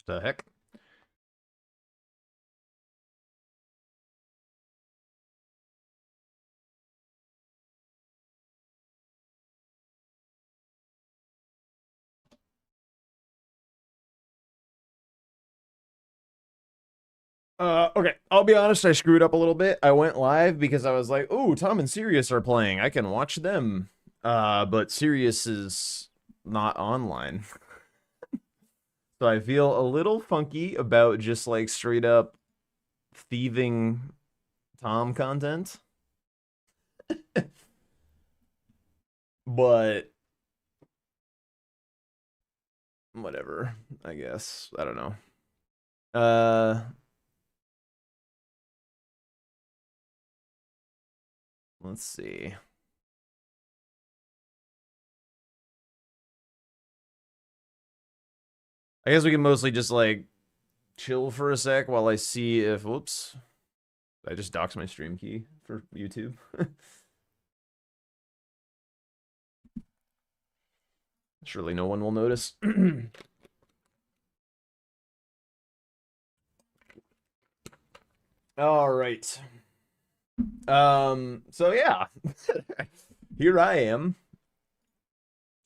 The heck? Okay, I'll be honest, I screwed up a little bit. I went live because I was like, "Ooh, Tom and Sirius are playing. I can watch them." But Sirius is not online. So I feel a little funky about just like straight up thieving Tom content. But whatever, I guess. I don't know. Uh let's see. I guess we can mostly just like chill for a sec while I see if whoops. I just doxed my stream key for YouTube. Surely no one will notice. All right. So yeah. Here I am.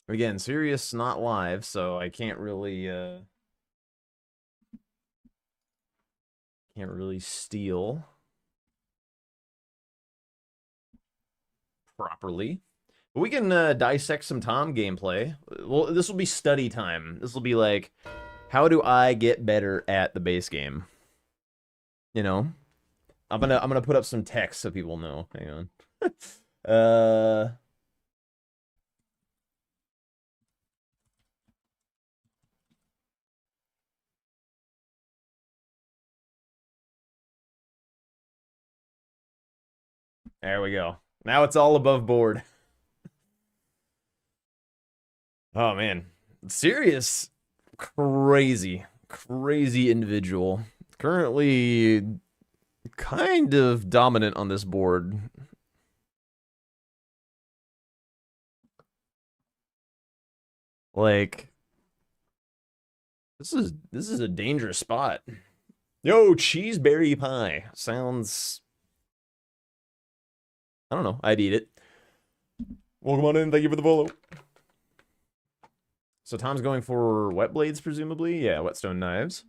Again, Sirius not live, so I can't really steal properly. But we can dissect some Tom gameplay. Well, this will be study time. This will be like, how do I get better at the base game? You know? I'm gonna put up some text so people know. Hang on. uh there we go. Now it's all above board. Oh man. Serious crazy individual. Currently kind of dominant on this board. Like this is a dangerous spot. Yo, cheeseberry pie. Sounds I don't know. I'd eat it. Welcome on in. Thank you for the follow. So Tom's going for wet blades, presumably? Yeah, whetstone knives.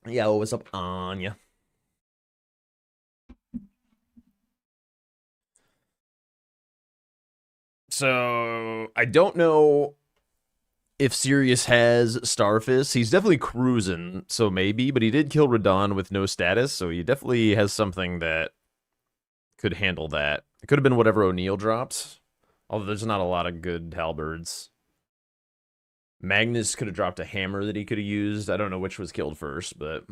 Yeah, what's up, Anya? So I don't know if Sirius has Starfist. He's definitely cruising, so maybe, but he did kill Radon with no status, so he definitely has something that could handle that. It could have been whatever O'Neal dropped, although there's not a lot of good halberds. Magnus could have dropped a hammer that he could have used. I don't know which was killed first, but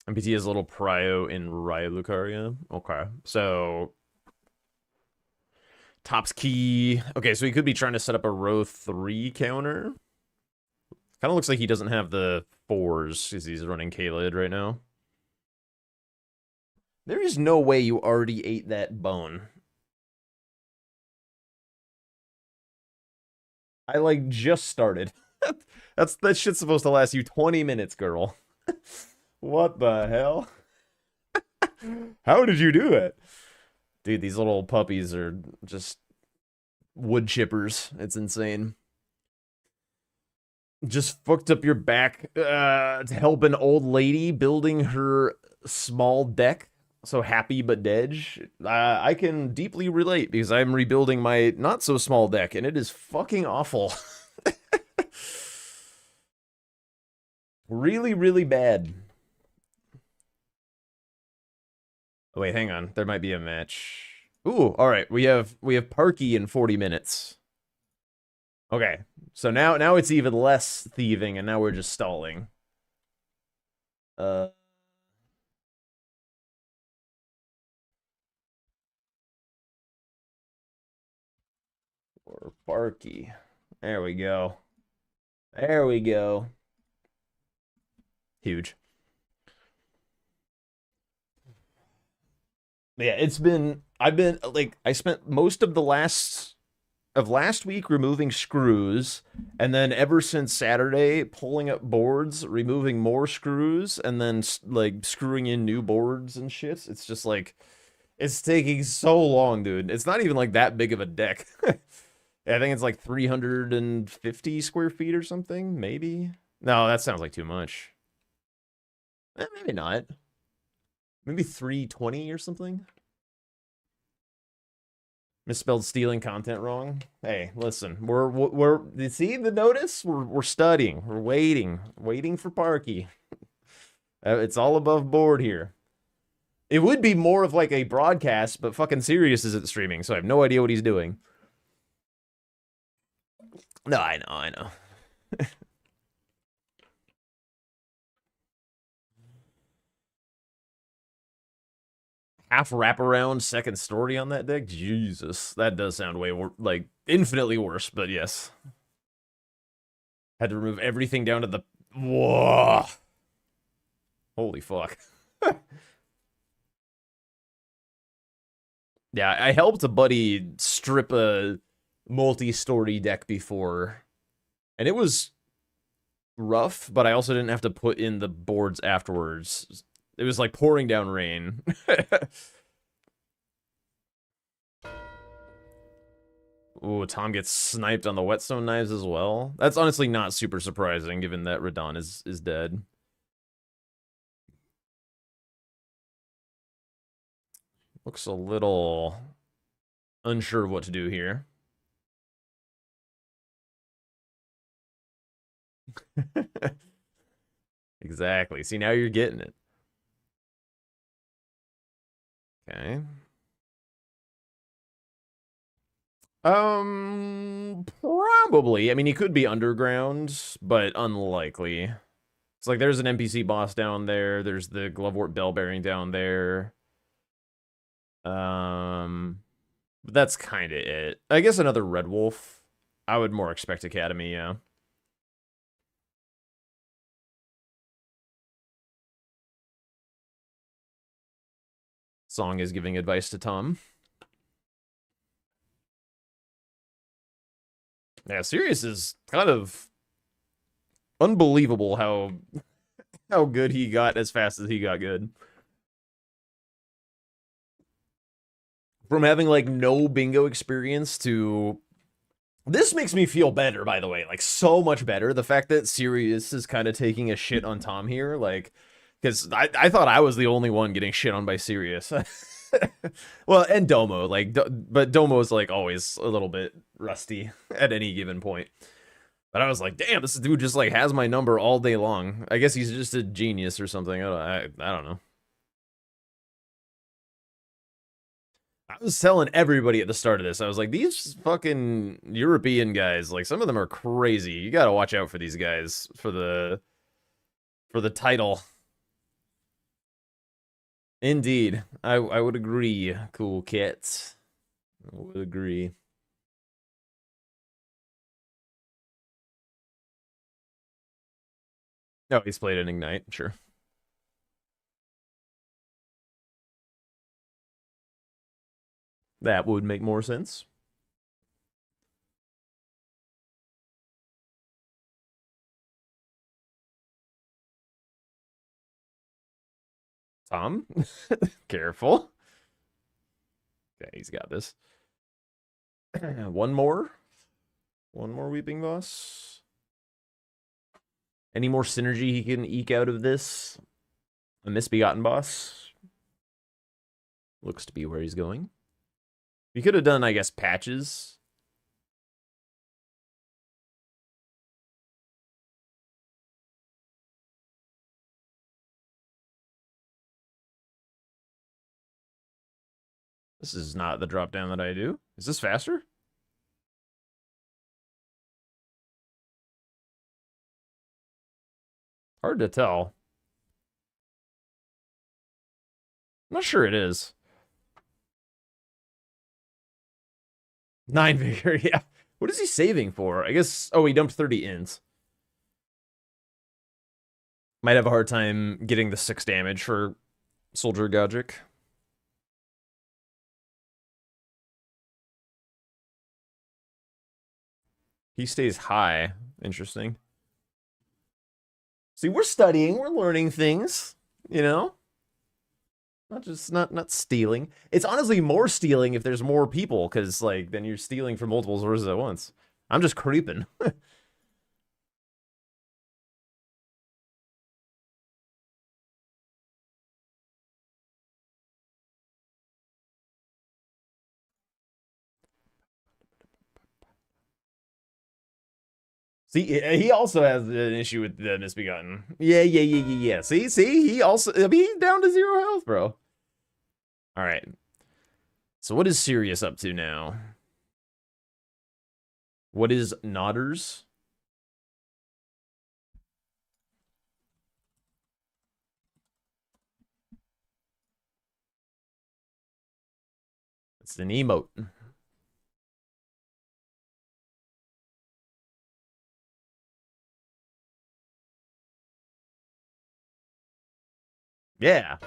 MPT has a little prio in Raya Lucaria. Okay, so Top's key. Okay, so he could be trying to set up a row 3 counter. Kind of looks like he doesn't have the 4s because he's running Kaled right now. There is no way you already ate that bone. I like just started. That shit's supposed to last you 20 minutes, girl. What the hell? How did you do it? Dude, these little puppies are just wood chippers. It's insane. Just fucked up your back to help an old lady building her small deck. So happy but dead. I can deeply relate because I'm rebuilding my not so small deck and it is fucking awful. Really, really bad. Oh, wait, hang on. There might be a match. Ooh, all right. We have Parky in 40 minutes. Okay. So now it's even less thieving and now we're just stalling. Uh or Parky. There we go. There we go. Huge. Yeah, I've been like I spent most of the last of last week removing screws, and then ever since Saturday pulling up boards, removing more screws, and then like screwing in new boards and shit. It's just like it's taking so long, dude. It's not even like that big of a deck. I think it's like 350 square feet or something, maybe. No, that sounds like too much. Maybe not. Maybe 320 or something. Misspelled stealing content wrong. Hey, listen, we're you see the notice? We're studying. We're waiting for Parky. It's all above board here. It would be more of like a broadcast, but fucking Sirius isn't streaming, so I have no idea what he's doing. No, I know. Half wraparound second story on that deck? Jesus, that does sound way like infinitely worse, but yes. Had to remove everything down to the... Whoa. Holy fuck. Yeah, I helped a buddy strip a multi-story deck before, and it was rough, but I also didn't have to put in the boards afterwards. It was like pouring down rain. Ooh, Tom gets sniped on the whetstone knives as well. That's honestly not super surprising, given that Radon is dead. Looks a little unsure of what to do here. Exactly. See, now you're getting it. Okay. Probably. I mean, he could be underground, but unlikely. It's like there's an NPC boss down there. There's the Glovewort bell bearing down there. But that's kind of it. I guess another Red Wolf. I would more expect Academy, yeah. Song is giving advice to Tom. Yeah, Sirius is kind of unbelievable how good he got as fast as he got good. From having like no bingo experience to this makes me feel better, by the way, like so much better. The fact that Sirius is kind of taking a shit on Tom here, like, because I thought I was the only one getting shit on by Sirius. Well, and Domo, like, but Domo's like always a little bit rusty at any given point. But I was like, damn, this dude just like has my number all day long. I guess he's just a genius or something. I don't know. I was telling everybody at the start of this, I was like, these fucking European guys, like some of them are crazy. You gotta watch out for these guys for the title. Indeed. I would agree, cool kits. I would agree. No, he's played an Ignite, sure. That would make more sense. Tom, careful. Okay, he's got this. One more. One more Weeping Boss. Any more synergy he can eke out of this? A Misbegotten Boss. Looks to be where he's going. We could have done, I guess, patches. This is not the drop down that I do. Is this faster? Hard to tell. I'm not sure it is. 9 vigor, yeah. What is he saving for? I guess, oh, he dumped 30 ins. Might have a hard time getting the 6 damage for Soldier Godric. He stays high. Interesting. See, we're studying, we're learning things, you know? Not just not stealing. It's honestly more stealing if there's more people, because like then you're stealing from multiple sources at once. I'm just creeping. See, he also has an issue with the misbegotten. Yeah. See, he also, I mean, he's down to 0 health, bro. All right. So what is Sirius up to now? What is Nodders? It's an emote. Yeah.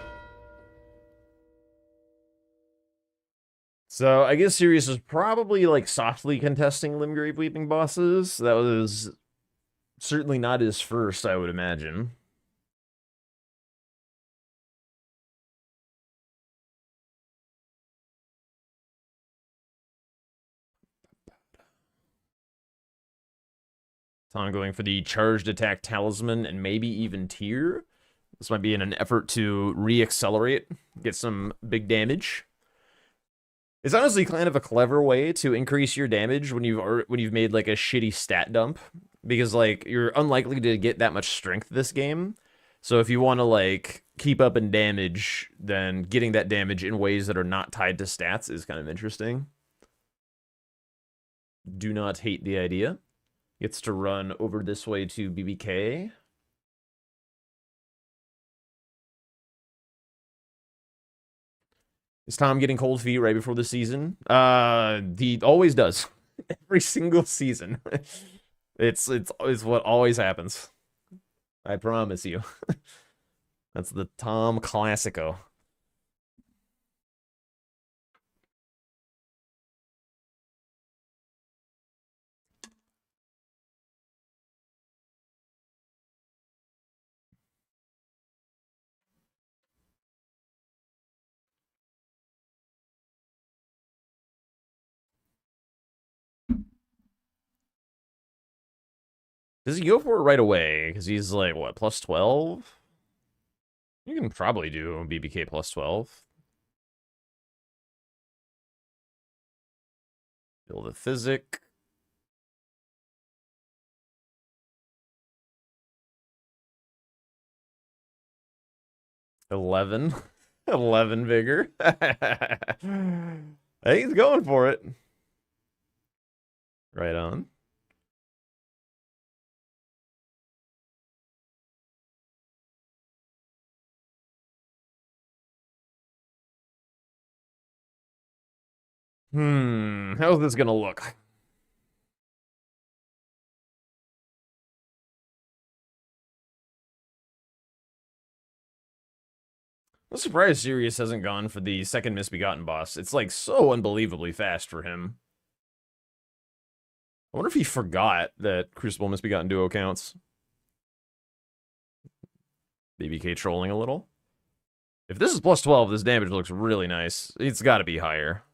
So I guess Sirius is probably like softly contesting Limgrave Weeping bosses. That was certainly not his first, I would imagine. Tom going for the charged attack talisman and maybe even tier. This might be in an effort to re-accelerate, get some big damage. It's honestly kind of a clever way to increase your damage when you've made like a shitty stat dump, because like you're unlikely to get that much strength this game. So if you want to like keep up in damage, then getting that damage in ways that are not tied to stats is kind of interesting. Do not hate the idea. Gets to run over this way to BBK. Is Tom getting cold feet right before the season? He always does. Every single season. It's what always happens. I promise you. That's the Tom Classico. Does he go for it right away? Because he's like, what, plus 12? You can probably do BBK plus 12. Build a physic. $11. 11 vigor. Hey, he's going for it. Right on. How's this gonna look? I'm surprised Sirius hasn't gone for the second Misbegotten boss. It's like so unbelievably fast for him. I wonder if he forgot that Crucible Misbegotten Duo counts. BBK trolling a little. If this is plus 12, this damage looks really nice. It's got to be higher.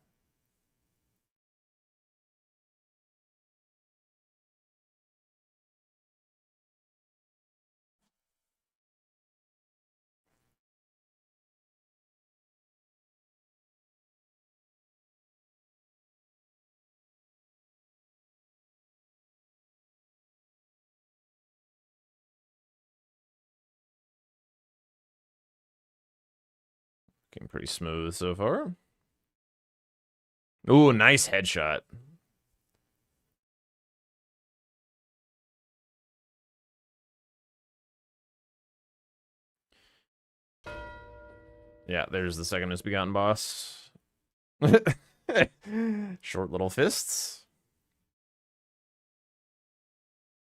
Looking pretty smooth so far. Ooh, nice headshot. Yeah, there's the second Misbegotten boss. Short little fists.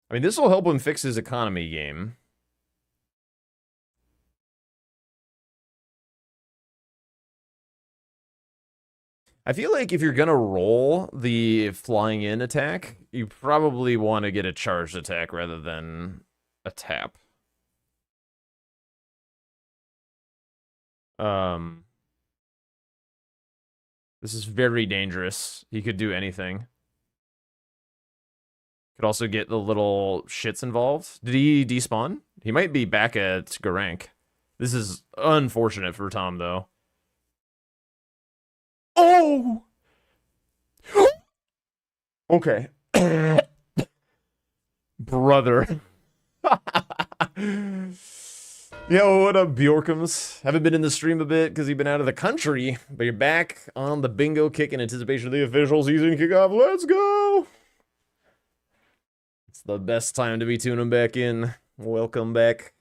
I mean, this will help him fix his economy game. I feel like if you're gonna roll the flying in attack, you probably want to get a charged attack rather than a tap. This is very dangerous. He could do anything. Could also get the little shits involved. Did he despawn? He might be back at Garank. This is unfortunate for Tom, though. Oh! Okay. Brother. Yo, what up, Bjorkums? Haven't been in the stream a bit because you've been out of the country, but you're back on the bingo kick in anticipation of the official season kickoff. Let's go! It's the best time to be tuning back in. Welcome back.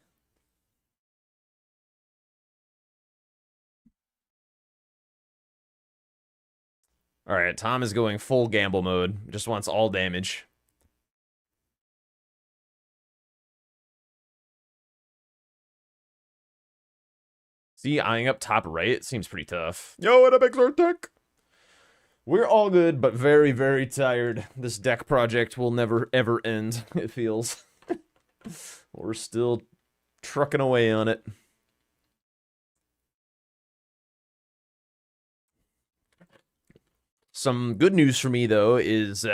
Alright, Tom is going full gamble mode. Just wants all damage. See, eyeing up top right seems pretty tough. Yo, what up, Exartech? We're all good, but very, very tired. This deck project will never, ever end, it feels. We're still trucking away on it. Some good news for me, though, is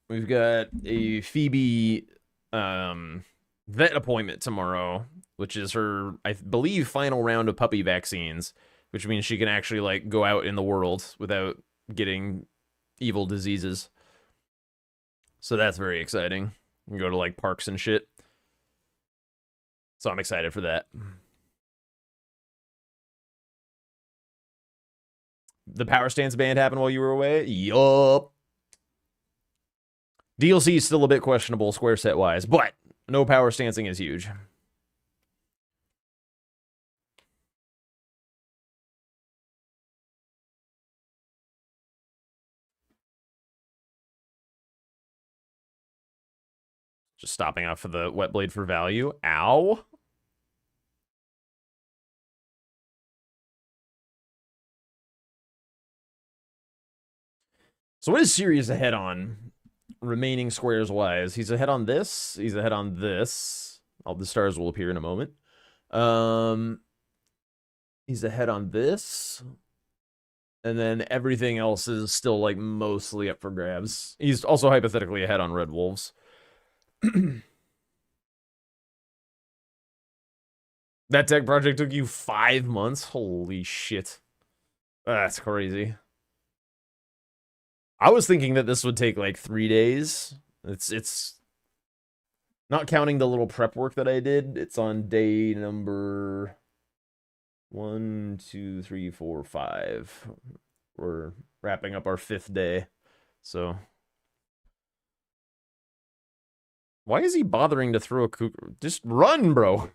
we've got a Phoebe vet appointment tomorrow, which is her, I believe, final round of puppy vaccines, which means she can actually, like, go out in the world without getting evil diseases. So that's very exciting. You can go to, like, parks and shit. So I'm excited for that. The Power Stance band happened while you were away? Yup. DLC is still a bit questionable square set wise, but no power stancing is huge. Just stopping out for the wet blade for value. Ow. So what is Sirius ahead on? Remaining squares wise. He's ahead on this. He's ahead on this. All the stars will appear in a moment. He's ahead on this. And then everything else is still, like, mostly up for grabs. He's also hypothetically ahead on Red Wolves. That tech project took you 5 months? Holy shit. That's crazy. I was thinking that this would take, like, 3 days. It's not counting the little prep work that I did. It's on day number 1, 2, 3, 4, 5. We're wrapping up our 5th day. So why is he bothering to throw a cougar? Just run, bro.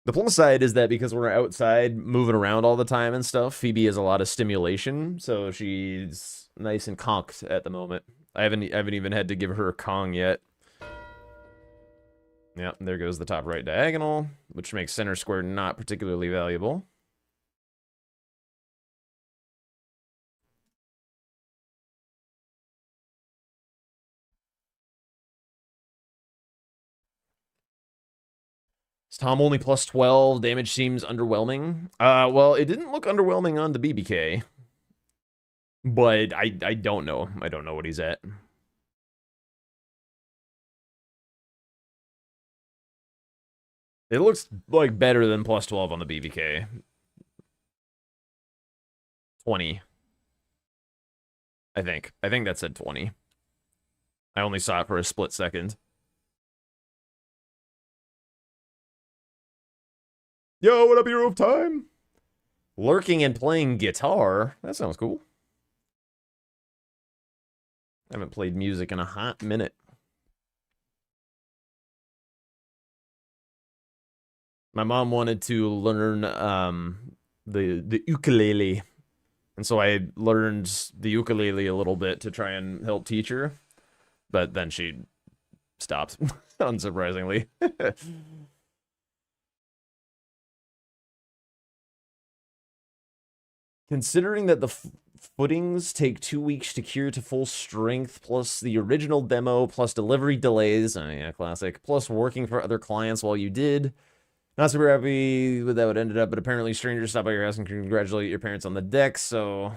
The plus side is that because we're outside moving around all the time and stuff, Phoebe has a lot of stimulation, so she's nice and conked at the moment. I haven't even had to give her a Kong yet. Yeah, there goes the top right diagonal, which makes center square not particularly valuable. Is Tom only plus 12? Damage seems underwhelming. Well, it didn't look underwhelming on the BBK. But I don't know. I don't know what he's at. It looks like better than plus 12 on the BBK. 20. I think that said 20. I only saw it for a split second. Yo, what up, Hero of Time? Lurking and playing guitar? That sounds cool. I haven't played music in a hot minute. My mom wanted to learn the ukulele. And so I learned the ukulele a little bit to try and help teach her. But then she stopped. unsurprisingly. Considering that the footings take 2 weeks to cure to full strength, plus the original demo, plus delivery delays, oh yeah, classic, plus working for other clients while you did. Not super happy with how it ended up, but apparently strangers stopped by your house and congratulate your parents on the deck, so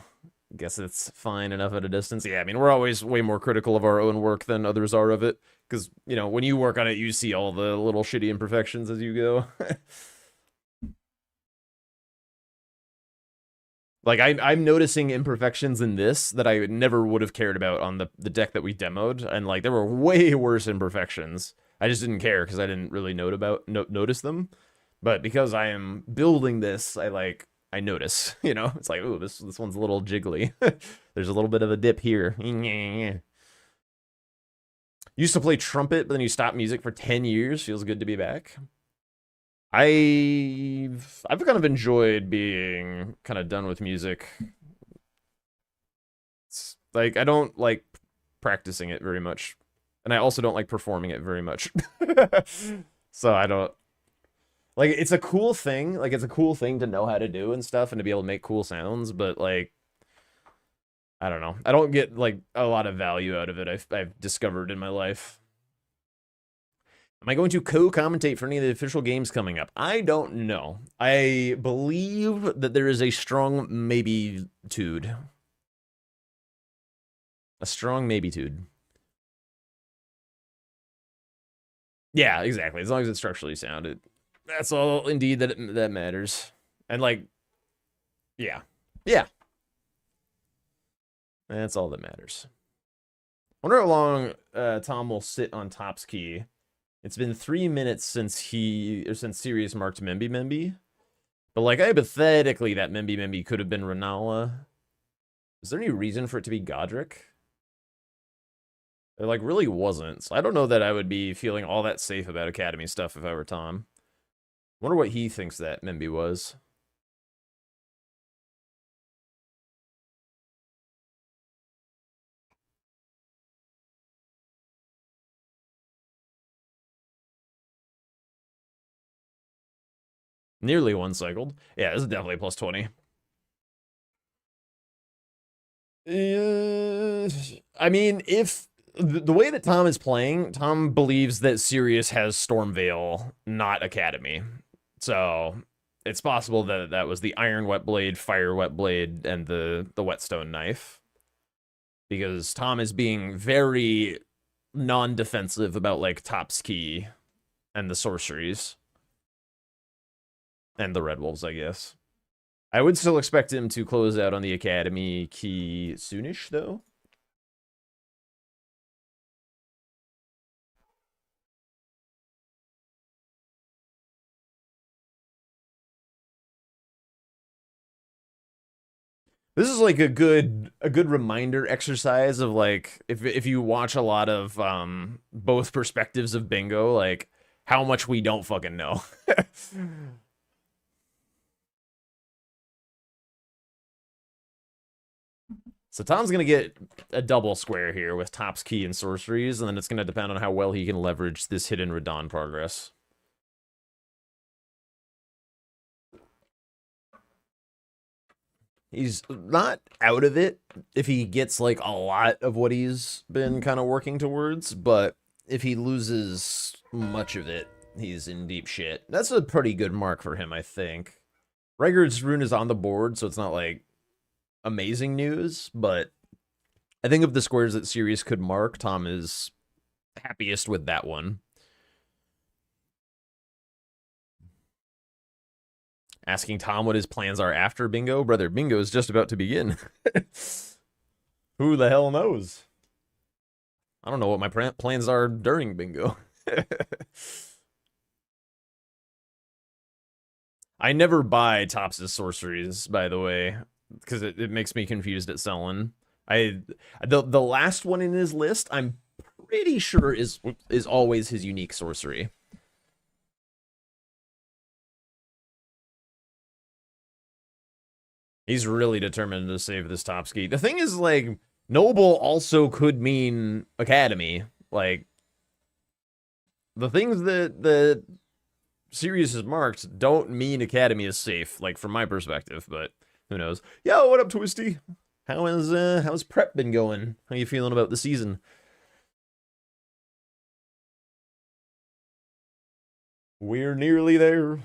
I guess it's fine enough at a distance. Yeah, I mean, we're always way more critical of our own work than others are of it, because, you know, when you work on it, you see all the little shitty imperfections as you go. Like, I'm noticing imperfections in this that I never would have cared about on the deck that we demoed, and, like, there were way worse imperfections. I just didn't care because I didn't really notice them. But because I am building this, I notice, you know? It's like, ooh, this one's a little jiggly. There's a little bit of a dip here. Used to play trumpet, but then you stopped music for 10 years. Feels good to be back. I've kind of enjoyed being kind of done with music. It's, like, I don't like practicing it very much, and I also don't like performing it very much. So I don't like, it's a cool thing. Like, it's a cool thing to know how to do and stuff, and to be able to make cool sounds. But, like, I don't know. I don't get, like, a lot of value out of it. I've discovered in my life. Am I going to co-commentate for any of the official games coming up? I don't know. I believe that there is a strong maybe-tude. A strong maybe-tude. Yeah, exactly. As long as it's structurally sound, that's all indeed that matters. And, like, yeah. Yeah. That's all that matters. I wonder how long Tom will sit on Top's key. It's been 3 minutes since Sirius marked Memby. But, like, hypothetically, that Memby could have been Renala. Is there any reason for it to be Godric? There, like, really wasn't. So I don't know that I would be feeling all that safe about Academy stuff if I were Tom. Wonder what he thinks that Memby was. Nearly one cycled. Yeah, this is definitely plus 20. I mean, if the way that Tom is playing, Tom believes that Sirius has Stormveil, not Academy. So it's possible that that was the Iron Whetblade, Fire Whetblade, and the Whetstone Knife. Because Tom is being very non-defensive about, like, Top's Key and the sorceries. And the Red Wolves, I guess. I would still expect him to close out on the Academy key soonish, though. This is like a good reminder exercise of, like, if you watch a lot of both perspectives of bingo, like, how much we don't fucking know. So Tom's going to get a double square here with Top's Key and sorceries, and then it's going to depend on how well he can leverage this hidden Radon progress. He's not out of it if he gets, like, a lot of what he's been kind of working towards, but if he loses much of it, he's in deep shit. That's a pretty good mark for him, I think. Raigard's rune is on the board, so it's not, like, amazing news, but I think of the squares that Sirius could mark, Tom is happiest with that one. Asking Tom what his plans are after bingo? Brother, bingo is just about to begin. Who the hell knows? I don't know what my plans are during bingo. I never buy Topps' sorceries, by the way, because it makes me confused at selling. The last one in his list, I'm pretty sure is always his unique sorcery. He's really determined to save this top ski. The thing is, like, Noble also could mean Academy. Like, the things that the series has marked don't mean Academy is safe, like from my perspective, but who knows. Yo, what up, Twisty? How's prep been going? How you feeling about the season? We're nearly there.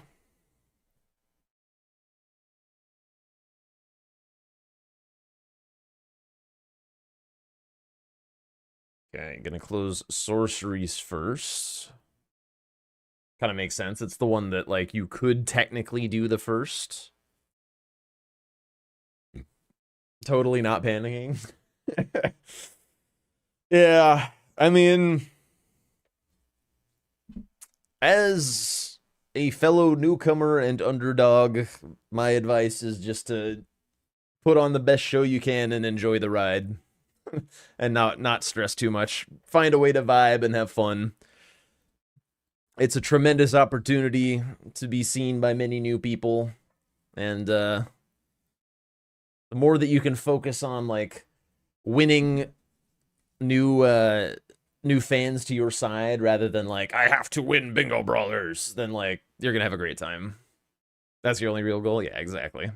Okay, gonna close sorceries first. Kind of makes sense. It's the one that like you could technically do the first. Totally not panicking. Yeah, I mean, as a fellow newcomer and underdog, my advice is just to put on the best show you can and enjoy the ride. And not stress too much. Find a way to vibe and have fun. It's a tremendous opportunity to be seen by many new people, and the more that you can focus on like winning new fans to your side rather than like I have to win bingo brawlers, then like you're gonna have a great time. That's your only real goal. Yeah, exactly.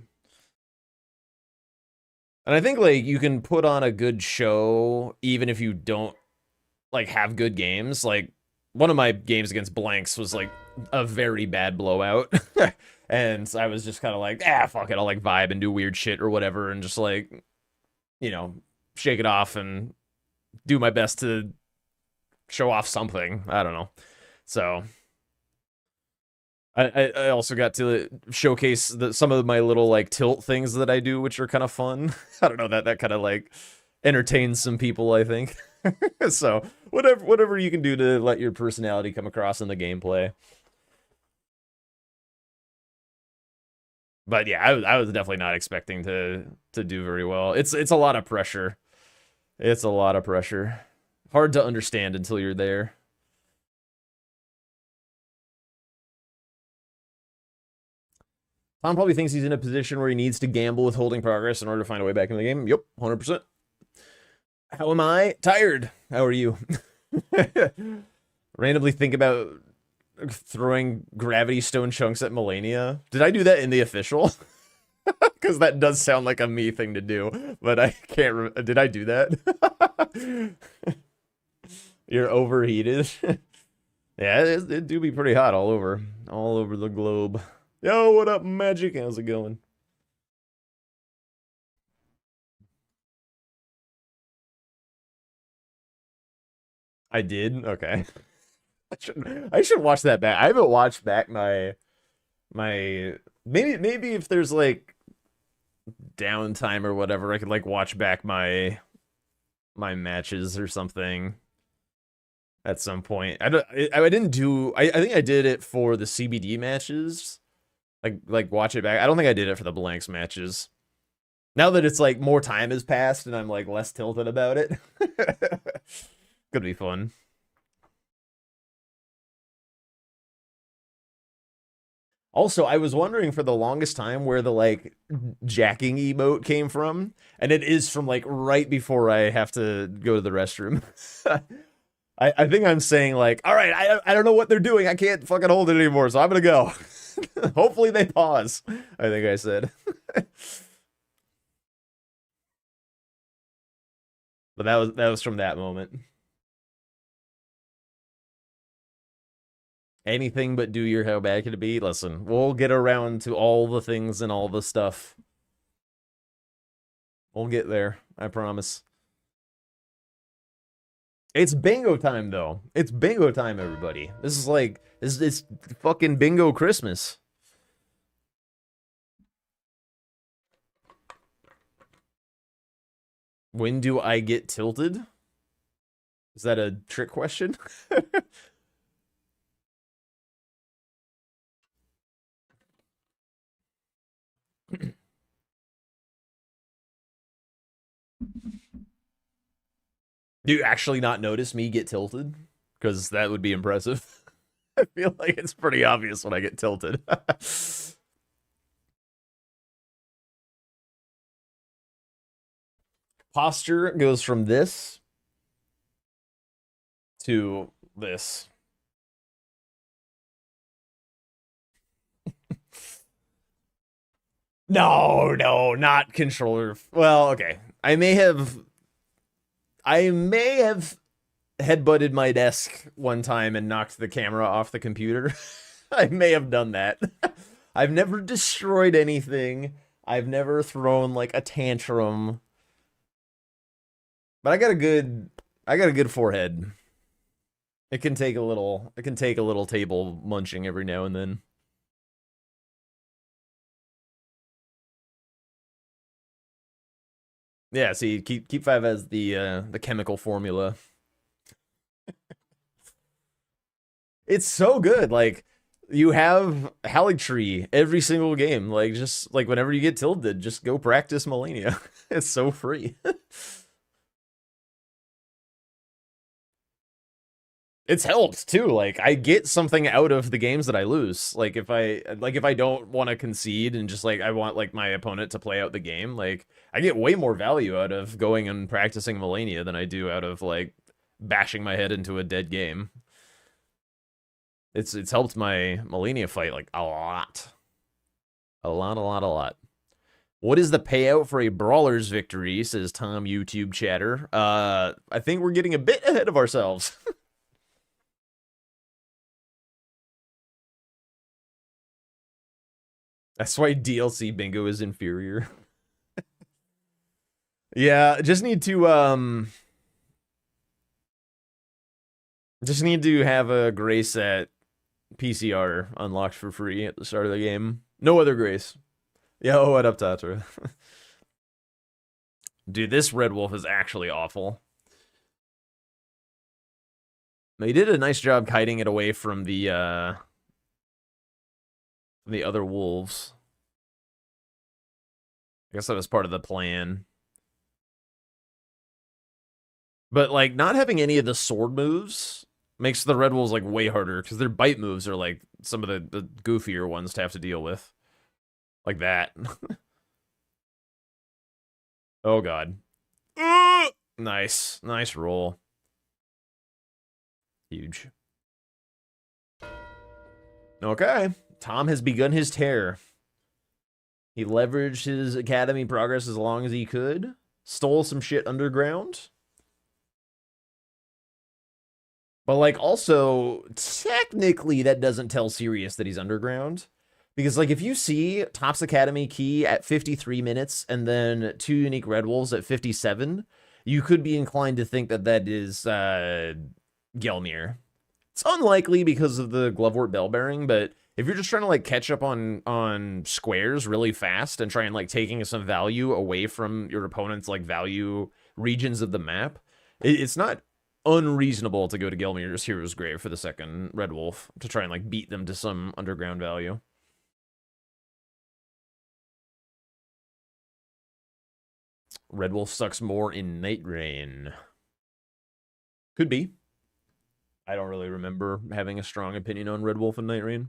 And I think like you can put on a good show even if you don't like have good games. Like one of my games against blanks was like a very bad blowout. And I was just kind of like, fuck it, I'll like vibe and do weird shit or whatever and just like, you know, shake it off and do my best to show off something. I don't know. So I also got to showcase some of my little like tilt things that I do, which are kind of fun. I don't know, that kind of like entertains some people, I think. So whatever you can do to let your personality come across in the gameplay. But yeah, I was definitely not expecting to do very well. It's a lot of pressure. It's a lot of pressure. Hard to understand until you're there. Tom probably thinks he's in a position where he needs to gamble with holding progress in order to find a way back in the game. Yep, 100%. How am I? Tired. How are you? Randomly think about throwing gravity stone chunks at Melania. Did I do that in the official? Because that does sound like a me thing to do, but I can't. Did I do that? You're overheated. Yeah, it do be pretty hot all over the globe. Yo, what up, Magic? How's it going? I did. Okay. I should watch that back. I haven't watched back my maybe if there's like downtime or whatever, I could like watch back my matches or something at some point. I didn't do I think I did it for the CBD matches. Like watch it back. I don't think I did it for the blanks matches. Now that it's like more time has passed and I'm like less tilted about it. Could be fun. Also, I was wondering for the longest time where the like jacking emote came from, and it is from like right before I have to go to the restroom. I think I'm saying like, all right, I don't know what they're doing. I can't fucking hold it anymore, so I'm gonna go. Hopefully they pause. I think I said. But that was from that moment. Anything but do your how bad could it be? Listen, we'll get around to all the things and all the stuff. We'll get there. I promise. It's bingo time though. It's bingo time, everybody. This is like this fucking bingo Christmas. When do I get tilted? Is that a trick question? Do you actually not notice me get tilted? Because that would be impressive. I feel like it's pretty obvious when I get tilted. Posture goes from this to this. No, not controller. Well, okay. I may have headbutted my desk one time and knocked the camera off the computer. I may have done that. I've never destroyed anything. I've never thrown like a tantrum. But I got a good forehead. It can take a little table munching every now and then. Yeah, see, keep five as the chemical formula. It's so good. Like you have Haligtree every single game. Like just like whenever you get tilted, just go practice Melania. It's so free. It's helped too. Like I get something out of the games that I lose. Like if I don't want to concede and just like I want like my opponent to play out the game, like I get way more value out of going and practicing Melania than I do out of like bashing my head into a dead game. It's helped my Melania fight like a lot. A lot, a lot, a lot. What is the payout for a Brawlers victory, says Tom YouTube chatter. I think we're getting a bit ahead of ourselves. That's why DLC bingo is inferior. Yeah, just need to have a grace at PCR unlocked for free at the start of the game. No other grace. Yo, what up, Tatra? Dude, this Red Wolf is actually awful. They did a nice job kiting it away from the other wolves. I guess that was part of the plan. But like not having any of the sword moves makes the Red Wolves like way harder because their bite moves are like some of the goofier ones to have to deal with. Like that. Oh god. Nice. Nice roll. Huge. Okay. Tom has begun his tear. He leveraged his academy progress as long as he could. Stole some shit underground. But like also, technically that doesn't tell Sirius that he's underground. Because like if you see Top's Academy key at 53 minutes and then 2 unique Red Wolves at 57, you could be inclined to think that that is Gelmir. It's unlikely because of the Glovewort Bell Bearing, but if you're just trying to like catch up on squares really fast and try and like taking some value away from your opponent's like value regions of the map, it's not unreasonable to go to Gelmir's Hero's Grave for the second Red Wolf to try and like beat them to some underground value. Red Wolf sucks more in Night Rain. Could be. I don't really remember having a strong opinion on Red Wolf and Night Rain.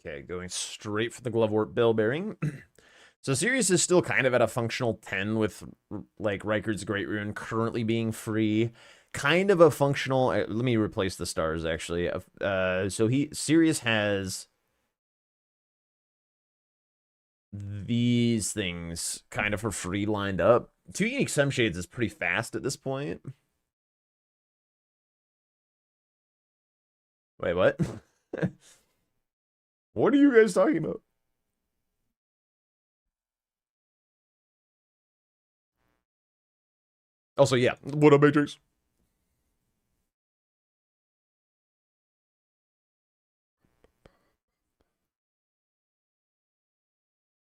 Okay, going straight for the Glovewort Bell Bearing. So Sirius is still kind of at a functional 10 with like Reichard's Great Rune currently being free. Kind of a functional. Let me replace the stars actually. So Sirius has these things kind of for free lined up. 2 unique Sunshades is pretty fast at this point. Wait, what? What are you guys talking about? Also, yeah. What up, Matrix?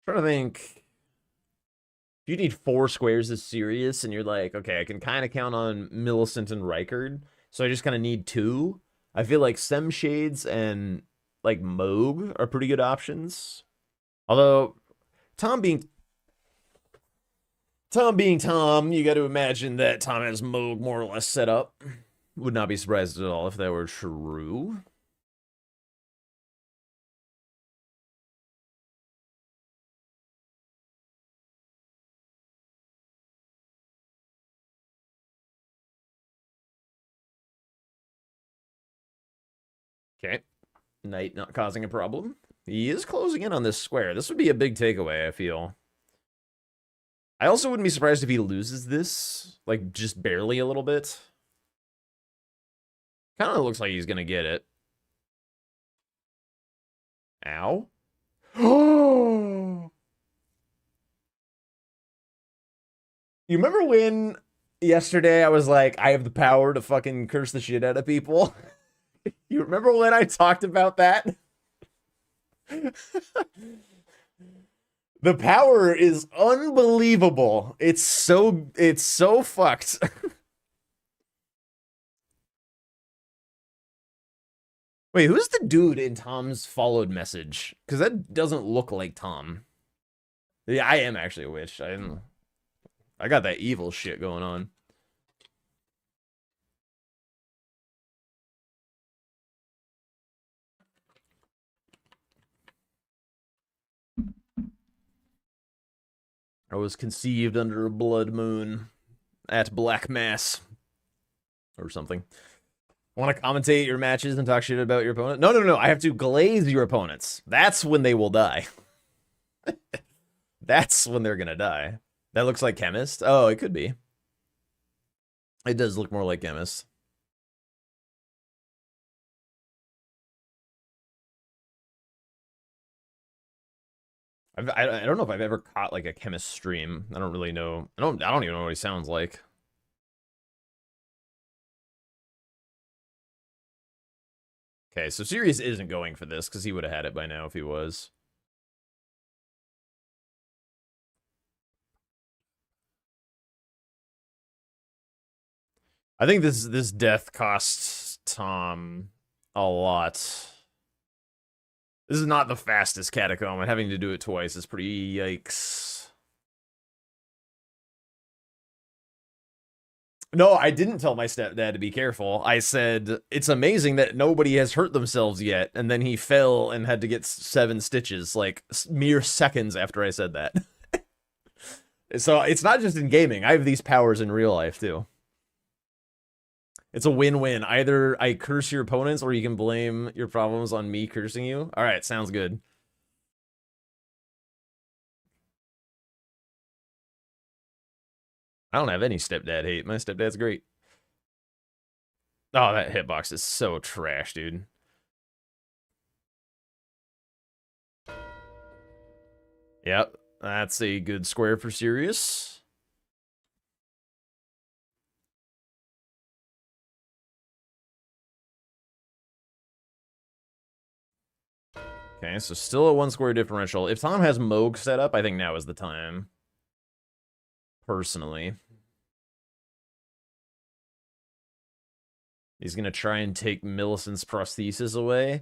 Trying to think. If you need 4 squares as Sirius, and you're like, okay, I can kind of count on Millicent and Reichard, so I just kind of need 2. I feel like Sem Shades and like Moog are pretty good options. Although Tom being Tom, you got to imagine that Tom has Moog more or less set up. Would not be surprised at all if that were true. Okay. Knight not causing a problem. He is closing in on this square. This would be a big takeaway, I feel. I also wouldn't be surprised if he loses this, like, just barely a little bit. Kind of looks like he's going to get it. Ow. You remember when yesterday I was like, I have the power to fucking curse the shit out of people? You remember when I talked about that? The power is unbelievable. It's so fucked. Wait, who's the dude in Tom's followed message? Because that doesn't look like Tom. Yeah, I am actually a witch. I got that evil shit going on. I was conceived under a blood moon at Black Mass or something. Want to commentate your matches and talk shit about your opponent? No, no, no. I have to glaze your opponents. That's when they will die. That's when they're gonna die. That looks like Chemist. Oh, it could be. It does look more like Chemist. I don't know if I've ever caught like a Chemist stream. I don't really know. I don't even know what he sounds like. Okay, so Sirius isn't going for this because he would have had it by now if he was. I think this death costs Tom a lot. This is not the fastest catacomb, and having to do it twice is pretty yikes. No, I didn't tell my stepdad to be careful. I said, it's amazing that nobody has hurt themselves yet, and then he fell and had to get 7 stitches, like, mere seconds after I said that. So, it's not just in gaming. I have these powers in real life, too. It's a win-win. Either I curse your opponents, or you can blame your problems on me cursing you. Alright, sounds good. I don't have any stepdad hate. My stepdad's great. Oh, that hitbox is so trash, dude. Yep, that's a good square for Sirius. Okay, so still a 1 square differential. If Tom has Moog set up, I think now is the time. Personally. He's gonna try and take Millicent's prosthesis away.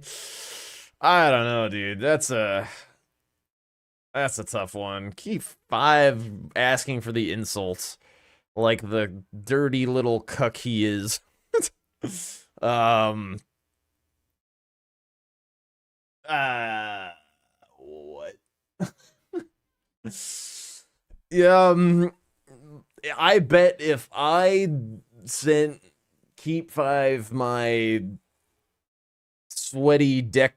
I don't know, dude. That's a tough one. Keep 5 asking for the insults. Like the dirty little cuck he is. What? Yeah, I bet if I sent Keep 5 my sweaty deck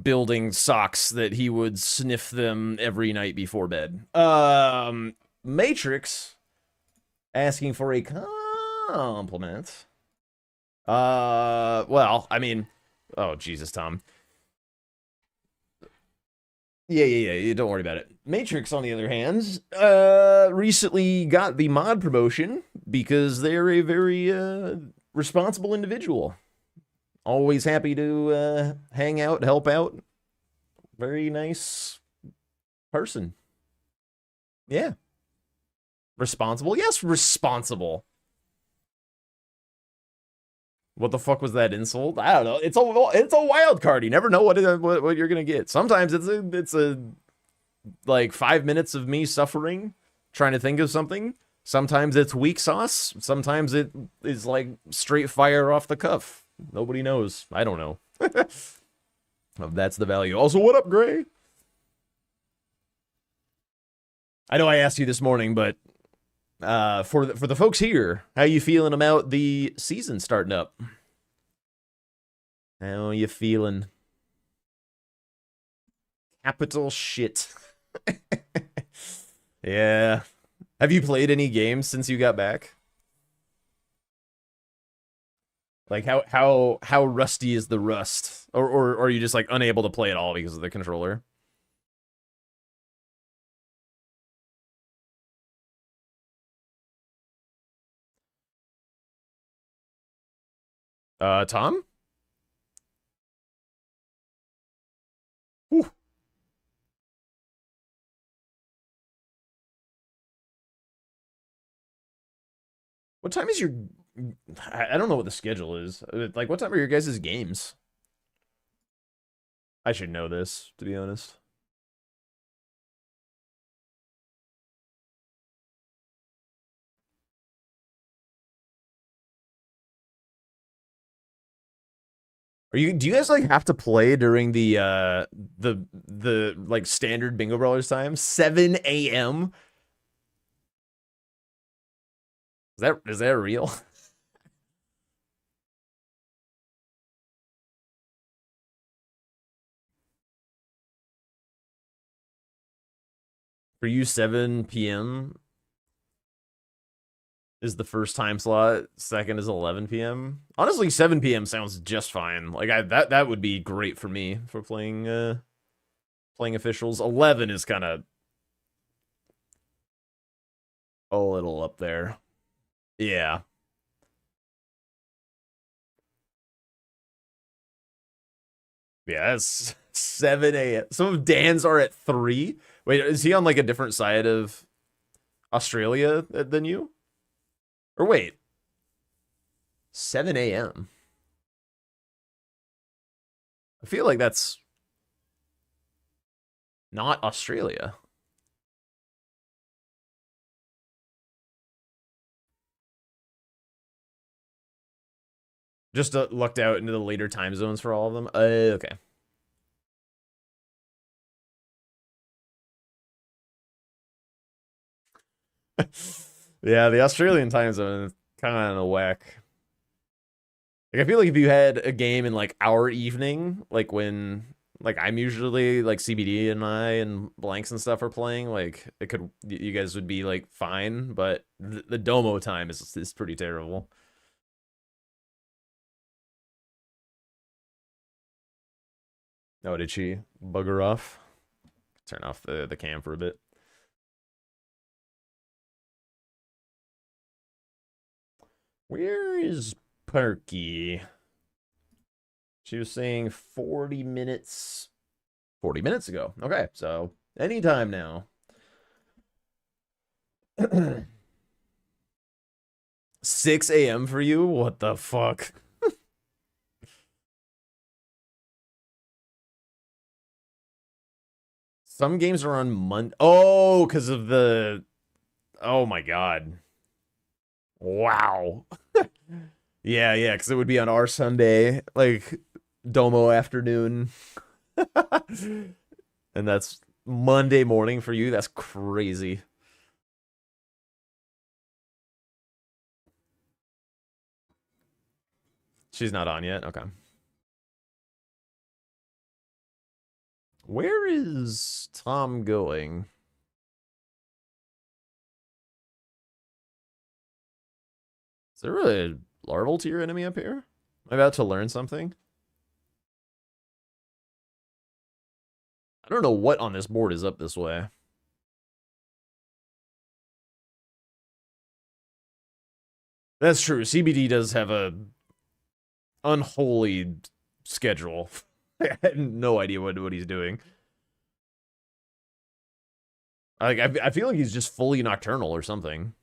building socks that he would sniff them every night before bed. Matrix asking for a compliment. Well, I mean, oh Jesus, Tom. Yeah, don't worry about it. Matrix, on the other hand, recently got the mod promotion because they're a very responsible individual. Always happy to hang out, help out. Very nice person. Yeah. Responsible? Yes, responsible. What the fuck was that insult? I don't know. It's a wild card. You never know what you're gonna get. Sometimes it's a like 5 minutes of me suffering, trying to think of something. Sometimes it's weak sauce. Sometimes it is like straight fire off the cuff. Nobody knows. I don't know. That's the value. Also, what up, Gray? I know I asked you this morning, but for the folks here, how you feeling about the season starting up? How you feeling? Capital shit. Yeah. Have you played any games since you got back? Like how rusty is the rust? Or are you just like unable to play at all because of the controller? Tom? Whew. What time is your I don't know what the schedule is. Like what time are your guys' games? I should know this, to be honest. Do you guys like have to play during the like standard Bingo Brawlers time? 7 a.m. Is that real? For you, 7 p.m. is the first time slot. Second is 11 p.m. Honestly, 7 p.m. sounds just fine. Like that would be great for me for playing officials. 11 is kind of a little up there. Yeah. Yeah, that's 7 a.m. Some of Dan's are at 3. Wait, is he on like a different side of Australia than you? Or wait, 7 a.m. I feel like that's not Australia. Just lucked out into the later time zones for all of them. Okay. Yeah, the Australian time zone is kind of whack. Like I feel like if you had a game in like our evening, like when like I'm usually like CBD and I and blanks and stuff are playing, like it could you guys would be like fine, but the Domo time is pretty terrible. Oh, did she bugger off? Turn off the cam for a bit. Where is Perky? She was saying 40 minutes. 40 minutes ago. Okay, so anytime now. 6 a.m. for you? What the fuck? Some games are on Monday. Oh, because of the. Oh my god. Wow. Yeah, yeah, because it would be on our Sunday, like Domo afternoon. And that's Monday morning for you. That's crazy. She's not on yet. Okay. Where is Tom going? Is there a larval tier enemy up here? Am I about to learn something? I don't know what on this board is up this way. That's true. CBD does have a unholy schedule. I had no idea what he's doing. Like I feel like he's just fully nocturnal or something.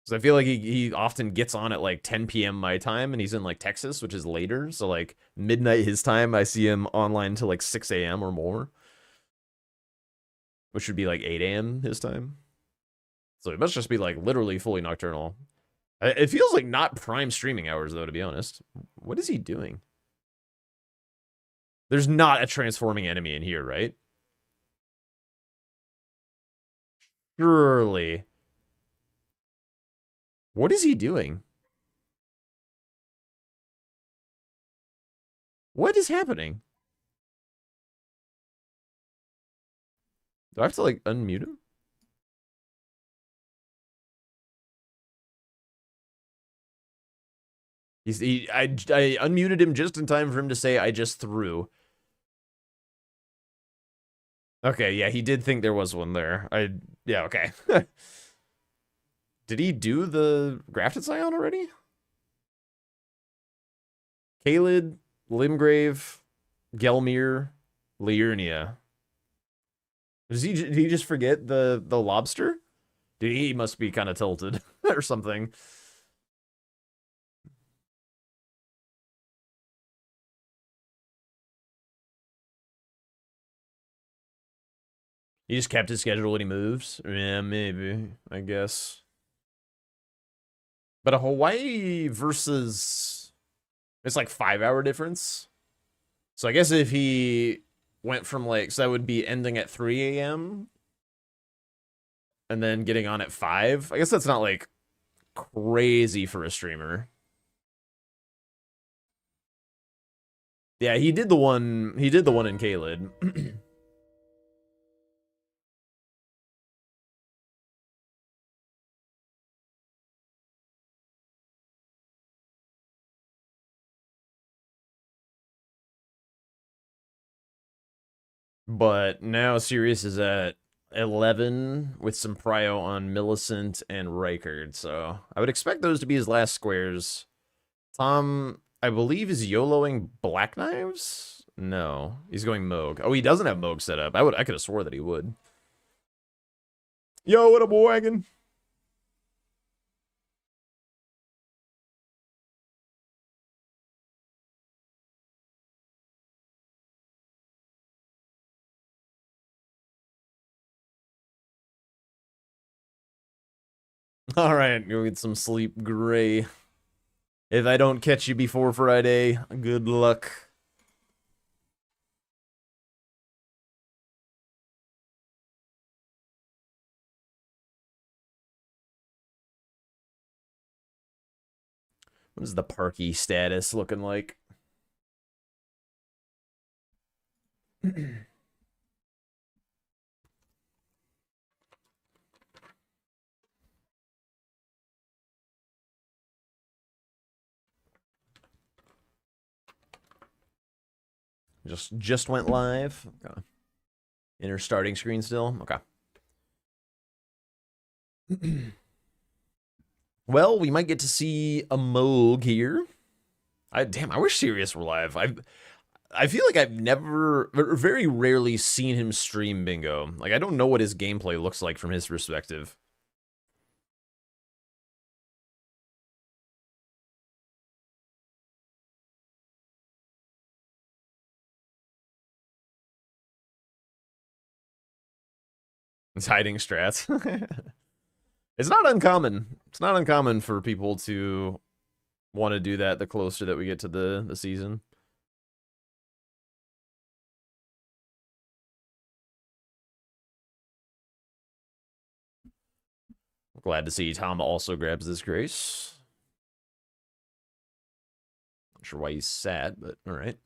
Because I feel like he often gets on at like 10 p.m. my time, and he's in like Texas, which is later. So like midnight his time, I see him online till like 6 a.m. or more, which would be like 8 a.m. his time. So it must just be like literally fully nocturnal. It feels like not prime streaming hours though, to be honest. What is he doing? There's not a transforming enemy in here, right? Surely. What is he doing? What is happening? Do I have to, like, unmute him? I unmuted him just in time for him to say, I just threw. Okay, yeah, he did think there was one there. Yeah, okay. Did he do the Grafted Scion already? Kaled, Limgrave, Gelmir, Liurnia. Did he just forget the lobster? Dude, he must be kind of tilted or something. He just kept his schedule when he moves? Yeah, maybe. I guess. But a Hawaii versus... It's like 5-hour difference. So I guess if he went from like... So that would be ending at 3 a.m. and then getting on at 5. I guess that's not like crazy for a streamer. Yeah, he did the one in Kaled. But now Sirius is at 11 with some prio on Millicent and Reichard, so I would expect those to be his last squares. Tom, I believe, is YOLOing Black Knives? No, he's going Moog. Oh, he doesn't have Moog set up. I could have swore that he would. Yo, what up, wagon? All right, go get some sleep, Gray. If I don't catch you before Friday, good luck. What is the Parky status looking like? Just went live. Okay. Inner starting screen still. Okay. Well, we might get to see a Moog here. Damn, I wish Sirius were live. I feel like I've never, or very rarely seen him stream bingo. Like, I don't know what his gameplay looks like from his perspective. It's hiding strats. It's not uncommon. It's not uncommon for people to want to do that the closer that we get to the season. Glad to see Tom also grabs this grace. Not sure why he's sad, but all right.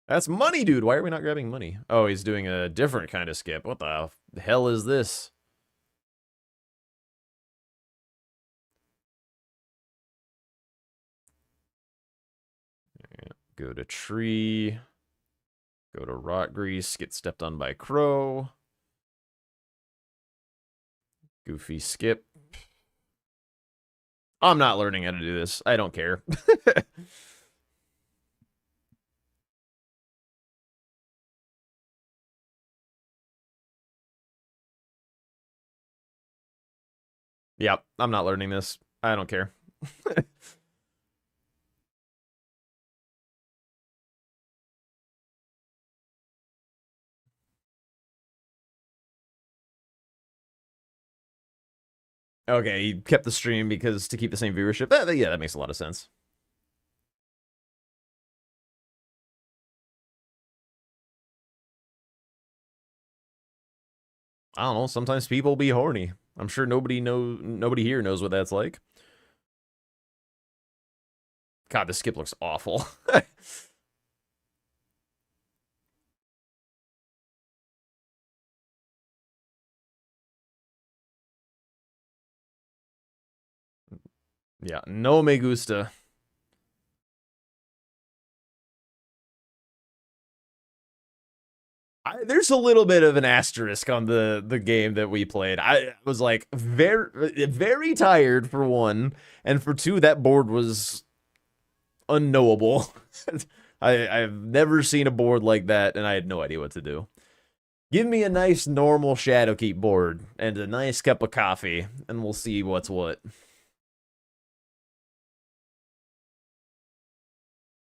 That's money, dude. Why are we not grabbing money? Oh, he's doing a different kind of skip. What the hell is this? Go to tree. Go to rot grease. Get stepped on by crow. Goofy skip. I'm not learning how to do this. I don't care. Yep, I'm not learning this. I don't care. Okay, he kept the stream because to keep the same viewership. Yeah, that makes a lot of sense. I don't know. Sometimes people be horny. I'm sure nobody here knows what that's like. God, this skip looks awful. Yeah, no me gusta. There's a little bit of an asterisk on the game that we played. I was like very tired for one, and for two, that board was unknowable. I've never seen a board like that, and I had no idea what to do. Give me a nice normal Shadowkeep board and a nice cup of coffee, and we'll see what's what.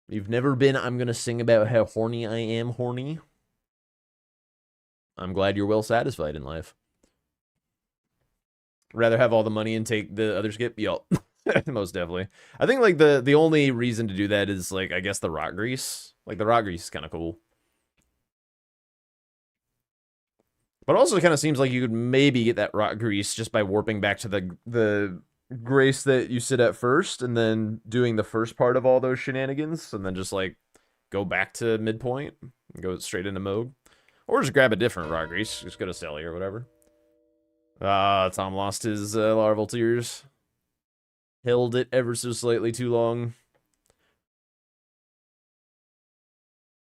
You've never been, I'm gonna sing about how horny I am horny. I'm glad you're well satisfied in life. Rather have all the money and take the other skip? Yup. Most definitely. I think like the only reason to do that is like I guess the rock grease. Like the rock grease is kind of cool. But also it kind of seems like you could maybe get that rock grease just by warping back to the grace that you sit at first and then doing the first part of all those shenanigans and then just like go back to midpoint and go straight into Moog. Or just grab a different rock grease. Just go to Sally or whatever. Tom lost his larval tears. Held it ever so slightly too long.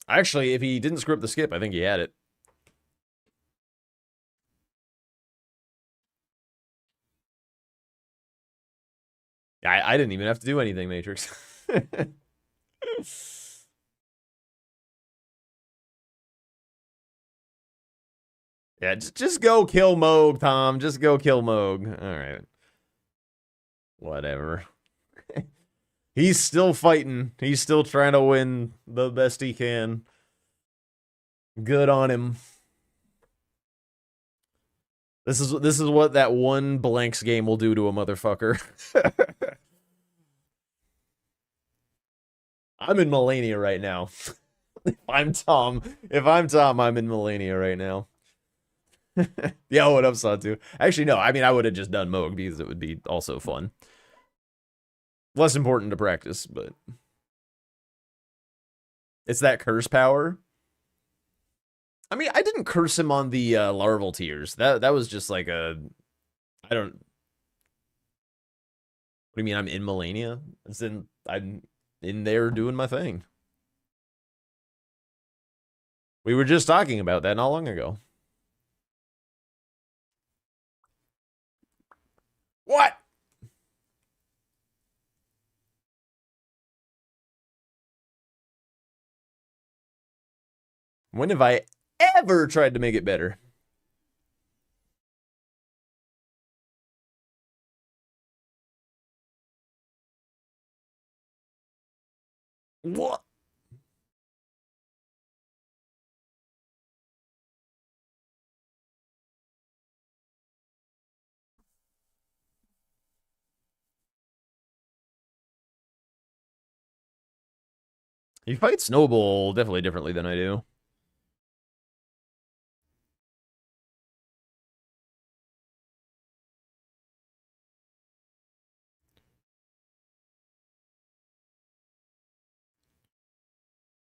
Actually, if he didn't screw up the skip, I think he had it. I didn't even have to do anything, Matrix. Yeah, just go kill Moog, Tom. Just go kill Moog. All right. Whatever. He's still fighting. He's still trying to win the best he can. Good on him. This is what that one blanks game will do to a motherfucker. I'm in Melania right now. If I'm Tom, I'm in Melania right now. Yeah, what up, Satu? Actually, no. I mean, I would have just done Moog because it would be also fun. Less important to practice, but it's that curse power. I mean, I didn't curse him on the larval tears. That was just like a, I don't. What do you mean? I'm in Melania? I'm in there doing my thing. We were just talking about that not long ago. What? When have I ever tried to make it better? What? You fight Snowball definitely differently than I do.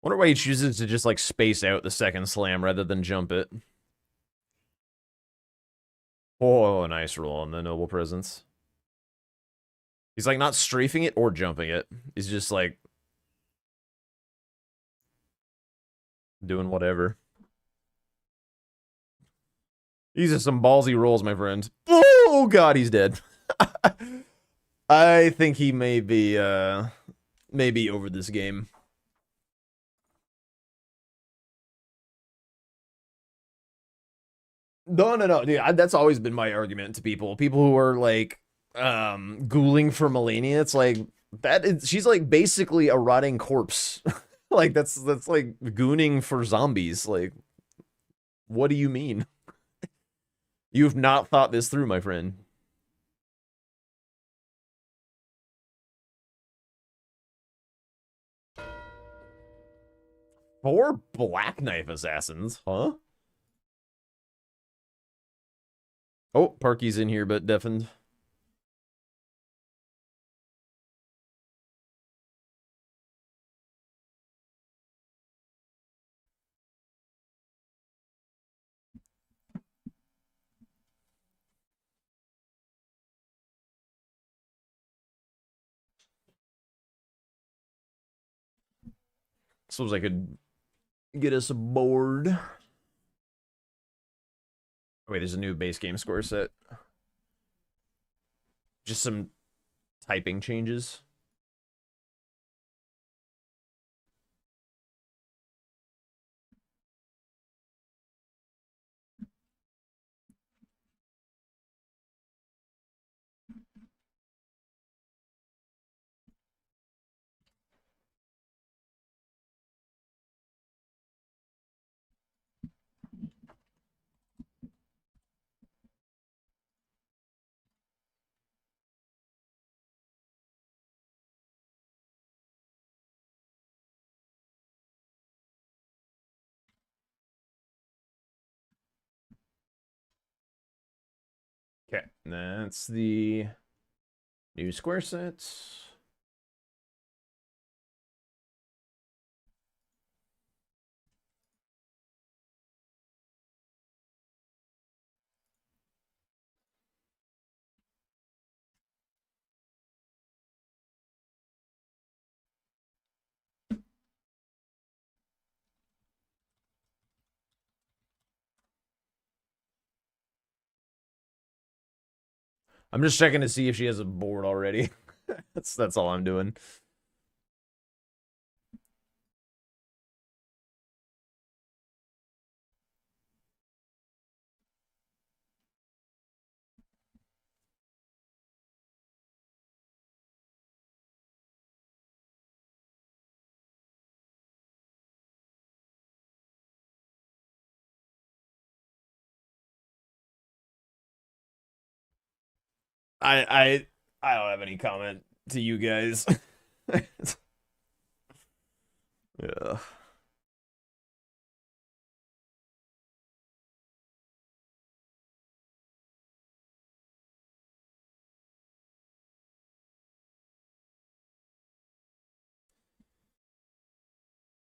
Wonder why he chooses to just like space out the second slam rather than jump it. Oh, nice roll on the Noble Presence. He's like not strafing it or jumping it. He's just like doing whatever. These are some ballsy rolls, my friend. Oh god, he's dead. I think he may be over this game. No, dude. That's always been my argument to people. People who are like ghouling for Melania. It's like she's like basically a rotting corpse. Like that's like gooning for zombies. Like, what do you mean? You've not thought this through, my friend. Four Black Knife Assassins, huh? Oh, Parky's in here, but deafened. Suppose I could get us a board. Oh, wait, there's a new base game score set. Just some typing changes. Okay, that's the new square sets. I'm just checking to see if she has a board already. That's all I'm doing. I I don't have any comment to you guys. Yeah.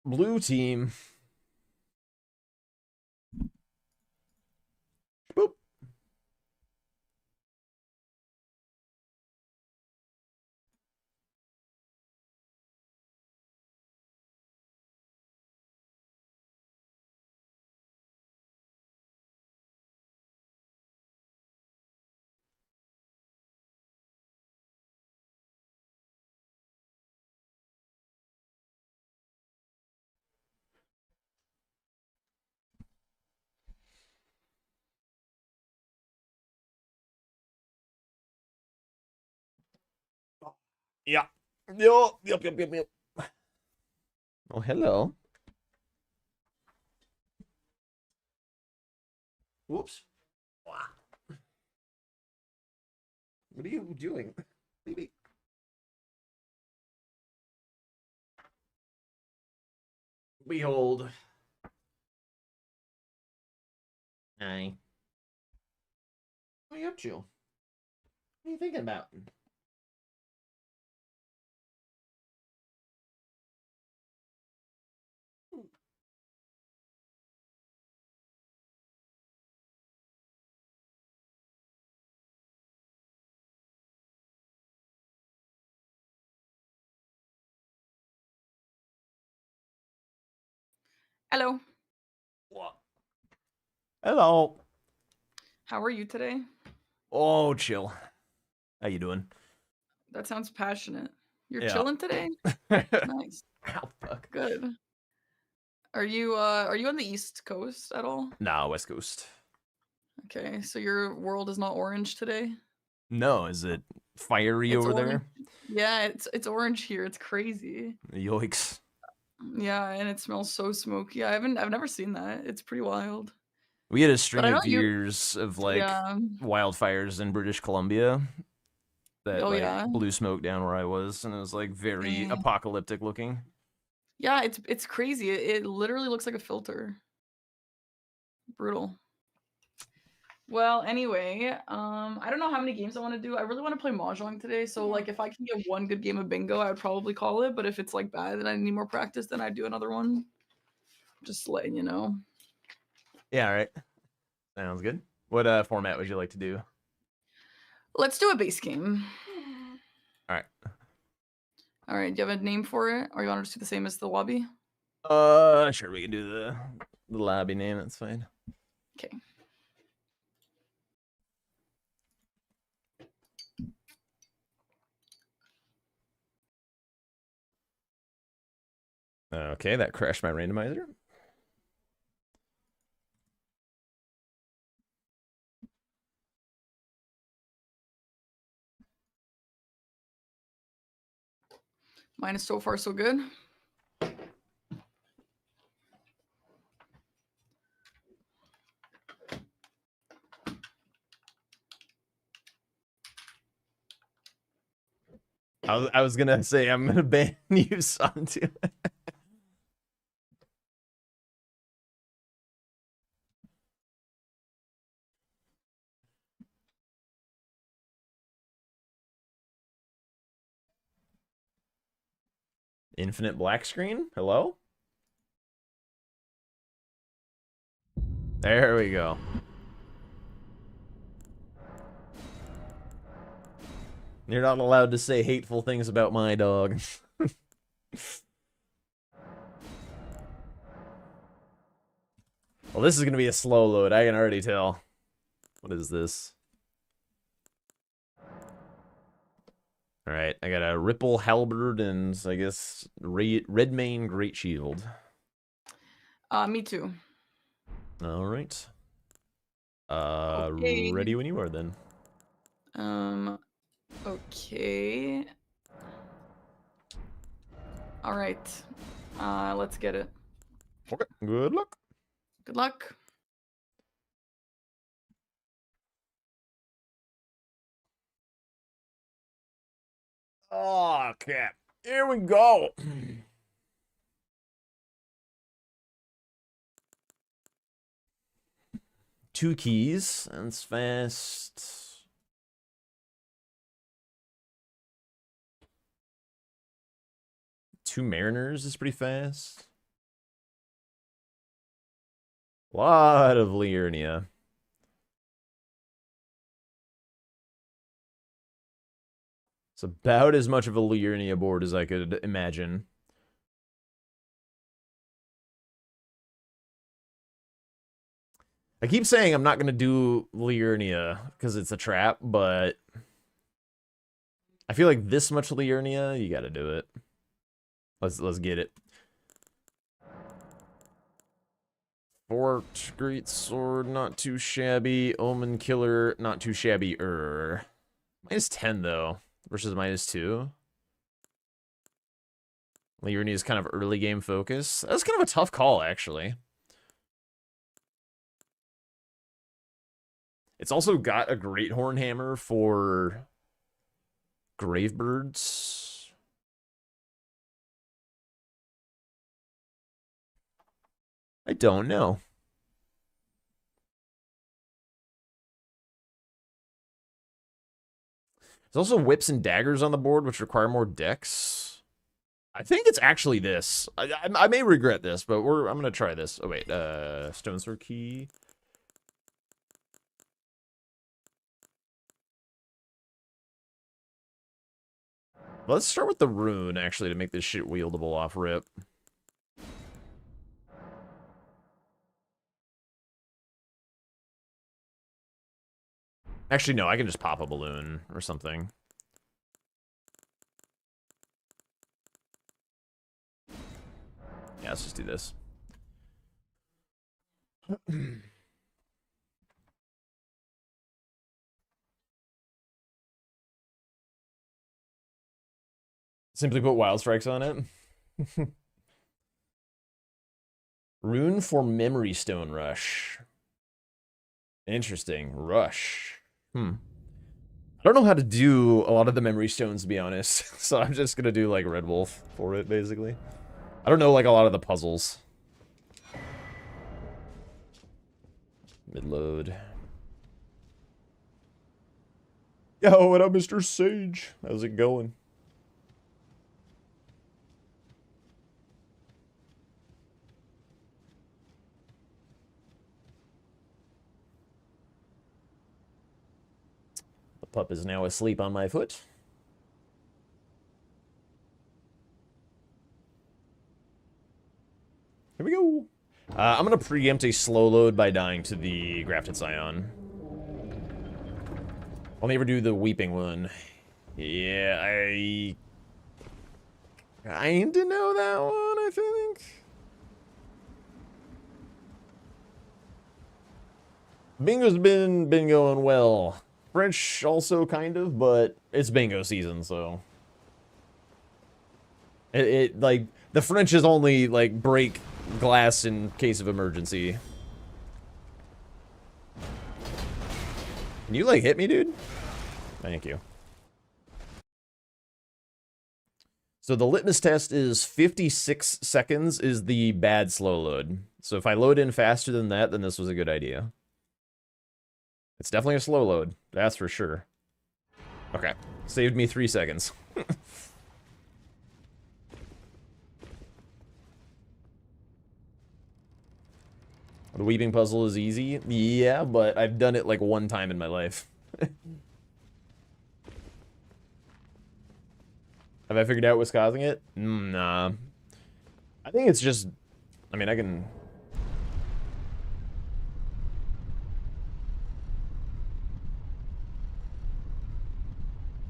Blue team. Boop. Yeah. Yep. Oh, hello. Whoops. What are you doing? Baby. Behold. Hi. What are you up to? What are you thinking about? Hello. What? Hello. How are you today? Oh, chill. How you doing? That sounds passionate. You're Yeah. chilling today? Nice. Ow, fuck. Good. Are you on the East Coast at all? Nah, West Coast. Okay, so your world is not orange today? No, is it fiery It's over orange. there? Yeah, it's orange here. It's crazy. Yikes. Yeah, and it smells so smoky. I've never seen that. It's pretty wild. We had a But string I know of you years of like yeah. wildfires in British Columbia that Oh like yeah. blew smoke down where I was, and it was like very Dang. apocalyptic looking. Yeah, it's crazy. It literally looks like a filter. Brutal. Well, anyway, I don't know how many games I want to do. I really want to play Mahjong today. So, like, if I can get one good game of bingo, I would probably call it. But if it's like bad and I need more practice, then I'd do another one. Just letting you know. Yeah, all right. Sounds good. What format would you like to do? Let's do a base game. All right. All right. Do you have a name for it, or you want to just do the same as the lobby? Sure, we can do the lobby name. That's fine. Okay. Okay, that crashed my randomizer. Mine is so far so good. I was gonna say I'm gonna ban you, son, too. Infinite black screen? Hello? There we go. You're not allowed to say hateful things about my dog. Well, this is gonna be a slow load, I can already tell. What is this? Alright, I got a Ripple Halberd and I guess Redmane Great Shield. Me too. Alright. Okay. Ready when you are then. Okay. All right. Let's get it. Okay, good luck. Good luck. Oh, crap. Here we go. Two keys. That's fast. Two Mariners is pretty fast. A lot of Liurnia. It's about as much of a Liurnia board as I could imagine. I keep saying I'm not going to do Liurnia because it's a trap, but I feel like this much Liurnia, you got to do it. Let's get it. Fort, Great Sword, not too shabby. Omen Killer, not too shabby. Minus 10 though, versus minus 2. Liurnia is kind of early game focus. That's kind of a tough call, actually. It's also got a Great Horn Hammer for Gravebirds. I don't know. There's also whips and daggers on the board, which require more decks. I think it's actually this. I may regret this, but I'm gonna try this. Oh wait, Stone Sword Key. Let's start with the rune, actually, to make this shit wieldable off rip. Actually, no, I can just pop a balloon or something. Yeah, let's just do this. Simply put wild strikes on it. Rune for Memory Stone Rush. Interesting. Rush. I don't know how to do a lot of the Memory Stones, to be honest. So I'm just gonna do, like, Red Wolf for it, basically. I don't know, like, a lot of the puzzles. Mid-load. Yo, what up, Mr. Sage? How's it going? The pup is now asleep on my foot. I'm gonna preempt a slow load by dying to the Grafted Scion. I'll never do the Weeping one. Yeah, I kinda know that one, I think. Bingo's been going well. French also kind of, but it's bingo season, so it like the French is only like break glass in case of emergency. Can you like hit me, dude? Thank you. So the litmus test is 56 seconds is the bad slow load. So if I load in faster than that, then this was a good idea. It's definitely a slow load, that's for sure. Okay, saved me 3 seconds. The weaving puzzle is easy. Yeah, but I've done it like 1 time in my life. Have I figured out what's causing it? Nah. I think it's just... I mean, I can...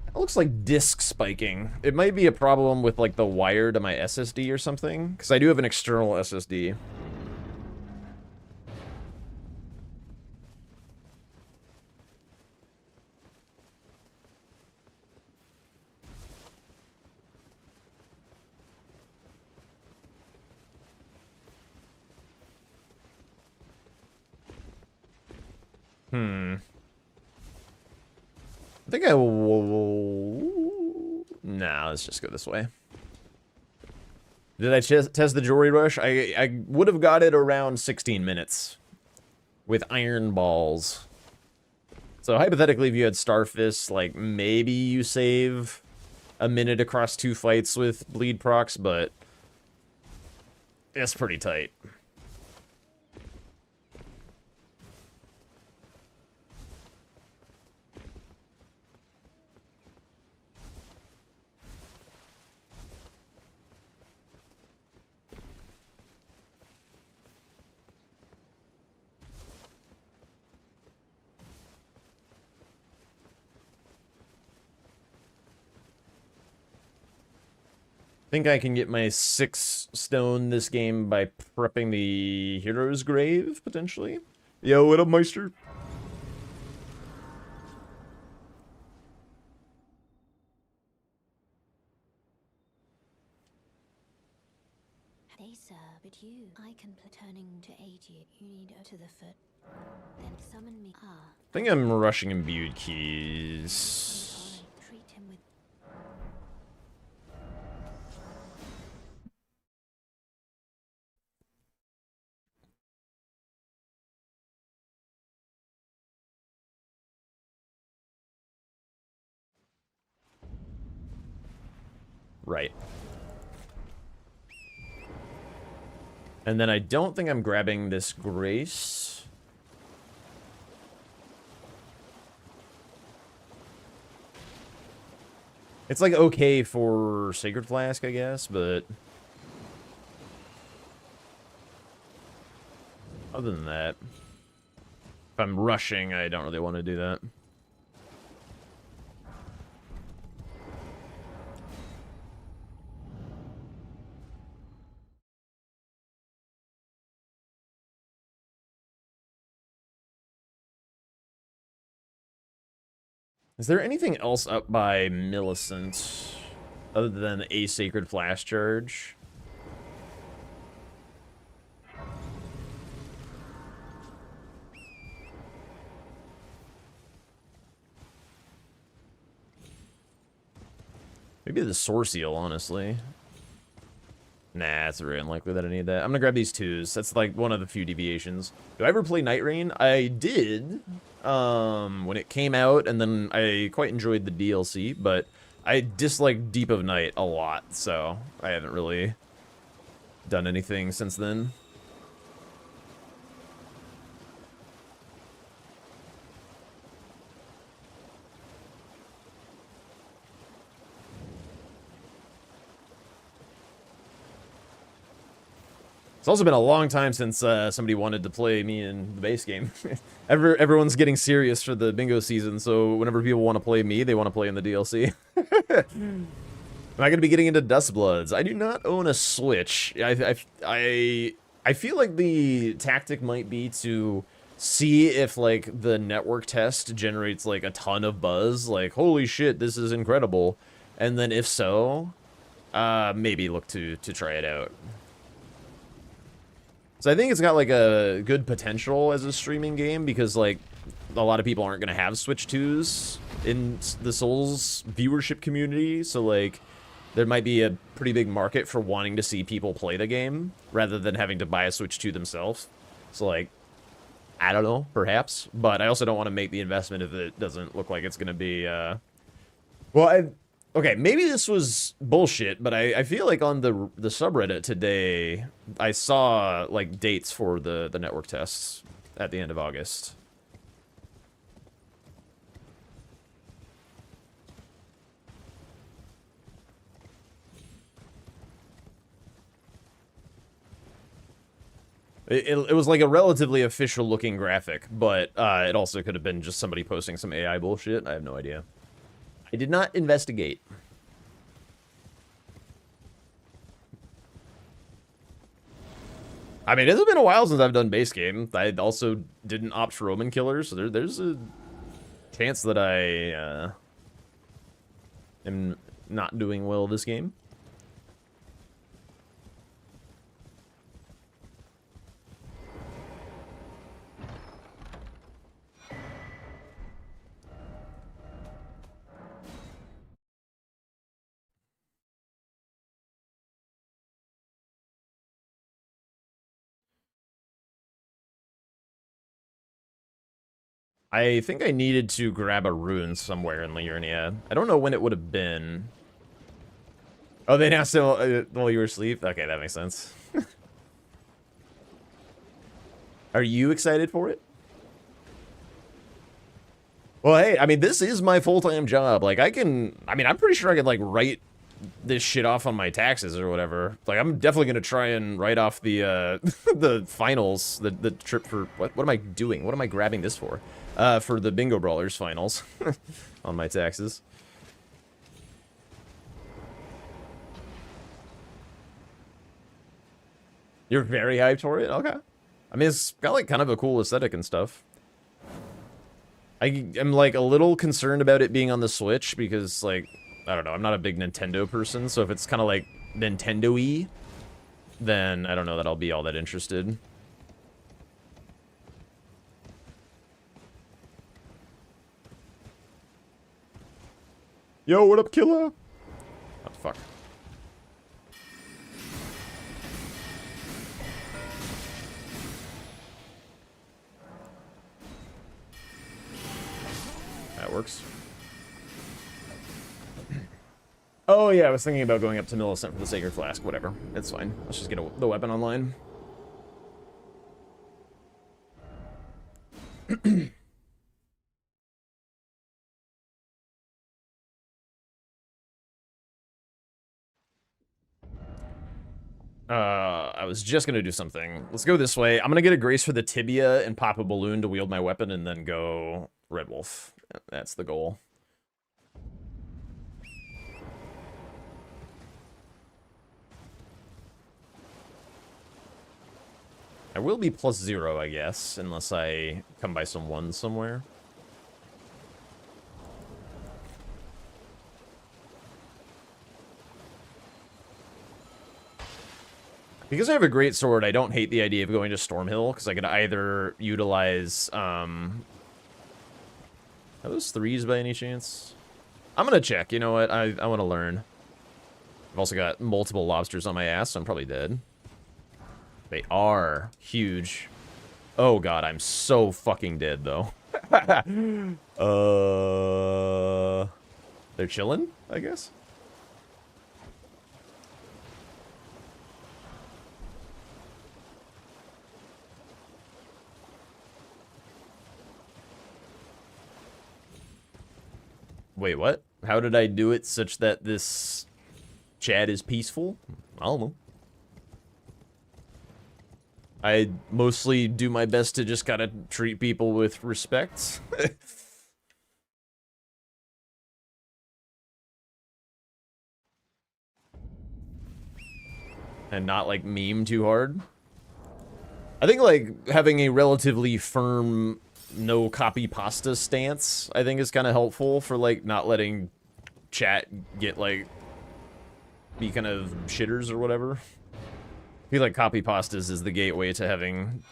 It looks like disk spiking. It might be a problem with like the wire to my SSD or something, because I do have an external SSD. I think I will... Nah, let's just go this way. Did I test the Jewelry Rush? I would have got it around 16 minutes. With iron balls. So hypothetically, if you had Starfist, like, maybe you save a minute across 2 fights with bleed procs, but... it's pretty tight. Think I can get my 6 stone this game by prepping the hero's grave, potentially? Yo, what up, Meister? Hey sir, but you, I can turning to aid you. You need to the foot. Then summon me. I think I'm rushing imbued keys. Treat him with. Right. And then I don't think I'm grabbing this Grace. It's like okay for Sacred Flask, I guess, but... other than that... if I'm rushing, I don't really want to do that. Is there anything else up by Millicent other than a Sacred Flash Charge? Maybe the Sourceal, honestly. Nah, it's very unlikely that I need that. I'm gonna grab these 2s. That's like one of the few deviations. Do I ever play Night Rain? I did, when it came out, and then I quite enjoyed the DLC, but I dislike Deep of Night a lot, so I haven't really done anything since then. It's also been a long time since somebody wanted to play me in the base game. Everyone's getting serious for the bingo season, so whenever people want to play me, they want to play in the DLC. Am I going to be getting into Dustbloods? I do not own a Switch. I feel like the tactic might be to see if, like, the network test generates, like, a ton of buzz. Like, holy shit, this is incredible. And then if so, maybe look to try it out. So I think it's got, like, a good potential as a streaming game because, like, a lot of people aren't going to have Switch 2s in the Souls viewership community. So, like, there might be a pretty big market for wanting to see people play the game rather than having to buy a Switch 2 themselves. So, like, I don't know, perhaps. But I also don't want to make the investment if it doesn't look like it's going to be, okay, maybe this was bullshit, but I feel like on the subreddit today, I saw, like, dates for the network tests at the end of August. It was like a relatively official looking graphic, but it also could have been just somebody posting some AI bullshit. I have no idea. I did not investigate. I mean, it's been a while since I've done base game. I also didn't opt for Roman Killer, so there's a chance that I am not doing well this game. I think I needed to grab a rune somewhere in Liurnia. I don't know when it would have been. Oh, they announced it while you were asleep? Okay, that makes sense. Are you excited for it? Well, hey, I mean, this is my full-time job. Like, I'm pretty sure I could, like, write this shit off on my taxes or whatever. Like, I'm definitely gonna try and write off the, the finals, the trip for, what am I doing? What am I grabbing this for? For the Bingo Brawlers finals on my taxes. You're very hyped for it? Okay. I mean, it's got, like, kind of a cool aesthetic and stuff. I am, like, a little concerned about it being on the Switch because, like, I don't know, I'm not a big Nintendo person, so if it's kind of, like, Nintendo-y, then I don't know that I'll be all that interested. Yo, what up, killer? Oh, fuck. That works. Oh, yeah, I was thinking about going up to Millicent for the Sacred Flask. Whatever. It's fine. Let's just get the weapon online. I was just gonna do something. Let's go this way. I'm gonna get a grace for the tibia and pop a balloon to wield my weapon and then go Red Wolf. That's the goal. I will be +0, I guess, unless I come by some ones somewhere. Because I have a great sword, I don't hate the idea of going to Stormhill, because I could either utilize, are those 3s by any chance? I'm gonna check, you know what, I want to learn. I've also got multiple lobsters on my ass, so I'm probably dead. They are huge. Oh god, I'm so fucking dead, though. They're chilling, I guess? Wait, what? How did I do it such that this chat is peaceful? I don't know. I mostly do my best to just kind of treat people with respect. And not, like, meme too hard. I think, like, having a relatively firm no copy pasta stance, I think is kind of helpful for, like, not letting chat get, like, be kind of shitters or whatever. I feel like copy pastas is the gateway to having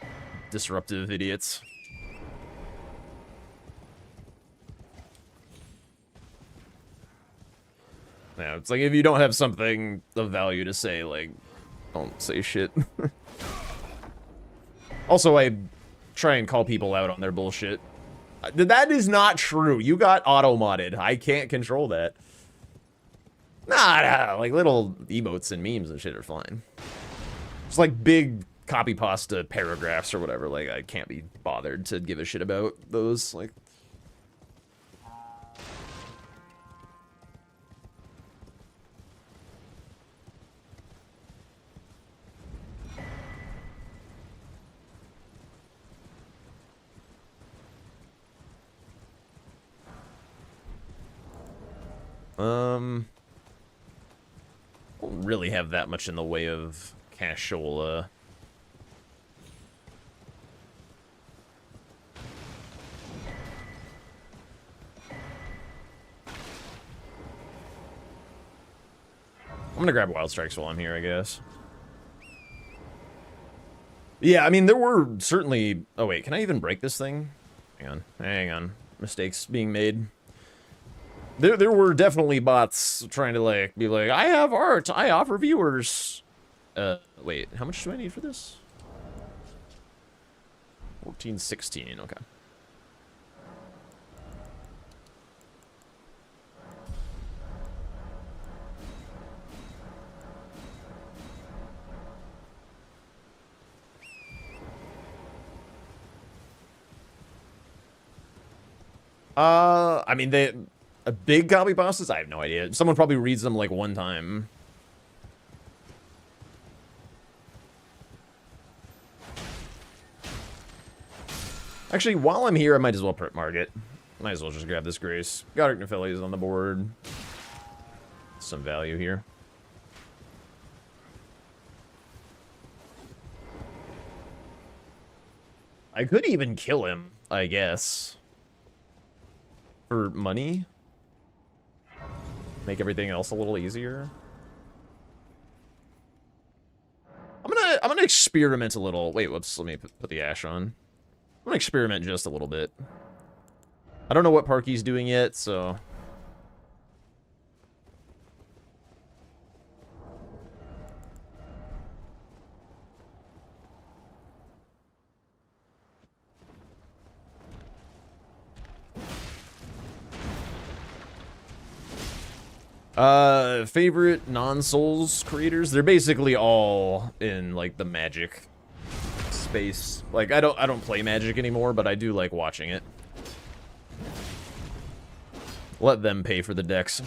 disruptive idiots. Yeah, it's like if you don't have something of value to say, like, don't say shit. Also, I try and call people out on their bullshit. That is not true. You got auto-modded. I can't control that. Nah, like little emotes and memes and shit are fine. It's like big copy pasta paragraphs or whatever. Like, I can't be bothered to give a shit about those. Like, don't really have that much in the way of cashola. I'm gonna grab Wild Strikes while I'm here, I guess. Yeah, I mean, there were certainly... Oh, wait, can I even break this thing? Hang on. Mistakes being made. There were definitely bots trying to, like, be like, I have art, I offer viewers. Wait, how much do I need for this? 1416, okay. I mean, big copy pastas? I have no idea. Someone probably reads them, like, one time. Actually, while I'm here, I might as well prep market. Might as well just grab this Grace. Godric Nephili is on the board. Some value here. I could even kill him, I guess. For money? Make everything else a little easier. I'm gonna experiment a little. Wait, whoops, let me put the ash on. I'm gonna experiment just a little bit. I don't know what Parky's doing yet, so... Favorite non-Souls creators? They're basically all in, like, the Magic space. Like, I don't play Magic anymore, but I do like watching it. Let them pay for the decks.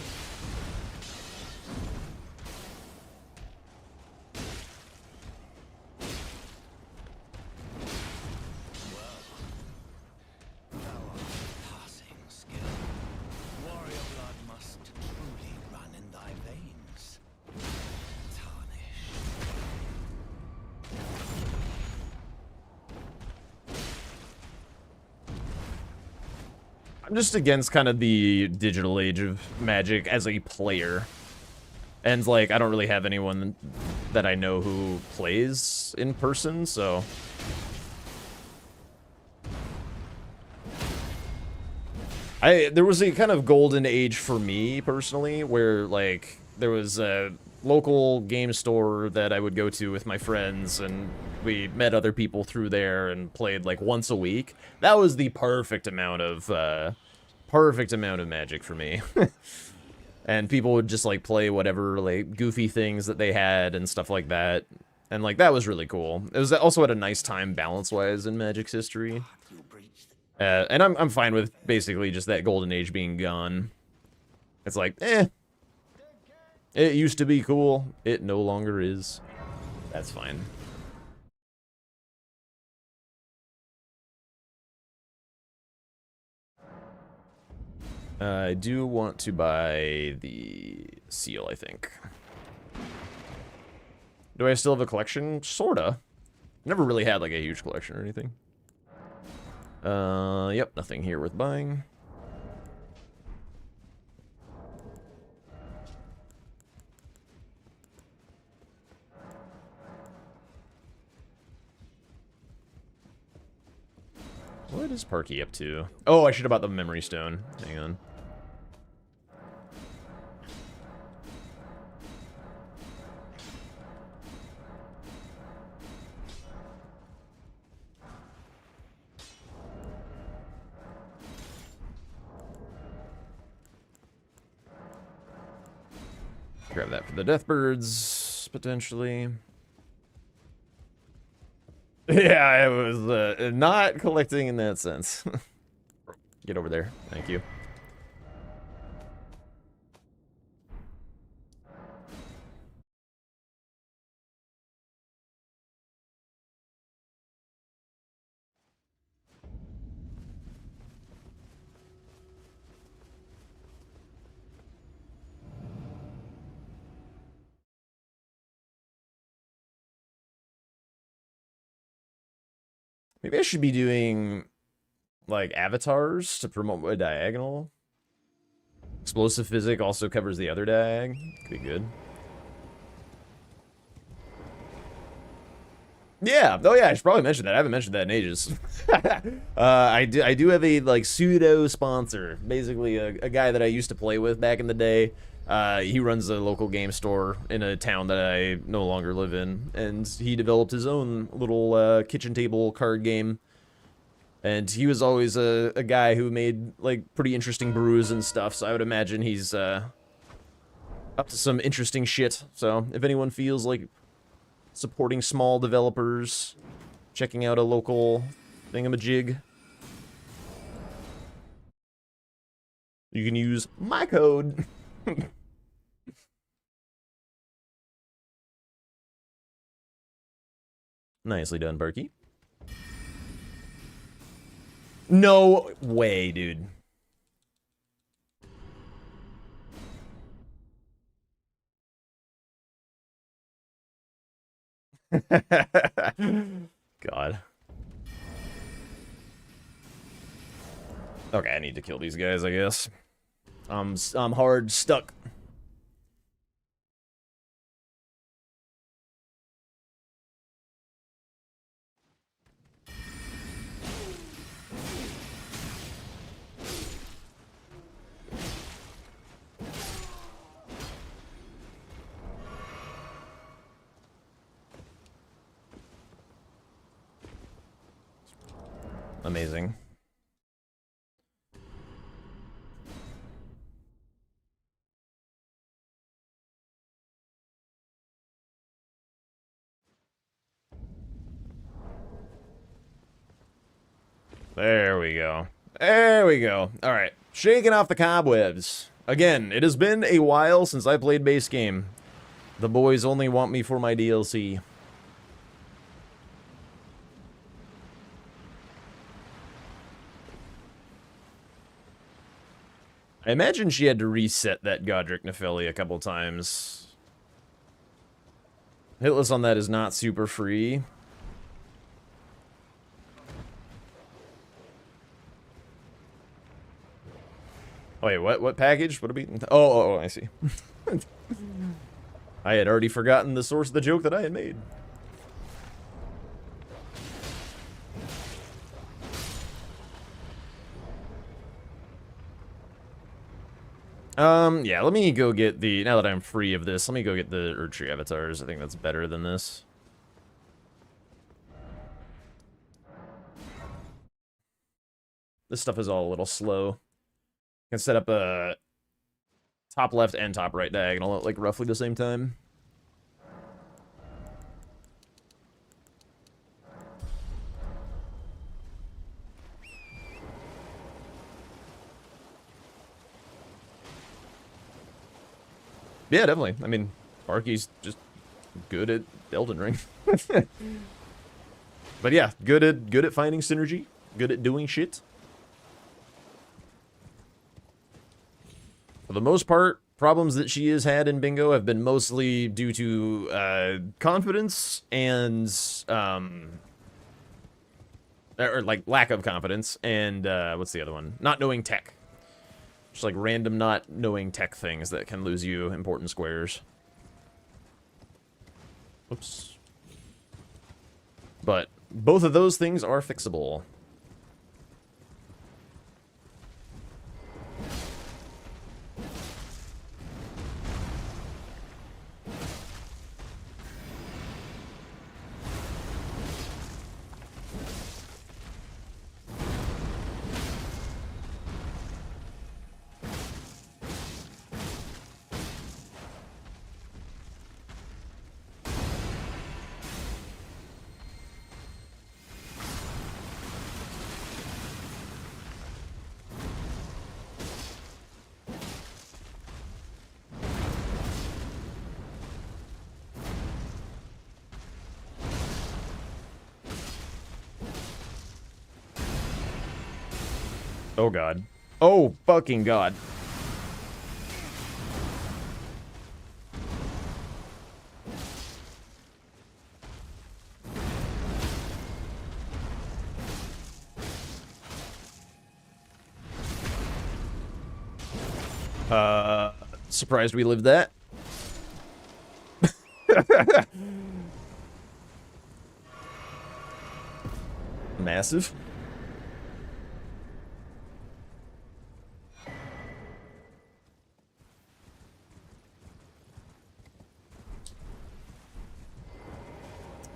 I'm just against kind of the digital age of Magic as a player. And, like, I don't really have anyone that I know who plays in person, so... There was a kind of golden age for me, personally, where, like, there was a local game store that I would go to with my friends, and we met other people through there and played, like, once a week. That was the perfect amount of Magic for me. And people would just, like, play whatever, like, goofy things that they had and stuff like that. And, like, that was really cool. It was also at a nice time balance-wise in Magic's history. And I'm fine with basically just that golden age being gone. It's like, it used to be cool. It no longer is. That's fine. I do want to buy the seal, I think. Do I still have a collection? Sorta. Never really had like a huge collection or anything. Yep, nothing here worth buying. What is Parky up to? Oh, I should have bought the memory stone. Hang on. Grab that for the Deathbirds, potentially. Yeah, I was not collecting in that sense. Get over there. Thank you. Maybe I should be doing, like, avatars to promote my diagonal. Explosive Physic also covers the other diag. Could be good. Yeah. Oh, yeah. I should probably mention that. I haven't mentioned that in ages. I do have a, like, pseudo sponsor. Basically, a guy that I used to play with back in the day. He runs a local game store in a town that I no longer live in, and he developed his own little kitchen table card game. And he was always a guy who made like pretty interesting brews and stuff, so I would imagine he's up to some interesting shit. So if anyone feels like supporting small developers, checking out a local thingamajig, you can use my code. Nicely done, Berkey. No way, dude. God. Okay, I need to kill these guys, I guess. I'm hard stuck. Amazing. There we go. There we go. All right. Shaking off the cobwebs. Again, it has been a while since I played base game. The boys only want me for my DLC. I imagine she had to reset that Godric Nephili a couple times. Hitless on that is not super free. Oh, wait, what package? What are we... Oh, I see. I had already forgotten the source of the joke that I had made. Yeah, let me go get the... Now that I'm free of this, let me go get the Erdtree avatars. I think that's better than this. This stuff is all a little slow. I can set up a top left and top right diagonal at like roughly the same time. Yeah, definitely. I mean, Arky's just good at Elden Ring. But yeah, good at finding synergy, good at doing shit. For the most part, problems that she has had in bingo have been mostly due to confidence and or like lack of confidence, and what's the other one? Not knowing tech. Just like random not knowing tech things that can lose you important squares. Oops. But both of those things are fixable. Oh god. Oh fucking god. Surprised we lived that. Massive.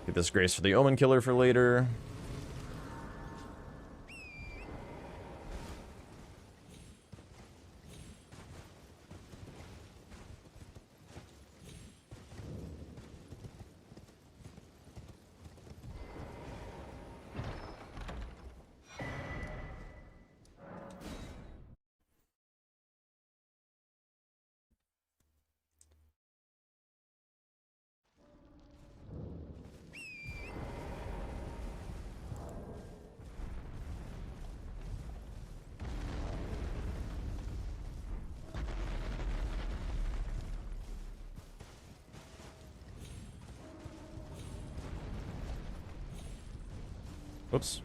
Get this grace for the Omen Killer for later. Whoops.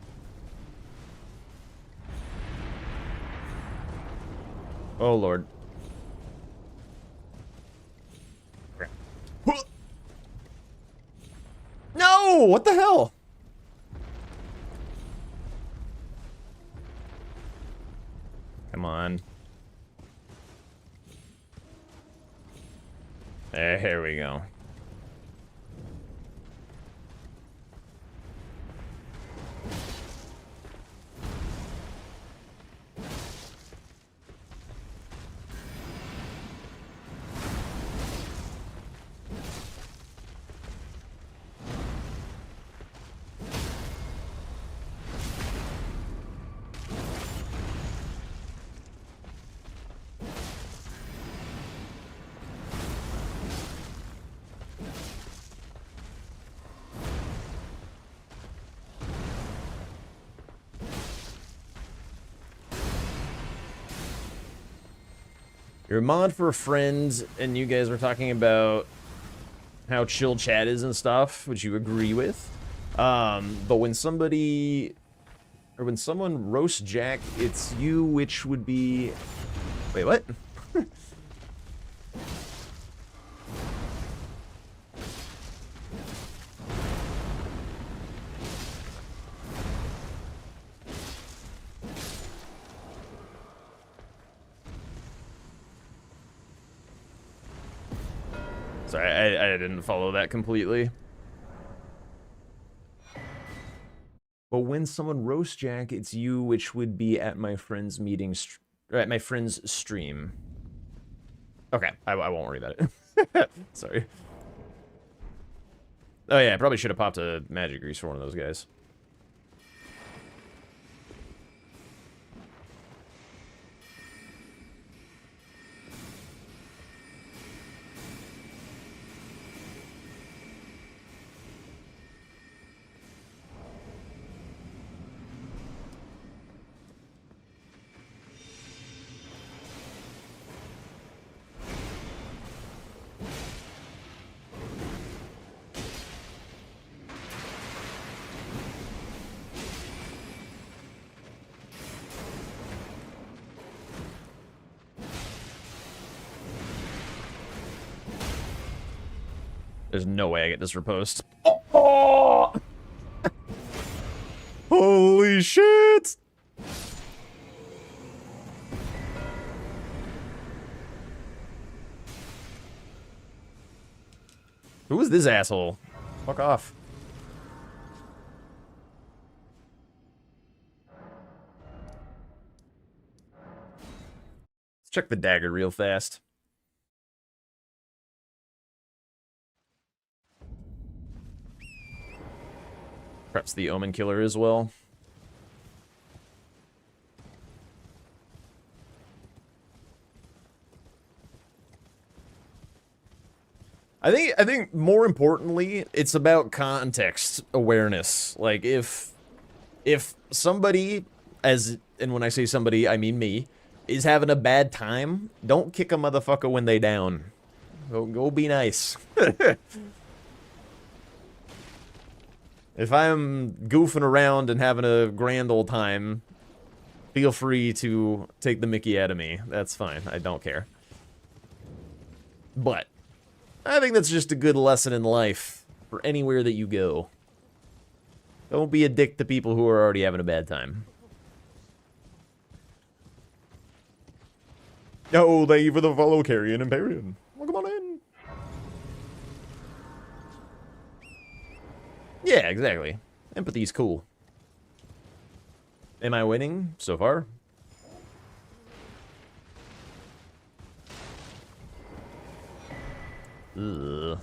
Oh, Lord. No! What the hell? Come on. Here we go. You're a mod for a friend, and you guys were talking about how chill chat is and stuff, which you agree with. But when somebody, or when someone roasts Jack, it's you, which would be... Wait, what? Sorry, I didn't follow that completely. But when someone roasts Jack, it's you, which would be at my friend's meeting, or at my friend's stream. Okay, I won't worry about it. Sorry. Oh yeah, I probably should have popped a magic grease for one of those guys. There's no way I get this riposte. Oh! Holy shit! Who is this asshole? Fuck off. Let's check the dagger real fast. Perhaps the Omen Killer as well. I think more importantly, it's about context awareness. Like if somebody, and when I say somebody, I mean me, is having a bad time, don't kick a motherfucker when they down. Go be nice. If I'm goofing around and having a grand old time, feel free to take the mickey out of me. That's fine. I don't care. But I think that's just a good lesson in life for anywhere that you go. Don't be a dick to people who are already having a bad time. Oh, thank you for the follow, Carrion and Parian. Welcome on in. Yeah, exactly. Empathy's cool. Am I winning so far? Ugh.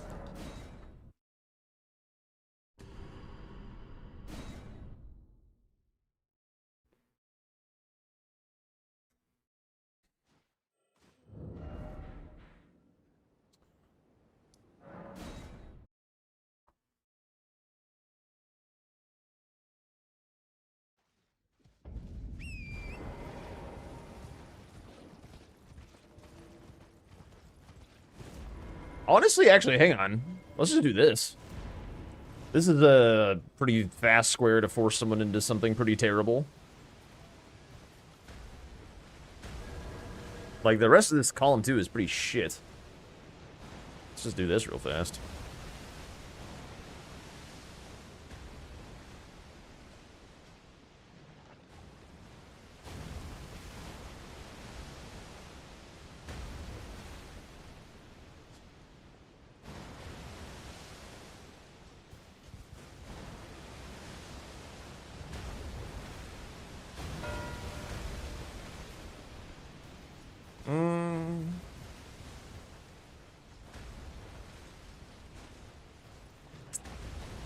Honestly, actually, hang on. Let's just do this. This is a pretty fast square to force someone into something pretty terrible. Like, the rest of this column, too, is pretty shit. Let's just do this real fast.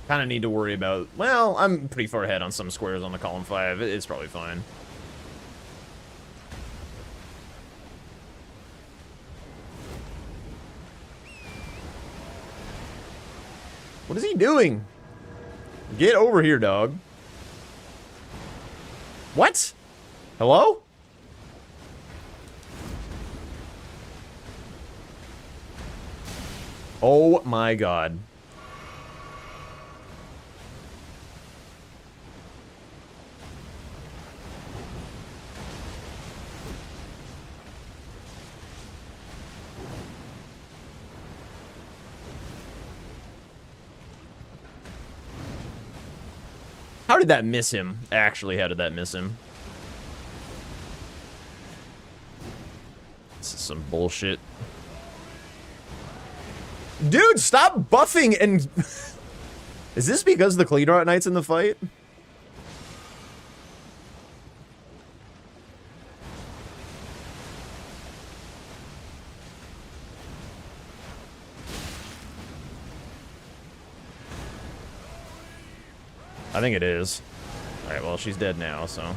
Kind of need to worry about... Well, I'm pretty far ahead on some squares on the column 5. It's probably fine. What is he doing? Get over here, dog. What? Hello? Oh my god. How did that miss him? Actually, how did that miss him? This is some bullshit. Dude, stop buffing and... Is this because the Cleanrot Knight's in the fight? I think it is. Alright, well, she's dead now, so...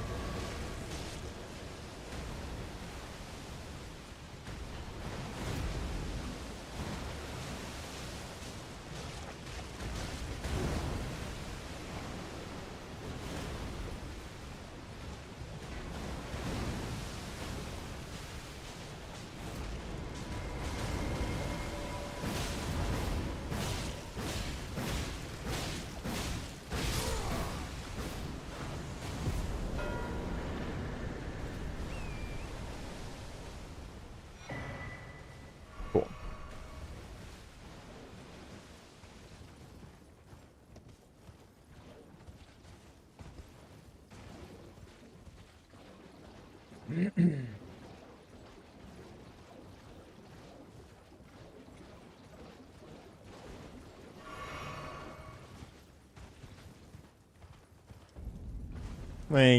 Thank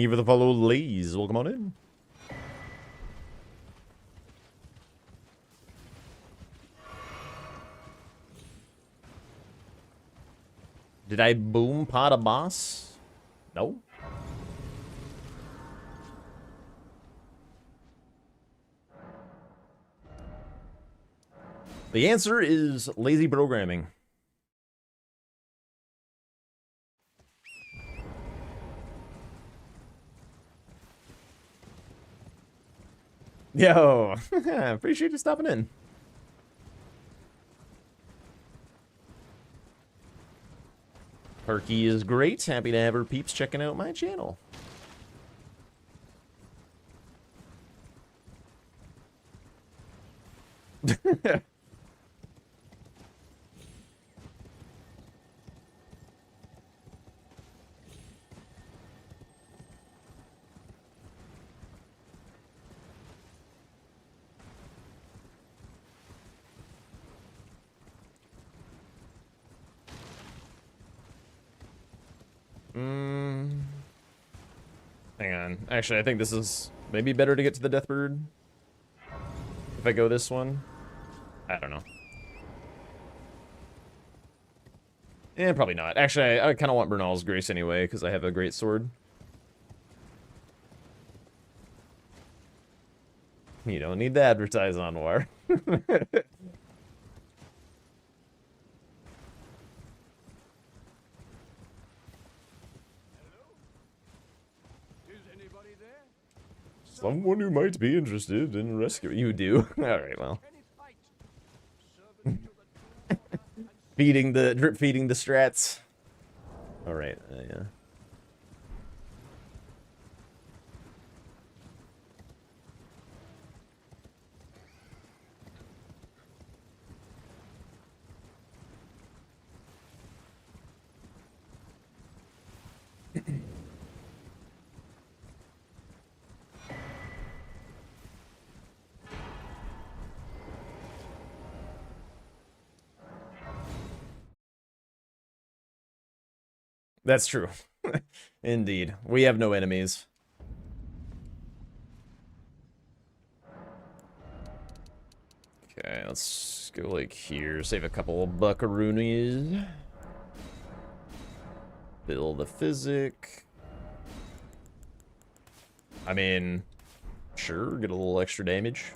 you for the follow, Lays. Welcome on in. Did I boom pot a boss? No. The answer is lazy programming. Yo, appreciate you stopping in. Perky is great. Happy to have her peeps checking out my channel. Hang on. Actually, I think this is maybe better to get to the Deathbird. If I go this one. I don't know. Eh, probably not. Actually, I kind of want Bernal's Grace anyway, because I have a great sword. You don't need to advertise on War. Someone who might be interested in rescue. You do. All right, well. Feeding the drip feeding the strats. All right, yeah. That's true. Indeed. We have no enemies. Okay, let's go like here. Save a couple of buckaroonies. Build a physic. I mean, sure, get a little extra damage.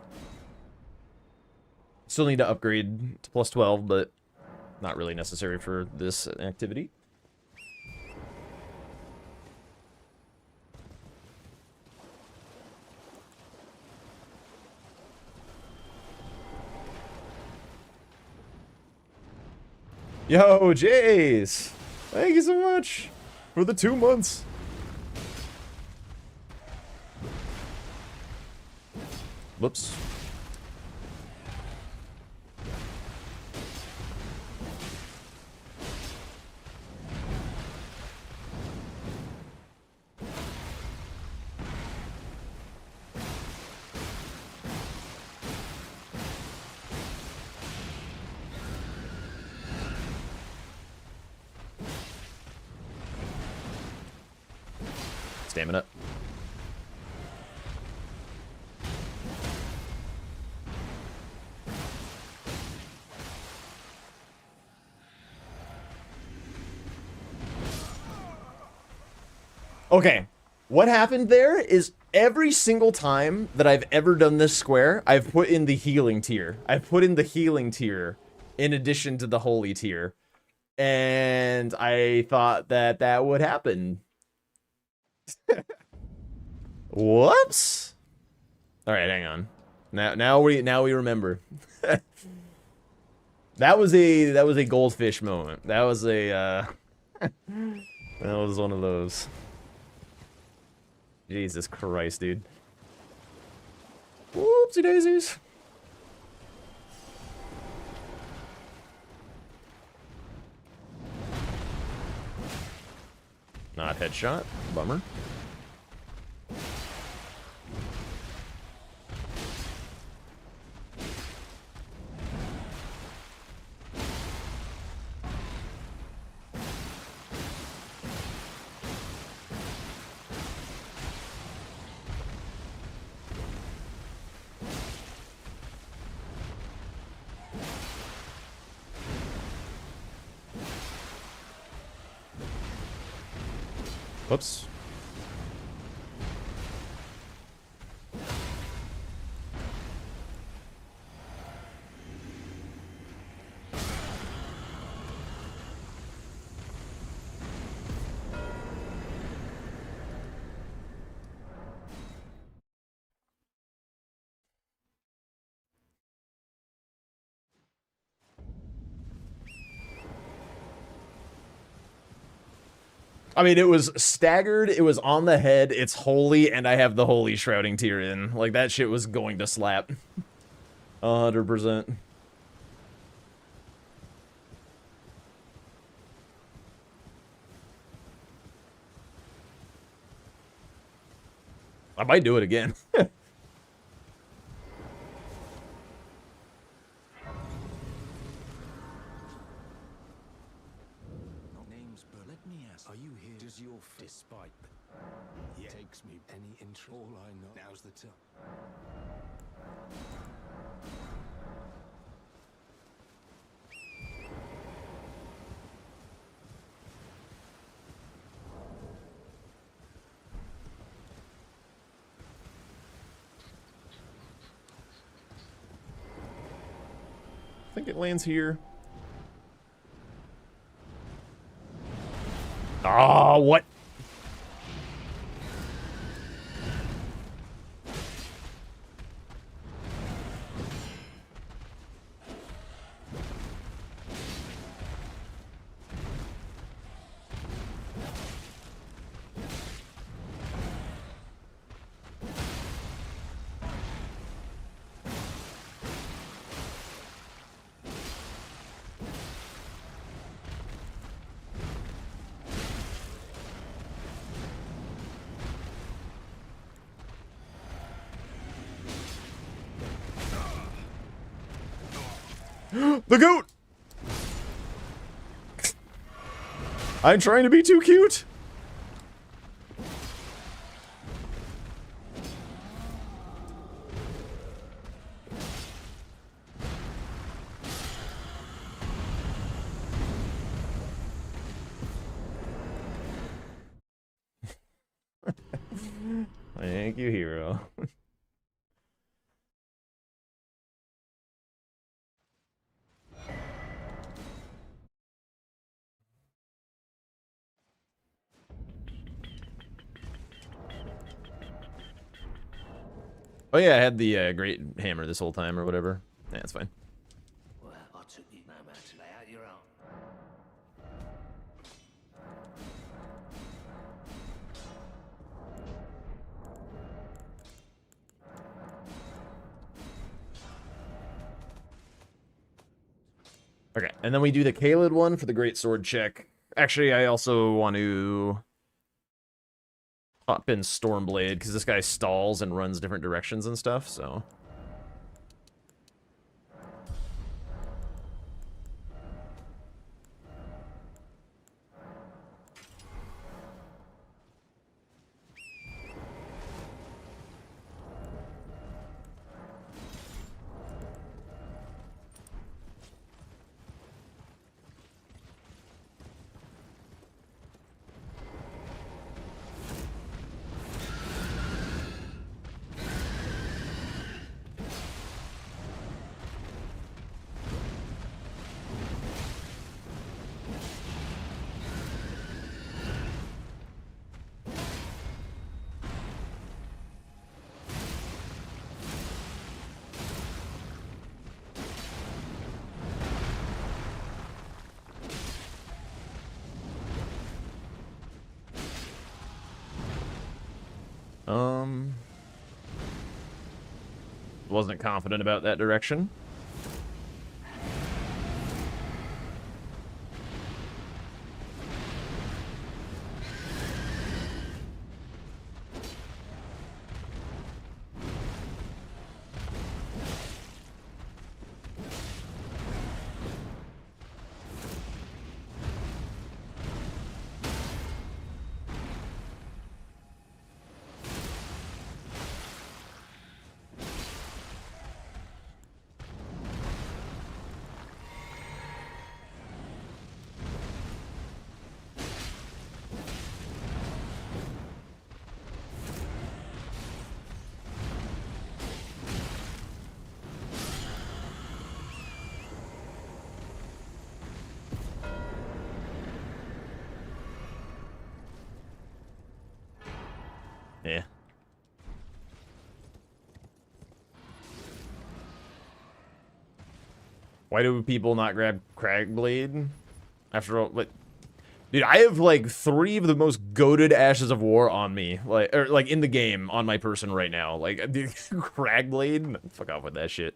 Still need to upgrade to plus 12, but not really necessary for this activity. Yo, Jace! Thank you so much for the 2 months. Whoops. Stamina. Okay, what happened there is every single time that I've ever done this square, I've put in the healing tier. I've put in the healing tier in addition to the holy tier. And I thought that that would happen. Whoops. All right, hang on. Now we remember. That was a goldfish moment. That was a that was one of those. Jesus Christ, dude. Whoopsie daisies. Not headshot. Bummer. Whoops. I mean, it was staggered, it was on the head, it's holy, and I have the holy shrouding tear in. Like, that shit was going to slap. 100%. I might do it again. Name's Bert. Let me ask, are you here? Does your despite takes me any interest? All I know now's the time. I think it lands here. Ah, what? The goat! I'm trying to be too cute. Thank you, hero. Oh yeah, I had the great hammer this whole time or whatever. Yeah, it's fine. Well, I took you no matter to lay out your own. Okay, and then we do the Kaled one for the great sword check. Actually, I also want to pop in Stormblade, because this guy stalls and runs different directions and stuff, so... Wasn't confident about that direction. Why do people not grab Cragblade? After all, like, dude, I have like 3 of the most goated Ashes of War on me, like, or like in the game on my person right now. Like, dude, Cragblade, fuck off with that shit.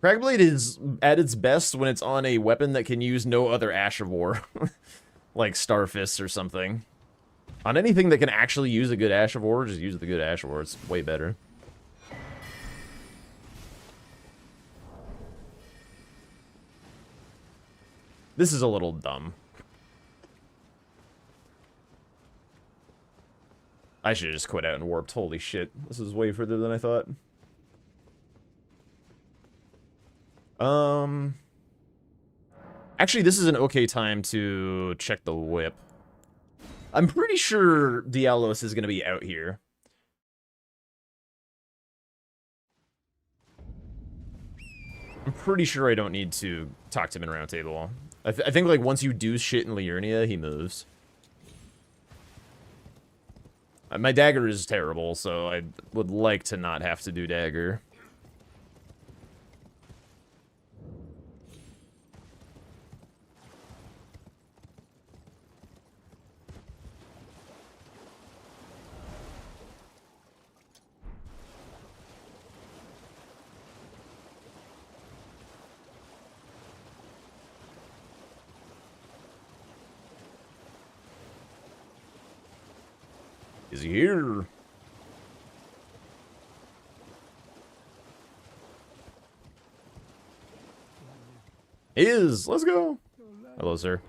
Cragblade is at its best when it's on a weapon that can use no other Ash of War. Like Starfist or something. On anything that can actually use a good Ash of War, just use the good Ash of War. It's way better. This is a little dumb. I should have just quit out and warped. Holy shit. This is way further than I thought. Actually, this is an okay time to check the whip. I'm pretty sure Dialos is going to be out here. I'm pretty sure I don't need to talk to him in Round Table. I think, like, once you do shit in Liurnia, he moves. My dagger is terrible, so I would like to not have to do dagger. Is he here? He is. Let's go. Hello, sir.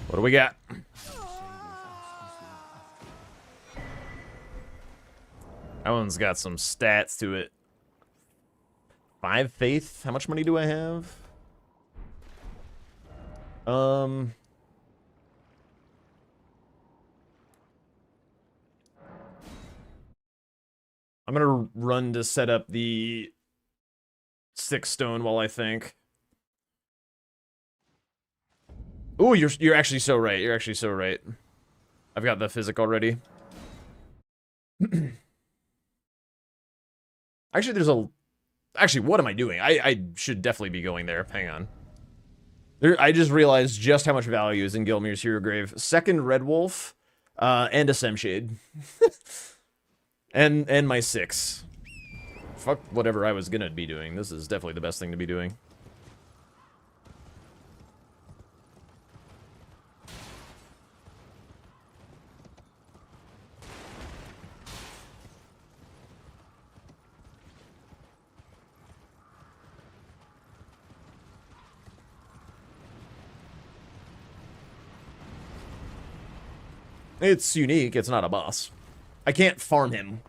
What do we got? That one's got some stats to it. 5 faith. How much money do I have? I'm gonna run to set up the 6 stone while I think. Ooh, you're actually so right. You're actually so right. I've got the physic already. Actually, there's a... Actually, what am I doing? I should definitely be going there. Hang on. I just realized just how much value is in Gilmir's Hero Grave. 2nd Red Wolf, and a Semshade. and my 6. Fuck whatever I was gonna be doing. This is definitely the best thing to be doing. It's unique, it's not a boss. I can't farm him.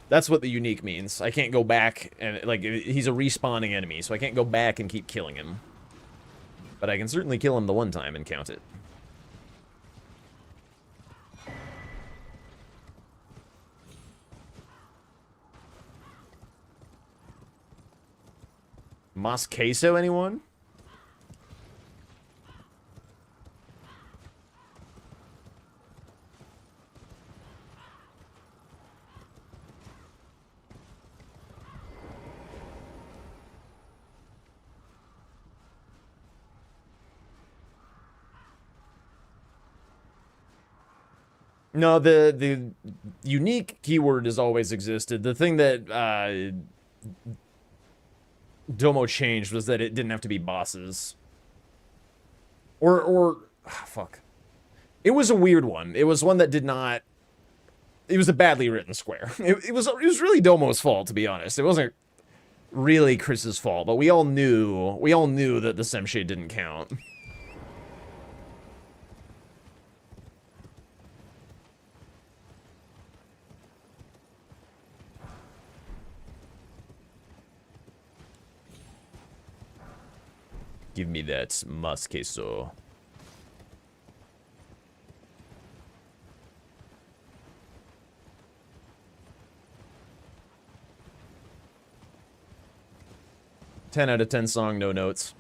That's what the unique means. I can't go back and, like, he's a respawning enemy, so I can't go back and keep killing him. But I can certainly kill him the one time and count it. Mas Queso, anyone? No, the unique keyword has always existed. The thing that Domo changed was that it didn't have to be bosses. Fuck. It was a weird one. It was one that did not. It was a badly written square. It was really Domo's fault, to be honest. It wasn't really Chris's fault, but we all knew that the Semshade didn't count. Give me that mas queso. Ten out of 10 song, no notes.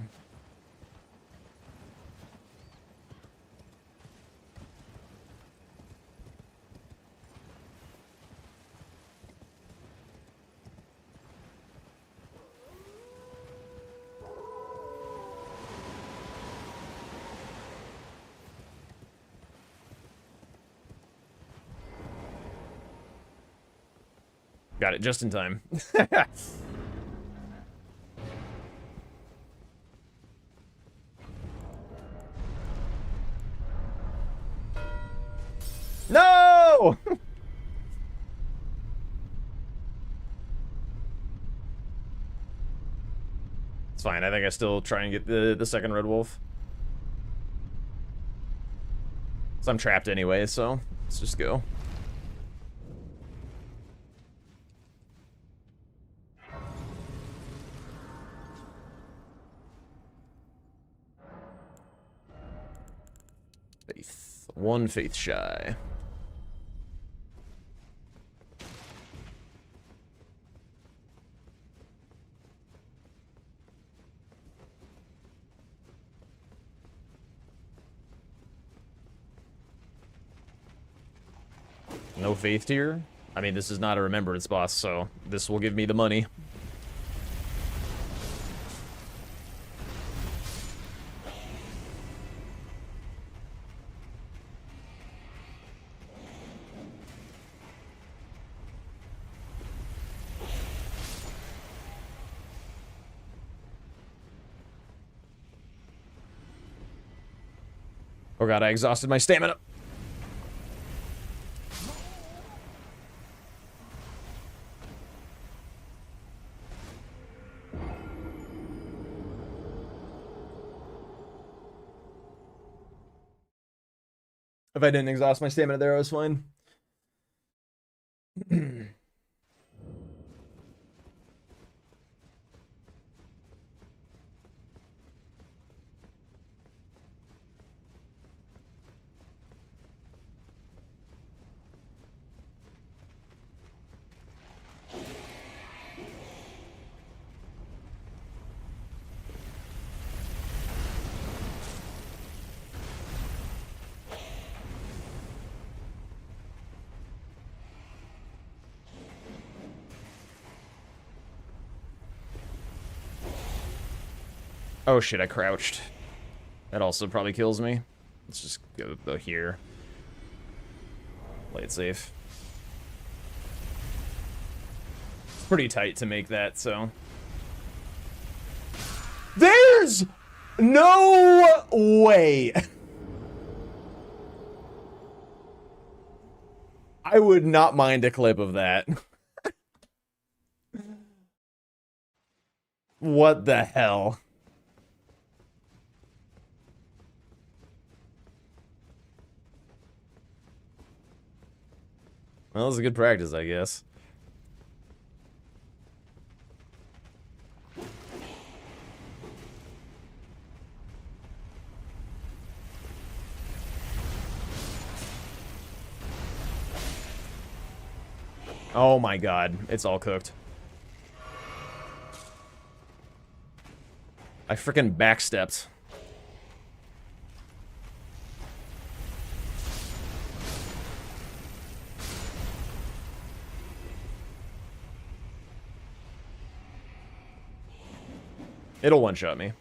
Got it just in time. No! It's fine. I think I still try and get the second Red Wolf. So I'm trapped anyway, so let's just go. Faith. One faith shy. No faith here? I mean, this is not a remembrance boss, so this will give me the money. Oh god, I exhausted my stamina. If I didn't exhaust my stamina there, I was fine. Oh shit, I crouched. That also probably kills me. Let's just go here. Play it safe. It's pretty tight to make that, so. There's no way. I would not mind a clip of that. What the hell? Well, it's a good practice, I guess. Oh my god, it's all cooked. I frickin' backstepped. It'll one-shot me.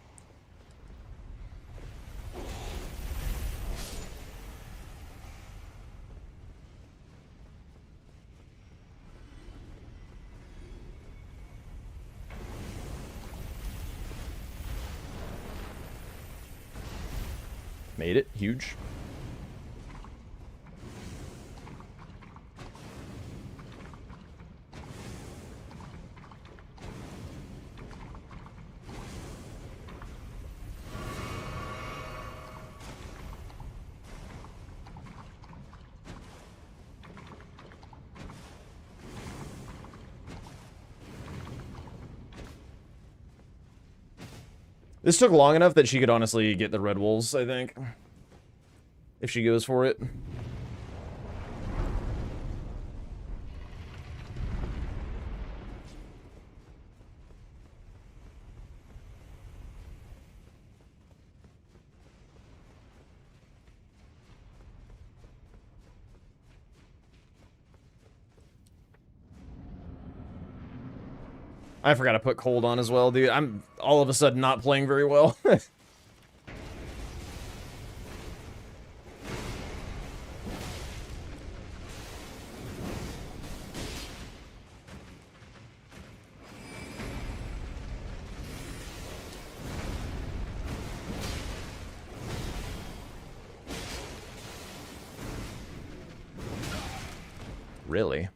Made it. Huge. This took long enough that she could honestly get the Red Wolves, I think. If she goes for it. I forgot to put cold on as well, dude. I'm all of a sudden not playing very well. Really?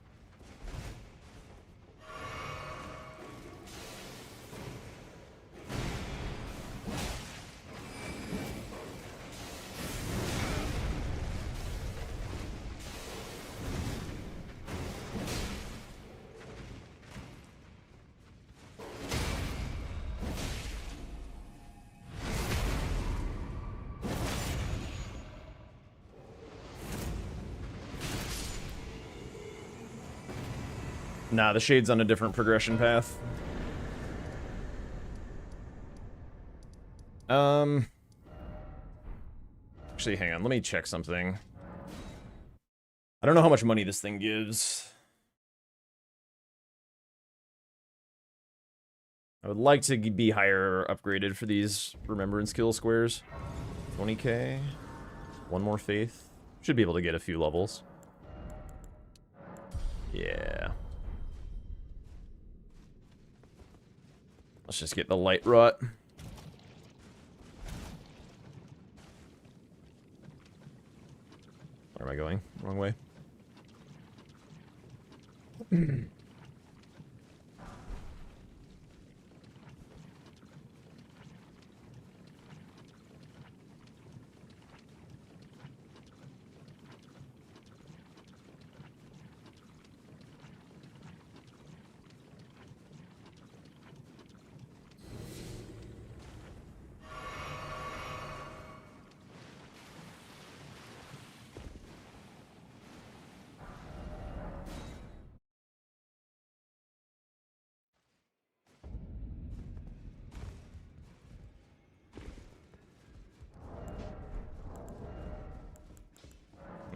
Nah, the Shade's on a different progression path. Actually, hang on. Let me check something. I don't know how much money this thing gives. I would like to be higher upgraded for these Remembrance Kill squares. 20k. One more faith. Should be able to get a few levels. Yeah. Let's just get the light rot. Where am I going? Wrong way.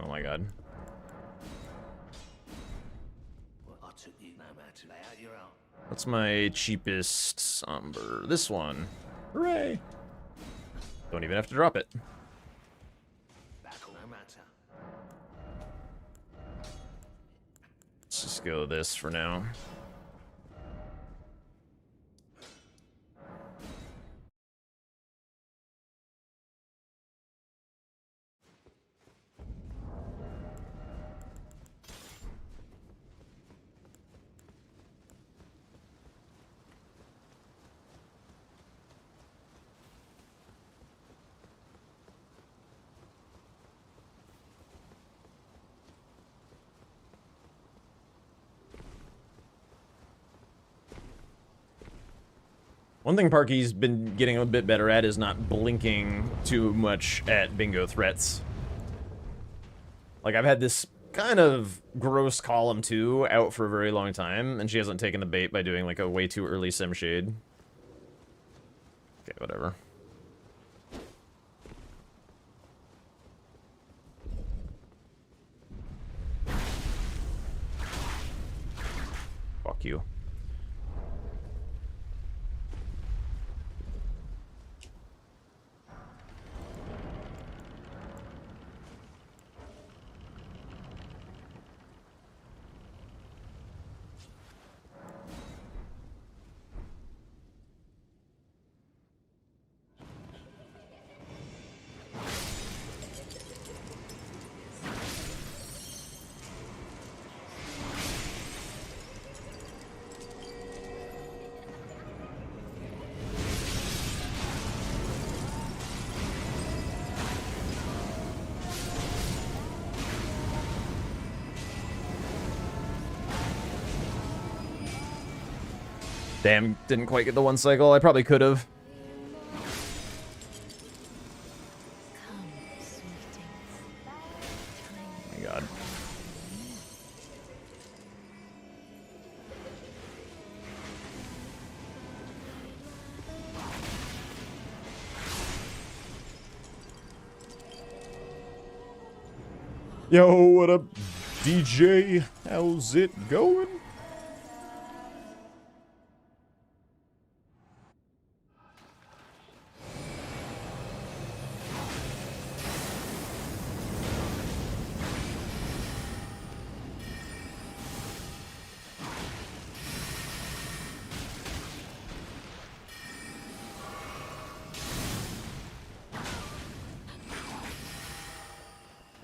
Oh my god. What's my cheapest somber? This one. Hooray! Don't even have to drop it. Let's just go this for now. One thing Parky's been getting a bit better at is not blinking too much at bingo threats. Like, I've had this kind of gross column 2 out for a very long time, and she hasn't taken the bait by doing, like, a way too early sim shade. Okay, whatever. Fuck you. Damn, didn't quite get the 1 cycle. I probably could have. Come, sweetings. Oh my god. Yo, what up, DJ? How's it going?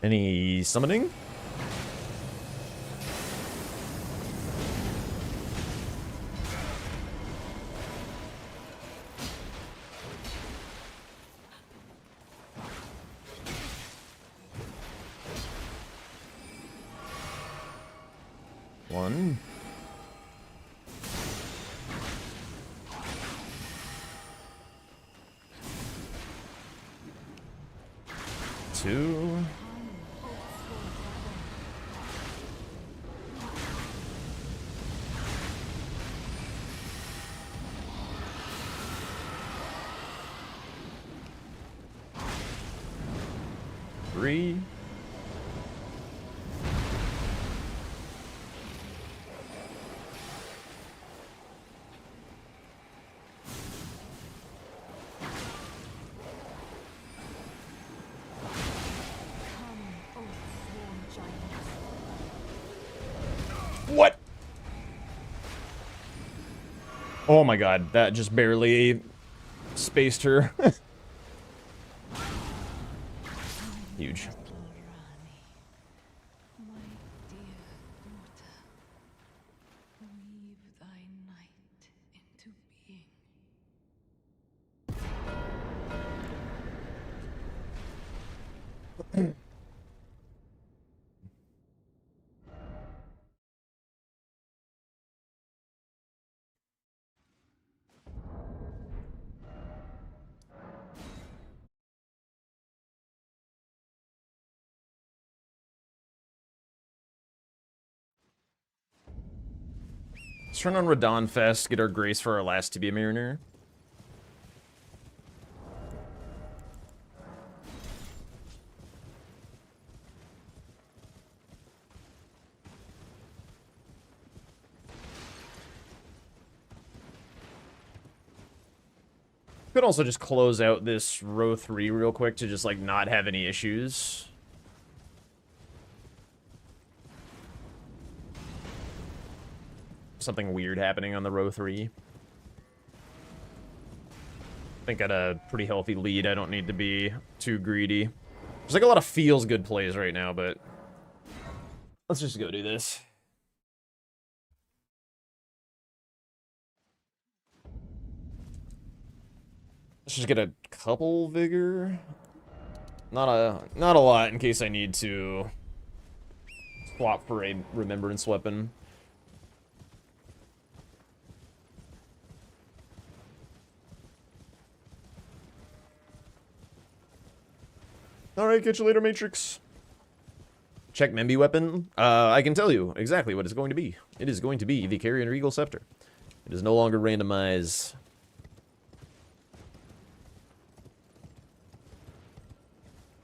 Any summoning? One. Two. Three. What? Oh my god, that just barely spaced her. Huge. My dear daughter, weave thy night into being. Let's turn on Radon Fest, get our grace for our last Tibia Mariner. Could also just close out this row 3 real quick to just, like, not have any issues. Something weird happening on the row 3. I think at a pretty healthy lead, I don't need to be too greedy. There's, like, a lot of feels good plays right now, but let's just go do this. Let's just get a couple vigor. Not a lot in case I need to swap for a remembrance weapon. Alright, catch you later, Matrix. Check Memby weapon. I can tell you exactly what it's going to be. It is going to be the Carrion Regal Scepter. It is no longer randomized.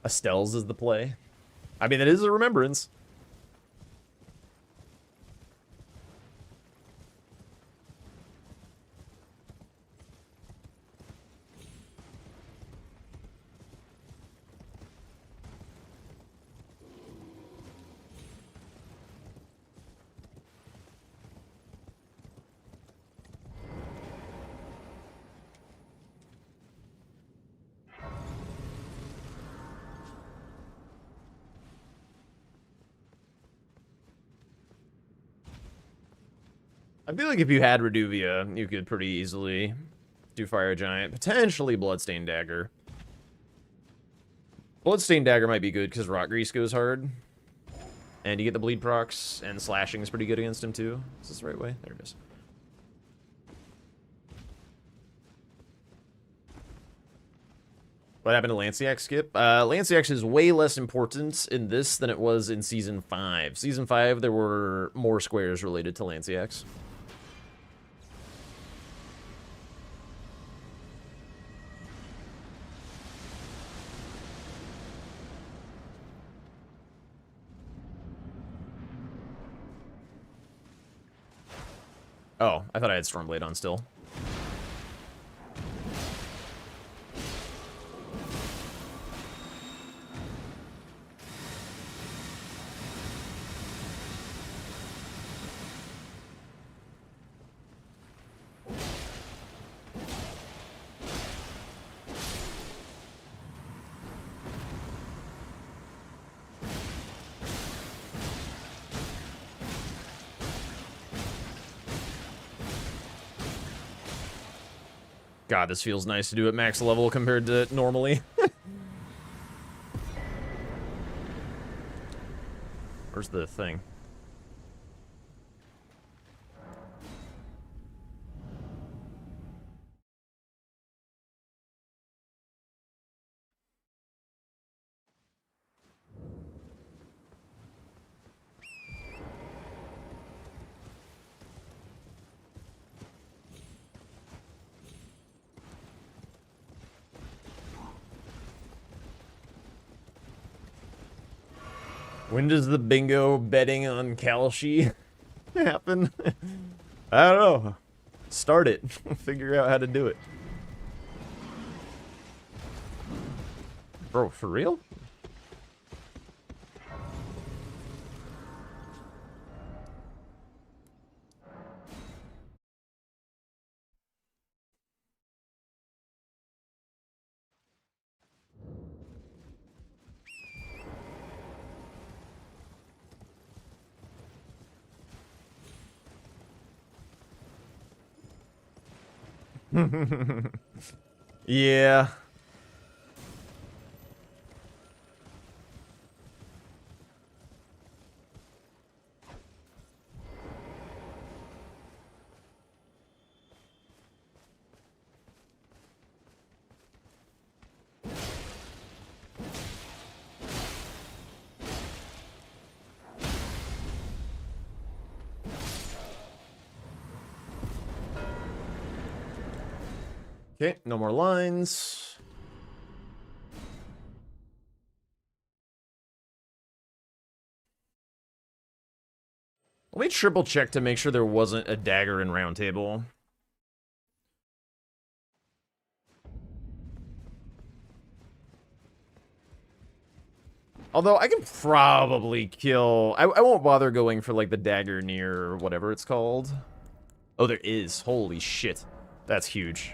Estelle's is the play. I mean, that is a remembrance. I feel like if you had Reduvia, you could pretty easily do Fire Giant. Potentially Bloodstained Dagger. Bloodstained Dagger might be good because Rock Grease goes hard. And you get the bleed procs, and slashing is pretty good against him too. Is this the right way? There it is. What happened to Lanciac, Skip? Lanciac is way less important in this than it was in Season 5. Season 5, there were more squares related to Lanciacs. Oh, I thought I had Stormblade on still. God, this feels nice to do at max level compared to normally. Where's the thing? When does the bingo betting on Kalshi happen? I don't know. Start it. Figure out how to do it. Bro, for real? Yeah. Okay, no more lines. Let me triple check to make sure there wasn't a dagger in Round Table. Although I can probably kill... I won't bother going for like the dagger near whatever it's called. Oh, there is. Holy shit. That's huge.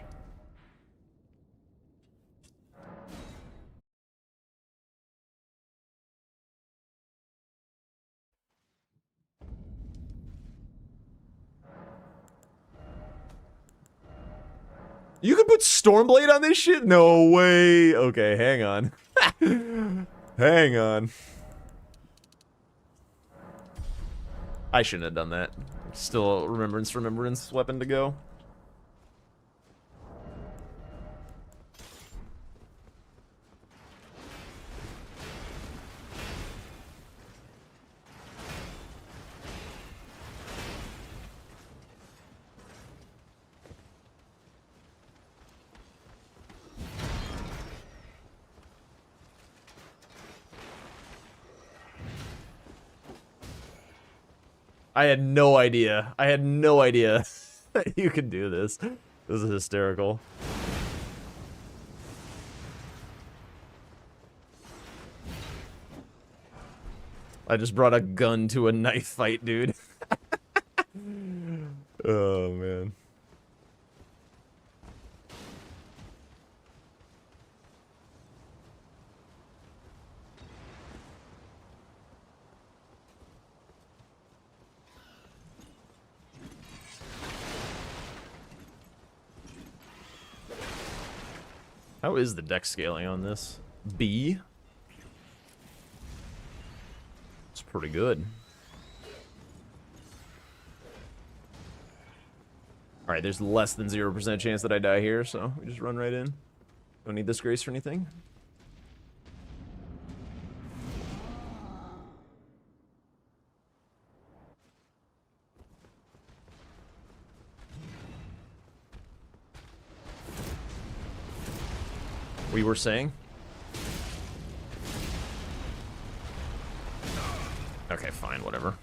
You can put Stormblade on this shit? No way. Okay, hang on. Hang on. I shouldn't have done that. Still a remembrance weapon to go. I had no idea. I had no idea that you could do this. This is hysterical. I just brought a gun to a knife fight, dude. Oh, man. How is the deck scaling on this? B? It's pretty good. Alright, there's less than 0% chance that I die here, so we just run right in. Don't need this grace for anything. We were saying? Okay, fine, whatever.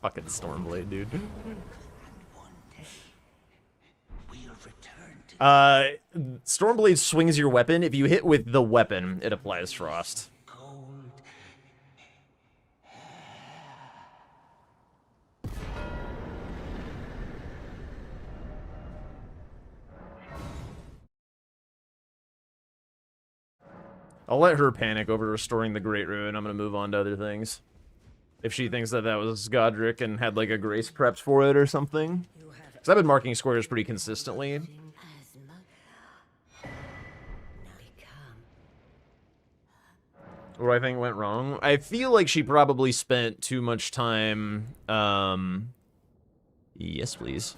Fucking Stormblade, dude. Stormblade swings your weapon. If you hit with the weapon, it applies frost. I'll let her panic over restoring the Great Ruin. I'm gonna move on to other things. If she thinks that that was Godric and had like a grace prepped for it or something. Because I've been marking squares pretty consistently. What do I think went wrong? I feel like she probably spent too much time, yes, please.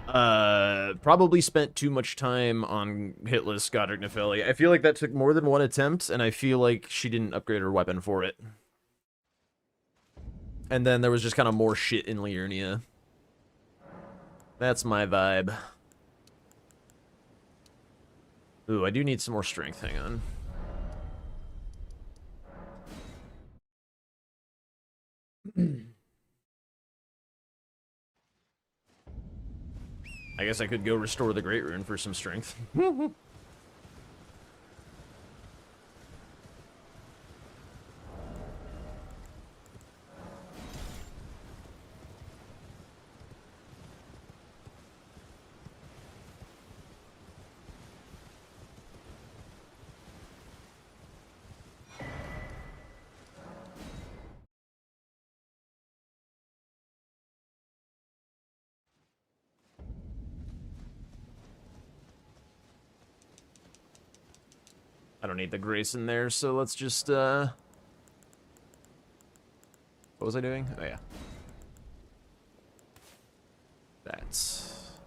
Probably spent too much time on hitless Godric Nephili. I feel like that took more than one attempt, and I feel like she didn't upgrade her weapon for it. And then there was just kind of more shit in Liurnia. That's my vibe. Ooh, I do need some more strength. Hang on. I guess I could go restore the Great Rune for some strength. I don't need the grace in there, so let's just, what was I doing? Oh, yeah. That's...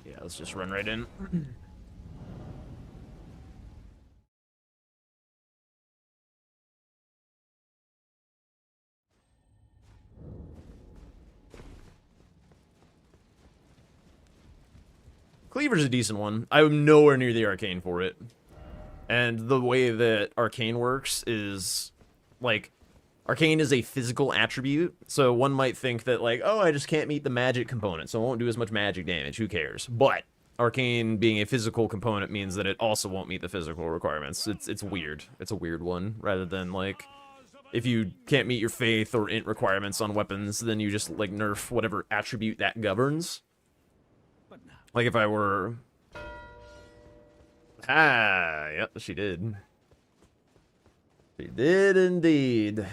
Yeah, let's just run right in. Cleaver's a decent one. I'm nowhere near the arcane for it. And the way that arcane works is, like, arcane is a physical attribute, so one might think that, like, oh, I just can't meet the magic component, so it won't do as much magic damage, who cares? But arcane being a physical component means that it also won't meet the physical requirements. It's weird. It's a weird one, rather than, like, if you can't meet your faith or int requirements on weapons, then you just, like, nerf whatever attribute that governs. Like, if I were... Ah, yep, she did. She did indeed.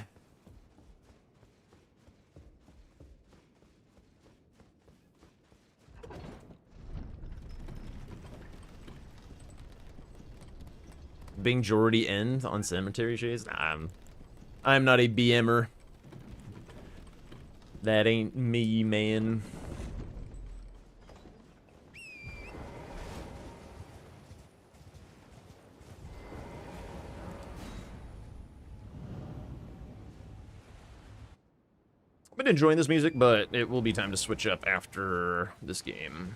Bing Jordy end on Cemetery Shades? Nah, I'm not a BMer. That ain't me, man. I've been enjoying this music, but it will be time to switch up after this game.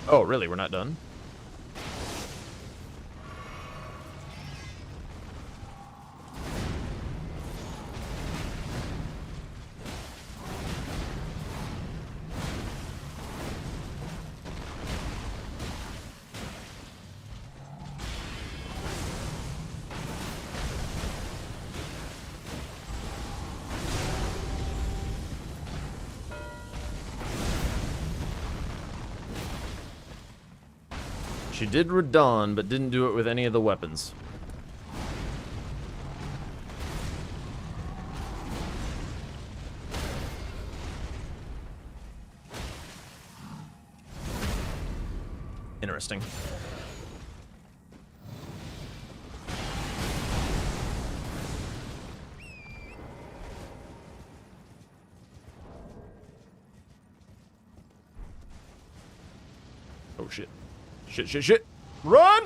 Oh, really? We're not done? She did Radon, but didn't do it with any of the weapons. Interesting. Oh shit. Shit. Run!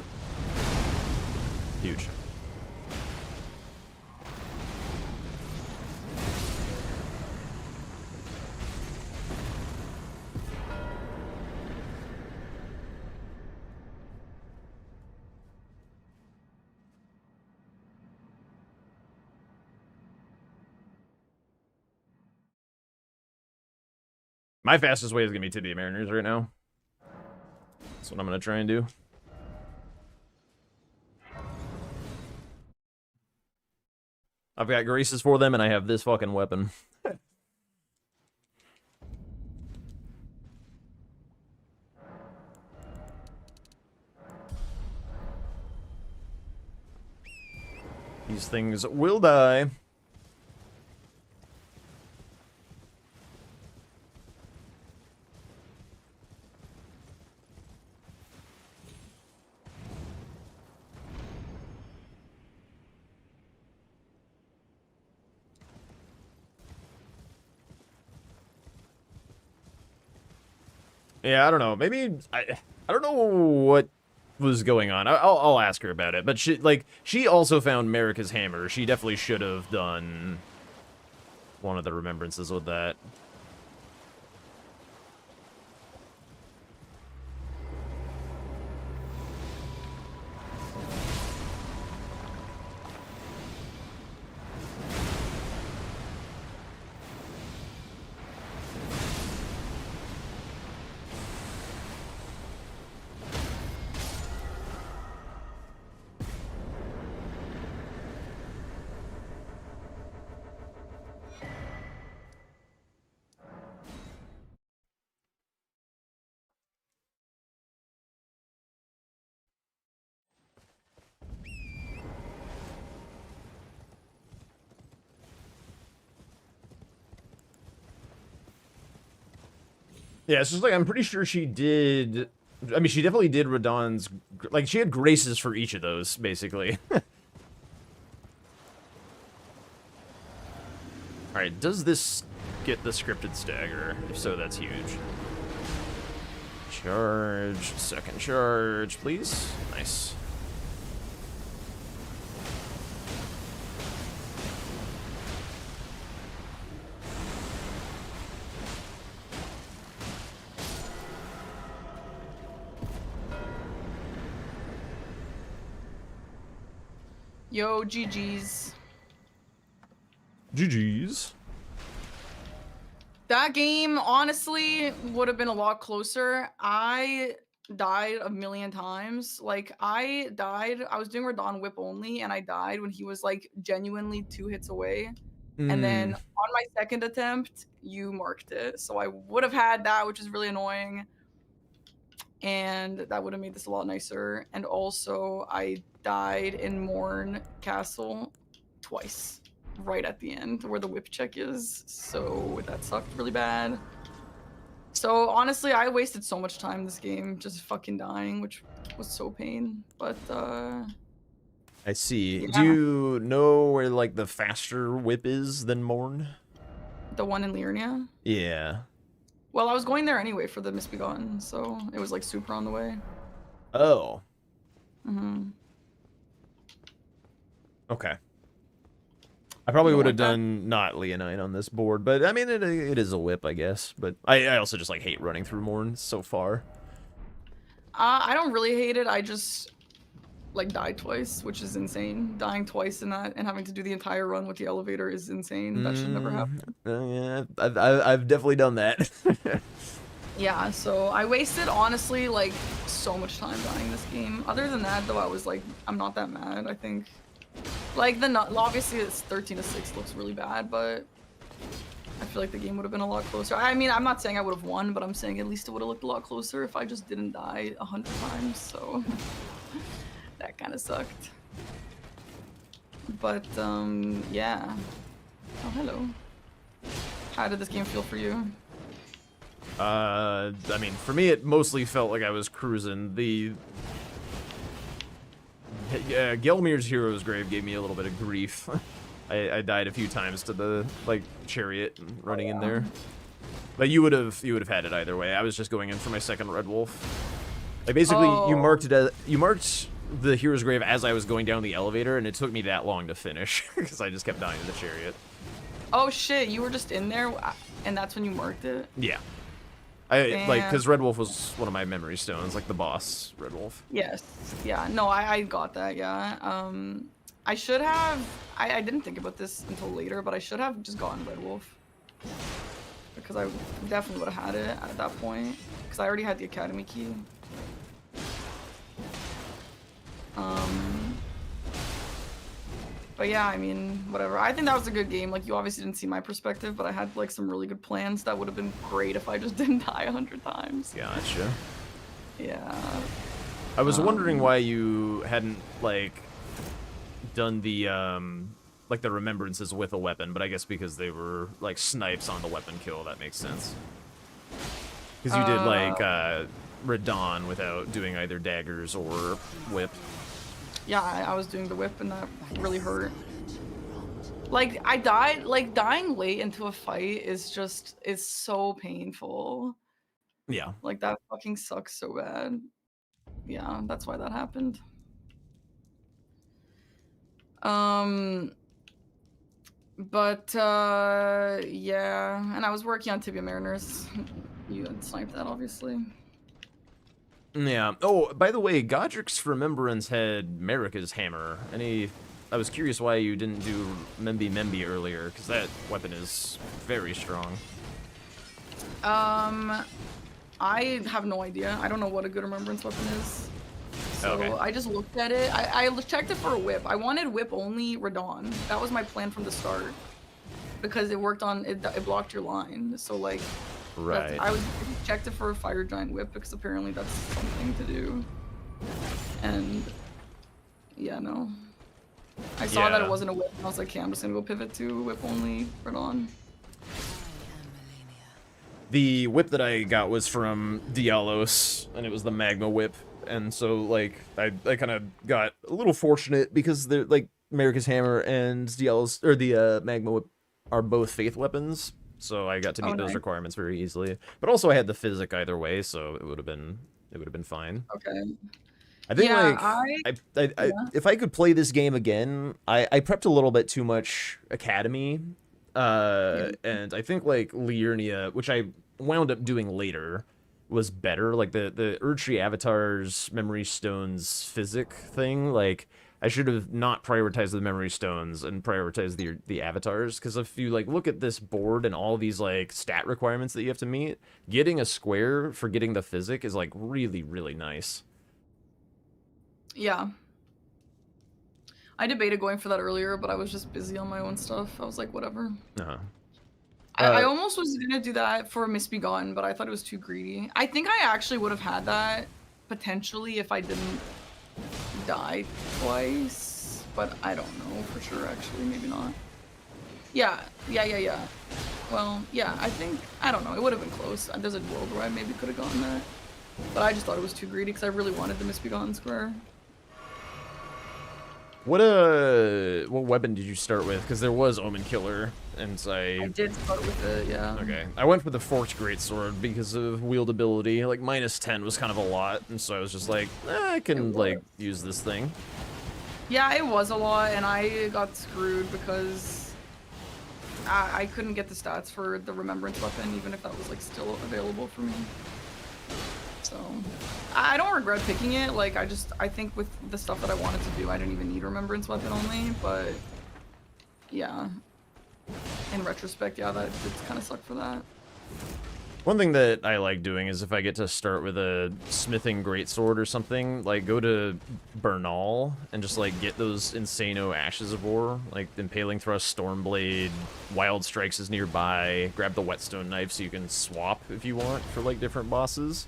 Huge. My fastest way is gonna be Tibia Mariners right now. That's what I'm gonna try and do. I've got graces for them, and I have this fucking weapon. These things will die. Yeah, I don't know. Maybe I don't know what was going on. I'll ask her about it. But she also found Marika's hammer. She definitely should have done one of the remembrances with that. Yeah, it's just like, I'm pretty sure she did... I mean, she definitely did Radon's... Like, she had graces for each of those, basically. Alright, does this get the scripted stagger? If so, that's huge. Charge, second charge, please. Nice. Yo, GG's. GG's. That game, honestly, would have been a lot closer. I died a million times. Like, I was doing Radon Whip only, and I died when he was, like, genuinely 2 hits away. And then on my second attempt, you marked it. So I would have had that, which is really annoying. And that would have made this a lot nicer. And also, I died in Morn Castle twice, right at the end where the whip check is. So that sucked really bad. So honestly, I wasted so much time this game just fucking dying, which was so pain. But I see. yeah. Do you know where, like, the faster whip is than Morn? The one in Liurnia? Yeah. Well, I was going there anyway for the Misbegotten, so it was like super on the way. Oh. Mm-hmm. Okay. I probably You would don't have like that? done not Leonine on this board, but I mean, it is a whip, I guess. But I also just, like, hate running through Morn so far. I don't really hate it. I just like died twice, which is insane. Dying twice in that and having to do the entire run with the elevator is insane. That should never happen. Yeah, I've definitely done that. Yeah, so I wasted honestly like so much time dying this game. Other than that, though, I was like, I'm not that mad. I think like obviously it's 13-6 looks really bad, but I feel like the game would have been a lot closer. I mean, I'm not saying I would have won, but I'm saying at least it would have looked a lot closer if I just didn't die 100 times, so that kind of sucked. But, yeah. Oh, hello. How did this game feel for you? I mean, for me, it mostly felt like I was cruising. The Gelmir's Hero's Grave gave me a little bit of grief. I died a few times to the like chariot and running in there. But you would have had it either way. I was just going in for my second Red Wolf. Like basically, you marked the Hero's Grave as I was going down the elevator, and it took me that long to finish because I just kept dying to the chariot. Oh shit, you were just in there, and that's when you marked it? Yeah. Like, because Red Wolf was one of my memory stones, like the boss Red Wolf. Yes. Yeah, no, I got that, yeah. I should have, I didn't think about this until later, but I should have just gotten Red Wolf. Because I definitely would have had it at that point. Because I already had the Academy key. But yeah, I mean, whatever. I think that was a good game. Like, you obviously didn't see my perspective, but I had, like, some really good plans that would have been great if I just didn't die 100 times. Gotcha. Yeah. I was wondering why you hadn't, like, done the, like, the remembrances with a weapon, but I guess because they were, like, snipes on the weapon kill, that makes sense. Because you did, like, Radon without doing either daggers or whip. Yeah, I was doing the whip and that really hurt. Like, I died, like, dying late into a fight is just, it's so painful. Yeah. Like, that fucking sucks so bad. Yeah, that's why that happened. But, yeah, and I was working on Tibia Mariners. You had sniped that, obviously. Yeah. Oh, by the way, Godric's Remembrance had Marika's hammer. I was curious why you didn't do Membi earlier, because that weapon is very strong. I have no idea. I don't know what a good remembrance weapon is. So Okay. I just looked at it. I checked it for a whip. I wanted whip only Radon. That was my plan from the start. Because it worked on, it blocked your line. So like, Right. I checked it for a fire giant whip because apparently that's something to do. And yeah, no. I saw that it wasn't a whip and I was like, okay, I'm just gonna go pivot to whip only Radon. The whip that I got was from Dialos, and it was the Magma whip. And so, like, I kind of got a little fortunate because they're, like, Marika's hammer and Dialos, or the Magma whip are both faith weapons. So I got to meet those requirements very easily. But also I had the physic either way, so it would have been fine. Okay. I think yeah, if I could play this game again, I prepped a little bit too much Academy. And I think like Liurnia, which I wound up doing later, was better. Like the Erdtree Avatar's Memory Stones physic thing, like I should have not prioritized the memory stones and prioritized the avatars, because if you like look at this board and all these like stat requirements that you have to meet, getting a square for getting the physic is like really, really nice. Yeah. I debated going for that earlier, but I was just busy on my own stuff. I was like, whatever. Uh-huh. I almost was gonna do that for Misbegotten, but I thought it was too greedy. I think I actually would have had that potentially if I didn't die twice, but I don't know for sure, actually, maybe not. Yeah. Well, yeah, I think, I don't know, it would have been close. There's a world where I maybe could have gotten that, but I just thought it was too greedy because I really wanted the Misbegotten square. What weapon did you start with? Because there was Omen Killer, and I did start with it, yeah. Okay, I went with the Forked Greatsword because of wieldability. Like -10 was kind of a lot, and so I was just like, I can like use this thing. Yeah, it was a lot, and I got screwed because I couldn't get the stats for the Remembrance weapon, even if that was like still available for me. So I don't regret picking it. Like I think with the stuff that I wanted to do, I didn't even need Remembrance weapon only. But yeah, in retrospect, yeah, that did kind of suck for that. One thing that I like doing is if I get to start with a smithing greatsword or something, like go to Bernal and just like get those insano ashes of war, like Impaling Thrust, Stormblade, Wild Strikes is nearby, grab the Whetstone Knife so you can swap if you want for like different bosses.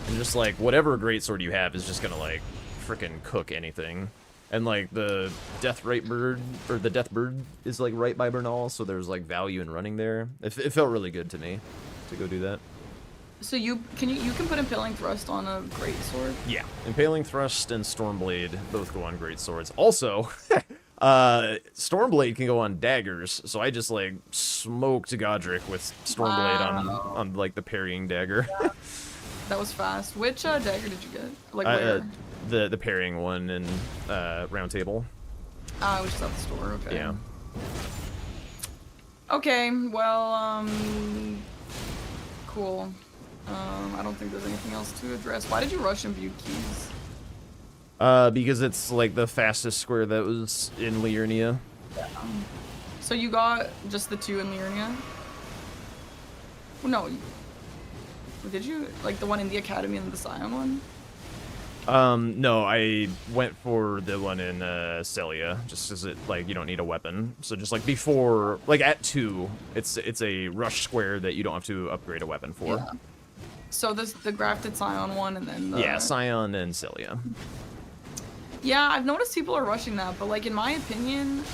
And just like whatever greatsword you have is just gonna like frickin' cook anything. And like the Death Bird is like right by Bernal, so there's like value in running there. It felt really good to me to go do that. So you can put Impaling Thrust on a greatsword? Yeah, Impaling Thrust and Stormblade both go on great swords. Also, Stormblade can go on daggers, so I just like smoked Godric with Stormblade on like the parrying dagger. That was fast. Which dagger did you get? Like where? The parrying one in Round Table. It was just at the store. Okay. Yeah. Okay. Well, cool. I don't think there's anything else to address. Why did you rush Imbued Keys? Because it's like the fastest square that was in Liurnia. Yeah. So you got just the 2 in Liurnia? Well, no. Did you? Like the one in the Academy and the Scion one? No, I went for the one in Celia, just because it like you don't need a weapon. So just like before, like at 2, it's a rush square that you don't have to upgrade a weapon for. Yeah. So this the grafted Scion one, and then the... Yeah, Scion and Celia. Yeah, I've noticed people are rushing that, but like in my opinion,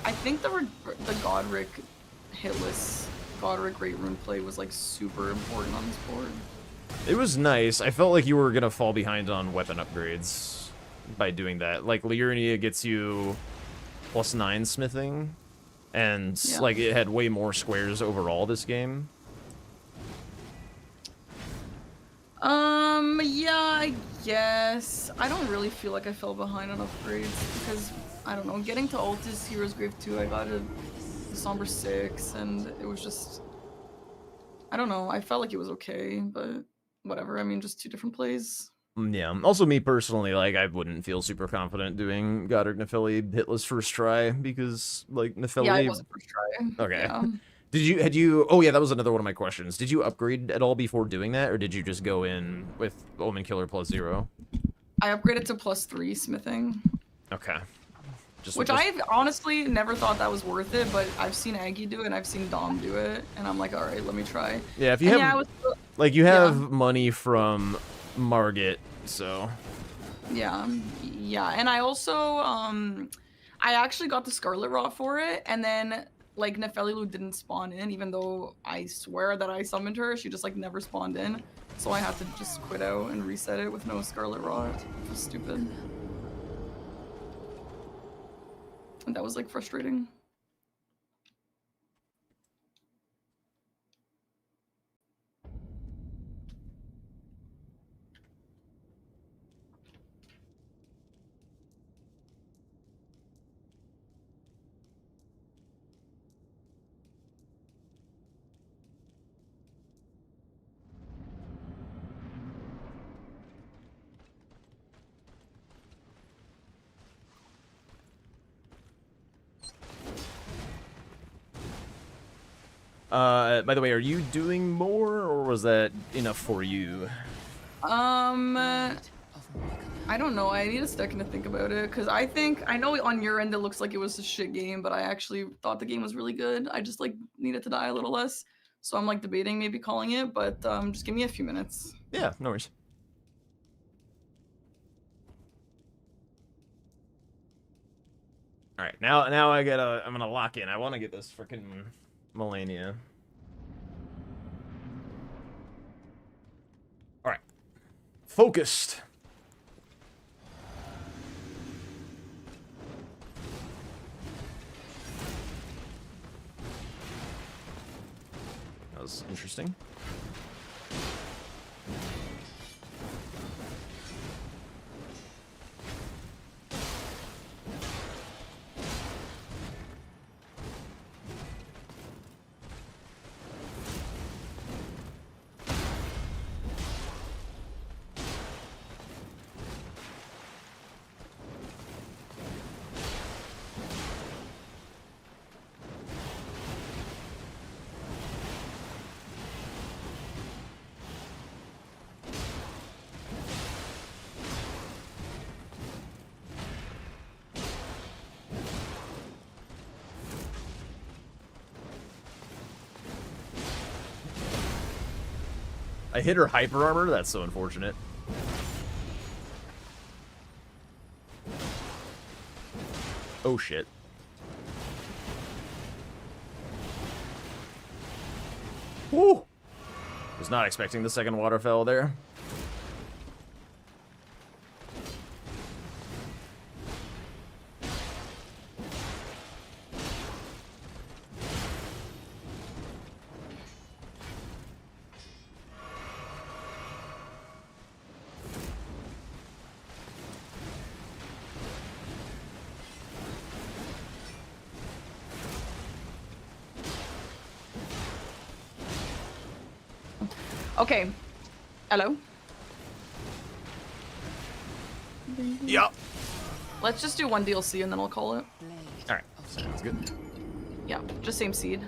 I think the Godric hitless Godric Great Rune play was like super important on this board. It was nice. I felt like you were gonna fall behind on weapon upgrades by doing that. Like Liurnia gets you +9 smithing, and Yeah. like it had way more squares overall this game. Yeah, I guess. I don't really feel like I fell behind on upgrades because, I don't know, getting to Altus Hero's Grave 2, I got a Somber 6, and it was just, I don't know, I felt like it was okay, but whatever, I mean, just 2 different plays. Yeah. Also, me personally, like, I wouldn't feel super confident doing Goddard Nefeli hitless first try because, like, Nefeli. Yeah, it was a first try. Okay. Yeah. Had you? Oh yeah, that was another one of my questions. Did you upgrade at all before doing that, or did you just go in with Omen Killer +0? I upgraded to +3 smithing. Okay. Which I've honestly never thought that was worth it, but I've seen Aggie do it and I've seen Dom do it, and I'm like, all right, let me try. Yeah, if you and have, like, you have money from Margit, so. Yeah, and I also, I actually got the Scarlet Rot for it, and then, like, Nefelilu didn't spawn in, even though I swear that I summoned her, she just, like, never spawned in, so I had to just quit out and reset it with no Scarlet Rot, which was stupid. And that was, like, frustrating. By the way, are you doing more, or was that enough for you? I don't know. I need a second to think about it, because I know on your end it looks like it was a shit game, but I actually thought the game was really good. I just, like, needed to die a little less. So I'm, like, debating maybe calling it, but just give me a few minutes. Yeah, no worries. All right, now I'm gonna lock in. I want to get this freaking Melania. All right, focused. That was interesting. I hit her hyper armor. That's so unfortunate. Oh shit. Woo! Was not expecting the second waterfall there. Okay. Hello? Yup. Let's just do one DLC and then I'll call it. Alright, sounds good. Yeah, just same seed.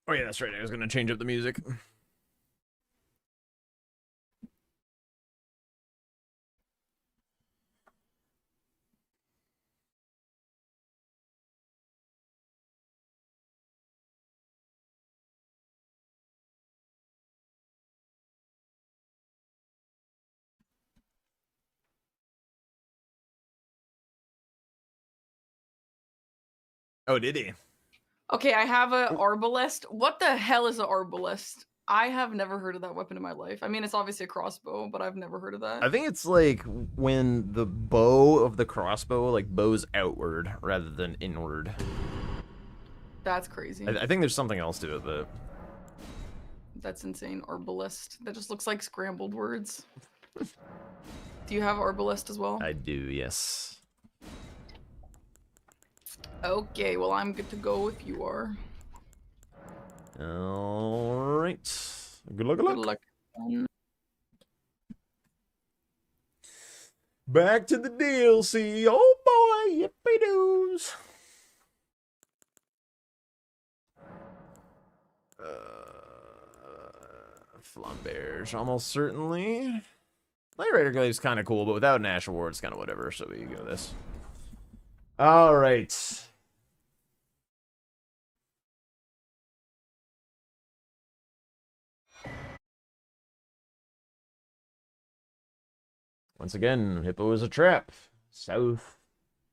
Oh yeah, that's right. I was gonna change up the music. Oh, did he? Okay, I have a arbalest. What the hell is an arbalest? I have never heard of that weapon in my life. I mean, it's obviously a crossbow, but I've never heard of that. I think it's like when the bow of the crossbow like bows outward rather than inward. That's crazy. I think there's something else to it, but That's insane. Arbalest. That just looks like scrambled words. Do you have arbalest as well? I do, yes. Okay, well, I'm good to go if you are. Alright. Good luck, good luck. Good luck. Back to the DLC. Oh boy, yippee doos. Flamberge, almost certainly. Light Raider Glaive's kind of cool, but without an Ash Award, it's kind of whatever, so we go this. Alright. Once again, Hippo is a trap. South.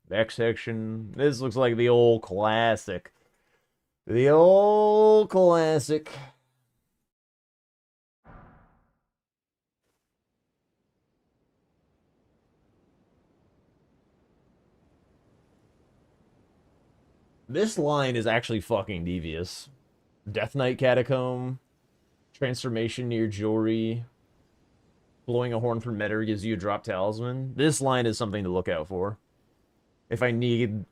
Back section. This looks like the old classic. The old classic. This line is actually fucking devious. Death Knight Catacomb. Transformation near Jori. Blowing a horn from Metter gives you a drop talisman. This line is something to look out for. If I need,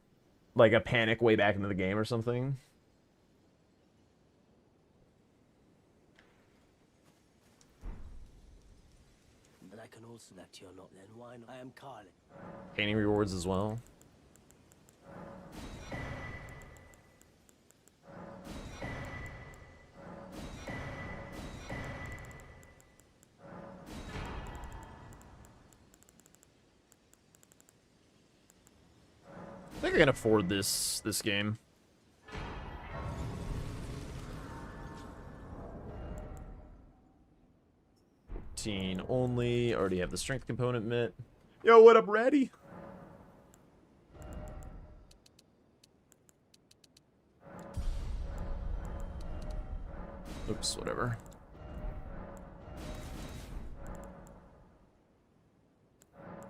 like, a panic way back into the game or something. But I can also let you know then why not? I am Carlin. Painting rewards as well. I think I can afford this game. Only. Already have the strength component met. Yo, what up, Ratty? Oops, whatever.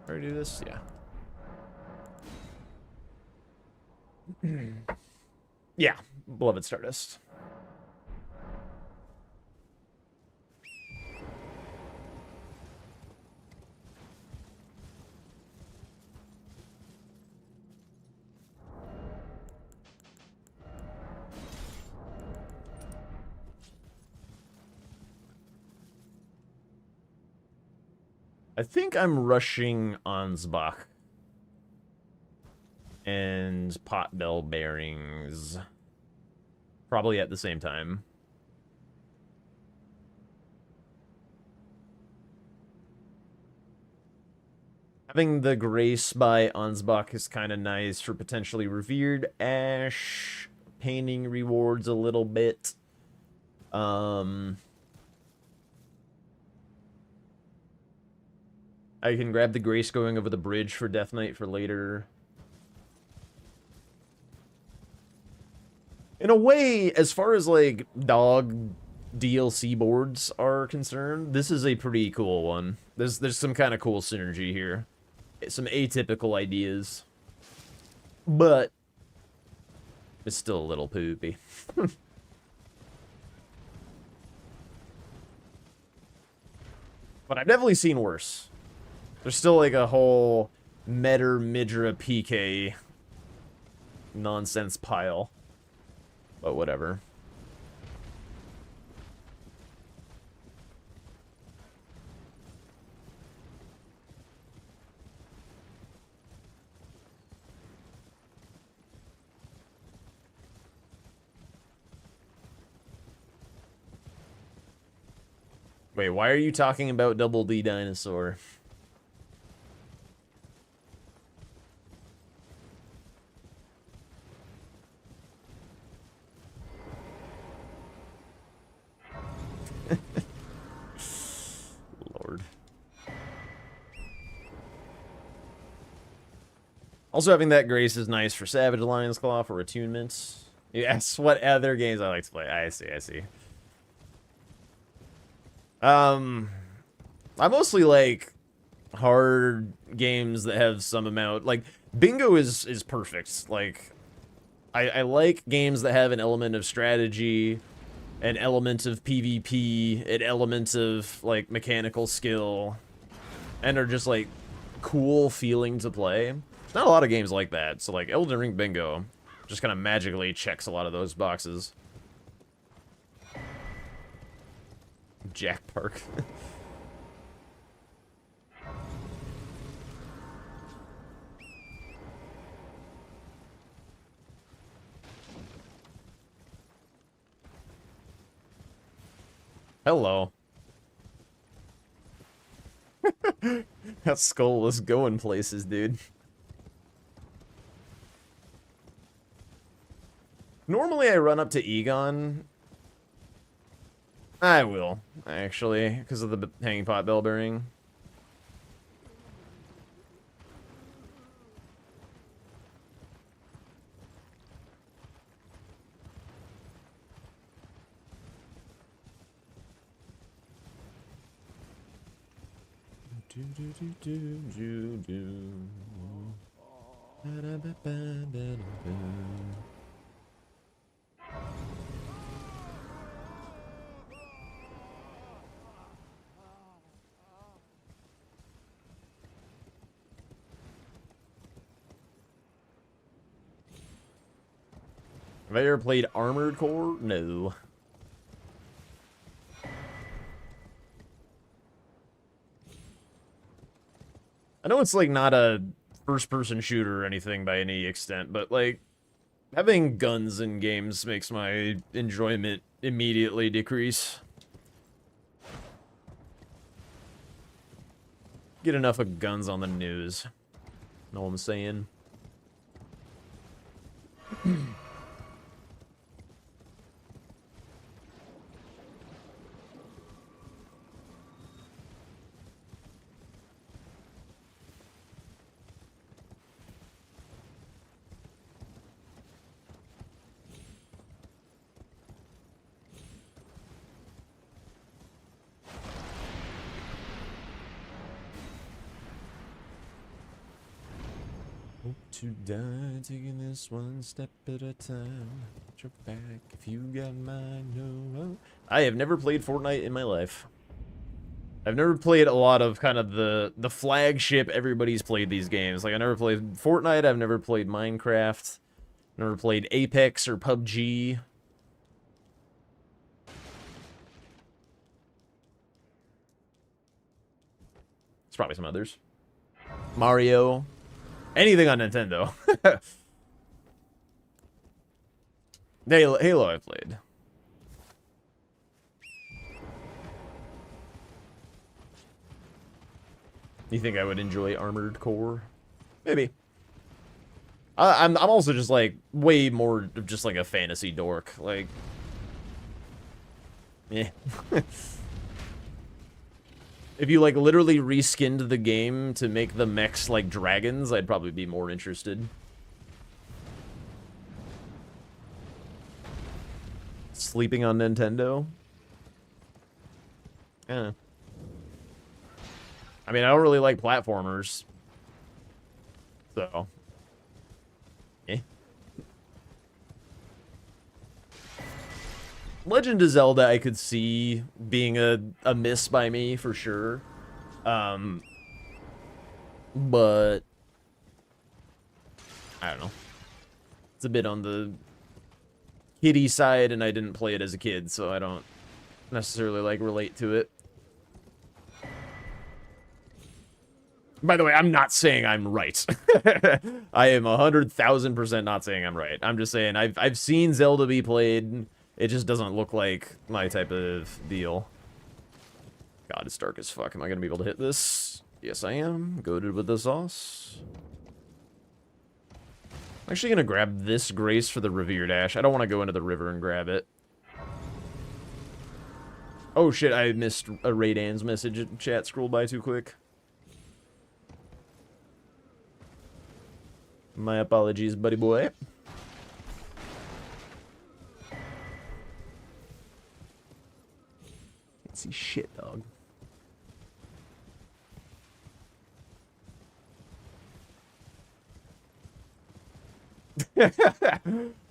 Already do this? Yeah. Yeah, Beloved Stardust. I think I'm rushing Ansbach and Potbell Bearings probably at the same time. Having the Grace by Ansbach is kind of nice for potentially revered Ash painting rewards a little bit. I can grab the Grace going over the bridge for Death Knight for later. In a way, as far as like dog DLC boards are concerned, this is a pretty cool one. There's some kind of cool synergy here. Some atypical ideas. But it's still a little poopy. But I've definitely seen worse. There's still like a whole Metter Midra PK nonsense pile. But whatever. Wait, why are you talking about Double D Dinosaur? Lord. Also, having that Grace is nice for Savage Lion's Claw for attunements. Yes, what other games I like to play. I see. I mostly like hard games that have some amount. Like, Bingo is perfect. Like, I like games that have an element of strategy, an element of PvP, an element of, like, mechanical skill, and are just, like, cool feeling to play. There's not a lot of games like that, so, like, Elden Ring Bingo just kind of magically checks a lot of those boxes. Jack Park. Hello. That skull was going places, dude. Normally I run up to Egon. I will, actually, because of the hanging pot bell bearing. Have I ever played Armored Core? No. I know it's like not a first-person shooter or anything by any extent, but like having guns in games makes my enjoyment immediately decrease. Get enough of guns on the news. Know what I'm saying? Hope to die, taking this one step at a time. Watch your back if you got mine. No, I have never played Fortnite in my life. I've never played a lot of kind of the flagship. Everybody's played these games. Like I never played Fortnite. I've never played Minecraft. Never played Apex or PUBG. It's probably some others. Mario. Anything on Nintendo. Halo I played. You think I would enjoy Armored Core? Maybe. I'm also just like way more of just like a fantasy dork. Like, yeah. If you like literally reskinned the game to make the mechs like dragons, I'd probably be more interested. Sleeping on Nintendo? Yeah. I mean, I don't really like platformers. So. Eh. Legend of Zelda, I could see being a miss by me for sure. But I don't know. It's a bit on the kiddie side, and I didn't play it as a kid, so I don't necessarily like relate to it. By the way, I'm not saying I'm right. I am 100,000% not saying I'm right. I'm just saying I've seen Zelda be played. It just doesn't look like my type of deal. God, it's dark as fuck. Am I gonna be able to hit this? Yes, I am. Goated with the sauce. I'm actually gonna grab this Grace for the Revere Dash. I don't want to go into the river and grab it. Oh shit, I missed a Raydan's message in chat. Scrolled by too quick. My apologies, buddy boy. Can't see shit, dog.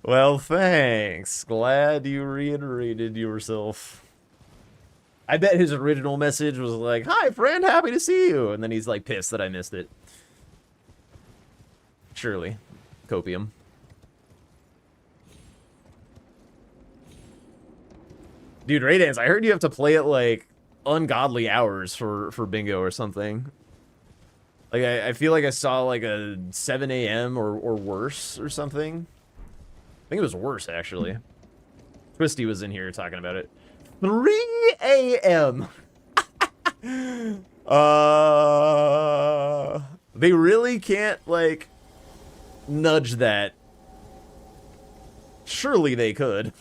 Well, thanks. Glad you reiterated yourself. I bet his original message was like, "Hi, friend, happy to see you." And then he's like pissed that I missed it. Surely. Copium. Dude, Raydance, I heard you have to play it like ungodly hours for bingo or something. Like, I feel like I saw like a 7 a.m. or worse or something. I think it was worse, actually. Twisty was in here talking about it. 3 a.m. They really can't, like, nudge that. Surely they could.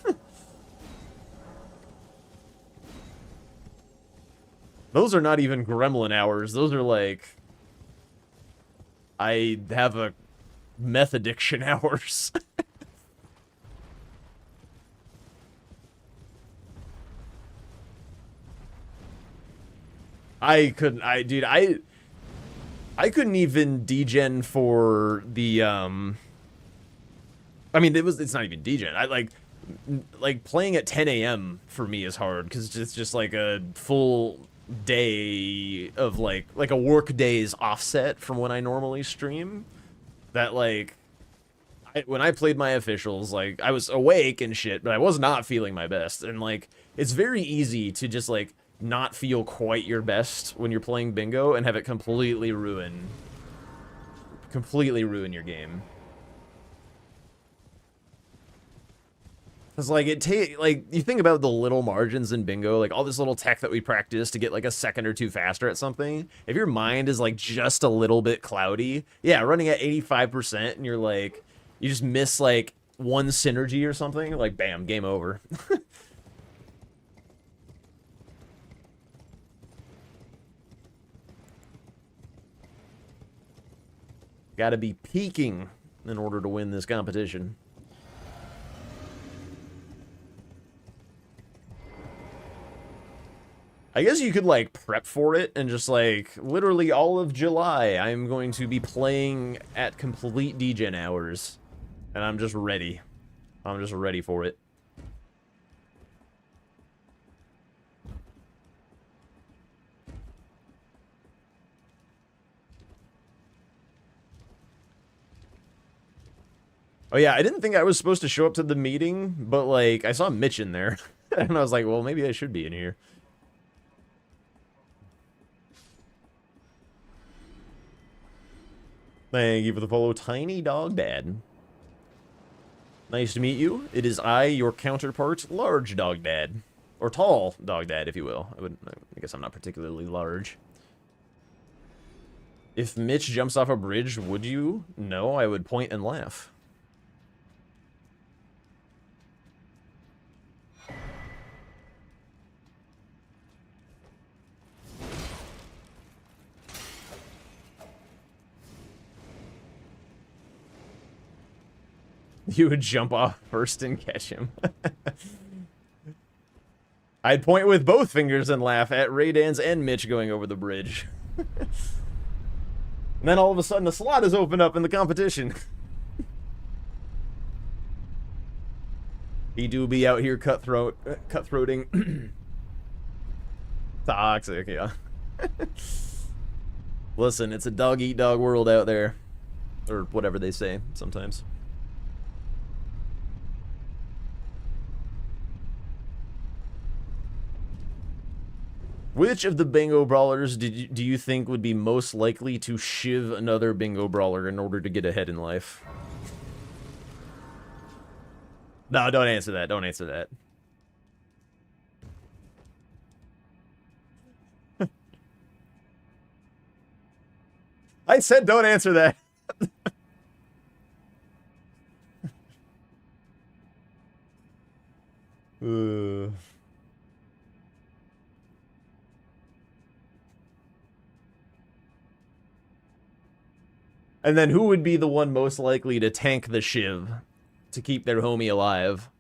Those are not even gremlin hours. Those are like, I have a meth addiction hours. Dude, I couldn't even degen for the, I mean, it's not even degen. I like playing at 10 a.m. for me is hard, because it's just like a full day of like a work day's offset from when I normally stream. That like, when I played my officials, like, I was awake and shit, but I was not feeling my best. And like, it's very easy to just like not feel quite your best when you're playing bingo and have it completely ruin your game. Cause like like, you think about the little margins in bingo, like all this little tech that we practice to get like a second or two faster at something. If your mind is like just a little bit cloudy, yeah, running at 85% and you're like, you just miss like one synergy or something, like bam, game over. Gotta be peaking in order to win this competition. I guess you could, like, prep for it and just, like, literally all of July, I'm going to be playing at complete degen hours. And I'm just ready. I'm just ready for it. Oh yeah, I didn't think I was supposed to show up to the meeting, but, like, I saw Mitch in there. And I was like, well, maybe I should be in here. Thank you for the follow, Tiny Dog Dad. Nice to meet you. It is I, your counterpart, Large Dog Dad. Or Tall Dog Dad, if you will. I guess I'm not particularly large. If Mitch jumps off a bridge, would you? No, I would point and laugh. You would jump off first and catch him. I'd point with both fingers and laugh at Raydans and Mitch going over the bridge. And then all of a sudden the slot is opened up in the competition. He do be out here cutthroating. Toxic, yeah. Listen, it's a dog-eat-dog world out there. Or whatever they say sometimes. Which of the bingo brawlers do you think would be most likely to shiv another bingo brawler in order to get ahead in life? No, don't answer that. Don't answer that. I said don't answer that. And then who would be the one most likely to tank the shiv to keep their homie alive?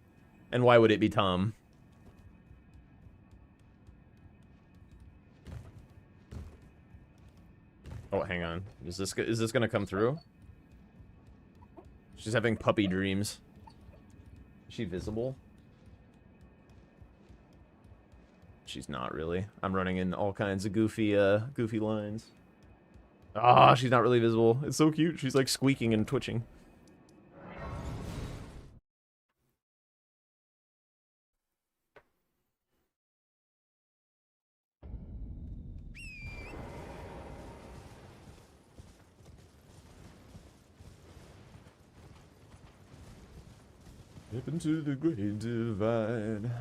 And why would it be Tom? Oh, hang on. Is this gonna come through? She's having puppy dreams. Is she visible? She's not really. I'm running in all kinds of goofy lines. Ah, oh, she's not really visible. It's so cute. She's like squeaking and twitching. Step into the great divide.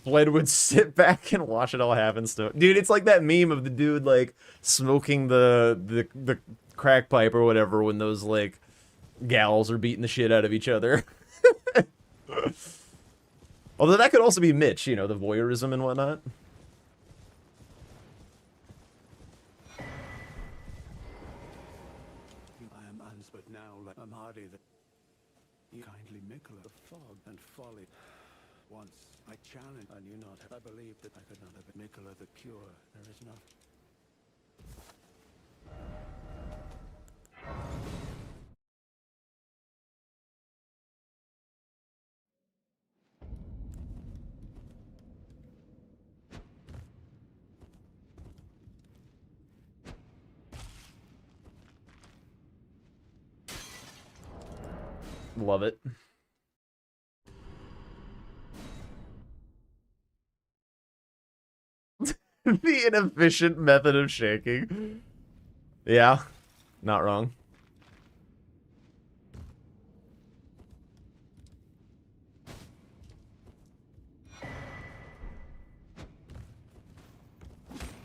Bled would sit back and watch it all happen. Dude, it's like that meme of the dude like smoking the crack pipe or whatever when those like gals are beating the shit out of each other. Although that could also be Mitch, you know, the voyeurism and whatnot. I am Ans, but now I'm hardy that you kindly mickle the fog and folly. Once I challenged, and you not. I believed that I could not have been Mikola the cure. There is not. Love it. The inefficient method of shaking. Yeah, not wrong.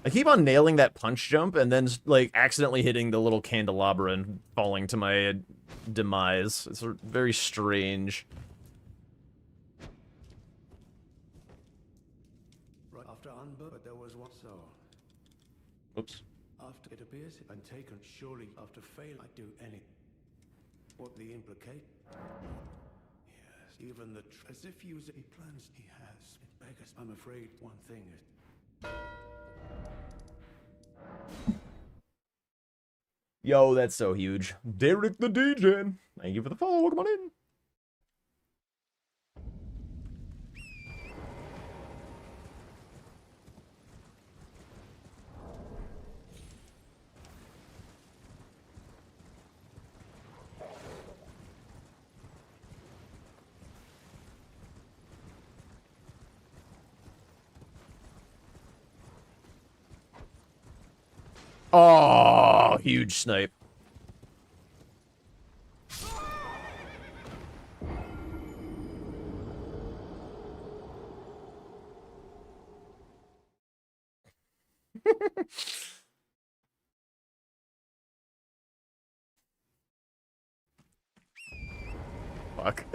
I keep on nailing that punch jump and then like accidentally hitting the little candelabra and falling to my demise. It's very strange. Right after Unber, but there was one so. Oops. After it appears and taken, surely after fail, I do anything. What the implicate? Yes, even the as if he plans he has. It beggars. I'm afraid one thing is. Yo, that's so huge. Derek the DJ. Thank you for the follow. Come on in. Oh, huge snipe. Fuck.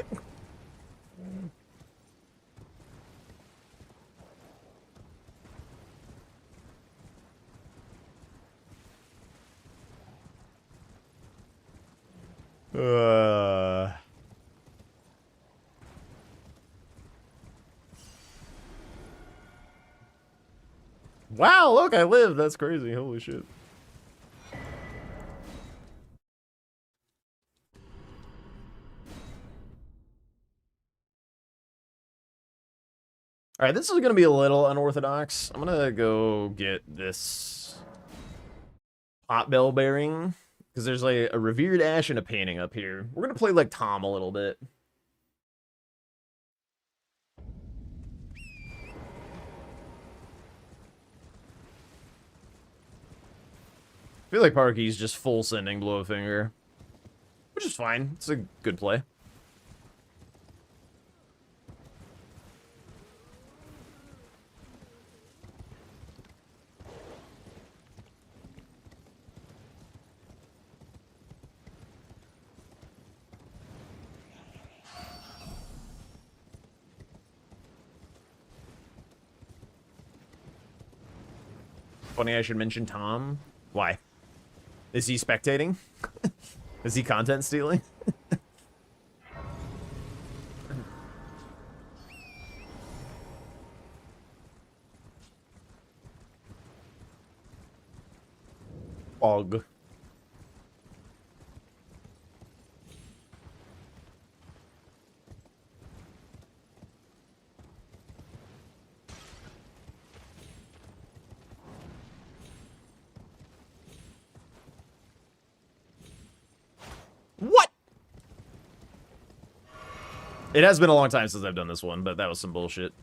Wow, look, I lived. That's crazy. Holy shit. All right, this is going to be a little unorthodox. I'm going to go get this pot bell bearing because there's like a revered ash and a painting up here. We're going to play like Tom a little bit. I feel like Parky's just full sending Blow a Finger, which is fine. It's a good play. Funny I should mention Tom. Why? Is he spectating? Is he content stealing? Og. What? It has been a long time since I've done this one, but that was some bullshit.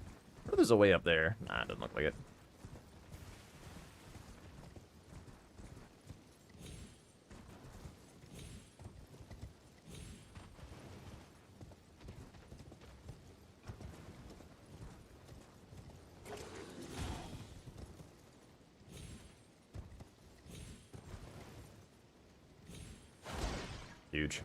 Oh, there's a way up there. Nah, it doesn't look like it. Huge.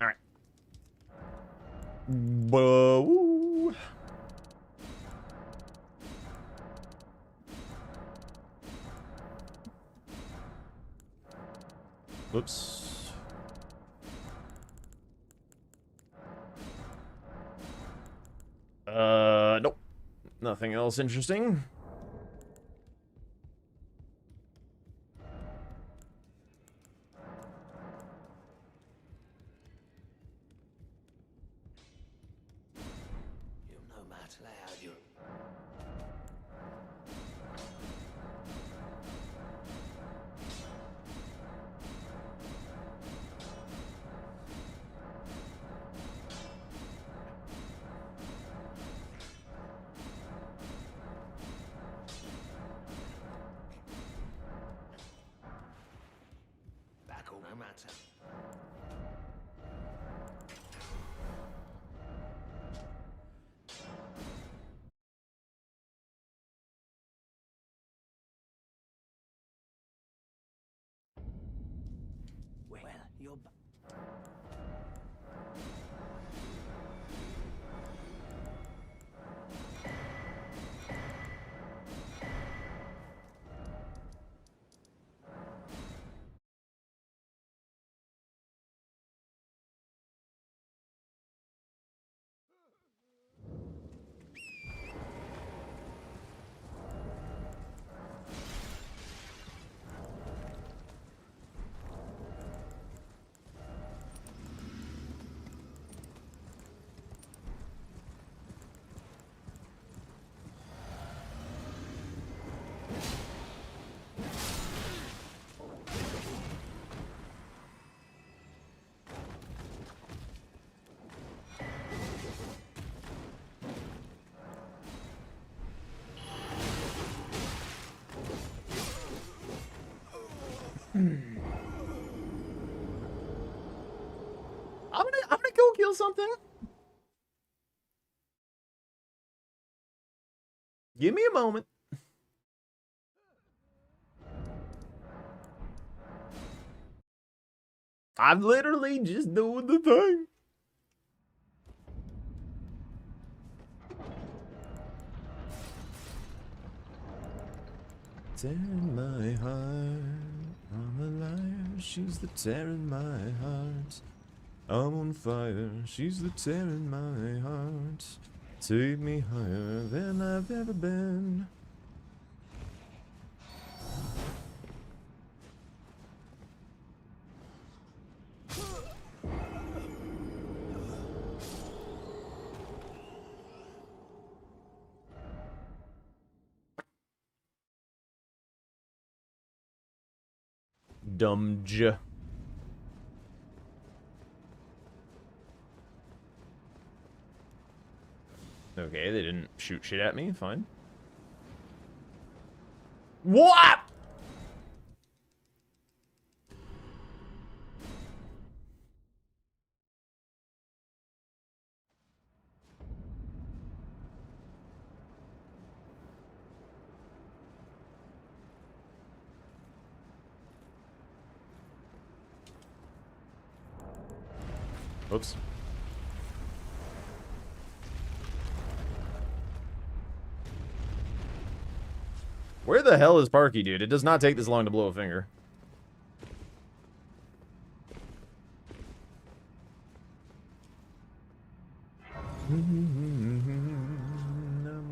All right. Woo. Whoops. Nope. Nothing else interesting. You'll no matter how you back all no matter. You're I'm gonna go kill something. Give me a moment. I'm literally just doing the thing. Tearing my heart, I'm a liar, she's the tearing my heart. I'm on fire, she's the tearing my heart. Take me higher than I've ever been. Dumb j. Okay, they didn't shoot shit at me. Fine. What? Oops. Where the hell is Parky, dude? It does not take this long to blow a finger. I'm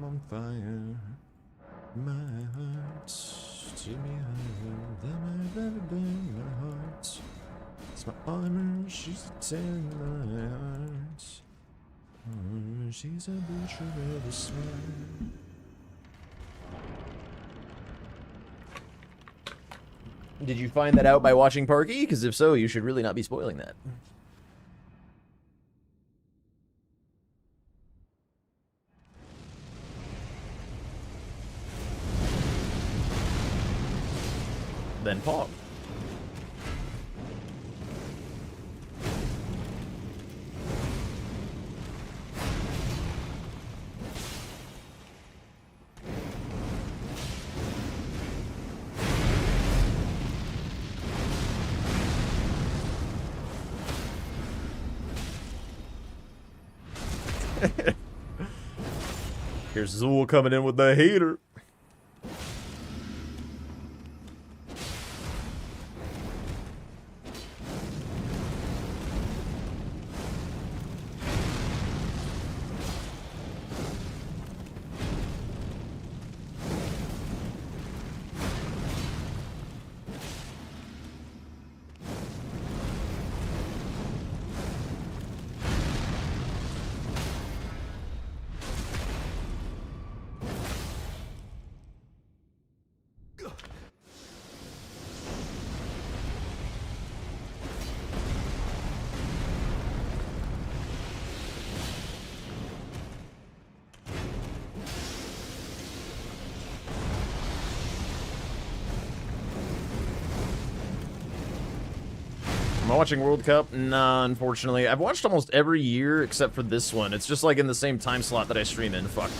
on fire. My heart, take me higher than I've ever been. My heart, it's my armor. She's a tearing my heart. She's a butcher with a smile. Did you find that out by watching Parky? Because if so, you should really not be spoiling that. Then Pog. Here's Zool coming in with the hater. Am I watching World Cup? Nah, unfortunately. I've watched almost every year except for this one. It's just like in the same time slot that I stream in. Fuck.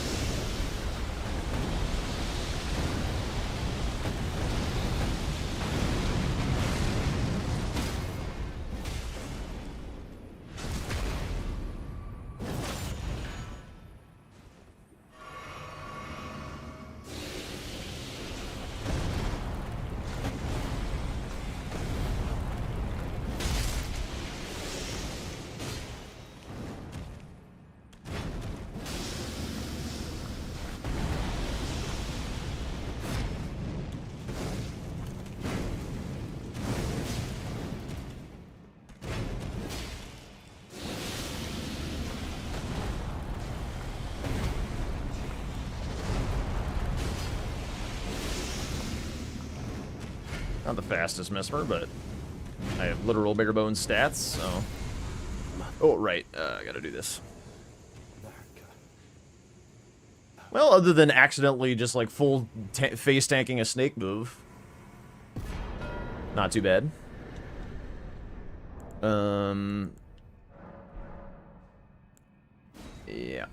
Not the fastest Mesmer, but I have literal bare bones stats, so... Oh, right. I gotta do this. Well, other than accidentally just, like, full face tanking a snake move. Not too bad. Yeah.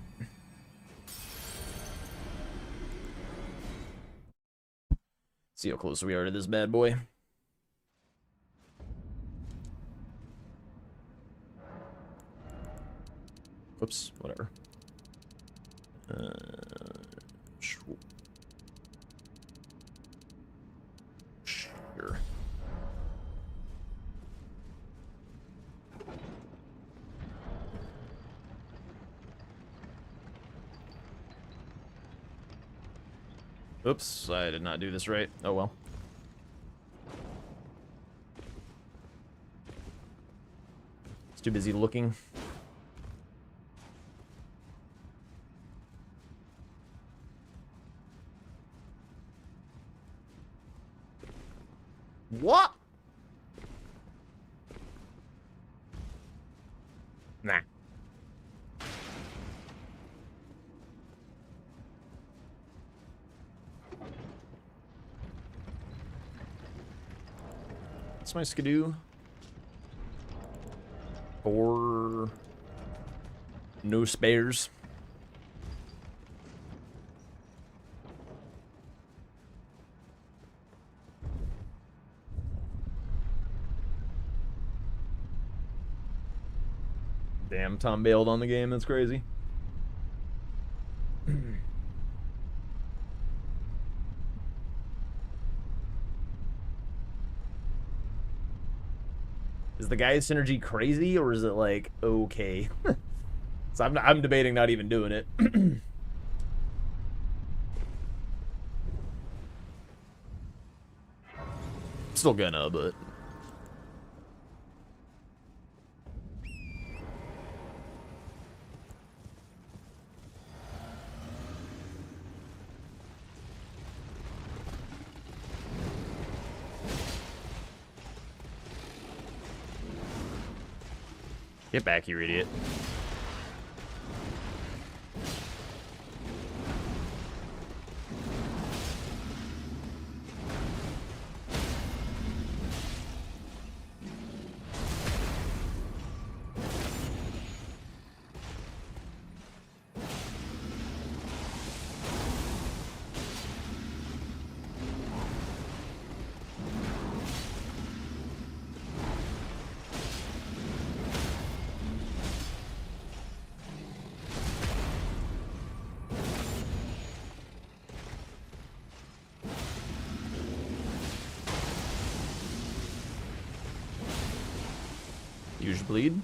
See how close we are to this bad boy. Whoops, whatever. Sure. Oops, I did not do this right. Oh well. It's too busy looking. What? Nah. What's my skidoo? 4... No spares. Damn, Tom bailed on the game. That's crazy. Is the guy's synergy crazy, or is it, like, okay? So I'm debating not even doing it. Still gonna, but... Get back, you idiot. Huge bleed.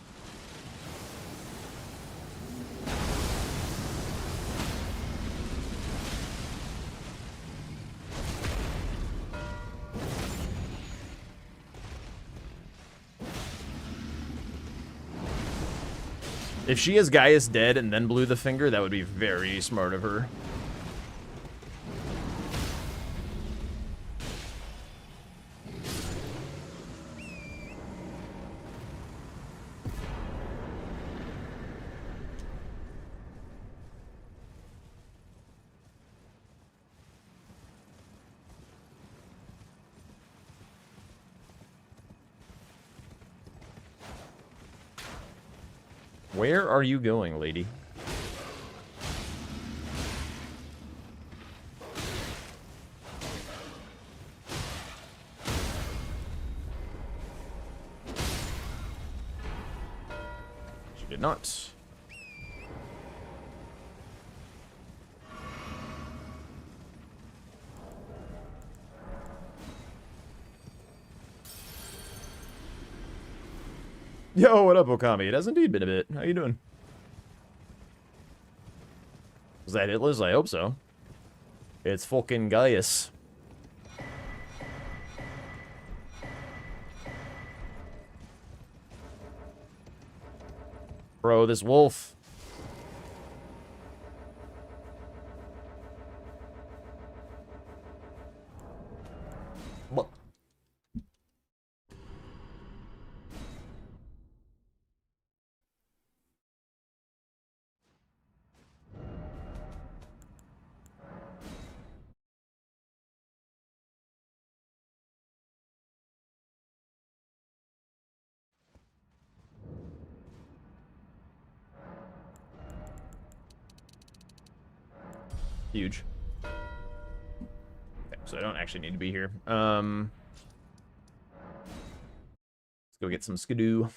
If she has Gaius dead and then blew the finger, that would be very smart of her. Where are you going, lady? She did not. Yo, what up, Okami? It has indeed been a bit. How you doing? Was that it, Liz? I hope so. It's fucking Gaius. Bro, this wolf. What? Huge. Okay, so I don't actually need to be here. Let's go get some skidoo.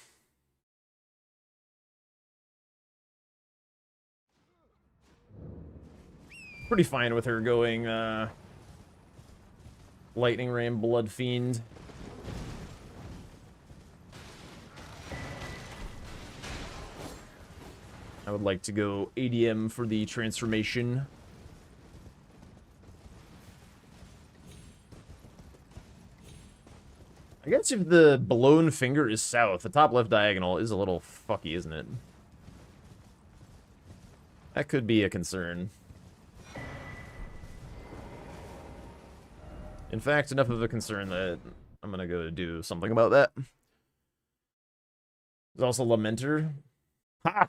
Pretty fine with her going Lightning Ram Blood Fiend. I would like to go ADM for the transformation. I guess if the blown finger is south, the top left diagonal is a little fucky, isn't it? That could be a concern. In fact, enough of a concern that I'm gonna go do something about that. There's also Lamenter. Ha!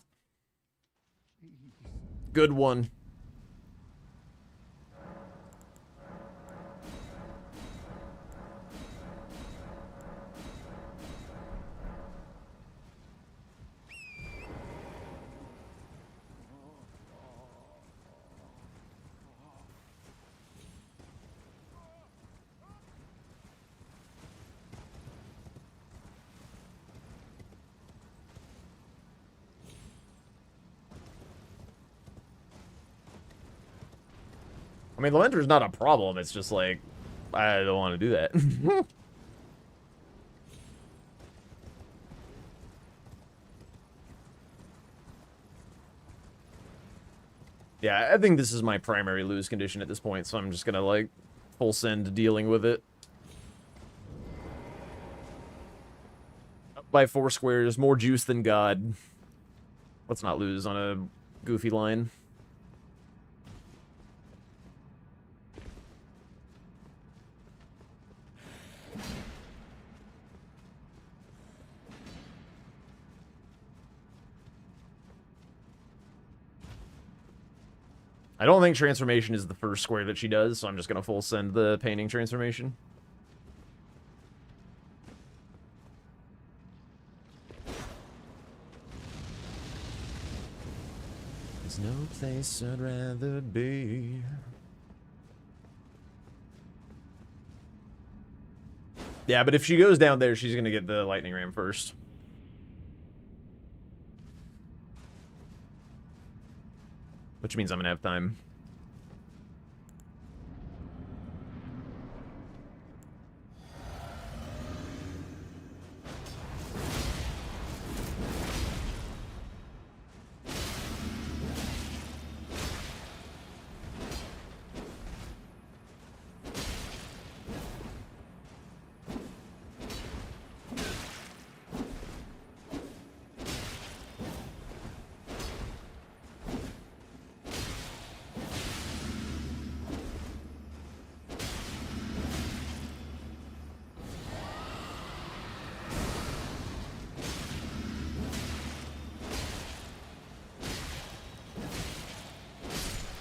Good one. I mean, Lamenter's not a problem. It's just like, I don't want to do that. Yeah, I think this is my primary lose condition at this point, so I'm just gonna, like, full send dealing with it. Up by 4 squares, more juice than God. Let's not lose on a goofy line. I don't think transformation is the first square that she does, so I'm just gonna full send the painting transformation. There's no place I'd rather be. Yeah, but if she goes down there, she's gonna get the lightning ram first. Which means I'm gonna have time.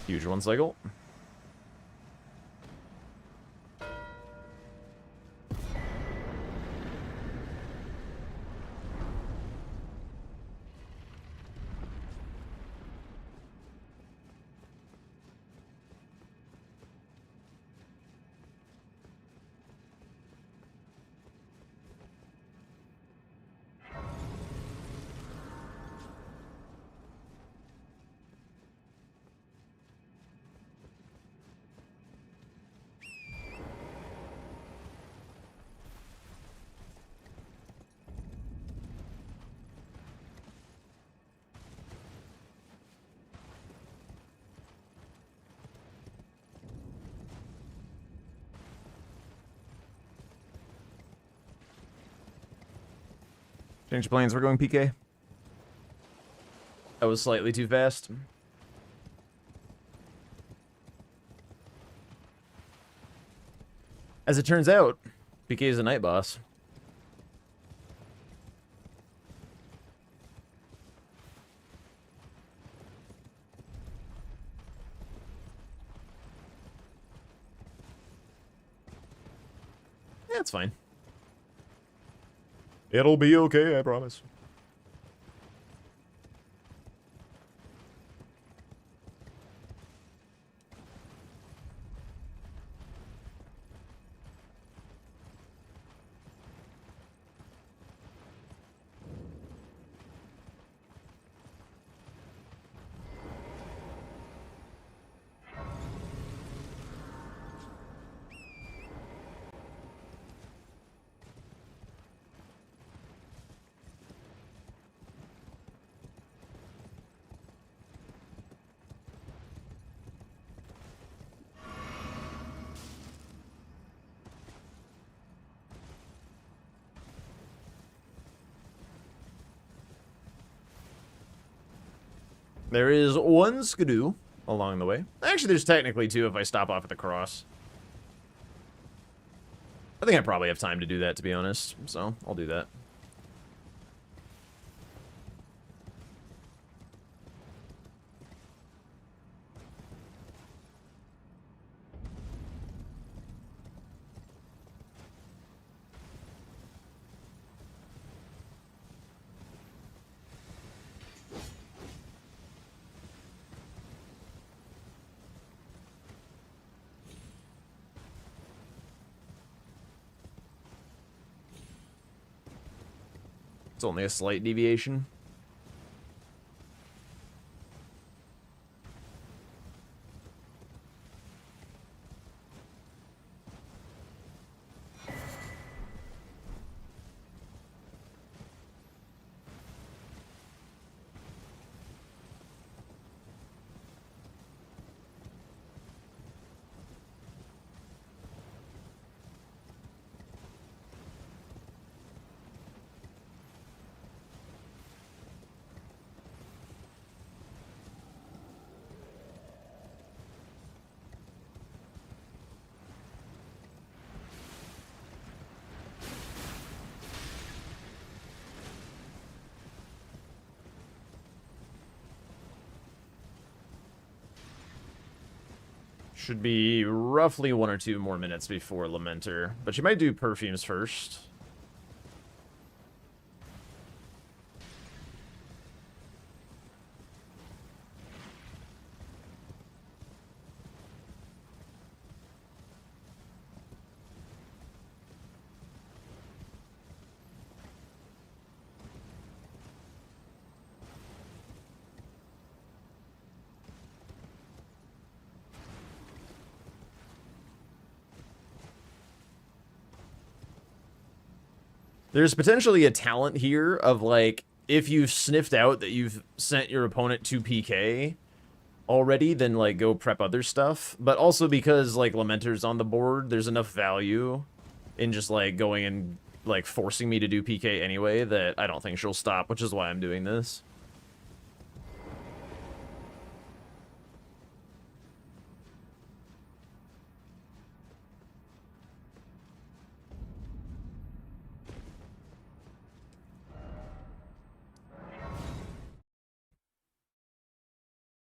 Huge one cycle. Change plans, we're going PK. That was slightly too fast. As it turns out, PK is a night boss. Yeah, it's fine. It'll be okay, I promise. There is one skidoo along the way. Actually, there's technically two if I stop off at the cross. I think I probably have time to do that, to be honest, so I'll do that. It's only a slight deviation. Should be roughly 1 or 2 more minutes before Lamenter, but you might do perfumes first. There's potentially a talent here of, like, if you've sniffed out that you've sent your opponent to PK already, then, like, go prep other stuff. But also because, like, Lamenter's on the board, there's enough value in just, like, going and, like, forcing me to do PK anyway that I don't think she'll stop, which is why I'm doing this.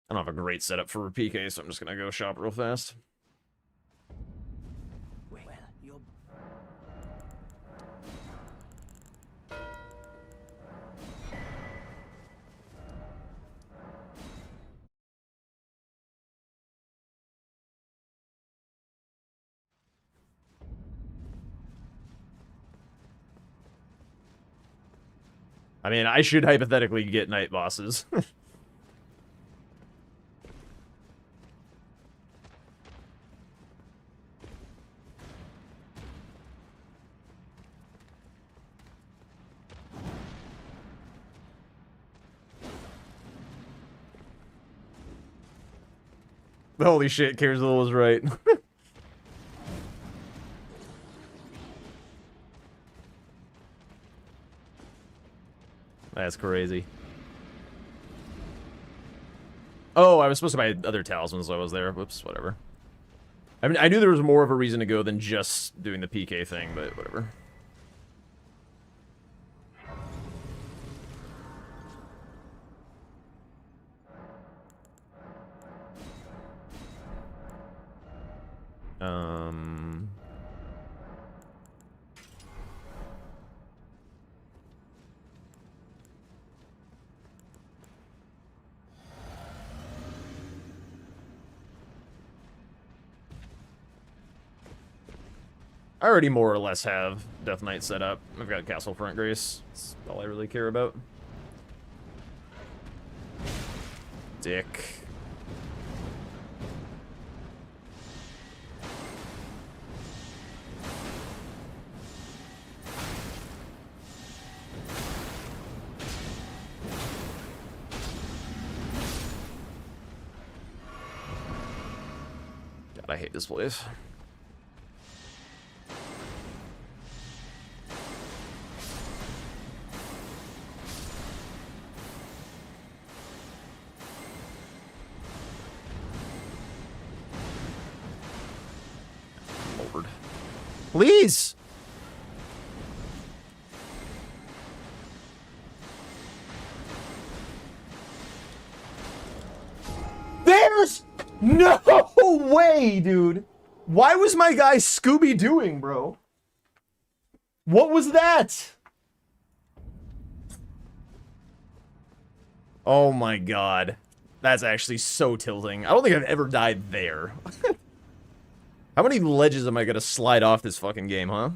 I don't have a great setup for a PK, so I'm just gonna go shop real fast. Well, you're... I mean, I should hypothetically get night bosses. Holy shit, Carzil was right. That's crazy. Oh, I was supposed to buy other talismans while I was there. Whoops, whatever. I mean, I knew there was more of a reason to go than just doing the PK thing, but whatever. I already more or less have Death Knight set up. I've got Castle Front Grace. That's all I really care about. Dick. God, I hate this place. Please! There's no way, dude! Why was my guy Scooby-Dooing, bro? What was that? Oh my god. That's actually so tilting. I don't think I've ever died there. How many ledges am I gonna slide off this fucking game, huh?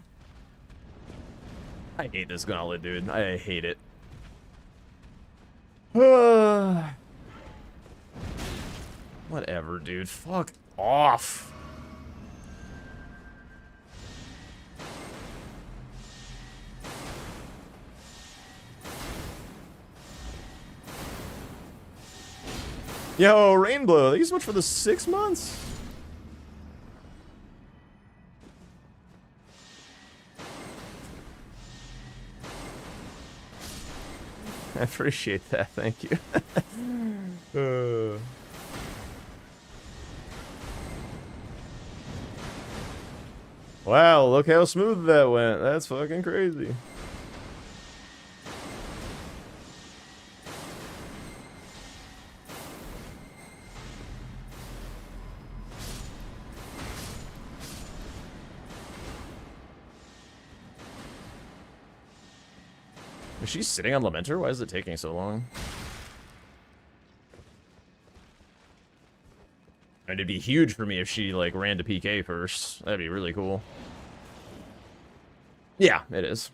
I hate this gauntlet, dude. I hate it. Whatever, dude. Fuck off. Yo, Rainbow, thank you so much for the 6 months. I appreciate that, thank you. Wow, look how smooth that went. That's fucking crazy. Is she sitting on Lamenter? Why is it taking so long? I mean, it'd be huge for me if she, like, ran to PK first. That'd be really cool. Yeah, it is.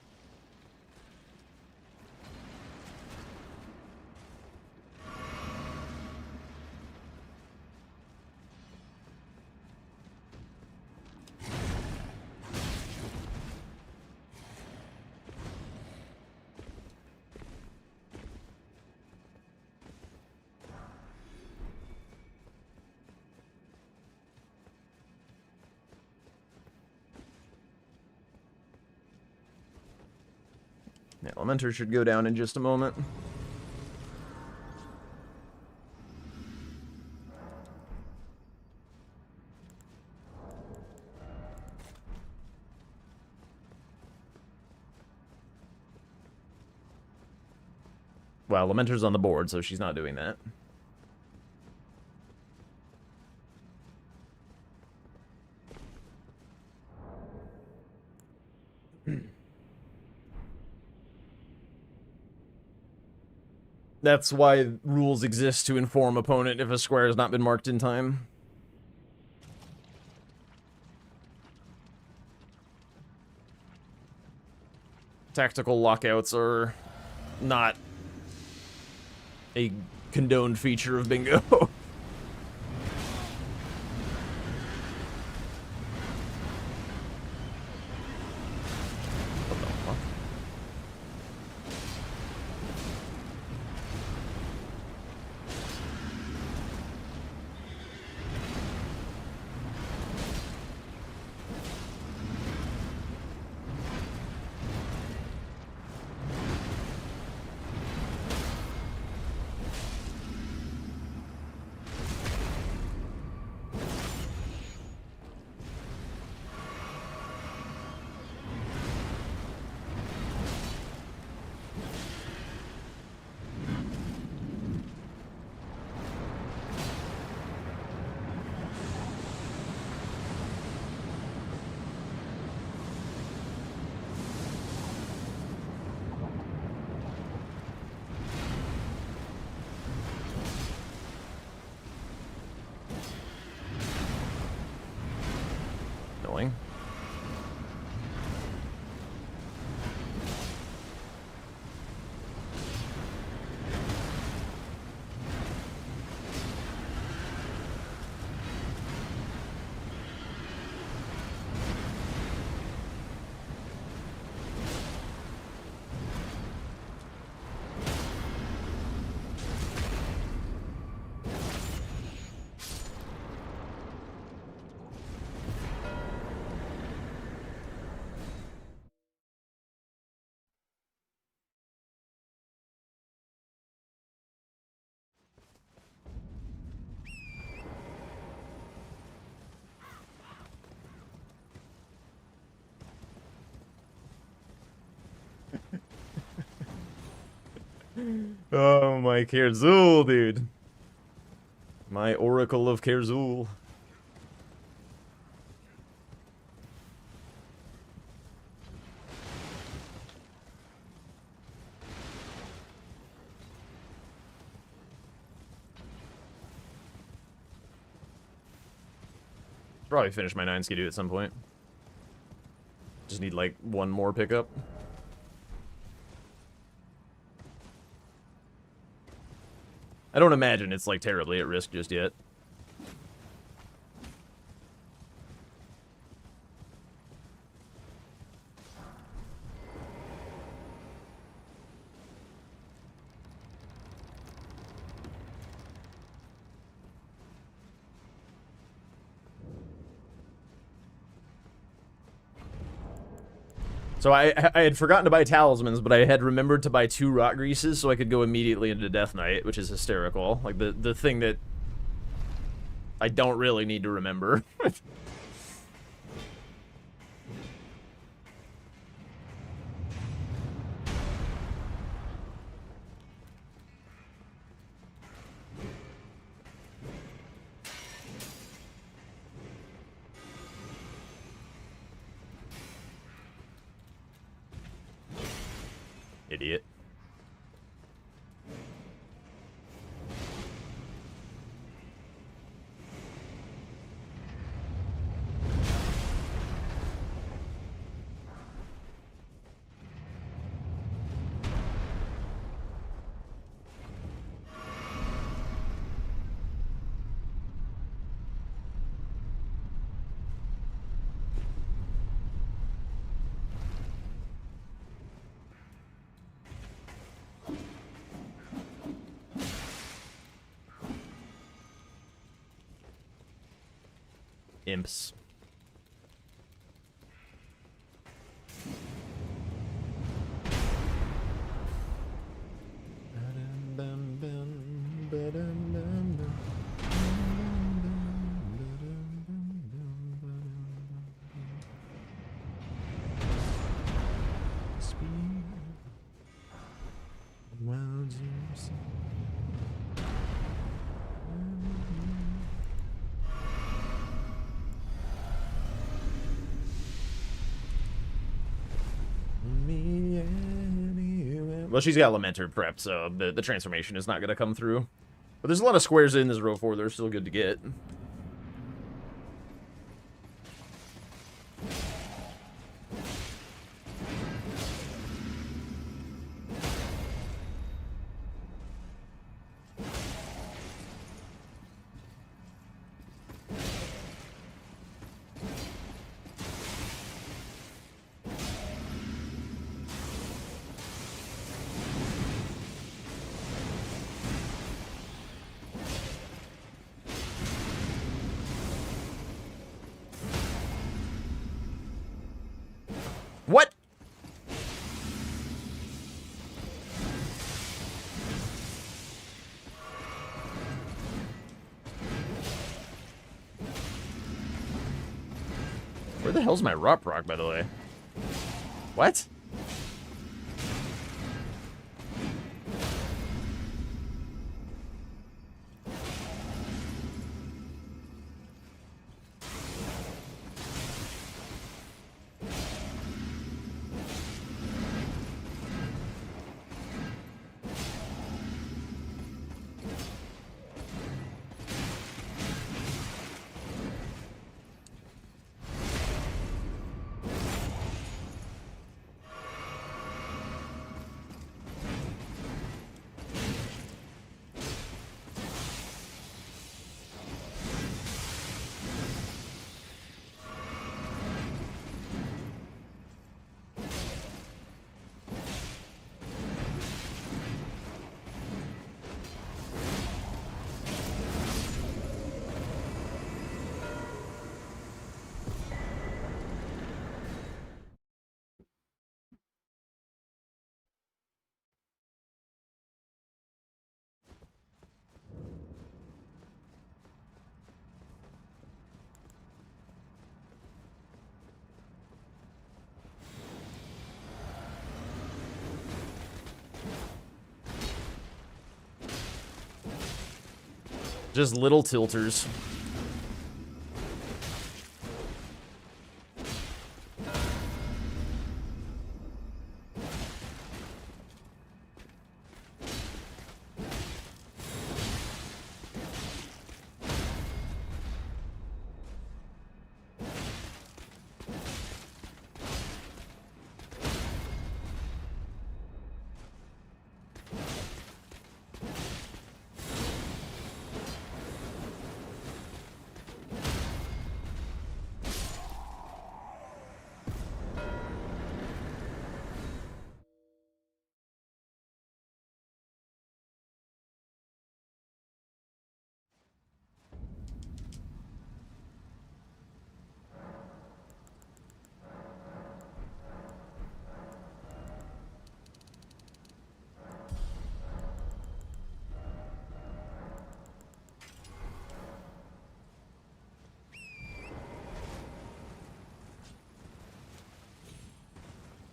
Yeah, Lamenter should go down in just a moment. Well, Lamenter's on the board, so she's not doing that. That's why rules exist, to inform opponent if a square has not been marked in time. Tactical lockouts are not a condoned feature of bingo. What the fuck? Oh, my Kerzul, dude. My Oracle of Kerzul. Probably finish my 9 skidoo at some point. Just need like one more pickup. I don't imagine it's like terribly at risk just yet. So I had forgotten to buy talismans, but I had remembered to buy 2 rock greases so I could go immediately into Death Knight, which is hysterical. Like the thing that I don't really need to remember. Idiot. Imps. Well, she's got Lamenter prepped, so the transformation is not going to come through. But there's a lot of squares in this row 4 that are still good to get. What? Where the hell's my Rop Rock, by the way? What? Just little tilters.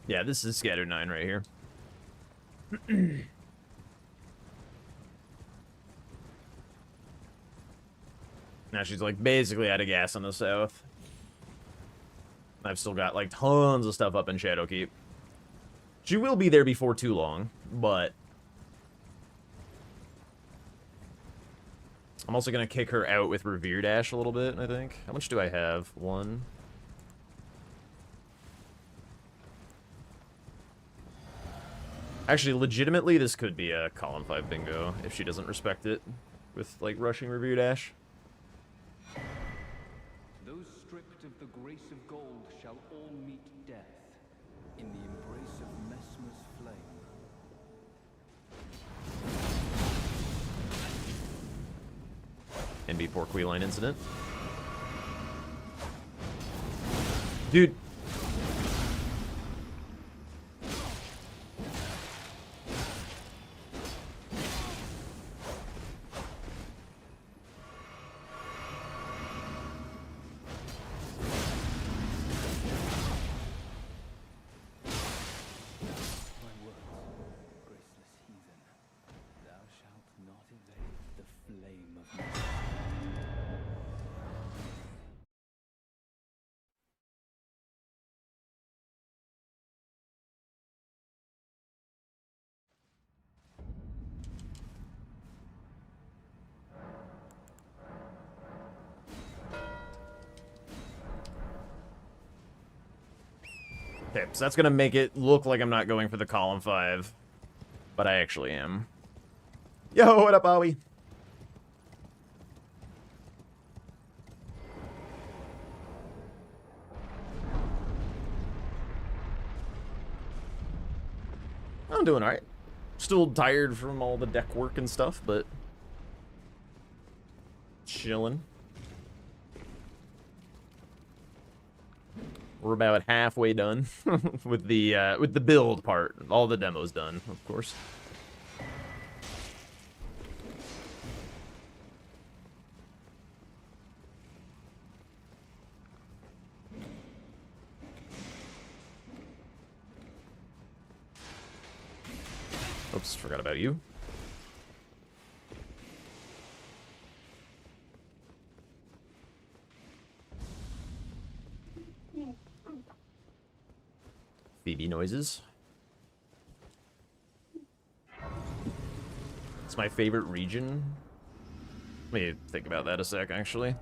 Yeah, this is Scatter 9 right here. Now she's like basically out of gas on the south. I've still got like tons of stuff up in Shadowkeep. She will be there before too long, but I'm also gonna kick her out with Revere Dash a little bit, I think. How much do I have? 1. Actually, legitimately, this could be a column 5 bingo if she doesn't respect it with, like, rushing Revere Dash. Those stripped of the grace of gold shall all meet death in the embrace of Messmer's flame. NB Porqueline incident. Dude. Okay, so that's gonna make it look like I'm not going for the column 5, but I actually am. Yo, what up, Owie? I'm doing alright. Still tired from all the deck work and stuff, but chilling. We're about halfway done with the build part. All the demos done, of course. Oops, forgot about you. Phoebe noises. It's my favorite region. Let me think about that a sec, actually.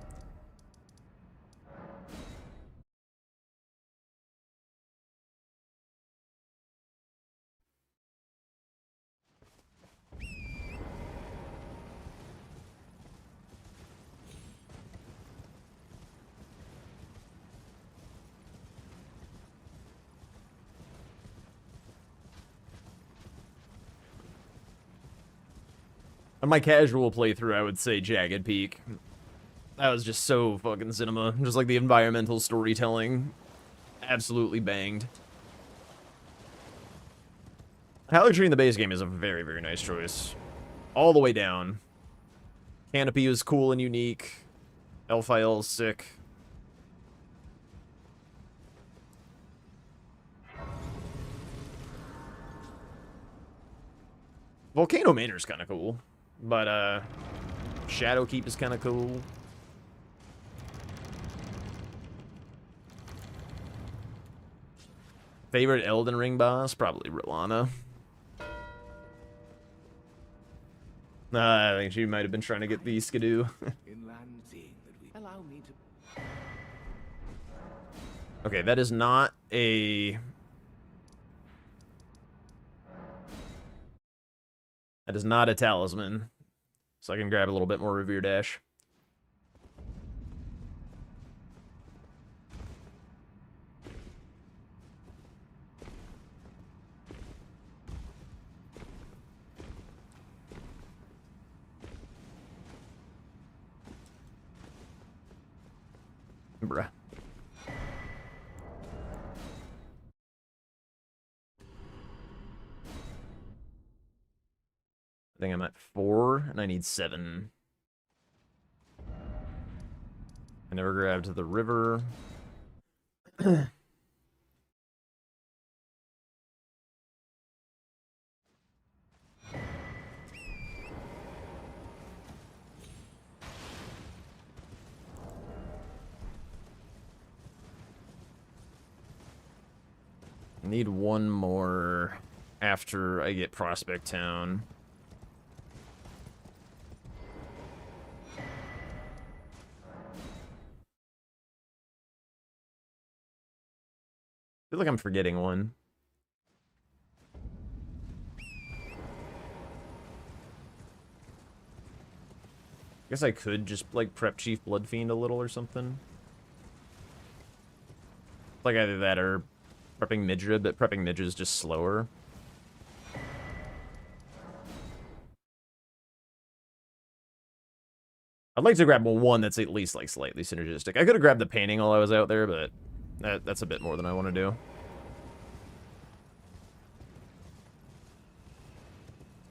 On my casual playthrough, I would say Jagged Peak. That was just so fucking cinema. Just like the environmental storytelling. Absolutely banged. Hallertree in the base game is a very, very nice choice. All the way down. Canopy is cool and unique. Elphiel is sick. Volcano Manor's kind of cool. But, Shadow Keep is kind of cool. Favorite Elden Ring boss? Probably Rolana. I think she might have been trying to get the Skidoo. Inland, seeing that we allow me to. Okay, that is not a... That is not a talisman. So I can grab a little bit more Revere Dash. Bruh. I think I'm at 4, and I need 7. I never grabbed the river. Need one more after I get Prospect Town. I feel like I'm forgetting one. I guess I could just, like, prep Chief Bloodfiend a little or something. Like, either that or prepping Midra, but prepping Midra is just slower. I'd like to grab one that's at least, like, slightly synergistic. I could have grabbed the painting while I was out there, but that's a bit more than I want to do.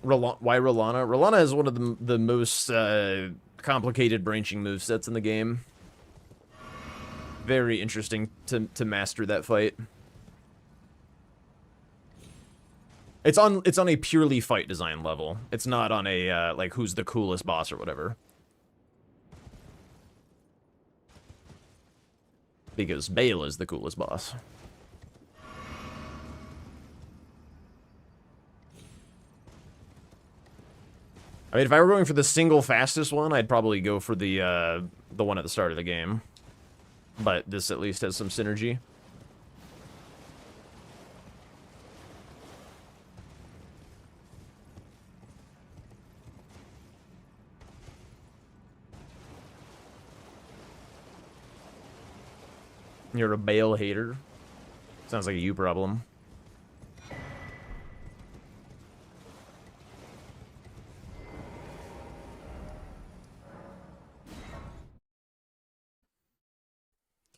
Why Rolana? Rolana is one of the most complicated branching movesets in the game. Very interesting to master that fight. It's on a purely fight design level. It's not on a like who's the coolest boss or whatever. Because Bale is the coolest boss. I mean, if I were going for the single fastest one, I'd probably go for the one at the start of the game. But this at least has some synergy. You're a Bale hater. Sounds like a you problem.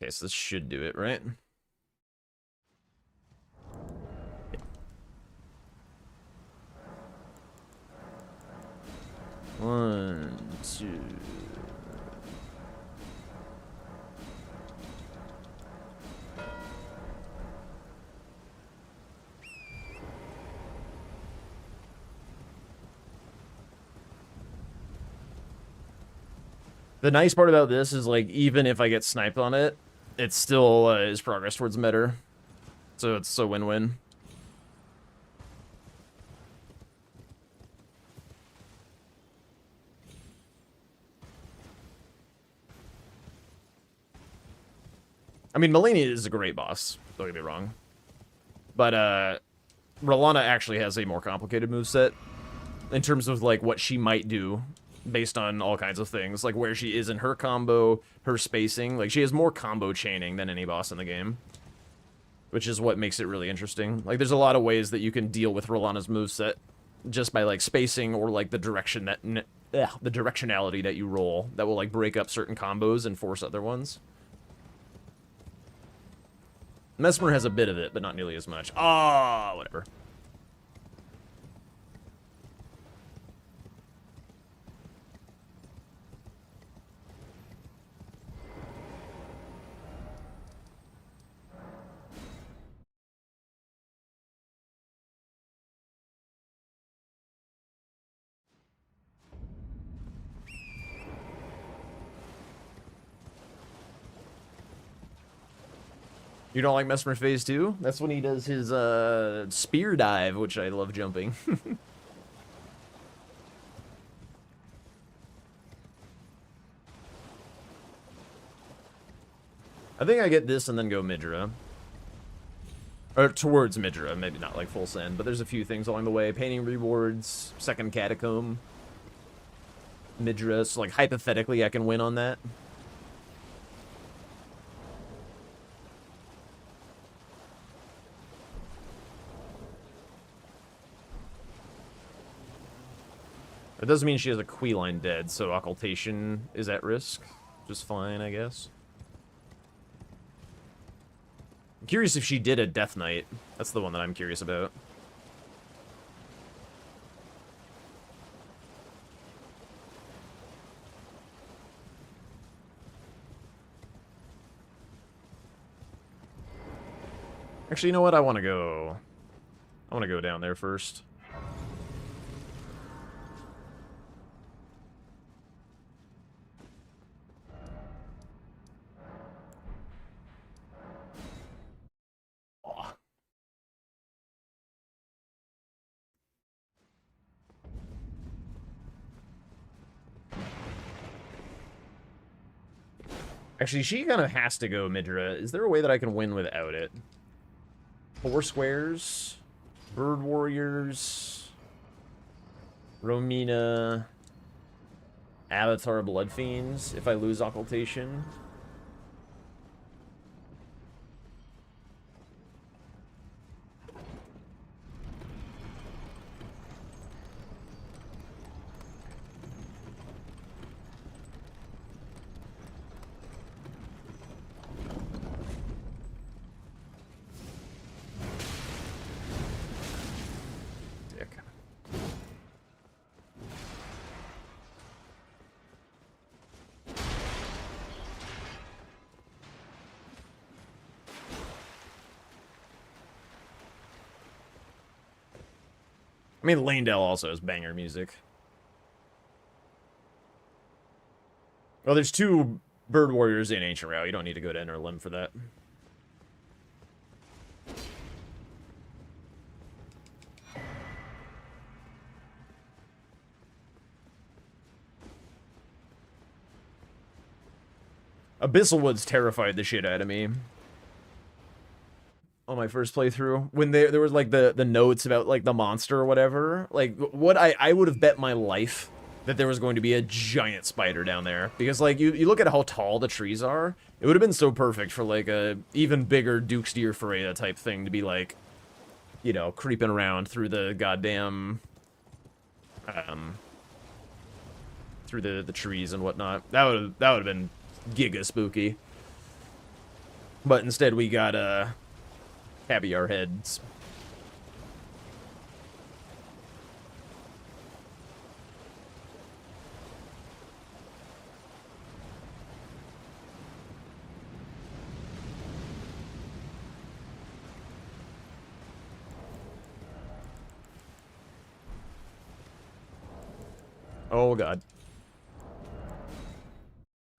Okay, so this should do it, right? Yeah. 1, 2... The nice part about this is, like, even if I get sniped on it, it still is progress towards meta. So it's a win-win. I mean, Malenia is a great boss, don't get me wrong. But, Rolana actually has a more complicated moveset in terms of, like, what she might do based on all kinds of things, like where she is in her combo, her spacing. Like, she has more combo chaining than any boss in the game, which is what makes it really interesting. Like, there's a lot of ways that you can deal with Rolana's moveset just by, like, spacing or, like, the direction that the directionality that you roll that will, like, break up certain combos and force other ones. Mesmer has a bit of it, but not nearly as much. Ah, whatever. You don't like Mesmer Phase 2? That's when he does his spear dive, which I love jumping. I think I get this and then go Midra. Or towards Midra, maybe not like full send, but there's a few things along the way. Painting rewards, second catacomb, Midra, so like hypothetically I can win on that. It doesn't mean she has a Queeline dead, so occultation is at risk. Just fine, I guess. I'm curious if she did a Death Knight. That's the one that I'm curious about. Actually, you know what? I want to go down there first. Actually, she kind of has to go Midra. Is there a way that I can win without it? 4 squares. Bird Warriors. Romina. Avatar Blood Fiends. If I lose Occultation. I mean, Lanedale also has banger music. Well, there's 2 Bird Warriors in Ancient Route. You don't need to go to Inner Limb for that. Abyssal Woods terrified the shit out of me on my first playthrough, when there was like the notes about like the monster or whatever. Like, what I would have bet my life that there was going to be a giant spider down there, because like you look at how tall the trees are. It would have been so perfect for like a even bigger Duke's Deer Ferreira type thing to be like, you know, creeping around through the goddamn through the trees and whatnot. That would have been giga spooky. But instead we got caviar heads. Oh god.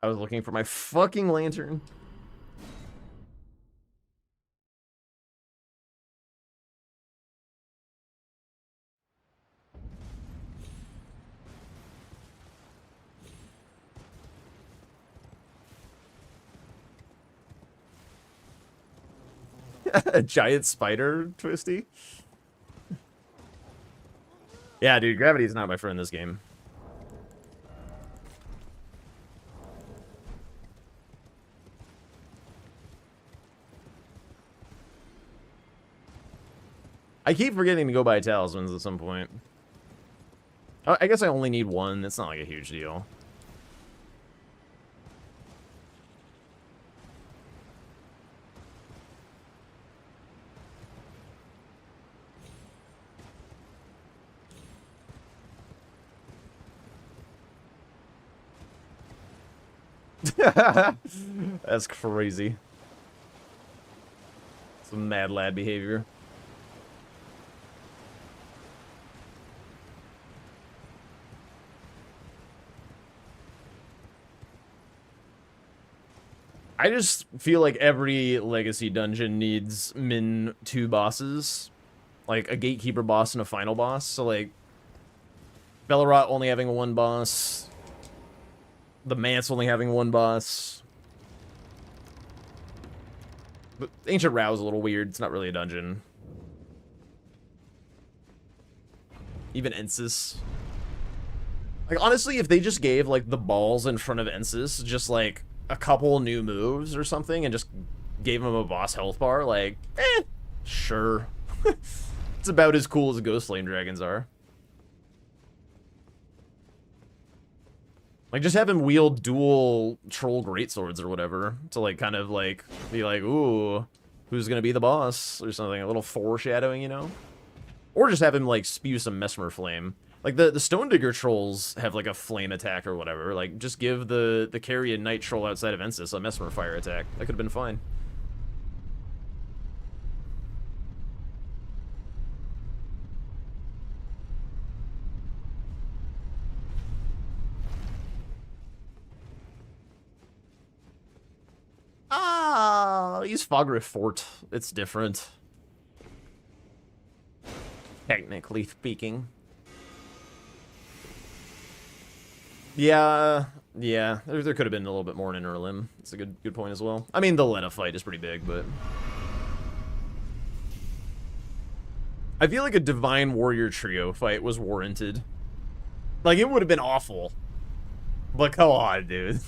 I was looking for my fucking lantern. A giant spider, Twisty? Yeah, dude, gravity's not my friend in this game. I keep forgetting to go buy talismans at some point. I guess I only need one. It's not like a huge deal. That's crazy. Some mad lad behavior. I just feel like every legacy dungeon needs min 2 bosses. Like a gatekeeper boss and a final boss. So like Bellerot only having 1 boss. The Manse only having 1 boss. But Ancient Rao is a little weird. It's not really a dungeon. Even Ensis. Like, honestly, if they just gave, like, the balls in front of Ensis just, like, a couple new moves or something and just gave him a boss health bar, like, sure. It's about as cool as Ghost Flame Dragons are. Like, just have him wield dual troll greatswords or whatever to, like, kind of, like, be like, ooh, who's gonna be the boss? Or something, a little foreshadowing, you know? Or just have him, like, spew some Mesmer Flame. Like, the Stone Digger trolls have, like, a flame attack or whatever. Like, just give the Carrion Knight troll outside of Ensis a Mesmer Fire attack. That could have been fine. Ah, use Fogriff Fort. It's different. Technically speaking. Yeah. There could have been a little bit more in Inner Limb. It's a good point as well. I mean, the Lena fight is pretty big, but I feel like a Divine Warrior Trio fight was warranted. Like, it would have been awful. But come on, dude.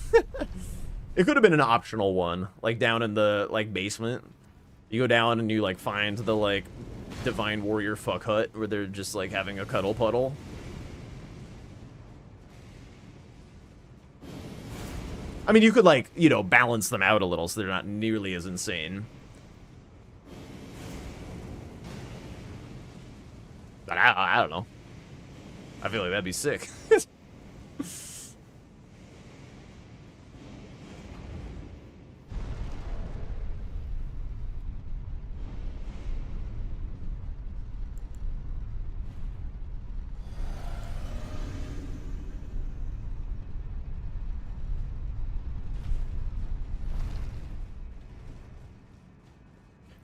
It could have been an optional one, like down in the like basement. You go down and you like find the like Divine Warrior fuck hut where they're just like having a cuddle puddle. I mean, you could like, you know, balance them out a little so they're not nearly as insane. But I don't know. I feel like that'd be sick.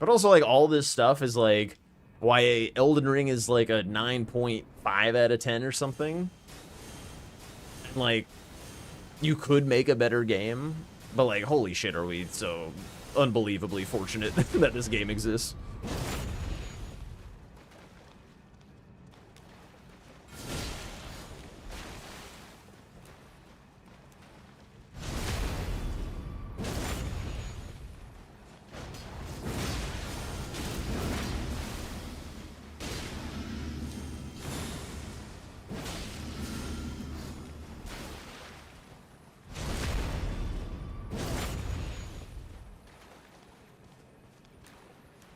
But also, like, all this stuff is, like, why Elden Ring is, like, a 9.5 out of 10 or something. And, like, you could make a better game, but, like, holy shit, are we so unbelievably fortunate that this game exists.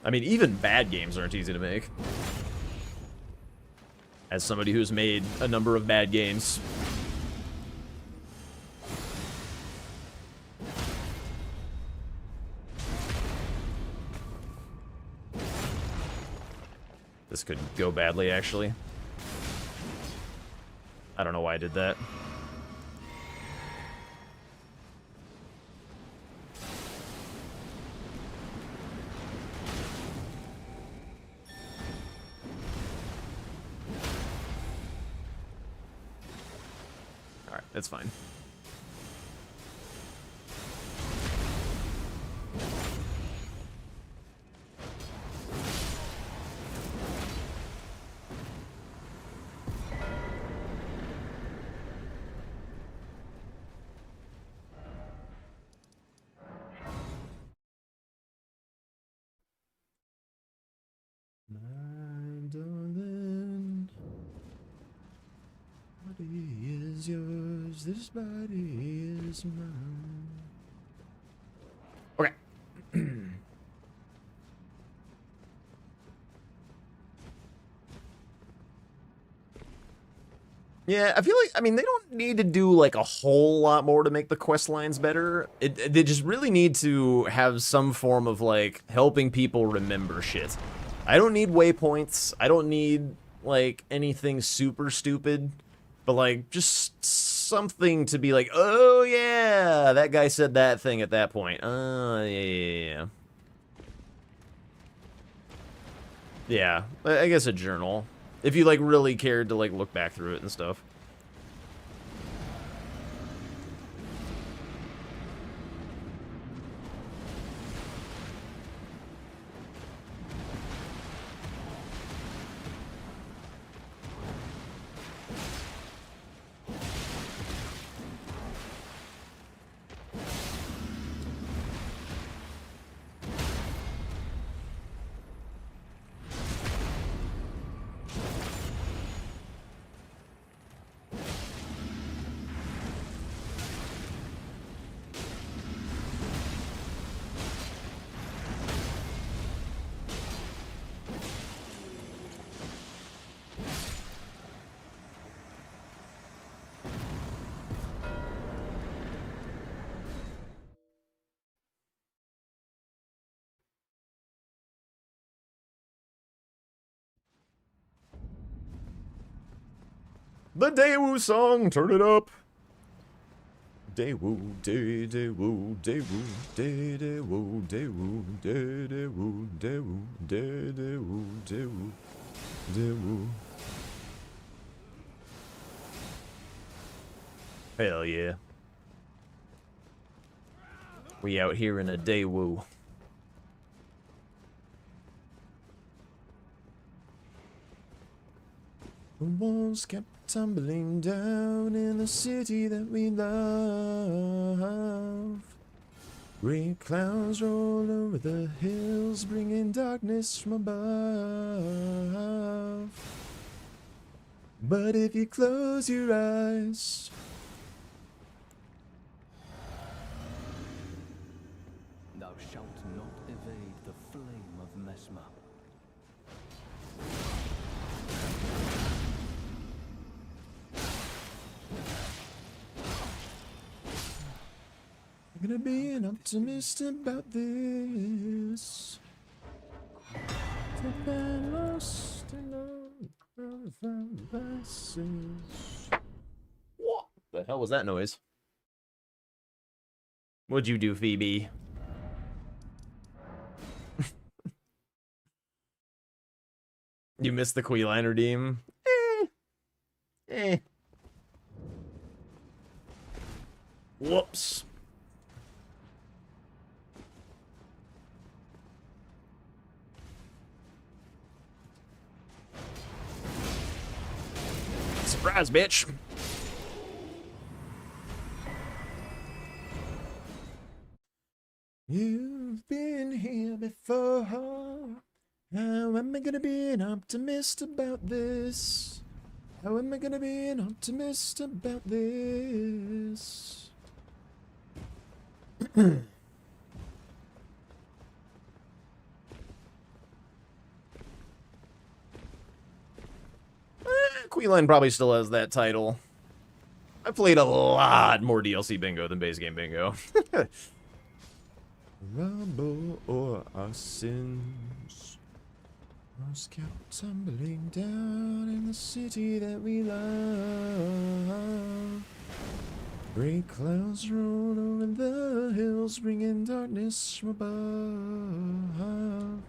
I mean, even bad games aren't easy to make. As somebody who's made a number of bad games. This could go badly, actually. I don't know why I did that. That's fine. My darling, body is yours, this body is mine. Okay. Yeah, I feel like, I mean, they don't need to do, like, a whole lot more to make the quest lines better. They just really need to have some form of, like, helping people remember shit. I don't need waypoints. I don't need, like, anything super stupid. But, like, just something to be like, oh yeah, that guy said that thing at that point. Yeah. Yeah, I guess a journal. If you, like, really cared to, like, look back through it and stuff. The Daewoo song, turn it up. Daewoo, Daewoo, Daewoo, Daewoo, Daewoo, Daewoo, Daewoo, Daewoo, Daewoo, Daewoo. Hell yeah. We out here in a Daewoo. The walls kept tumbling down in the city that we love. Great clouds roll over the hills, bringing darkness from above. But if you close your eyes, Thou shalt not evade the flame of Mesmer. I'm gonna be an optimist about this. Take that lost in all vices. What the hell was that noise? What'd you do, Phoebe? You missed the Queeline redeem? Whoops. Surprise, bitch. You've been here before. How am I gonna be an optimist about this? How am I gonna be an optimist about this? Queeline probably still has that title. I played a lot more DLC bingo than base game bingo. Rumble or our sins was kept tumbling down in the city that we love. Great clouds roll over the hills, bringing darkness from above.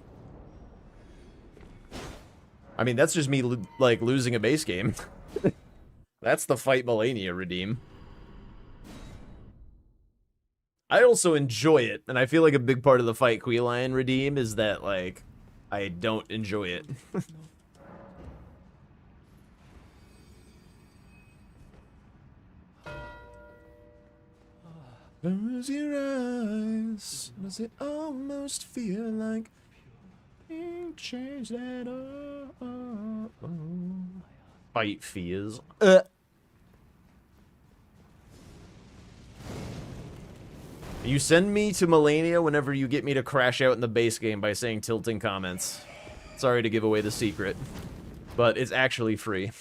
I mean, that's just me, like, losing a base game. That's the Fight Melania redeem. I also enjoy it, and I feel like a big part of the Fight Queeline redeem is that, like, I don't enjoy it. Close your eyes. Does it almost feel like ain't changed at all? Fight fears. You send me to Melania whenever you get me to crash out in the base game by saying tilting comments. Sorry to give away the secret, but it's actually free.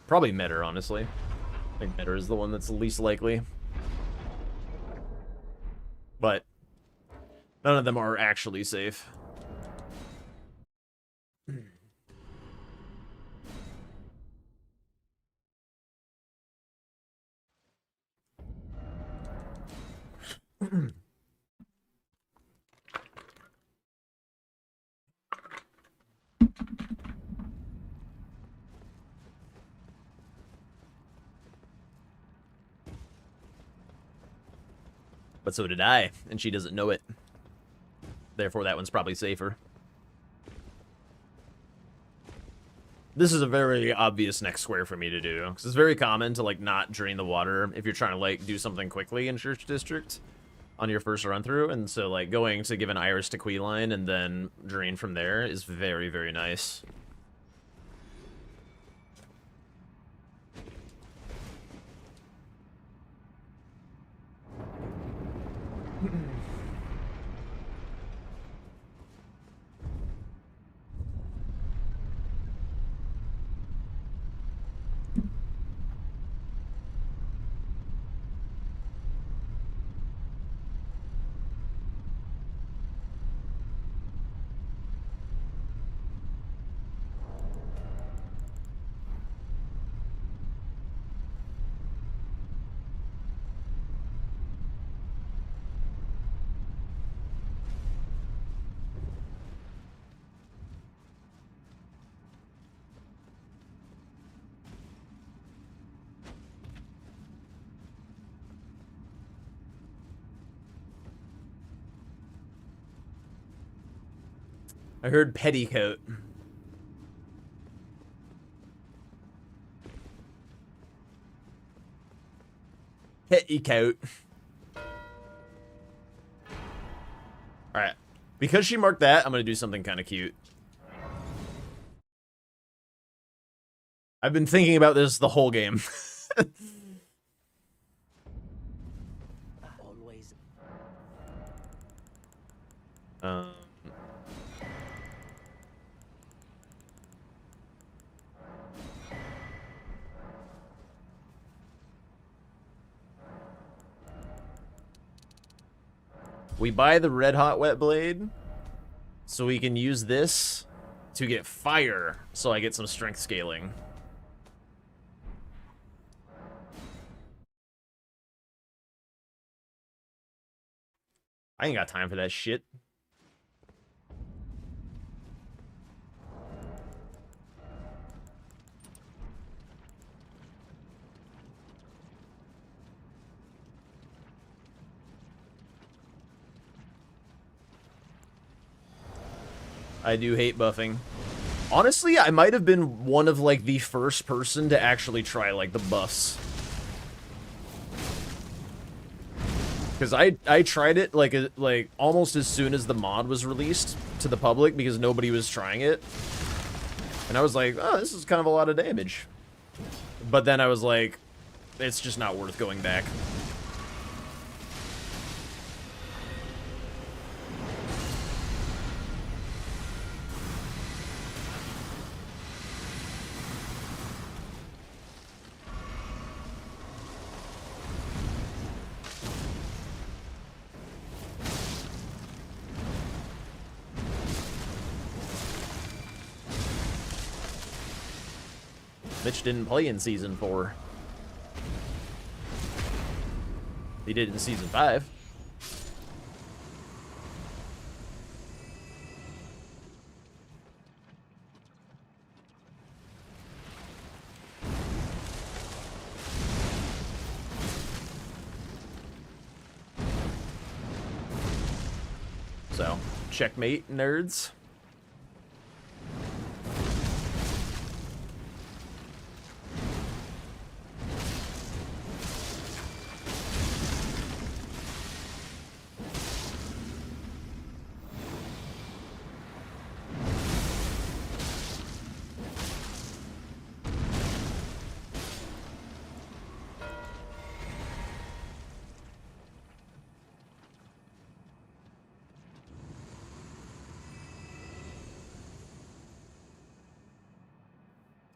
Probably Mitter, honestly. I think Mitter is the one that's the least likely. But none of them are actually safe. But so did I, and she doesn't know it. Therefore, that one's probably safer. This is a very obvious next square for me to do, because it's very common to, like, not drain the water if you're trying to, like, do something quickly in Church District on your first run-through, and so, like, going to give an Iris to Queeline and then drain from there is very, very nice. I heard petticoat. Petticoat. Alright. Because she marked that, I'm gonna do something kind of cute. I've been thinking about this the whole game. Always. We buy the red hot wet blade so we can use this to get fire so I get some strength scaling. I ain't got time for that shit. I do hate buffing. Honestly, I might have been one of, like, the first person to actually try, like, the buffs. Because I tried it, like, almost as soon as the mod was released to the public, because nobody was trying it. And I was like, oh, this is kind of a lot of damage. But then I was like, it's just not worth going back. Mitch didn't play in Season 4. He did in Season 5. So, checkmate, nerds.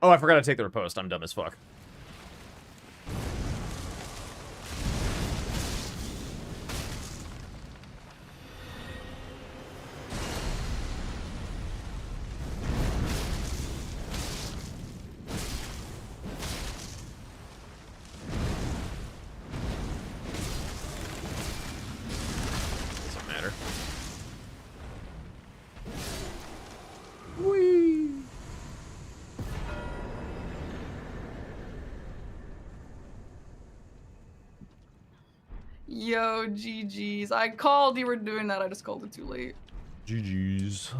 Oh, I forgot to take the riposte. I'm dumb as fuck. Doesn't matter. Whee! Yo, GG's. I called you were doing that. I just called it too late. GG's.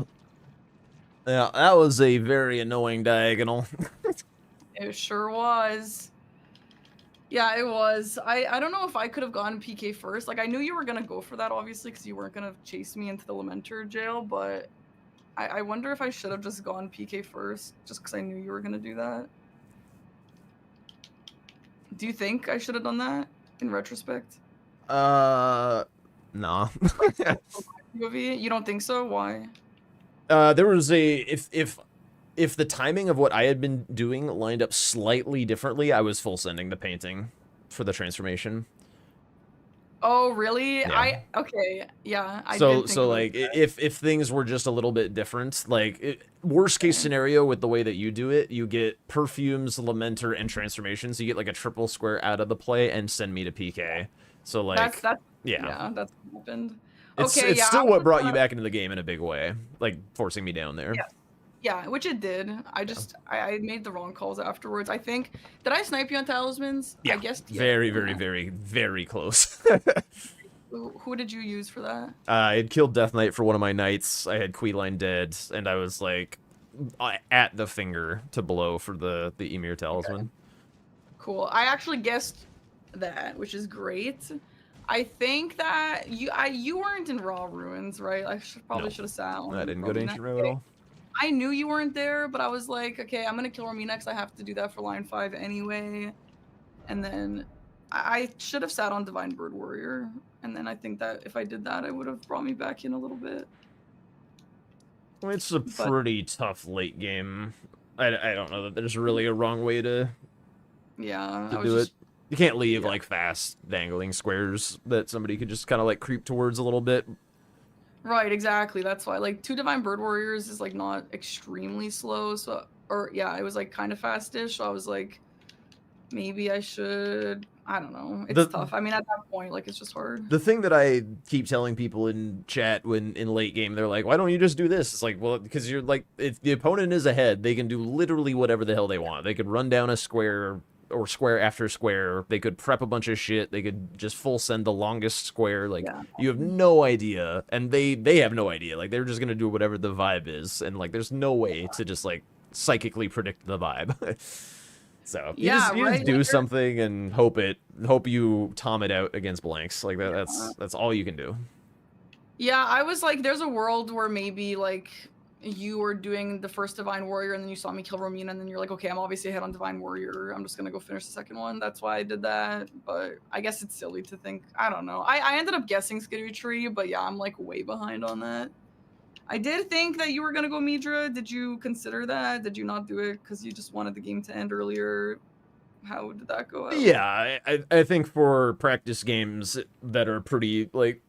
Yeah, that was a very annoying diagonal. It sure was. Yeah, it was. I don't know if I could have gone PK first. Like, I knew you were going to go for that, obviously, because you weren't going to chase me into the Lamenter jail, but I wonder if I should have just gone PK first, just because I knew you were going to do that. Do you think I should have done that, in retrospect? Nah. POV? You don't think so? Why? There was a if the timing of what I had been doing lined up slightly differently, I was full sending the painting for the transformation. Oh, really? Yeah. Okay, yeah. I So did think about like that. if things were just a little bit different, like worst case scenario with the way that you do it, you get perfumes, lamenter, and transformations. You get like a triple square out of the play and send me to PK. So like That's yeah, that's what happened. it's Okay, yeah, still I what was, brought you back into the game in a big way, like forcing me down there. Yeah. Yeah, which it did. I made the wrong calls afterwards. I think, did I snipe you on talismans? Yeah, I guess. Yeah, very, yeah. very, very, very close. Who did you use for that? I had killed Death Knight for one of my knights. I had Queeline dead, and I was like at the finger to blow for the Emir talisman. Okay. Cool. I actually guessed that, which is great. I think that you weren't in Raw Ruins, right? I probably should have sat on. I didn't go to Ancient Row at all. I knew you weren't there, but I was like, okay, I'm gonna kill Rami next. I have to do that for line 5 anyway. And then I should have sat on Divine Bird Warrior. And then I think that if I did that, it would have brought me back in a little bit. It's a pretty tough late game. I don't know that there's really a wrong way to do it. You can't leave like fast dangling squares that somebody could just kind of like creep towards a little bit. Right, exactly. That's why, like, 2 Divine Bird Warriors is, like, not extremely slow, so, or, yeah, it was, like, kind of fast-ish, so I was like, maybe I should, I don't know. It's tough. I mean, at that point, like, it's just hard. The thing that I keep telling people in chat when in late game, they're like, why don't you just do this? It's like, well, because you're, like, if the opponent is ahead, they can do literally whatever the hell they want. They could run down a square or square after square. They could prep a bunch of shit. They could just full send the longest square. Like, you have no idea, and they have no idea. Like, they're just gonna do whatever the vibe is, and like, there's no way to just like psychically predict the vibe. So you just do something and hope you tom it out against blanks. Like that's all you can do. Yeah, I was like, there's a world where maybe like you were doing the first Divine Warrior and then you saw me kill Romina and then you're like, okay, I'm obviously ahead on Divine Warrior. I'm just gonna go finish the second one. That's why I did that. But I guess it's silly to think. I don't know. I ended up guessing Skittery Tree, but yeah, I'm like way behind on that. I did think that you were gonna go Midra. Did you consider that? Did you not do it because you just wanted the game to end earlier? How did that go out? Yeah, I think for practice games that are pretty like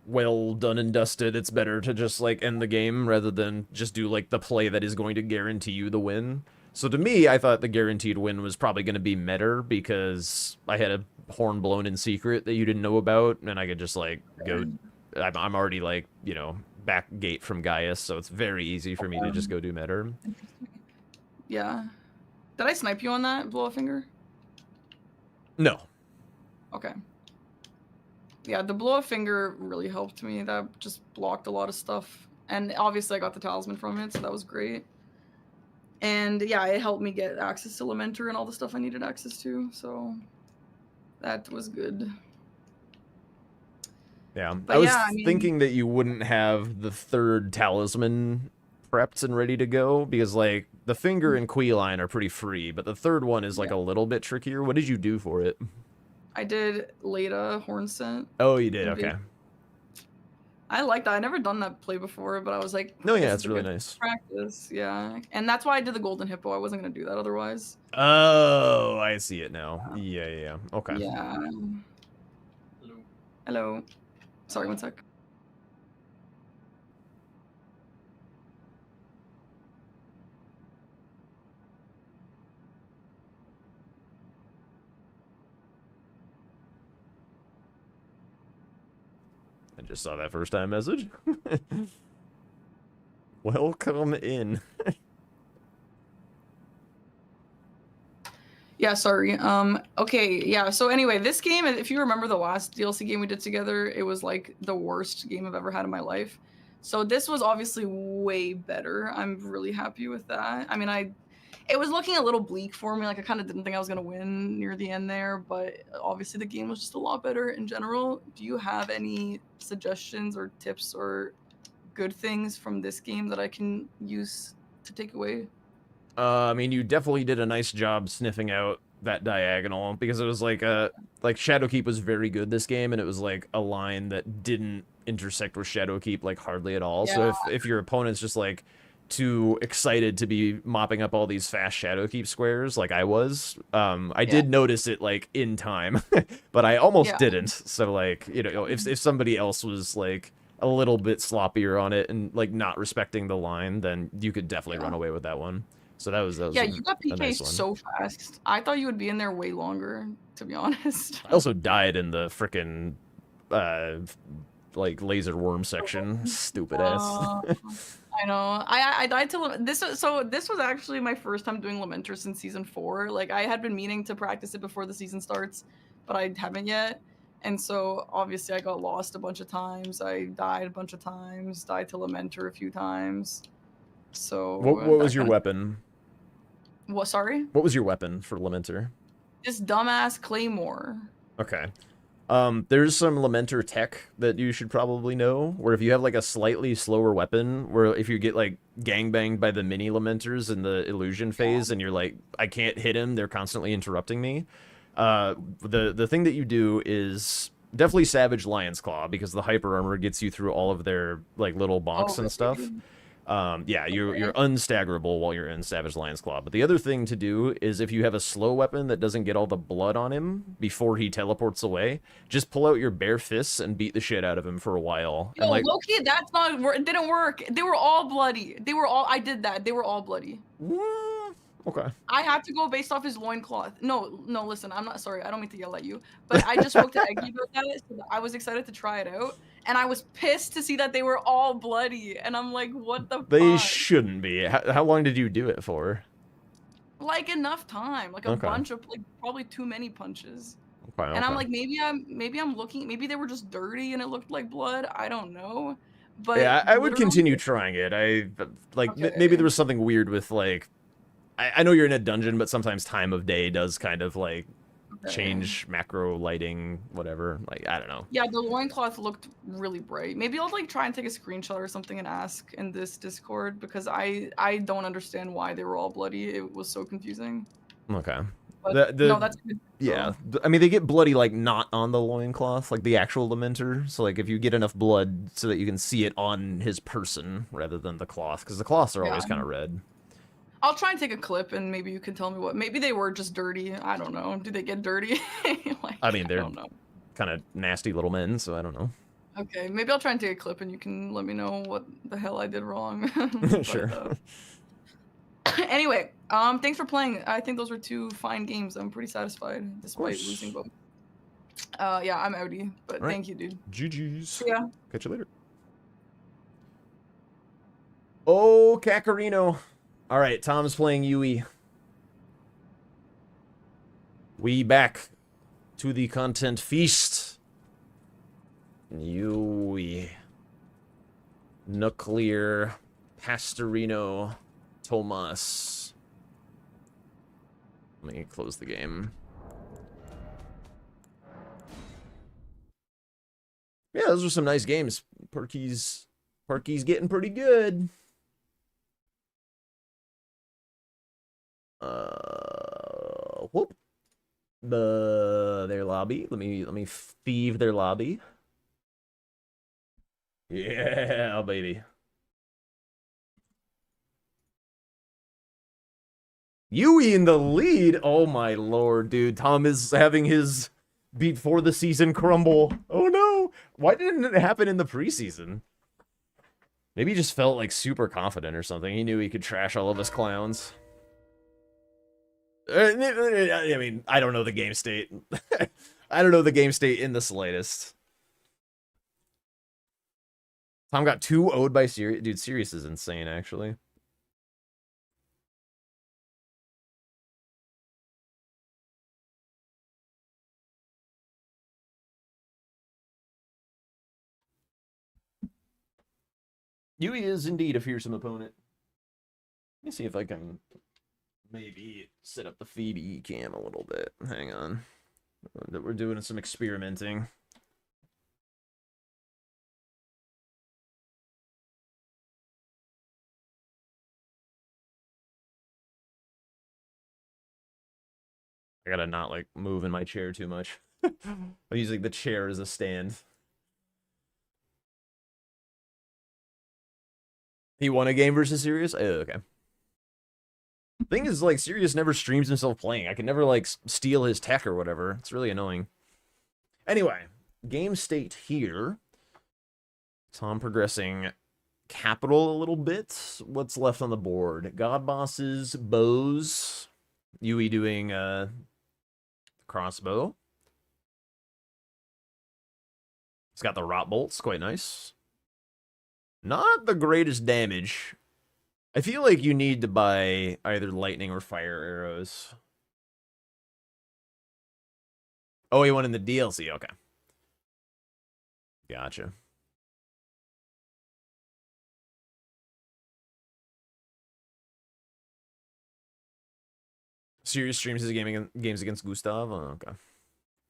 well done and dusted, it's better to just like end the game rather than just do like the play that is going to guarantee you the win. So to me, I thought the guaranteed win was probably going to be Metter because I had a horn blown in secret that you didn't know about, and I could just like go. I'm already like, you know, back gate from Gaius, so it's very easy for me to just go do Metter. Yeah. Did I snipe you on that, Blow a Finger? No. Okay. Yeah, the Blow a Finger really helped me. That just blocked a lot of stuff. And obviously I got the talisman from it, so that was great. And yeah, it helped me get access to Lamenter and all the stuff I needed access to, so that was good. Yeah, But I was yeah, I mean, thinking that you wouldn't have the third talisman prepped and ready to go because like the finger and Queeline are pretty free, but the third one is like a little bit trickier. What did you do for it? I did Leda Horn Scent. Oh, you did. Okay. I like that. I never done that play before, but I was like, No, yeah, this it's is a really good nice. practice. Yeah, and that's why I did the golden hippo. I wasn't gonna do that otherwise. Oh, I see it now. Yeah. Okay. Yeah. Hello. Sorry, one sec. I just saw that first time message. Welcome in. Yeah, sorry. Okay, yeah. So anyway, this game, if you remember the last DLC game we did together, it was like the worst game I've ever had in my life. So this was obviously way better. I'm really happy with that. I mean, it was looking a little bleak for me. Like I kind of didn't think I was gonna win near the end there, but obviously the game was just a lot better in general. Do you have any suggestions or tips or good things from this game that I can use to take away? I mean, you definitely did a nice job sniffing out that diagonal because it was like Shadowkeep was very good this game, and it was like a line that didn't intersect with Shadowkeep like hardly at all. So Yeah. if your opponent's just like too excited to be mopping up all these fast Shadowkeep squares like I was, I did notice it like in time, but I almost didn't. So like, you know, if somebody else was like a little bit sloppier on it and like not respecting the line, then you could definitely run away with that one. So that was Yeah, you got a PK nice one. so fast. I thought you would be in there way longer, to be honest. I also died in the frickin' like laser worm section. Stupid ass. I know. I died to this. So this was actually my first time doing Lamenter since season 4. Like I had been meaning to practice it before the season starts, but I haven't yet. And so obviously I got lost a bunch of times. I died a bunch of times. Died to Lamenter a few times. So what was your weapon? What? Sorry. What was your weapon for Lamenter? This dumbass Claymore. Okay. There's some Lamenter tech that you should probably know, where if you have like a slightly slower weapon, where if you get like gangbanged by the mini Lamenters in the illusion phase and you're like, I can't hit him, they're constantly interrupting me. The thing that you do is definitely Savage Lion's Claw, because the hyper armor gets you through all of their like little bonks and stuff. Yeah, you're unstaggerable while you're in Savage Lion's Claw. But the other thing to do is if you have a slow weapon that doesn't get all the blood on him before he teleports away, just pull out your bare fists and beat the shit out of him for a while. Yo, and like, Loki, that's not. It didn't work. They were all bloody. They were all. I did that. They were all bloody. Okay. I have to go based off his loincloth. No, listen, I'm not sorry. I don't mean to yell at you. But I just spoke to Eggy about that. So I was excited to try it out. And I was pissed to see that they were all bloody. And I'm like, what the They fuck? shouldn't be. How long did you do it for? Like enough time. Like a bunch of, like, probably too many punches. Okay, and I'm like, maybe I'm looking, maybe they were just dirty and it looked like blood. I don't know. But yeah, I would continue trying it. Maybe there was something weird with like, I know you're in a dungeon, but sometimes time of day does kind of like change macro lighting, whatever. Like, I don't know. Yeah, the loincloth looked really bright. Maybe I'll like try and take a screenshot or something and ask in this Discord, because I don't understand why they were all bloody. It was so confusing. Okay. But, no, that's good. Yeah. I mean, they get bloody like not on the loincloth, like the actual Lamenter. So like if you get enough blood so that you can see it on his person rather than the cloth, because the cloths are always kind of red. I'll try and take a clip and maybe you can tell me what. Maybe they were just dirty. I don't know. Do they get dirty? Like, I mean, they're kind of nasty little men, so I don't know. Okay, maybe I'll try and take a clip and you can let me know what the hell I did wrong. Sure. Anyway, thanks for playing. I think those were 2 fine games. I'm pretty satisfied despite losing both. Yeah, I'm outie, but thank you, dude. GG's. Yeah. Catch you later. Oh, Kakarino. All right, Tom's playing Yui. We back to the content feast. Yui. Nuclear. Pastorino. Tomas. Let me close the game. Yeah, those are some nice games. Perky's getting pretty good. Whoop. Their lobby. Let me thieve their lobby. Yeah, baby. Yui in the lead. Oh my lord, dude. Tom is having his before the season crumble. Oh no. Why didn't it happen in the preseason? Maybe he just felt like super confident or something. He knew he could trash all of us clowns. I mean, I don't know the game state. I don't know the game state in the slightest. Tom got 2 owed by Sirius. Dude, Sirius is insane, actually. Yui is indeed a fearsome opponent. Let me see if I can maybe set up the Phoebe cam a little bit. Hang on. We're doing some experimenting. I gotta not, like, move in my chair too much. I'm using the chair as a stand. He won a game versus Sirius? Oh, okay. Thing is, like, Sirius never streams himself playing. I can never, like, steal his tech or whatever. It's really annoying. Anyway, game state here. Tom progressing capital a little bit. What's left on the board? God bosses, bows. Yui doing crossbow. It's got the rot bolts, quite nice. Not the greatest damage. I feel like you need to buy either lightning or fire arrows. Oh, he won in the DLC, okay. Gotcha. Sirius streams his games against Gustav? Oh, okay.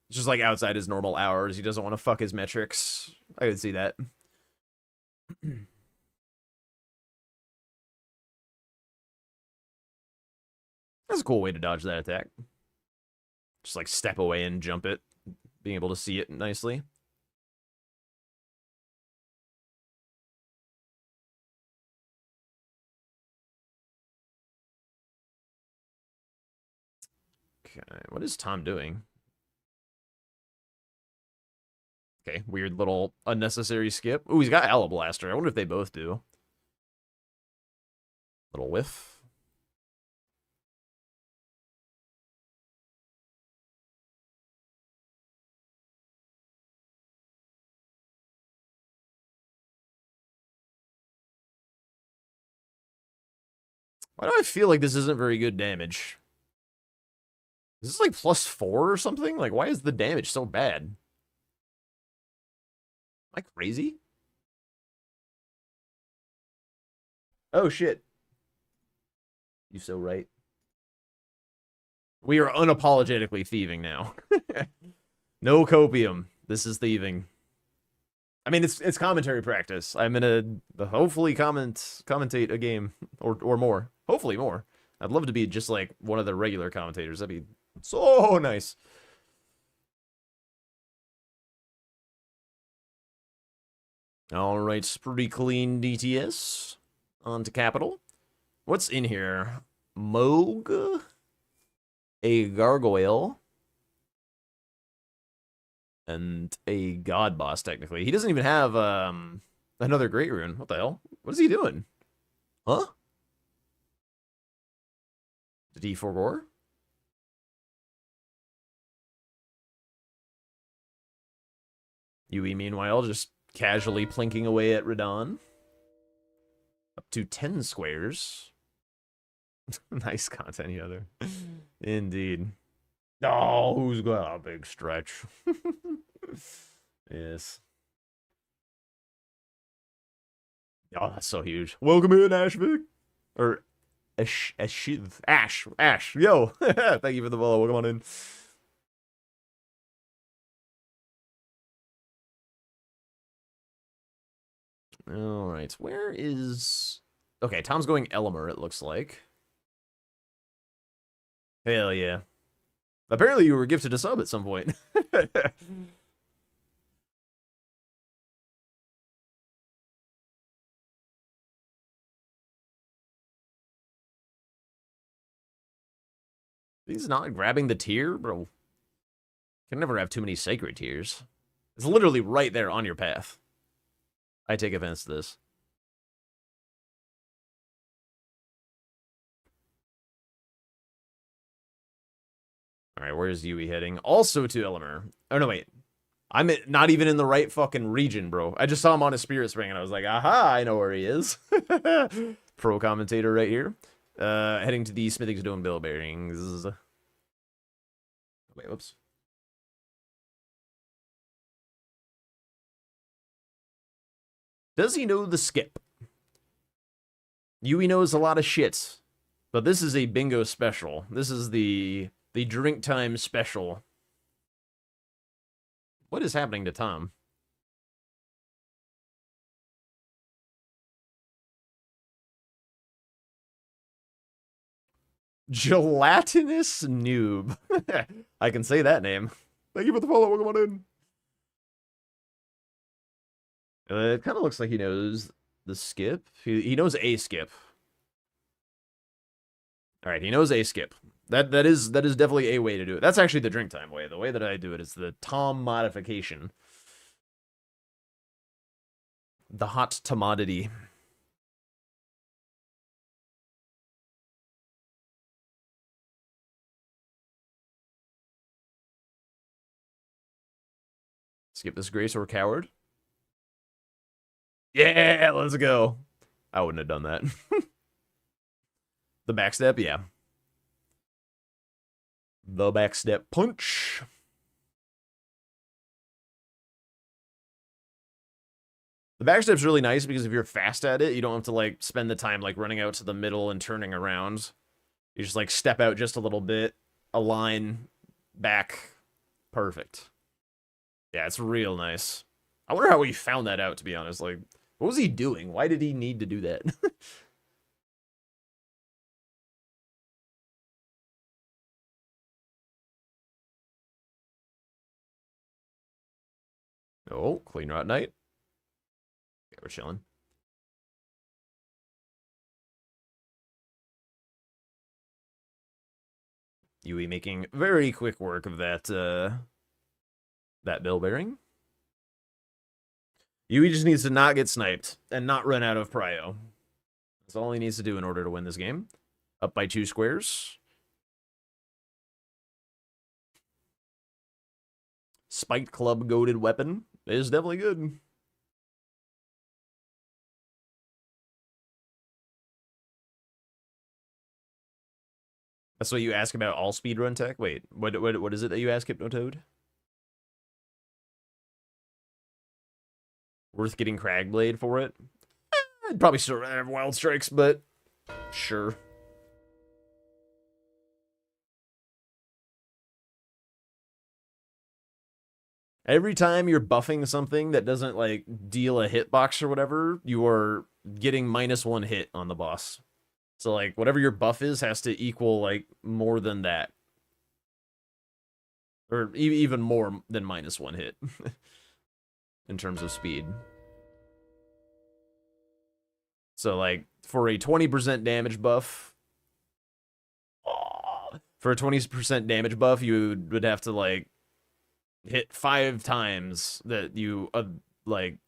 It's just like outside his normal hours. He doesn't want to fuck his metrics. I could see that. That's a cool way to dodge that attack. Just like step away and jump it. Being able to see it nicely. Okay, what is Tom doing? Okay, weird little unnecessary skip. Ooh, he's got Alablaster. I wonder if they both do. Little whiff. Why do I feel like this isn't very good damage? Is this like +4 or something? Like, why is the damage so bad? Am I crazy? Oh, shit. You so right. We are unapologetically thieving now. No copium. This is thieving. I mean, it's commentary practice. I'm gonna hopefully commentate a game or more. Hopefully more. I'd love to be just like one of the regular commentators. That'd be so nice. All right, pretty clean DTS. On to capital. What's in here? Moog, a gargoyle, and a god boss, technically. He doesn't even have another great rune. What the hell? What is he doing? Huh? Did he forgore? Yui, meanwhile, just casually plinking away at Radon. Up to 10 squares. Nice content, the other. Indeed. Oh, who's got a big stretch? Yes. Oh, that's so huge. Welcome in, Ashvik. Or Ash. Yo. Thank you for the follow. Welcome on in. All right. Where is... Okay, Tom's going Elmer, it looks like. Hell yeah. Apparently you were gifted a sub at some point. He's not grabbing the tier, bro. Can never have too many sacred tiers. It's literally right there on your path. I take offense to this. All right, where's Yui heading? Also to Illimer. Oh, no, wait. I'm not even in the right fucking region, bro. I just saw him on a spirit spring, and I was like, aha, I know where he is. Pro commentator right here. Heading to the Smithing Stone Bill Bearings. Wait, whoops. Does he know the skip? Yui knows a lot of shit, but this is a bingo special. This is the drink time special. What is happening to Tom? Gelatinous noob. I can say that name. Thank you for the follow. Welcome on in. It kind of looks like he knows the skip. He knows a skip. All right, he knows a skip. That is definitely a way to do it. That's actually the drink time way. The way that I do it is the Tom modification. The hot commodity. Skip this grace or coward. Yeah, let's go. I wouldn't have done that. The backstep, yeah. The backstep punch. The backstep's really nice because if you're fast at it, you don't have to like spend the time like running out to the middle and turning around. You just like step out just a little bit, align, back. Perfect. Yeah, it's real nice. I wonder how he found that out, to be honest. Like, what was he doing? Why did he need to do that? Oh, clean route night. Yeah, we're chilling. Yui making very quick work of that that bill bearing. Yui just needs to not get sniped and not run out of prio. That's all he needs to do in order to win this game. Up by 2 squares. Spiked club goaded weapon is definitely good. That's what you ask about all speedrun tech? Wait, what is it that you ask, Hypnotoad? Worth getting Cragblade for it? I'd probably still rather have Wild Strikes, but sure. Every time you're buffing something that doesn't, like, deal a hitbox or whatever, you are getting -1 hit on the boss. So, like, whatever your buff is has to equal, like, more than that. Or even more than -1 hit. In terms of speed. So, like, for a 20% damage buff... For a 20% damage buff, you would have to, like, hit 5 times that you, like...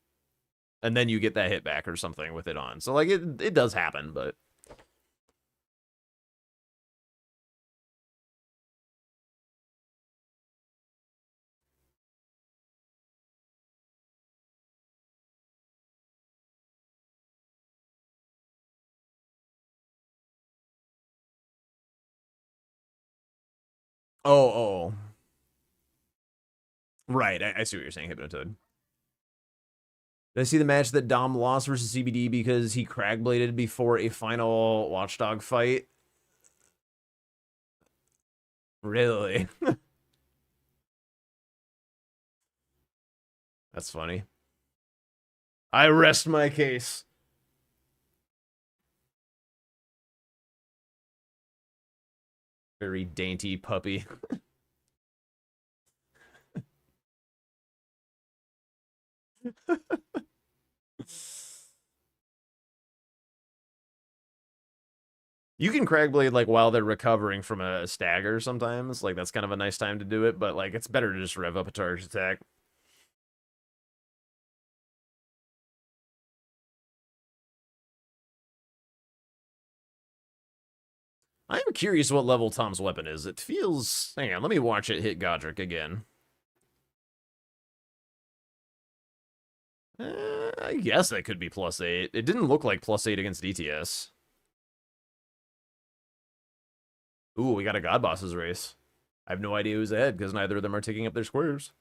And then you get that hit back or something with it on. So, like, it does happen, but... Oh. Right, I see what you're saying, Hypnotoad. Did I see the match that Dom lost versus CBD because he Cragbladed before a final Watchdog fight? Really? That's funny. I rest my case. Very dainty puppy. You can Cragblade, like, while they're recovering from a stagger sometimes. Like, that's kind of a nice time to do it, but, like, it's better to just rev up a target attack. I'm curious what level Tom's weapon is. It feels... Hang on, let me watch it hit Godric again. I guess that could be +8. It didn't look like +8 against DTS. Ooh, we got a God Bosses race. I have no idea who's ahead, because neither of them are taking up their squares.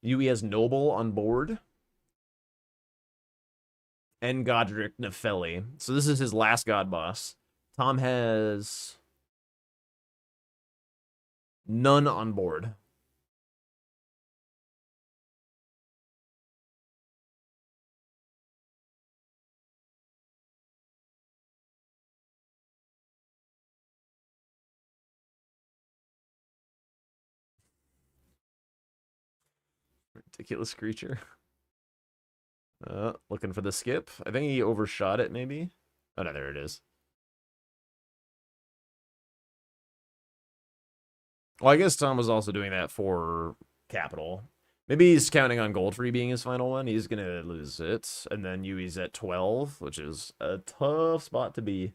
Yui has Noble on board. And Godric Nepheli. So this is his last God Boss. Tom has... none on board. Ridiculous creature. Looking for the skip. I think he overshot it, maybe. Oh, no, there it is. Well, I guess Tom was also doing that for capital. Maybe he's counting on Goldfree being his final one. He's going to lose it. And then Yui's at 12, which is a tough spot to be.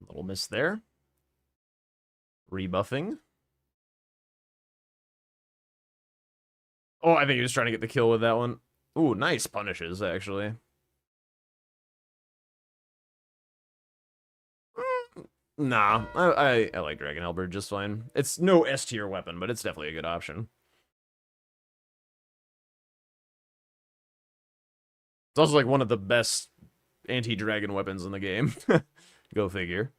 Little miss there. Rebuffing. Oh, I think he was trying to get the kill with that one. Ooh, nice punishes, actually. Nah, I like Dragon Halberd just fine. It's no S tier weapon, but it's definitely a good option. It's also like one of the best anti-dragon weapons in the game. Go figure.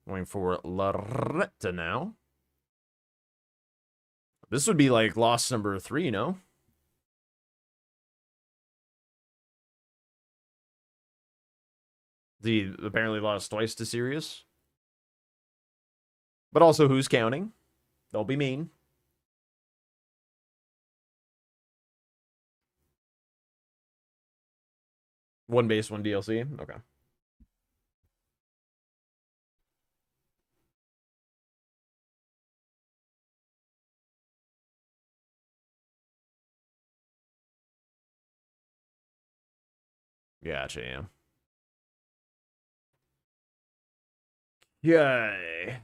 Going for Loretta now. This would be like loss number 3, no? He apparently lost twice to Sirius. But also, who's counting? They'll be mean. One base, one DLC? Okay. Gotcha, yeah. Yay.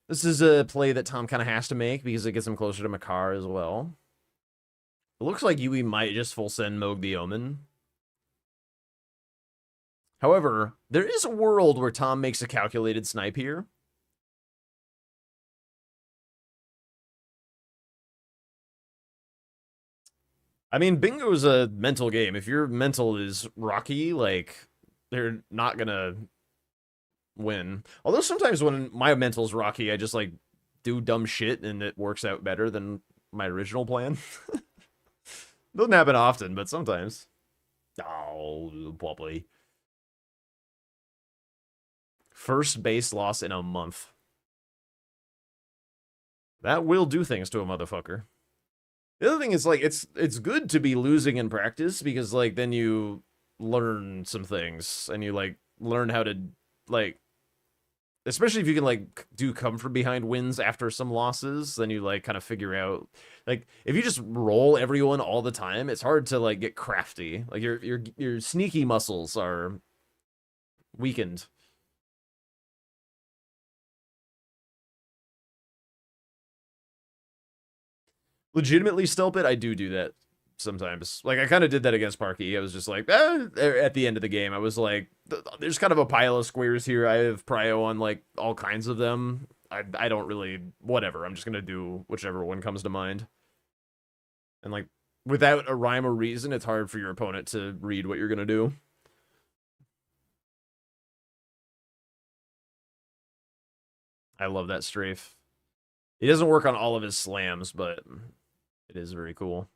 This is a play that Tom kind of has to make because it gets him closer to Makar as well. It looks like Yui might just full send Moog the Omen. However, there is a world where Tom makes a calculated snipe here. I mean, bingo's a mental game. If your mental is rocky, like, they're not gonna win. Although sometimes when my mental's rocky, I just, like, do dumb shit and it works out better than my original plan. Doesn't happen often, but sometimes. Oh, probably. First base loss in a month. That will do things to a motherfucker. The other thing is, like, it's good to be losing in practice because, like, then you learn some things and you, like, learn how to, like, especially if you can, like, do come from behind wins after some losses, then you, like, kind of figure out, like, if you just roll everyone all the time, it's hard to, like, get crafty. Like, your sneaky muscles are weakened. legitimately stealth it, I do that sometimes. Like, I kind of did that against Parky. I was just like, at the end of the game, I was like, there's kind of a pile of squares here. I have prio on, like, all kinds of them. I don't really, whatever. I'm just going to do whichever one comes to mind. And, like, without a rhyme or reason, it's hard for your opponent to read what you're going to do. I love that strafe. He doesn't work on all of his slams, but it is very cool.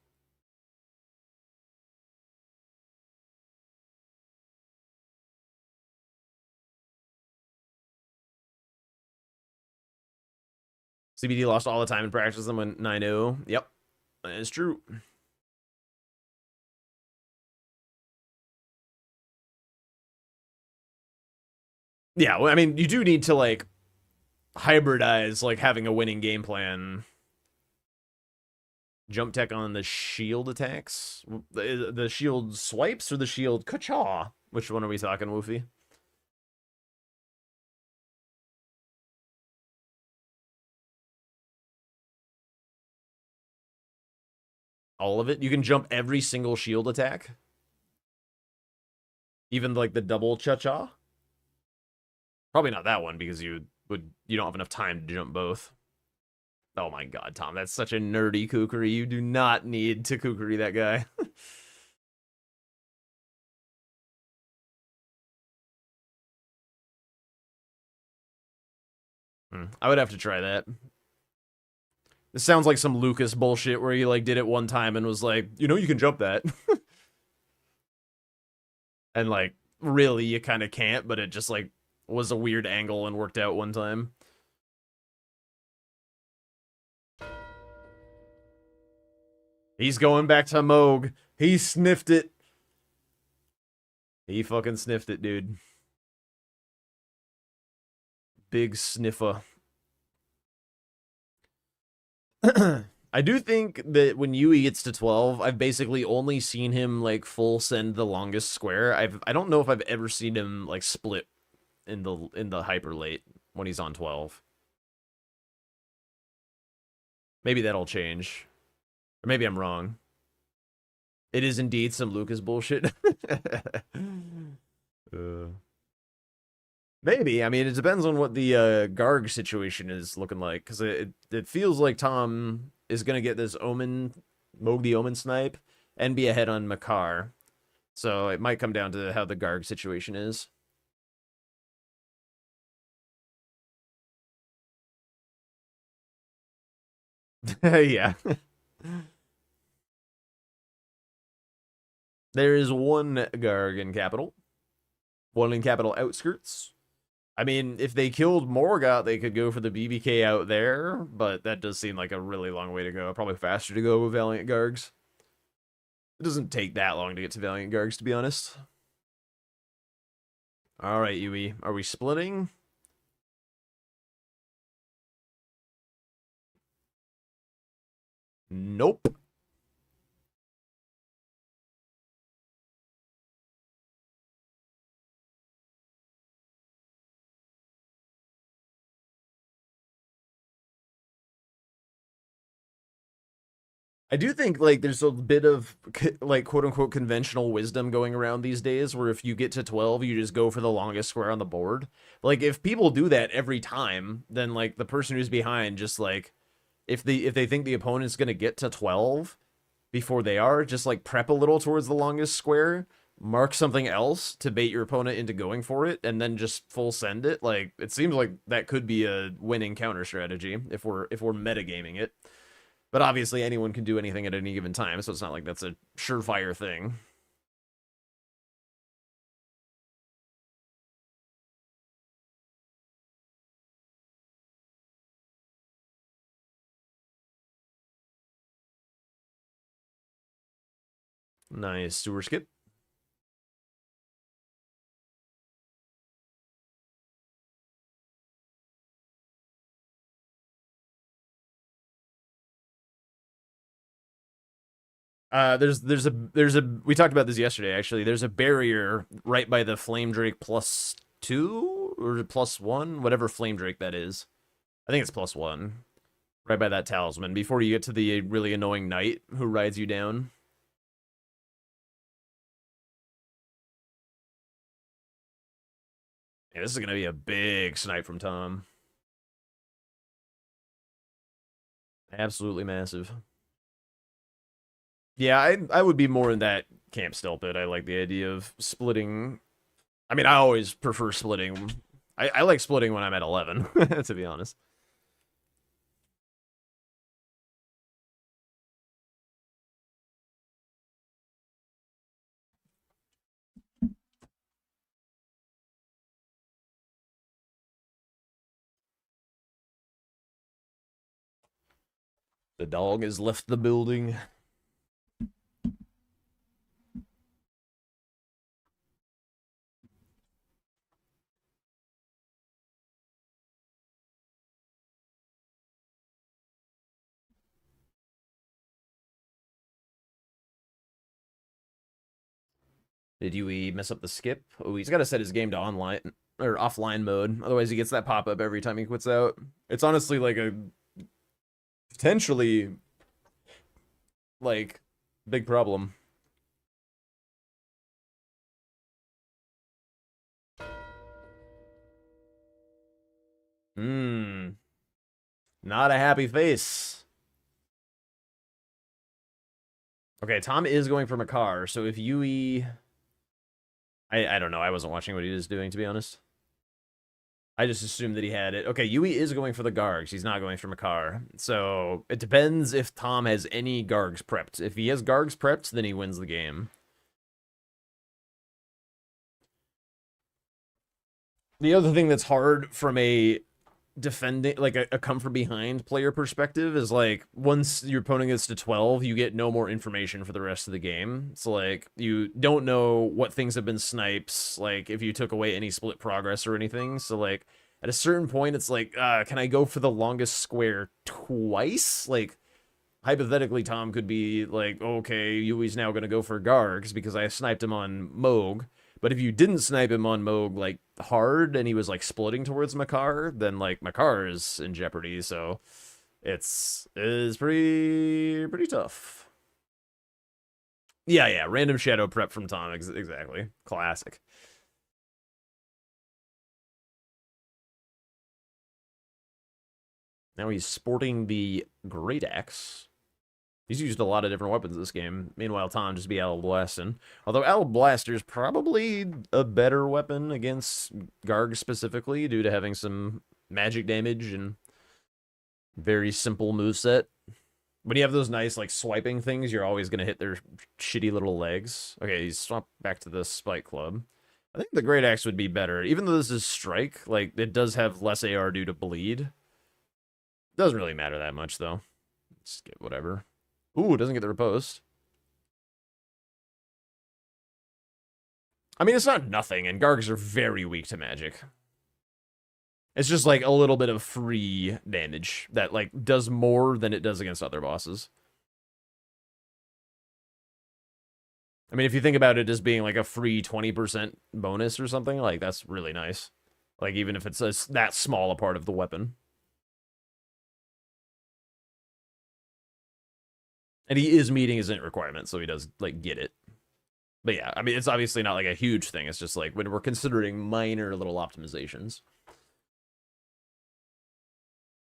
CBD lost all the time in practice and went 9-0. Yep, that is true. Yeah, well, I mean, you do need to, like, hybridize, like, having a winning game plan. Jump tech on the shield attacks? The shield swipes or the shield ka-chaw? Which one are we talking, Woofy? All of it? You can jump every single shield attack? Even, like, the double cha-cha? Probably not that one, because you don't have enough time to jump both. Oh my god, Tom, that's such a nerdy kukri. You do not need to kukri that guy. I would have to try that. This sounds like some Lucas bullshit where he, like, did it one time and was like, you know, you can jump that. And, like, really, you kind of can't, but it just, like, was a weird angle and worked out one time. He's going back to Moog. He sniffed it. He fucking sniffed it, dude. Big sniffer. I do think that when Yui gets to 12, I've basically only seen him, like, full send the longest square. I don't know if I've ever seen him, like, split in the hyper late when he's on 12. Maybe that'll change. Or maybe I'm wrong. It is indeed some Lucas bullshit. Maybe. I mean, it depends on what the Garg situation is looking like. Because it feels like Tom is going to get this Moog the Omen snipe and be ahead on Makar. So it might come down to how the Garg situation is. Yeah. There is one Garg in Capital. One in Capital outskirts. I mean, if they killed Morgoth, they could go for the BBK out there, but that does seem like a really long way to go. Probably faster to go with Valiant Gargs. It doesn't take that long to get to Valiant Gargs, to be honest. Alright, Yui. Are we splitting? Nope. I do think, like, there's a bit of, like, quote-unquote conventional wisdom going around these days, where if you get to 12, you just go for the longest square on the board. Like, if people do that every time, then, like, the person who's behind just, like, if they think the opponent's gonna get to 12 before they are, just, like, prep a little towards the longest square, mark something else to bait your opponent into going for it, and then just full send it. Like, it seems like that could be a winning counter strategy if we're metagaming it. But obviously, anyone can do anything at any given time, so it's not like that's a surefire thing. Nice sewer skip. There's a we talked about this yesterday, actually. There's a barrier right by the Flame Drake +2 or +1, whatever Flame Drake that is. I think it's +1. Right by that talisman before you get to the really annoying knight who rides you down. Yeah, this is going to be a big snipe from Tom. Absolutely massive. Yeah, I would be more in that camp still, but I like the idea of splitting. I mean, I always prefer splitting. I like splitting when I'm at 11, to be honest. The dog has left the building. Did Yui mess up the skip? Oh, he's got to set his game to online or offline mode. Otherwise, he gets that pop-up every time he quits out. It's honestly like a potentially like big problem. Not a happy face. Okay, Tom is going for Makar, so if Yui... I don't know, I wasn't watching what he was doing, to be honest. I just assumed that he had it. Okay, Yui is going for the Gargs. He's not going for Makar. So, it depends if Tom has any Gargs prepped. If he has Gargs prepped, then he wins the game. The other thing that's hard from a defending, like a come from behind player perspective is like, once your opponent gets to 12, you get no more information for the rest of the game. So like, you don't know what things have been snipes, like if you took away any split progress or anything. So like, at a certain point, it's like, can I go for the longest square twice? Like, hypothetically, Tom could be like, okay, Yui's now going to go for Gargs because I sniped him on Moog. But if you didn't snipe him on Moog, like, hard, and he was, like, splitting towards Makar, then, like, Makar is in jeopardy, so it's pretty tough. Yeah, random shadow prep from Tom, exactly. Classic. Now he's sporting the Great Axe. He's used a lot of different weapons this game. Meanwhile, Tom just be Owl Blasting. Although Owl Blaster is probably a better weapon against Garg specifically, due to having some magic damage and very simple moveset. When you have those nice, like, swiping things, you're always going to hit their shitty little legs. Okay, he's swapped back to the Spike Club. I think the Great Axe would be better. Even though this is Strike, like, it does have less AR due to bleed. Doesn't really matter that much, though. Just get whatever. Ooh, doesn't get the riposte. I mean, it's not nothing, and Gargs are very weak to magic. It's just, like, a little bit of free damage that, like, does more than it does against other bosses. I mean, if you think about it as being, like, a free 20% bonus or something, like, that's really nice. Like, even if it's that small a part of the weapon. And he is meeting his int requirement, so he does, like, get it. But yeah, I mean, it's obviously not, like, a huge thing. It's just, like, when we're considering minor little optimizations.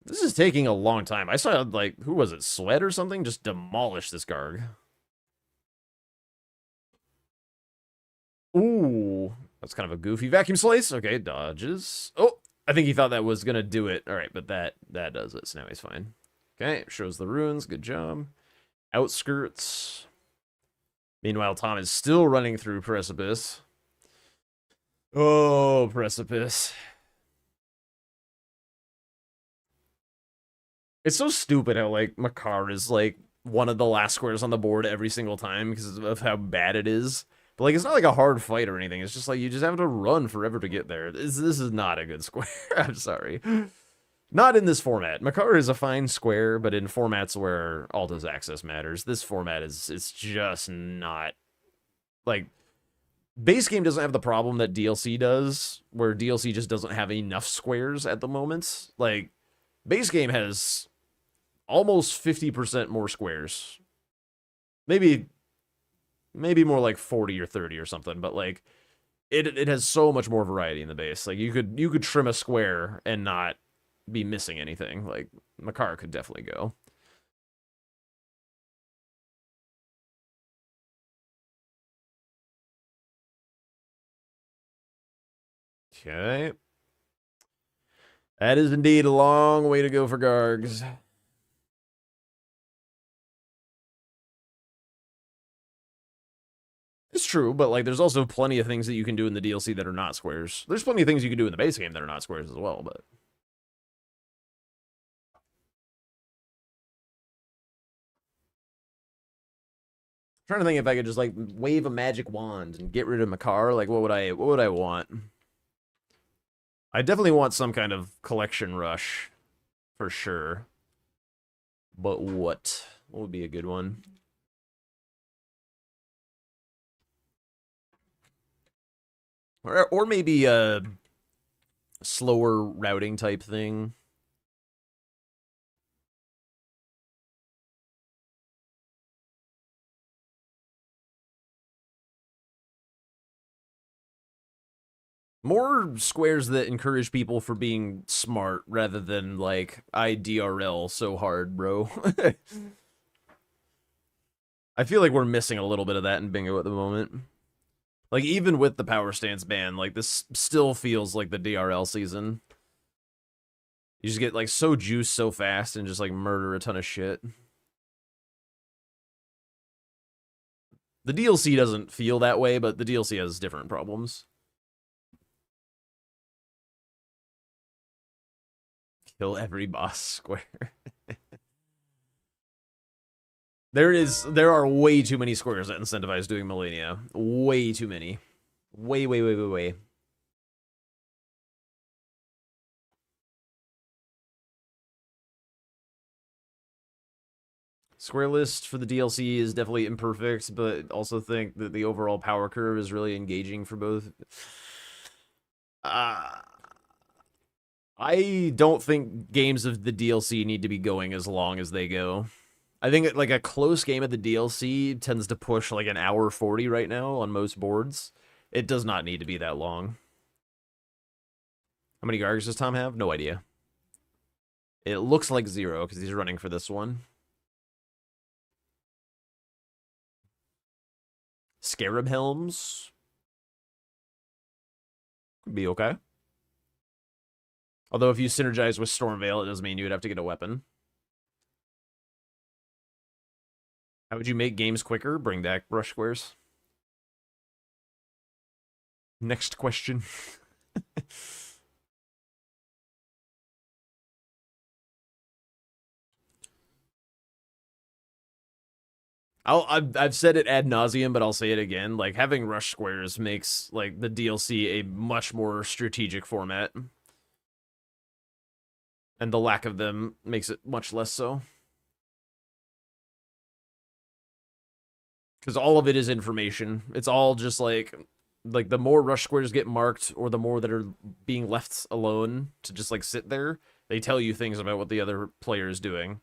This is taking a long time. I saw, like, who was it? Sweat or something? Just demolish this Garg. Ooh. That's kind of a goofy vacuum slice. Okay, dodges. Oh, I think he thought that was going to do it. All right, but that does it, so now he's fine. Okay, shows the runes. Good job. Outskirts. Meanwhile, Tom is still running through Precipice. Oh, Precipice. It's so stupid how, like, Makar is, like, one of the last squares on the board every single time because of how bad it is. But, like, it's not like a hard fight or anything. It's just, like, you just have to run forever to get there. This is not a good square. I'm sorry. Not in this format. Makar is a fine square, but in formats where Alto's access matters, this format it's just not... Like, base game doesn't have the problem that DLC does, where DLC just doesn't have enough squares at the moment. Like, base game has almost 50% more squares. Maybe more like 40 or 30 or something, but like it has so much more variety in the base. Like you could trim a square and not be missing anything. Like Makar could definitely go. Okay. That is indeed a long way to go for Gargs. It's true, but like there's also plenty of things that you can do in the DLC that are not squares. There's plenty of things you can do in the base game that are not squares as well, but I'm trying to think if I could just like wave a magic wand and get rid of Makar. Like what would I want? I definitely want some kind of collection rush for sure. But what would be a good one? Or maybe a slower routing type thing. More squares that encourage people for being smart rather than like IDRL so hard, bro. I feel like we're missing a little bit of that in bingo at the moment. Like even with the power stance ban, like this still feels like the DRL season. You just get like so juiced so fast and just like murder a ton of shit. The DLC doesn't feel that way, but the DLC has different problems. Kill every boss square. There are way too many squares that incentivize doing Millennia. Way too many. Way. Square list for the DLC is definitely imperfect, but also think that the overall power curve is really engaging for both. I don't think games of the DLC need to be going as long as they go. I think like a close game of the DLC tends to push like an hour 40 right now on most boards. It does not need to be that long. How many Gargs does Tom have? No idea. It looks like 0 because he's running for this one. Scarab Helms. Could be okay. Although if you synergize with Stormveil, it doesn't mean you would have to get a weapon. How would you make games quicker? Bring back brush squares. Next question. I've said it ad nauseum, but I'll say it again. Like having rush squares makes like the DLC a much more strategic format, and the lack of them makes it much less so. Because all of it is information. It's all just like the more rush squares get marked, or the more that are being left alone to just like sit there, they tell you things about what the other player is doing,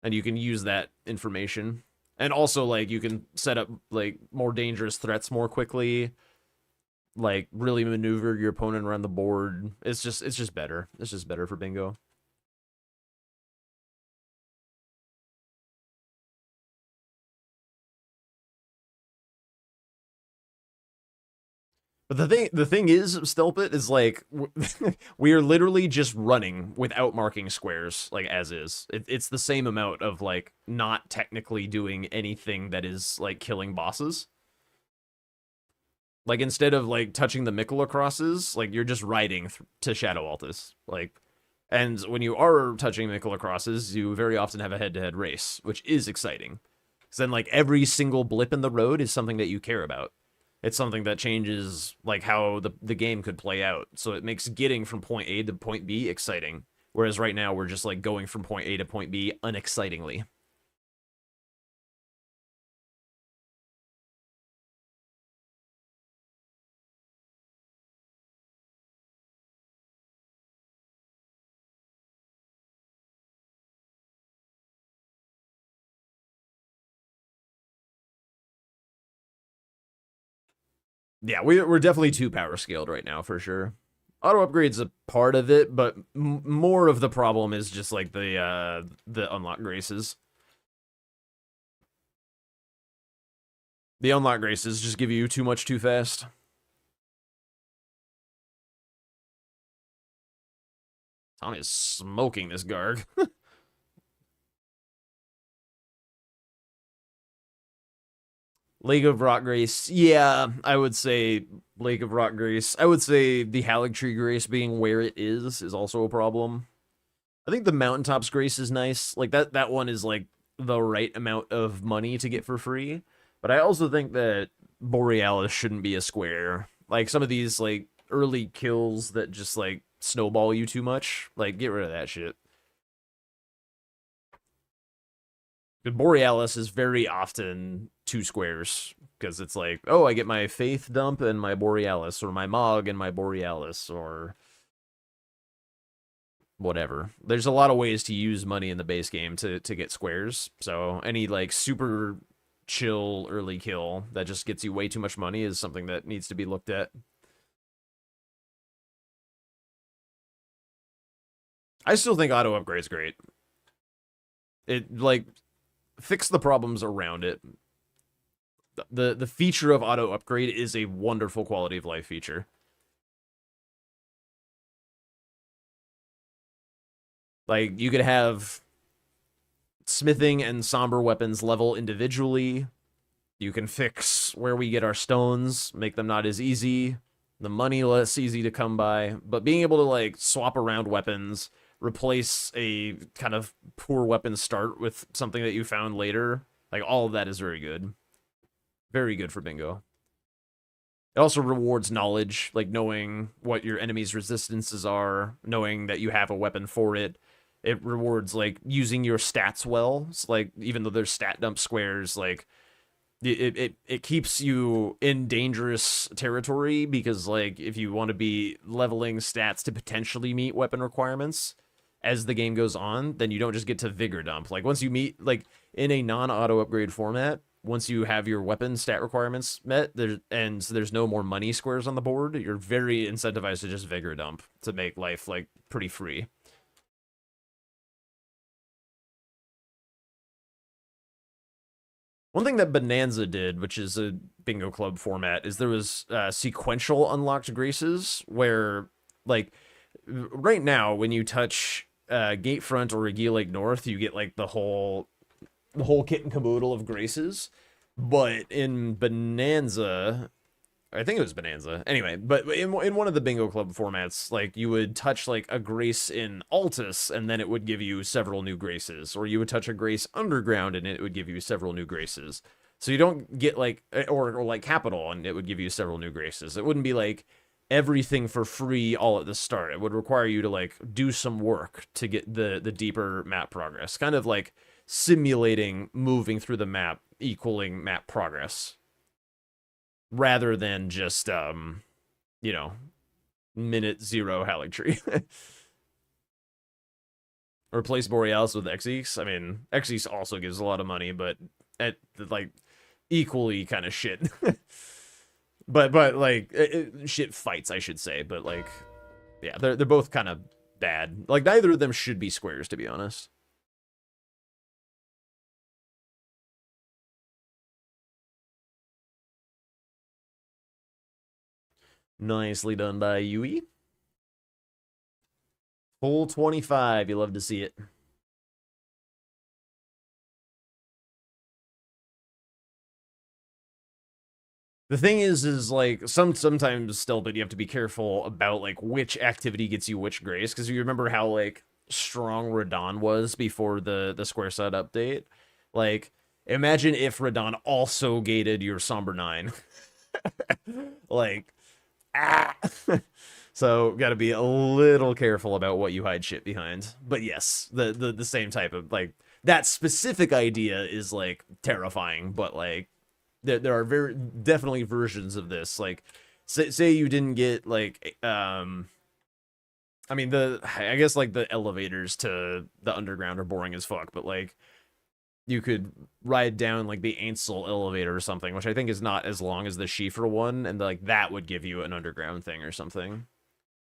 and you can use that information. And also, like, you can set up, like, more dangerous threats more quickly. Like, really maneuver your opponent around the board. It's just better. It's just better for bingo. But the thing is, Stelpit, is like we are literally just running without marking squares, like as is. It's the same amount of like not technically doing anything that is like killing bosses. Like instead of like touching the Mikola crosses, like you're just riding to Shadow Altus. Like, and when you are touching Mikola crosses, you very often have a head-to-head race, which is exciting. Because then like every single blip in the road is something that you care about. It's something that changes like how the game could play out. So it makes getting from point A to point B exciting. Whereas right now we're just like going from point A to point B unexcitingly. Yeah, we're definitely too power scaled right now for sure. Auto upgrade's a part of it, but more of the problem is just like the unlock graces. The unlock graces just give you too much too fast. Tommy is smoking this Garg. Lake of Rock Grace. Yeah, I would say Lake of Rock Grace. I would say the Haligtree Grace being where it is also a problem. I think the Mountaintops Grace is nice. Like that one is like the right amount of money to get for free. But I also think that Borealis shouldn't be a square. Like some of these like early kills that just like snowball you too much, like get rid of that shit. The Borealis is very often 2 squares because it's like, oh, I get my Faith dump and my Borealis, or my Mog and my Borealis, or whatever. There's a lot of ways to use money in the base game to get squares. So any like super chill early kill that just gets you way too much money is something that needs to be looked at. I still think auto upgrade's great. It like fix the problems around it. The feature of auto upgrade is a wonderful quality of life feature. Like you could have smithing and somber weapons level individually. You can fix where we get our stones, make them not as easy, the money less easy to come by, but being able to like swap around weapons, replace a kind of poor weapon start with something that you found later, like all of that is very good. Very good for bingo. It also rewards knowledge, like knowing what your enemy's resistances are, knowing that you have a weapon for it. It rewards like using your stats well. So, like even though there's stat dump squares, like it keeps you in dangerous territory, because like if you want to be leveling stats to potentially meet weapon requirements as the game goes on, then you don't just get to vigor dump. Like once you meet, like in a non-auto upgrade format, once you have your weapon stat requirements met, there's no more money squares on the board, you're very incentivized to just vigor dump to make life like pretty free. One thing that Bonanza did, which is a bingo club format, is there was sequential unlocked graces where, like, right now when you touch Gatefront or Regia Lake North, you get like the whole kit and caboodle of graces. But in Bonanza, I think it was Bonanza. Anyway, but in one of the bingo club formats, like you would touch like a grace in Altus and then it would give you several new graces, or you would touch a grace underground and it would give you several new graces. So you don't get like, or like Capital and it would give you several new graces. It wouldn't be like everything for free all at the start. It would require you to like do some work to get the deeper map progress, kind of like simulating moving through the map equaling map progress, rather than just you know, minute 0 Haligtree. Replace Borealis with Xex. I mean, Xex also gives a lot of money, but at like equally kind of shit. but like shit fights, I should say. But like, yeah, they're both kind of bad. Like neither of them should be squares, to be honest. Nicely done by Yui. Full 25. You love to see it. The thing is like sometimes still, but you have to be careful about like which activity gets you which grace, because you remember how like strong Radon was before the square set update. Like imagine if Radon also gated your Somber 9. Like so gotta be a little careful about what you hide shit behind. But yes, the same type of like that specific idea is like terrifying, but like there are very definitely versions of this. Like say you didn't get like I mean I guess like the elevators to the underground are boring as fuck, but like you could ride down like the Ainsel elevator or something, which I think is not as long as the Schiefer one, and like that would give you an underground thing or something.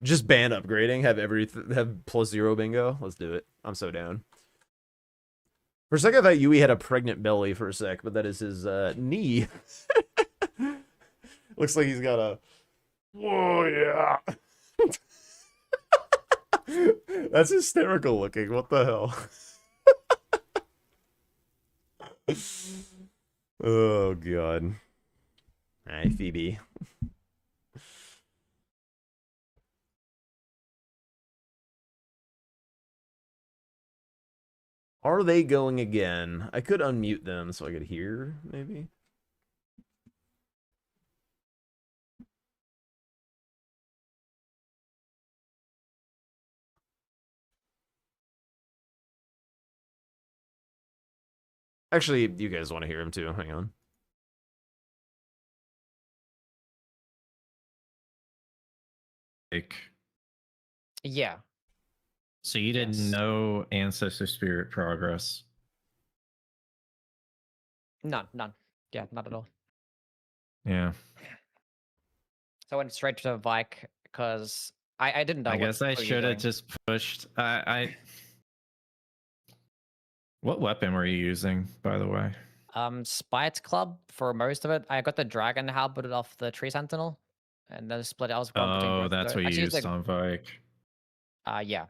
Just band upgrading, have have +0 bingo. Let's do it. I'm so down. For a second, I thought Yui had a pregnant belly for a sec, but that is his knee. Looks like he's got a. Whoa, yeah. That's hysterical looking. What the hell? Oh god. Hi, Phoebe. Are they going again? I could unmute them so I could hear, maybe. Actually, you guys want to hear him too. Hang on. Yeah. So you didn't Yes. know Ancestor Spirit progress? None. Yeah, not at all. Yeah. So I went straight to Vike because I didn't know. I what guess I were you should have doing. just pushed. What weapon were you using, by the way? Spite Club for most of it. I got the Dragon Halberd off the Tree Sentinel, and then split. I was going between Oh, both of that's those. what you Actually, used on Vike. Yeah,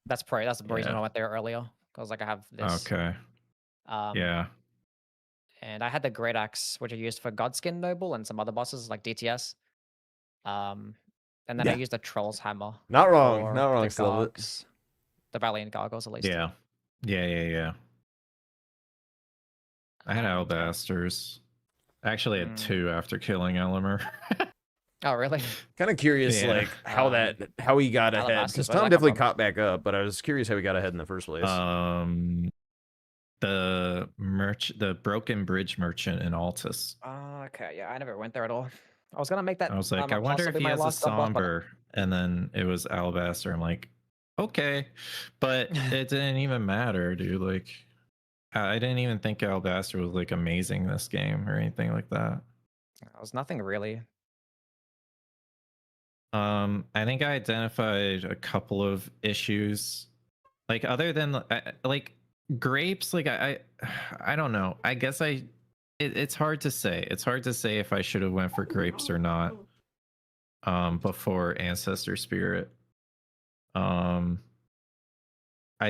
that's probably the reason Yeah. I went there earlier. Because like I have this. Okay. Yeah. And I had the Great Axe, which I used for Godskin Noble and some other bosses like DTS. And then I Yeah. used the Troll's Hammer. Not wrong. for Not wrong. The Still love it. Gargs, the Valiant Gargoyles, at least. Yeah. Yeah. I had Albasters. I actually had 2 after killing Elimer. Oh, really? Kind of curious, Yeah. like how he got ahead, Alabasters, because where's Tom that come definitely from? caught back up, but I was curious how he got ahead in the first place. The Broken Bridge Merchant in Altus. Okay, yeah, I never went there at all. I was gonna make that. I was like, I wonder if possibly he my has a last jump off, but- somber, and then it was Alabaster. I'm like, okay, but it didn't even matter, dude. Like, I didn't even think Alabaster was like amazing this game or anything like that. It was nothing really. I think I identified a couple of issues, like other than like grapes. Like I don't know. I guess it's hard to say. It's hard to say if I should have went for grapes or not. Before Ancestor Spirit. I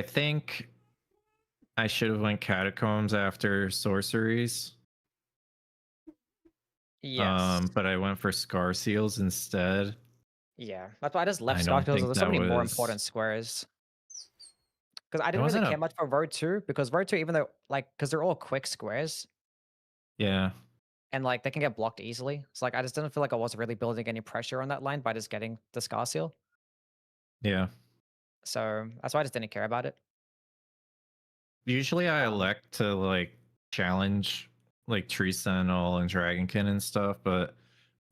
think I should have went Catacombs after Sorceries. Yes. But I went for Scar Seals instead. Yeah, that's why I just left I Scar don't because think there's so that many more was- important squares. Because I It didn't really wasn't care a- much for Road 2, because Road 2, even though, like, because they're all quick squares, Yeah. and, like, they can get blocked easily. So, like, I just didn't feel like I was really building any pressure on that line by just getting the Scar Seal. Yeah. So, that's why I just didn't care about it. Usually I elect to like challenge like Tree Sentinel and Dragonkin and stuff, but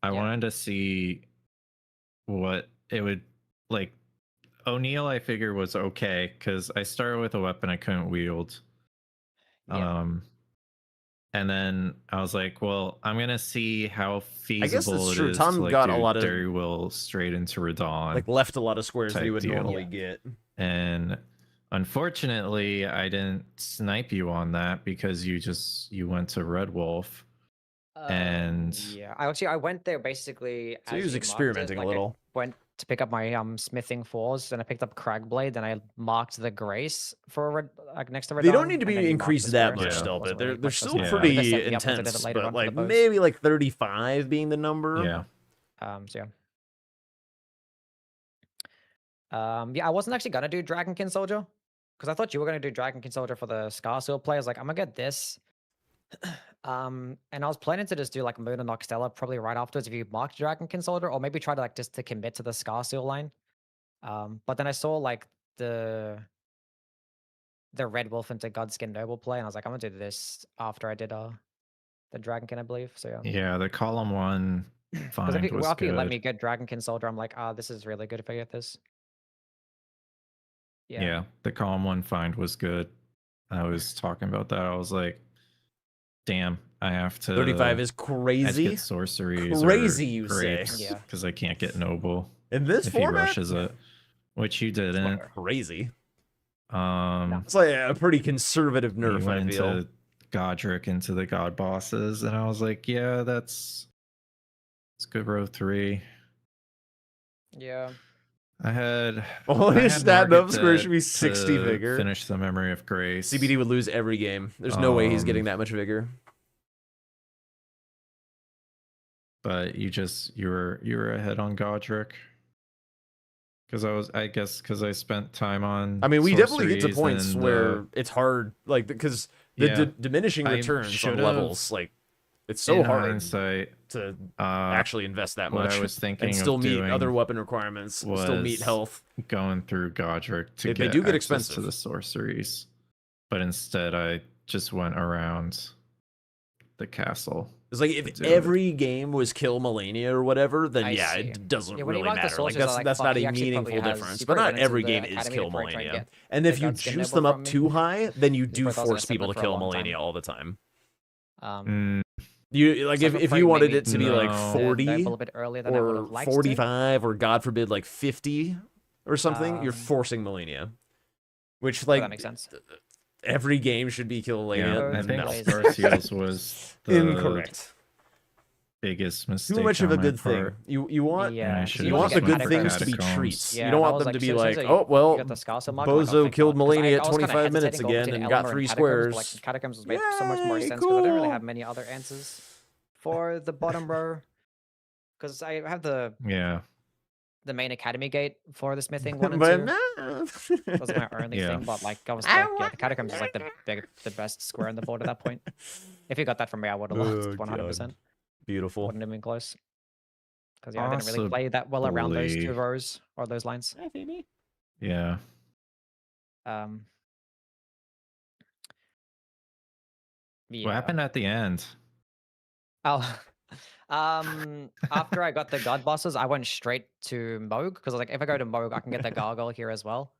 I wanted to see what it would like. O'Neal I figured was okay because I started with a weapon I couldn't wield. And then I was like, well, I'm gonna see how feasible it's it true. is Tom to like got do a lot of- Dairy Will straight into Radon. Like left a lot of squares that he type would deal. normally get. And unfortunately, I didn't snipe you on that because you went to Red Wolf. And Yeah, I went there basically. So he as was you marked it, experimenting a like, I little. went to pick up my smithing fours, and I picked up Cragblade, and I marked the Grace for like next to Radon. They don't need to and be then you marked increased the that square, much so it still, wasn't but they're really much still of a- pretty I just set the opposite intense. later But on for like the bows. maybe like 35 being the number. yeah. So yeah, I wasn't actually gonna do Dragonkin Soldier because I thought you were gonna do Dragonkin Soldier for the Scar Seal play. I was like, I'm gonna get this. And I was planning to just do like Moon and Noxtella probably right afterwards if you marked Dragonkin Soldier, or maybe try to like just to commit to the Scar Seal line. But then I saw like the Red Wolf into Godskin Noble play, and I was like, I'm gonna do this after I did the Dragonkin, I believe. So yeah. Yeah, the column 1 Because find was after you let good. me get Dragonkin Soldier, I'm like, this is really good if I get this. Yeah, the column 1 find was good. I was talking about that. I was like, damn, I have to 35 is I have to crazy. get sorceries Crazy, you say. grapes Yeah. because I can't get noble In this if he format? rushes it, which you didn't. Crazy. No. It's like a pretty conservative He nerf, I went feel. into Godric into the god bosses, and I was like, yeah, it's good row 3. Yeah. I had Oh, I his had stat Market up score should be Dead 60 to vigor. finish the Memory of Grace. CBD would lose every game. There's no way he's getting that much vigor. But you were ahead on Godric. Because I spent time on. I mean, we definitely get to sorceries points and, where it's hard, like, because the yeah, diminishing I returns on should've, levels, like, it's so in hard hindsight, to actually invest that what much I was thinking and still of meet doing other weapon requirements, still meet was health. going through Godric to They get do get access expensive. to the sorceries, but instead I just went around the castle. It's like if every game was kill Melania or whatever, then yeah, it doesn't when you really mark the matter. Like sorceries, that's fuck, not he a actually probably meaningful has- difference. he But probably not went into every the game is academy kill before he tried to Melania. get And if the you Godskin juice Noble them up from me. too high, then you do Before I was force gonna people to sip it for a kill long Melania time. all the time. Um, You like So I'm if you afraid wanted maybe it to be like No. 40 Noble a bit earlier than I would or have liked to. 45 or God forbid like 50 or something, you're Um, forcing Melania. Which that like makes sense. every game should be kill Melania. Yeah, I think No. Sparcios was the Incorrect. biggest mistake. Too much of on a my good part. thing. You want Yeah, I 'cause should've you wanna want just the get good went for things to be Catacombs. treats. Yeah, You don't that want was them like, to be as soon as like, I- oh well, you got the Scouser mark, I'm like, oh, Bozo thank killed God. 'Cause Melania I at was kinda 25 minutes hesitating going again between and got Elmer 3 Catacombs, but, squares. like, Catacombs made so much more Yay, sense because I didn't really cool. have many other answers for the bottom row. Because I have the Yeah. main academy gate for the smithing 1 and But 2. no. That was my only Yeah. thing, but like I was I like, yeah, want the Catacombs is like the best square on the board at that point. If you got that from me, I would have lost Oh, 100%. God. Beautiful. Wouldn't have been close. Because yeah, I didn't really play that well around those 2 rows or those lines. Yeah. Yeah. What happened at the end? Oh, after I got the god bosses, I went straight to Moog because I was like, if I go to Moog, I can get the gargoyle here as well.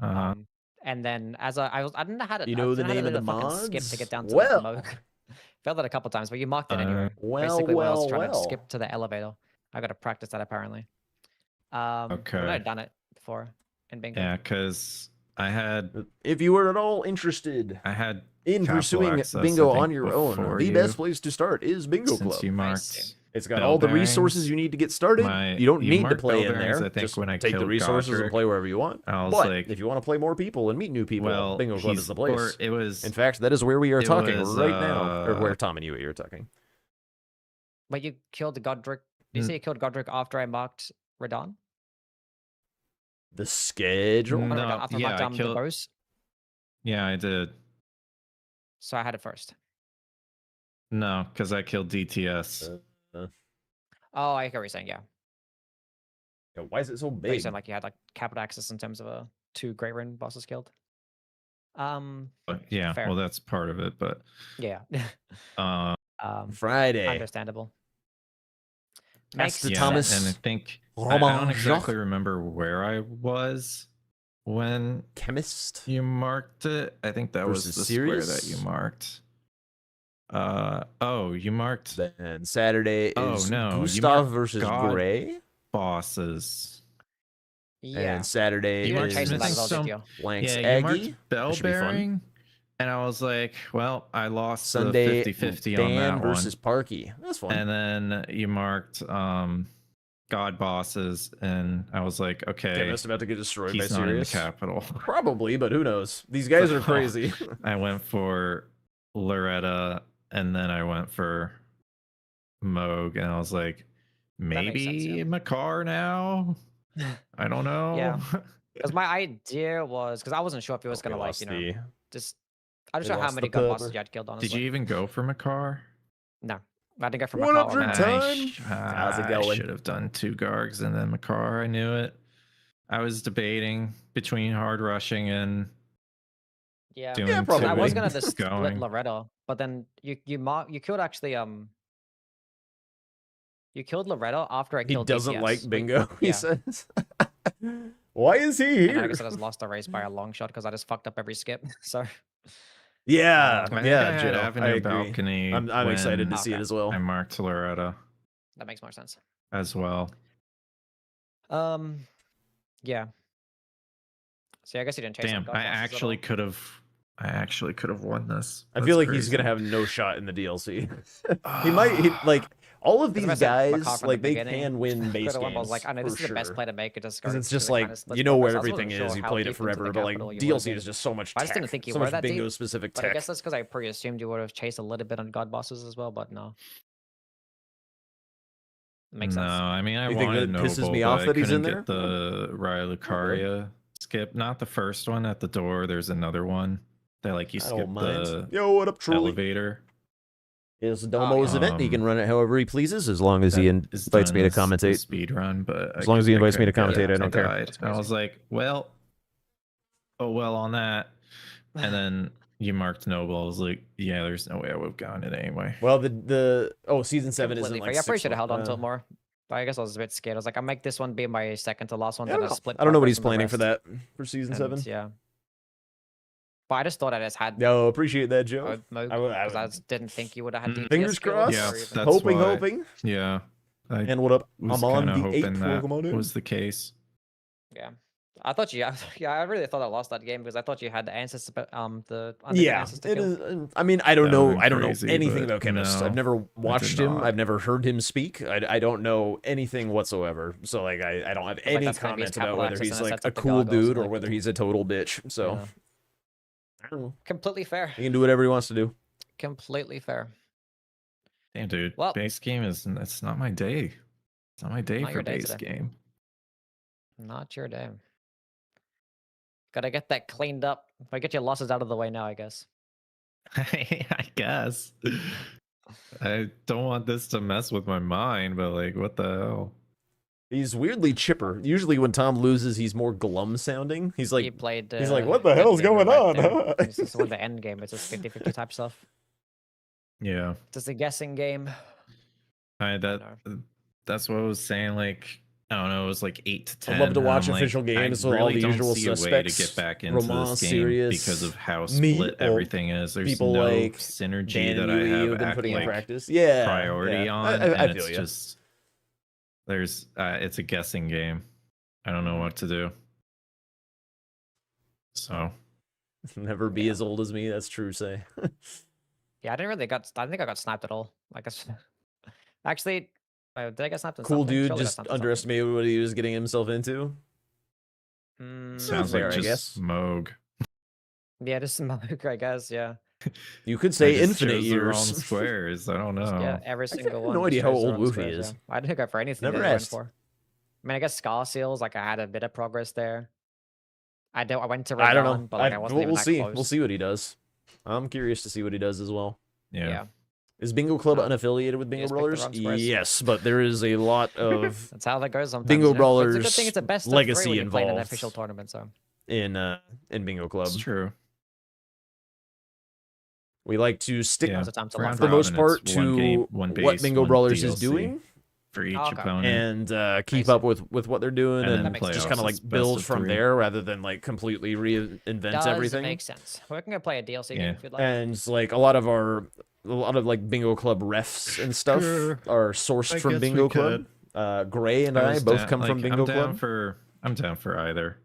Uh-huh. And then as I didn't know how to, You know I the didn't know how to name of do the fucking skip to mods? get down to Well. the Moog. Failed it a couple times, but you marked it anyway. Well, Basically, when I was trying well. to skip to the elevator, I got to practice that apparently. But Okay. I'd done it before in bingo. Yeah, because I had If you were at all interested in capital pursuing access, bingo I think, on your own, before the you, best place to start is Bingo since Club. you marked Nice. It's got bell all the bearings. resources you need to get started. You don't You need to marked play bell in bearings, there. I think, Just when I take the killed resources and Godric. play wherever you want. I was But like, if you want to play more people and meet new people, well, Bingo Club is the place. or it was. In fact, that is where we are it talking was, right now, or where Tom and you are talking. But you killed Godric. Did you say you killed Godric after I marked Radon? The schedule. Or No, after I yeah, marked I the killed. bows? Yeah, I did. So I had it first. No, because I killed DTS. Oh, I hear what you're saying. Yeah. Yeah, why is it so But you big? said like you had like capital access in terms of 2 Great Rune bosses killed. But yeah, fair. well, that's part of it. But Yeah. Friday. Understandable. That's the yeah, Thomas. and I think I don't exactly remember where I was when Chemist. you marked it. I think that was Versus the square that Sirius? you marked. Oh, you marked Then Saturday Oh, is no, you Gustav marked versus God. Gray. bosses. Yeah. And Saturday You marked is smithing some- Blank's Yeah, you Aggie. marked bell That should be fun. bearing, and I was like, well, I lost Sunday the 50-50 on Dan that versus one. Parky. That's fun. And then you marked God bosses, and I was like, okay, Chemist about to get destroyed by he's not in the Sirius. capital. Probably, but who knows? These guys are So, crazy. I went for Loretta, and then I went for Moog, and I was like, makes sense, maybe yeah. Makar now. I don't know. Yeah. Because my idea was because I wasn't sure if he was We gonna like lost just I don't we know how lost many the god pub. bosses you had killed. Honestly, Did you even go for Makar? No, I didn't go for 100 Makar. time. How's it I going? should have done 2 Gargs and then Makar. I knew it. I was debating between hard rushing and Yeah, doing Yeah, 2 probably. I was gonna and just split going. Loretta, but then you killed actually you killed Loretta after I He killed doesn't DTS. like Wait, bingo, he yeah. says. Why is he And I here? guess I just lost the race by a long shot because I just fucked up every skip. So Yeah, I think I yeah, had Joe. Avenue I agree. Balcony. I'm excited to when see it Okay. as well. I marked Loretta that makes more sense. as well. Yeah. So I guess he didn't chase. Damn, God I bosses at actually all. could have. I actually could have won this. I That's feel like he's crazy. gonna have no shot in the DLC. He might. He, like all of Because these if I said Makar guys, from like the they beginning, can win base Could've won, but I games was like, I know this for is the best sure. play to make. It just Because goes it's to just the like kind of splits you know where progress. I wasn't everything sure is. You how played it deep into the forever, but like capital you would've DLC is been. just so much I tech, just didn't think you so were much that bingo deep. specific But I tech. guess that's because I pre-assumed you would have chased a little bit on god bosses as well. But no, makes No, sense. I mean I You think wanted that pisses Noble, me but off I that he's couldn't in get there? the Raya Lucaria skip. Not the first one at the door. There's another one that like you I skip don't mind. the Yo, what up, Truly? elevator. It's Domo's yeah. event. He can run it however he pleases, as long as he That is invites done me to as the commentate. speed run, but As long as he invites me to couldn't get commentate, it. I don't care. died. That's I was crazy. like, well, oh well on that. And then you marked Noble. I was like, yeah, there's no way I would have gotten it anyway. Well, the season 7 isn't Completely like fair. Yeah, I probably 6 should have held on to it months. more. But I guess I was a bit scared. I was like, I'll make this one be my second to last one. I Then don't a know. split. I don't know what progress he's from the planning for rest. that for season And, 7. Yeah. But I just thought I just had No, appreciate that, Joe. Moog I would- because I just didn't think you would have had DPS Fingers skills crossed. Yeah, or even- that's hoping, why. hoping. Yeah, I And what up? was I'm on kind of the 8th. hoping that Welcome on in. was the case. Yeah. I thought you. Yeah, I really thought I lost that game because I thought you had the answers. The underground Yeah, answers to it kill. is. I mean, I don't That would've know. been I don't know crazy, anything but about Chemist. no, I've never watched him. not. I've never heard him speak. I don't know anything whatsoever. So like, I don't have like any that's gonna be his comment about capital whether access he's and it like sets a up the cool goggles, dude or like- whether he's a total bitch. So Yeah. I don't know. Completely fair. He can do whatever he wants to do. Completely fair. Damn, dude. Well- base game is it's not my day. It's not my day Not for your day base today. game. Not your day. Gotta get that cleaned up. If I get your losses out of the way now, I guess. I guess. I don't want this to mess with my mind, but like, what the hell? He's weirdly chipper. Usually when Tom loses, he's more glum sounding. He's He like, played. he's like, what the Red hell's Dead going right on? there. This is when the end game. It's just 50-50 type stuff. Yeah, Just a guessing game. that's what I was saying. Like, I don't know, it was like 8 to 10. I'd love to and watch I'm like, official games I with all really the don't usual see a way to suspects. get back into Roman, this game Sirius, because of how me, split well, everything is. There's people no like synergy Dan that I Yui have who've been putting in like, practice. Yeah, priority yeah. on, I and feel it's you. just there's it's a guessing game. I don't know what to do. So Never be as old as me. That's true. Say. Yeah, I didn't think I got sniped at all. Like, actually, did I get sniped? In Cool something? dude Surely I just snapped in something. underestimated what he was getting himself into. sounds fair, like I just guess. Moog. Yeah, just smoke, I guess. Yeah. You could I say just infinite chose the wrong years. squares. I don't know. Yeah, every I single have one. no just idea how shows their old own Woofy squares, is. yeah. I didn't go for anything. Never that I went asked. for. I mean, I guess Scar Seals. Like, I had a bit of progress there. I went to. I don't Radon, know. but like, I wasn't we'll even that see. close. We'll see what he does. I'm curious to see what he does as well. Yeah. Is Bingo Club Oh. unaffiliated with Bingo just picked the Brawlers? wrong squares. Yes, but there is a lot of That's how that goes sometimes. Bingo you know? It's a good Brawlers thing it's a best of legacy three when you play in an involved. official tournament. So in Bingo Club. It's true. We like to stick Yeah. now's the time to For learn. for the Robin, most part it's one to game, one what base, Bingo one Brawlers is DLC doing for each Okay. opponent. and keep see. up with what they're doing And and, then just playoffs kind of is like best build of from 3. there rather than like completely reinvent does everything. make sense. We can go play a DLC Yeah. game if you'd like. And like a lot of like Bingo Club refs and stuff Sure. are sourced I from guess Bingo we Club. Gray and I was both down- come from like, Bingo I'm down Club. I'm down for either.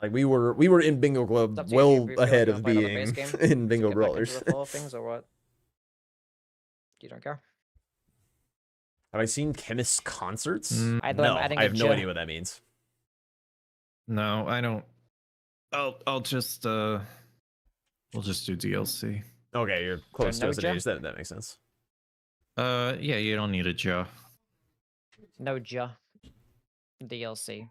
Like we were in Bingo Club It's up to you well if you feel ahead you of wanna play another being base game in to Bingo get back into Brawlers. the flow of things or what? You don't care. Have I seen Chemist's concerts? I thought I'm No, adding I a have no J. idea what that means. No, I don't. I'll just we'll just do DLC. Okay, you're close to no us in J? age. That makes sense. Yeah, you don't need a jaw. No J. DLC.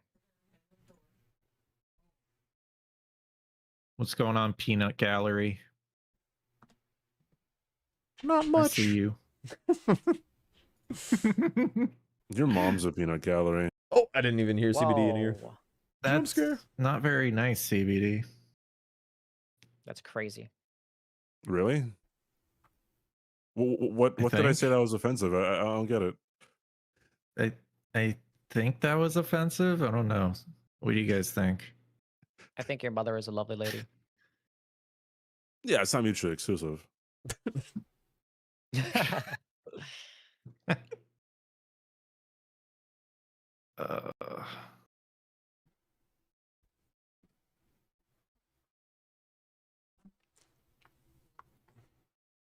What's going on, Peanut Gallery? Not I much. see you. Your mom's a peanut gallery. Oh, I didn't even hear CBD in here. Whoa, That's scare. not very nice, CBD. that's crazy. Really? What did I think. say that was offensive? I don't get it. I think that was offensive. I don't know. What do you guys think? I think your mother is a lovely lady. Yeah, it's not mutually exclusive. Uh,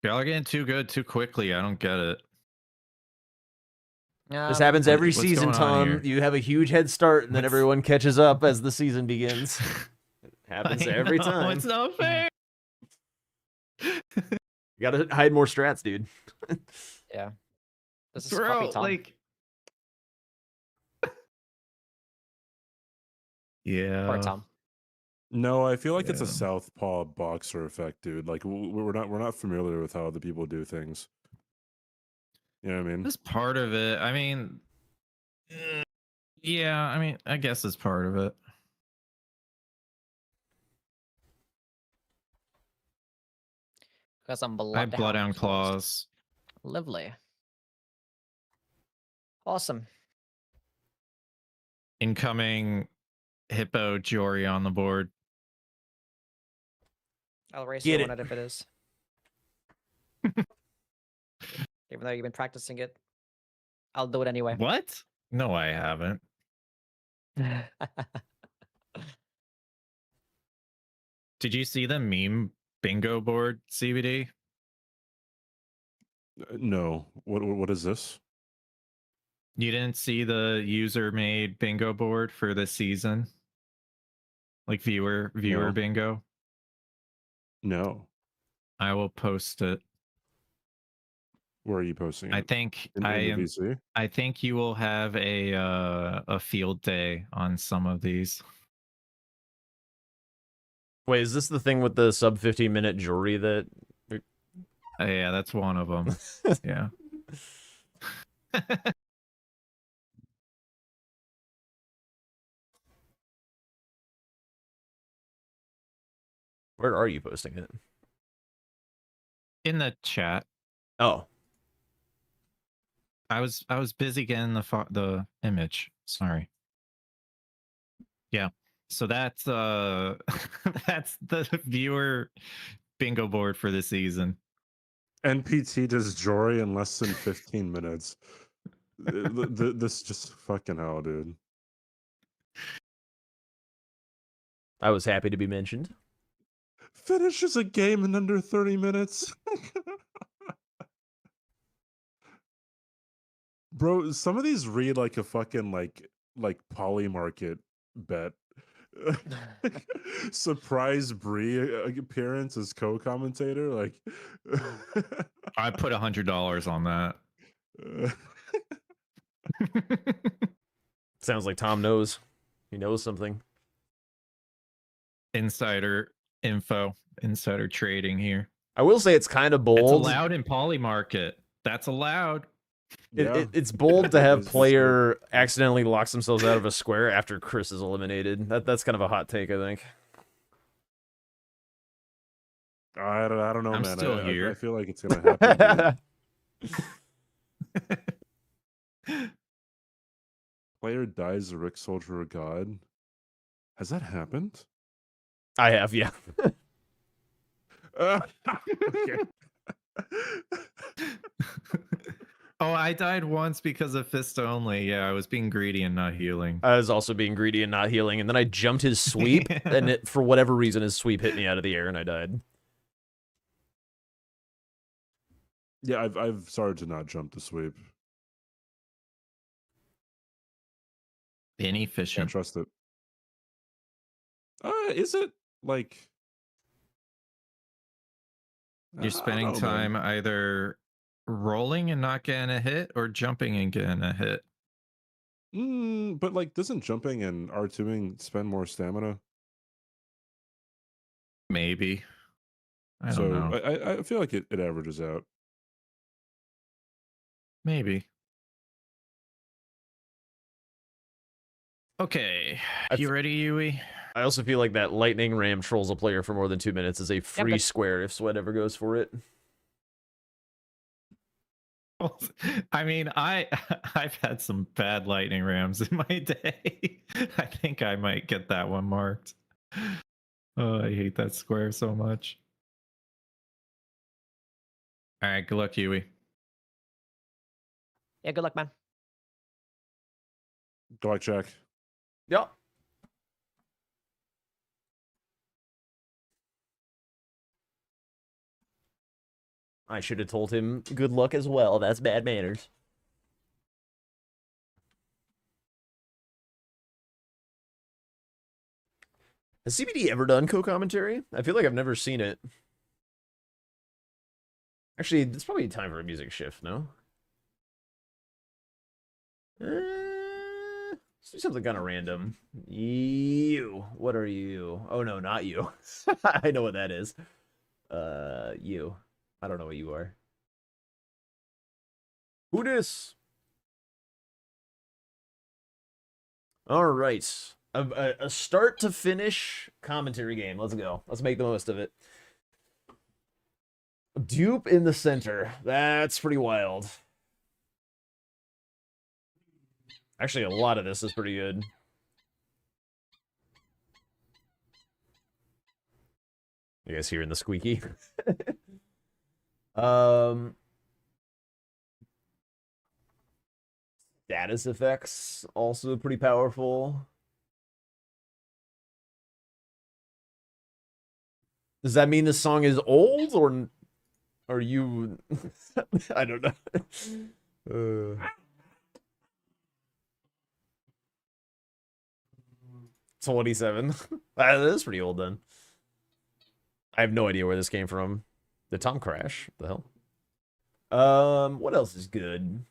Y'all are getting too good too quickly. I don't get it. This happens every what's season, going on Tom. here? You have a huge head start, and then What's- everyone catches up as the season begins. It happens I every know, time. It's not fair. You gotta hide more strats, dude. Yeah. This is Bro, copy Tom. like, yeah. Or Tom. No, I feel like it's a Yeah. southpaw boxer effect, dude. Like we're not familiar with how other people do things. You know what I mean? That's part of it. I mean, yeah. I mean, I guess it's part of it. Got some I blood. have bloodhound claws. Lovely. Awesome. Incoming hippo Jory on the board. I'll race Get you it. on it if it is. Even though you've been practicing it, I'll do it anyway. What? No, I haven't. Did you see the meme bingo board, CBD? No. What is this? You didn't see the user made bingo board for this season? Like viewer No. bingo? No. I will post it. Where are you posting it? I think in the VC? I think you will have a field day on some of these. Wait, is this the thing with the sub 15-minute jury that? Yeah, that's one of them. Yeah. Where are you posting it? In the chat. Oh, I was busy getting the image. Sorry. Yeah. So that's that's the viewer bingo board for the season. NPT does Jory in less than 15 minutes. This just fucking hell, dude. I was happy to be mentioned. Finishes a game in under 30 minutes. Bro, some of these read like a fucking like poly market bet. Surprise Bree appearance as co-commentator, like I put $100 on that. Sounds like Tom knows. He knows something. Insider info, insider trading here. I will say it's kind of bold. It's allowed in poly market. That's allowed. It's bold to have It's player accidentally locks themselves out of a square after Chris is eliminated. That's kind of a hot take, I think. I don't know, I'm man. still I here. feel like it's gonna happen. Player dies a Rick Soldier of God. Has that happened? I have, yeah. Okay. Oh, I died once because of fist only. Yeah, I was being greedy and not healing. I was also being greedy and not healing, and then I jumped his sweep, and for whatever reason, his sweep hit me out of the air, and I died. Yeah, I've started to not jump the sweep. Can't Inefficient. trust it. Is it like I You're don't spending know, time man. either rolling and not getting a hit or jumping and getting a hit. But like, doesn't jumping and R2ing spend more stamina? Maybe. I So don't know. I feel like it averages out. Maybe. Okay. You ready, Yui? I also feel like that lightning ram trolls a player for more than 2 minutes is a free but- square if Sweat ever goes for it. I mean, I've had some bad lightning rams in my day. I think I might get that one marked. Oh, I hate that square so much. All right, good luck, Huey. Yeah, good luck, man. Do I check? Yep. I should have told him good luck as well. That's bad manners. Has CBD ever done co-commentary? I feel like I've never seen it. Actually, it's probably time for a music shift, no? Let's do something kind of random. You. What are you? Oh, no, not you. I know what that is. You. I don't know what you are. Who dis? All right. A start to finish commentary game. Let's go. Let's make the most of it. Dupe in the center. That's pretty wild. Actually, a lot of this is pretty good. You guys hearing the squeaky? Status effects also pretty powerful. Does that mean this song is old, or are you? I don't know. 27. That is pretty old then. I have no idea where this came from. Did Tom crash? What the hell? What else is good?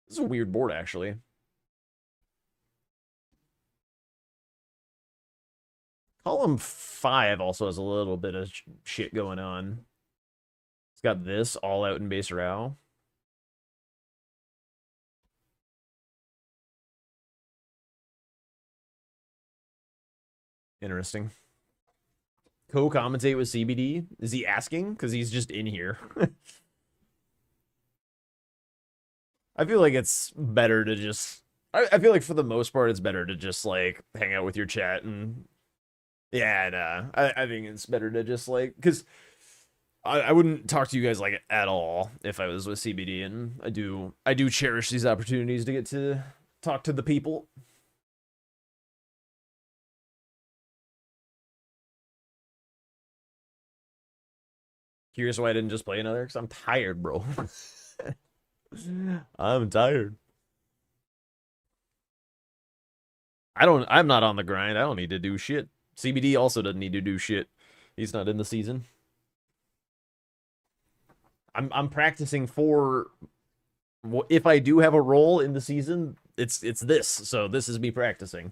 This is a weird board, actually. Column 5 also has a little bit of shit going on. It's got this all out in base row. Interesting. Co-commentate with CBD? Is he asking? Because he's just in here. I feel like it's better to just... I feel like for the most part, it's better to just, like, hang out with your chat and... Yeah, nah. I think it's better to just, like... Because I wouldn't talk to you guys, like, at all if I was with CBD, and I do cherish these opportunities to get to talk to the people. Curious why I didn't just play another? Because I'm tired, bro. I'm tired. I'm not on the grind. I don't need to do shit. CBD also doesn't need to do shit. He's not in the season. I'm practicing for if I do have a role in the season, it's this. So this is me practicing.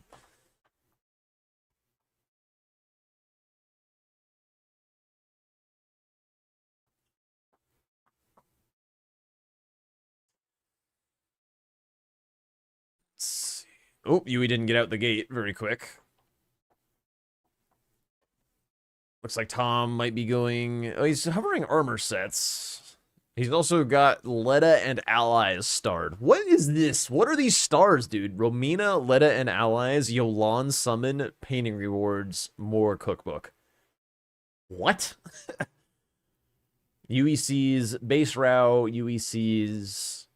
Oh, Yui didn't get out the gate very quick. Looks like Tom might be going... Oh, he's hovering armor sets. He's also got Letta and Allies starred. What is this? What are these stars, dude? Romina, Letta, and Allies, Yolan Summon, Painting Rewards, more Cookbook. What? UEC's Base Row, UEC's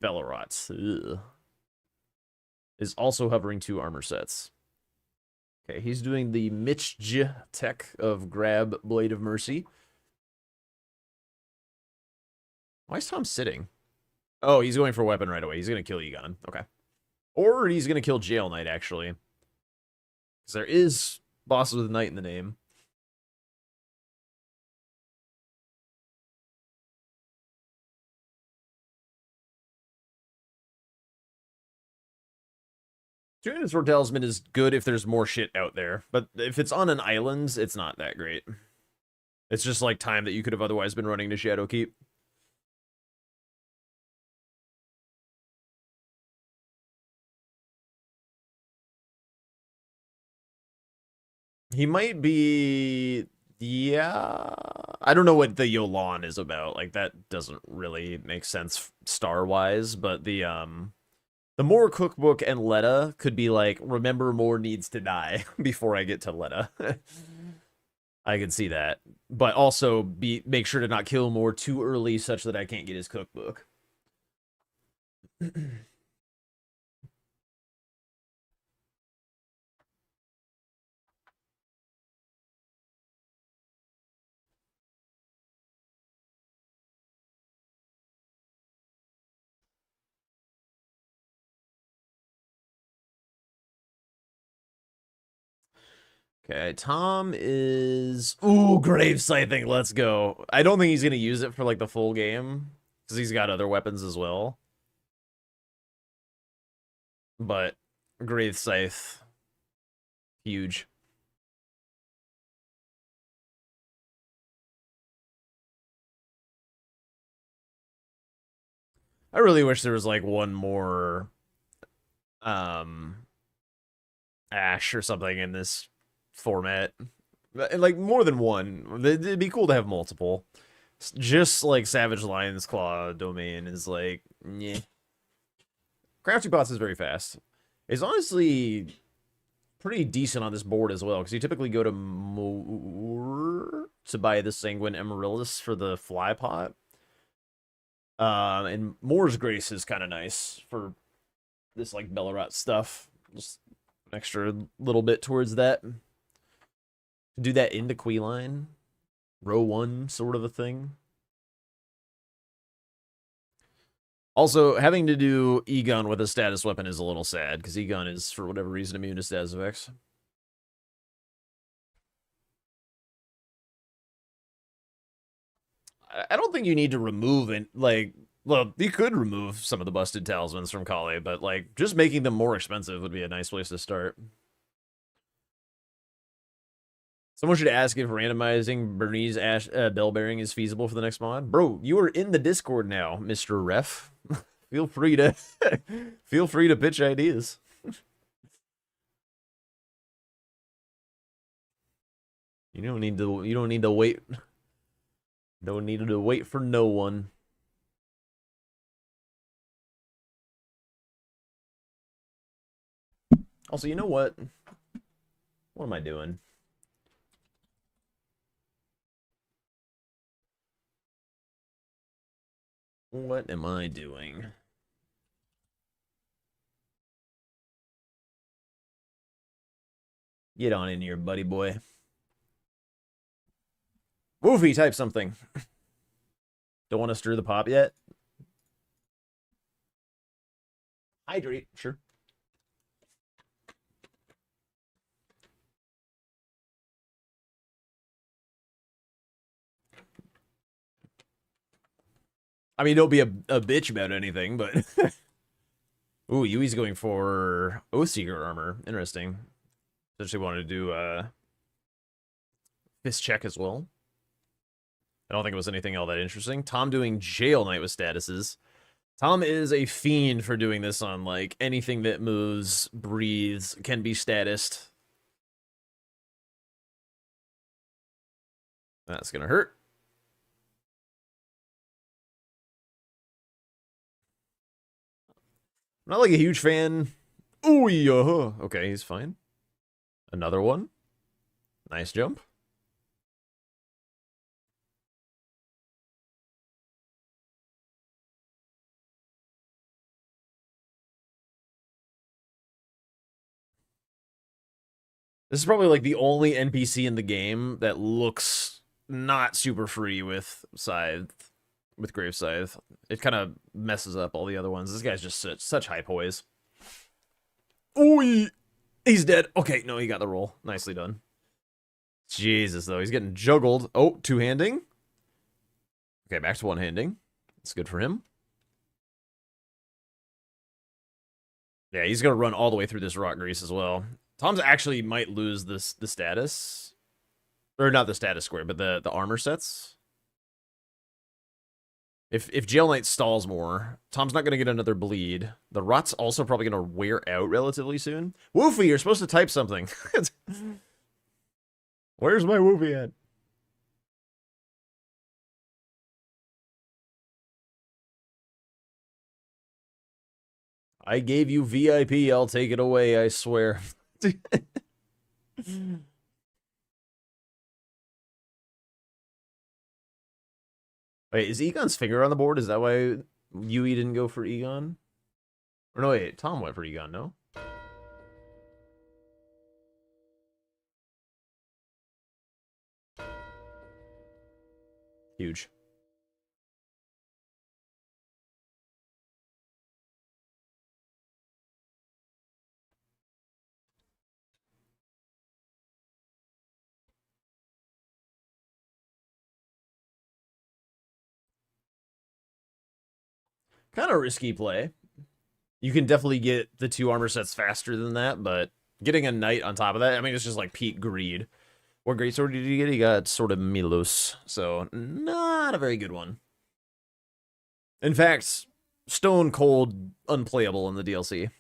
Bellerot. Is also hovering 2 armor sets. Okay, he's doing the Mitch J tech of Grab Blade of Mercy. Why is Tom sitting? Oh, he's going for weapon right away. He's going to kill Egon. Okay. Or he's going to kill Jail Knight, actually. Because there is bosses with Knight in the name. Tuning Sword Talisman is good if there's more shit out there. But if it's on an island, it's not that great. It's just like time that you could have otherwise been running to Shadowkeep. He might be... Yeah... I don't know what the Yolan is about. Like, that doesn't really make sense star-wise, but the More Cookbook and Letta could be like, remember More needs to die before I get to Letta. I can see that. But also make sure to not kill More too early such that I can't get his cookbook. Okay, Tom is... Ooh, Grave Scything, let's go. I don't think he's going to use it for, like, the full game, because he's got other weapons as well. But, Grave Scythe, huge. I really wish there was, like, one more, Ash or something in this format. Like, more than one. It'd be cool to have multiple. Just like Savage Lion's Claw domain is like, yeah. Crafty Pots is very fast. It's honestly pretty decent on this board as well, because you typically go to Moor to buy the Sanguine Amaryllis for the Fly Pot. And Moor's Grace is kind of nice for this, like, Bellerot stuff. Just an extra little bit towards that. Do that into Queeline. Row 1 sort of a thing. Also, having to do Egon with a status weapon is a little sad, because Egon is, for whatever reason, immune to status effects. I don't think you need to remove it, like... Well, you could remove some of the busted talismans from Kali, but, like, just making them more expensive would be a nice place to start. Someone should ask if randomizing Bernese bell bearing is feasible for the next mod. Bro, you are in the Discord now, Mr. Ref. Feel free to pitch ideas. You don't need to wait. Don't need to wait for no one. Also, you know what? What am I doing? What am I doing? Get on in here, buddy boy. Woofy, type something. Don't want to stir the pop yet? Hydrate, sure. I mean, don't be a bitch about anything, but... Ooh, Yui's going for Oathseeker armor. Interesting. Essentially wanted to do fist check as well. I don't think it was anything all that interesting. Tom doing Jail Knight with statuses. Tom is a fiend for doing this on, like, anything that moves, breathes, can be statused. That's gonna hurt. I'm not like a huge fan. Ooh, okay, he's fine. Another one. Nice jump. This is probably like the only NPC in the game that looks not super free with Scythe. With Grave Scythe. It kind of messes up all the other ones. This guy's just such high poise. Ooh, he's dead. Okay, no, he got the roll. Nicely done. Jesus, though. He's getting juggled. Oh, two-handing. Okay, back to one-handing. It's good for him. Yeah, he's going to run all the way through this rock grease as well. Tom's actually might lose the status. Or not the status square, but the armor sets. If Jail Knight stalls more, Tom's not going to get another bleed. The rot's also probably going to wear out relatively soon. Woofy, you're supposed to type something. Where's my movie at? I gave you VIP, I'll take it away, I swear. Wait, is Egon's finger on the board? Is that why Yui didn't go for Egon? Or no, wait, Tom went for Egon, no? Huge. Kind of risky play. You can definitely get the 2 armor sets faster than that, but getting a knight on top of that, I mean, it's just like peak greed. What greatsword did you get? He got Sword of Milos, so not a very good one. In fact, stone cold unplayable in the DLC.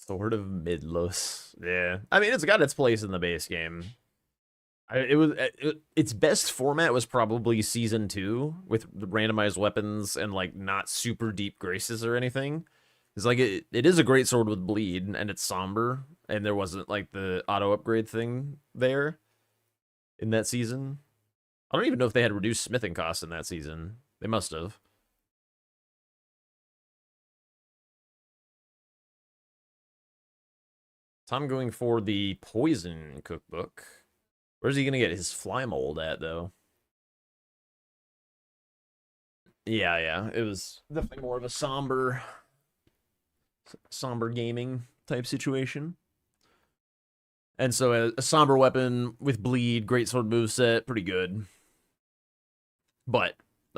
Sword of Midlos. Yeah. I mean, it's got its place in the base game. Its best format was probably Season 2 with the randomized weapons and, like, not super deep graces or anything. It's like, it is a great sword with bleed, and it's somber, and there wasn't, like, the auto-upgrade thing there in that season. I don't even know if they had reduced smithing costs in that season. They must have. Tom going for the poison cookbook. Where's he gonna get his fly mold at, though? Yeah. It was definitely more of a somber gaming type situation. And so a somber weapon with bleed, great sword moveset, pretty good. But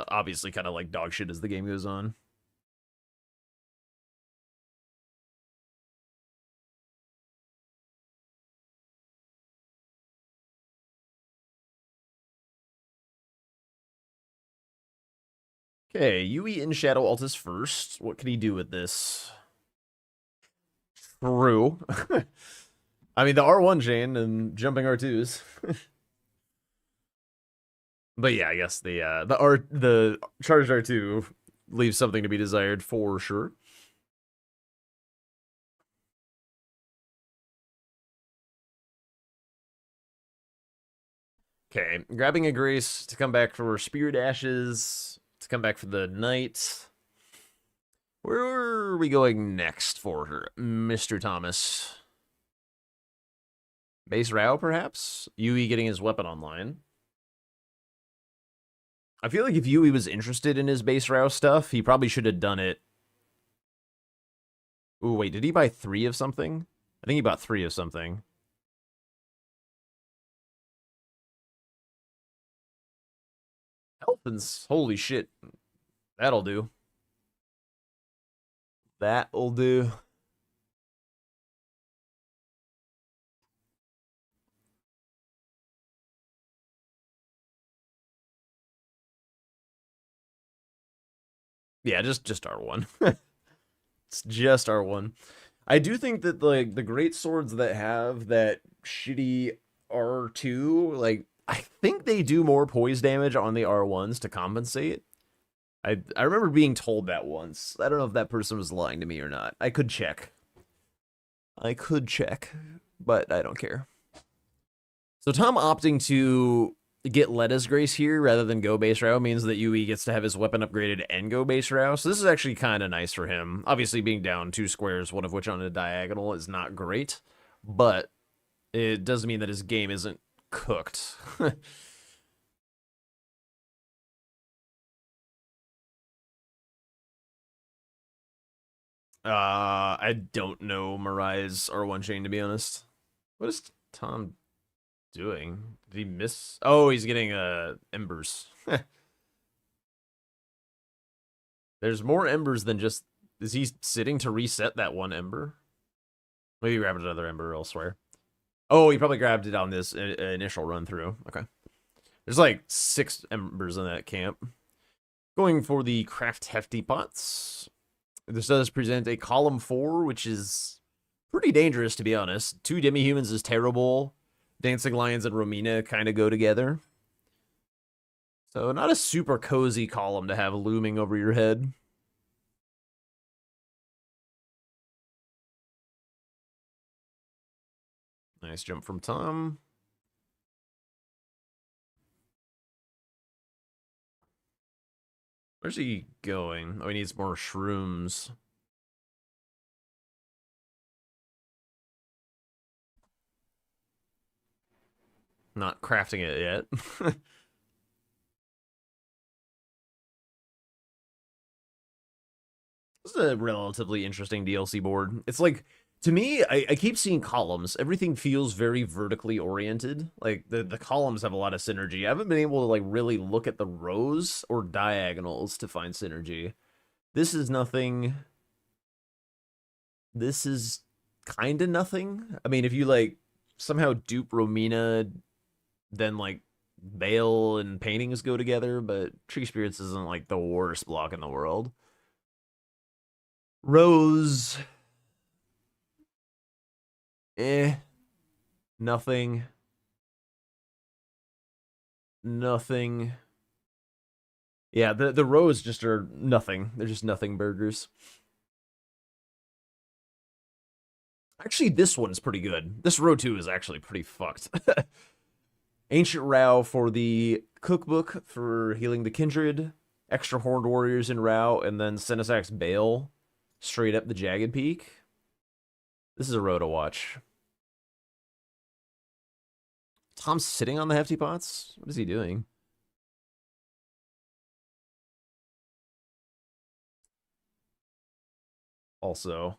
obviously kind of like dog shit as the game goes on. Okay, Yui in Shadow Altus first. What can he do with this? True. I mean, the R1 chain and jumping R2s. But yeah, I guess the charged R2 leaves something to be desired for sure. Okay, grabbing a Grace to come back for Spirit Ashes, to come back for the Knight. Where are we going next for her, Mr. Thomas? Base Rao, perhaps? Yui getting his weapon online. I feel like if Yui was interested in his base Rao stuff, he probably should have done it. Ooh, wait, did he buy 3 of something? I think he bought 3 of something. Elfins, holy shit. That'll do. That'll do. Yeah, just R1. It's just R1. I do think that like the great swords that have that shitty R2, like I think they do more poise damage on the R1s to compensate. I remember being told that once. I don't know if that person was lying to me or not. I could check. But I don't care. So Tom opting to get Letta's Grace here rather than go base Rao means that Yui gets to have his weapon upgraded and go base Rao. So this is actually kind of nice for him. Obviously being down 2 squares, one of which on a diagonal, is not great. But it does mean that his game isn't cooked. I don't know Marai's R1 chain, to be honest. What is Tom doing? Did he miss? Oh, he's getting embers. There's more embers than just... Is he sitting to reset that 1 ember? Maybe he grabbed another ember elsewhere. Oh, he probably grabbed it on this initial run through. Okay. There's like 6 embers in that camp. Going for the craft hefty pots. This does present a column 4, which is pretty dangerous, to be honest. 2 demi-humans is terrible. Dancing Lions and Romina kind of go together. So not a super cozy column to have looming over your head. Nice jump from Tom. Where's he going? Oh, he needs more shrooms. Not crafting it yet. This is a relatively interesting DLC board. It's like, to me, I keep seeing columns. Everything feels very vertically oriented. Like, the columns have a lot of synergy. I haven't been able to, like, really look at the rows or diagonals to find synergy. This is nothing. This is kind of nothing. I mean, if you, like, somehow dupe Romina, then, like, Bale and paintings go together, but Tree Spirits isn't, like, the worst block in the world. Rose. Nothing. Nothing. Yeah, the rows just are nothing. They're just nothing burgers. Actually, this one's pretty good. This row 2 is actually pretty fucked. Ancient Rao for the cookbook for healing the kindred. Extra Horned Warriors in Rao, and then Senesac's Bale. Straight up the Jagged Peak. This is a row to watch. Tom's sitting on the hefty pots? What is he doing? Also.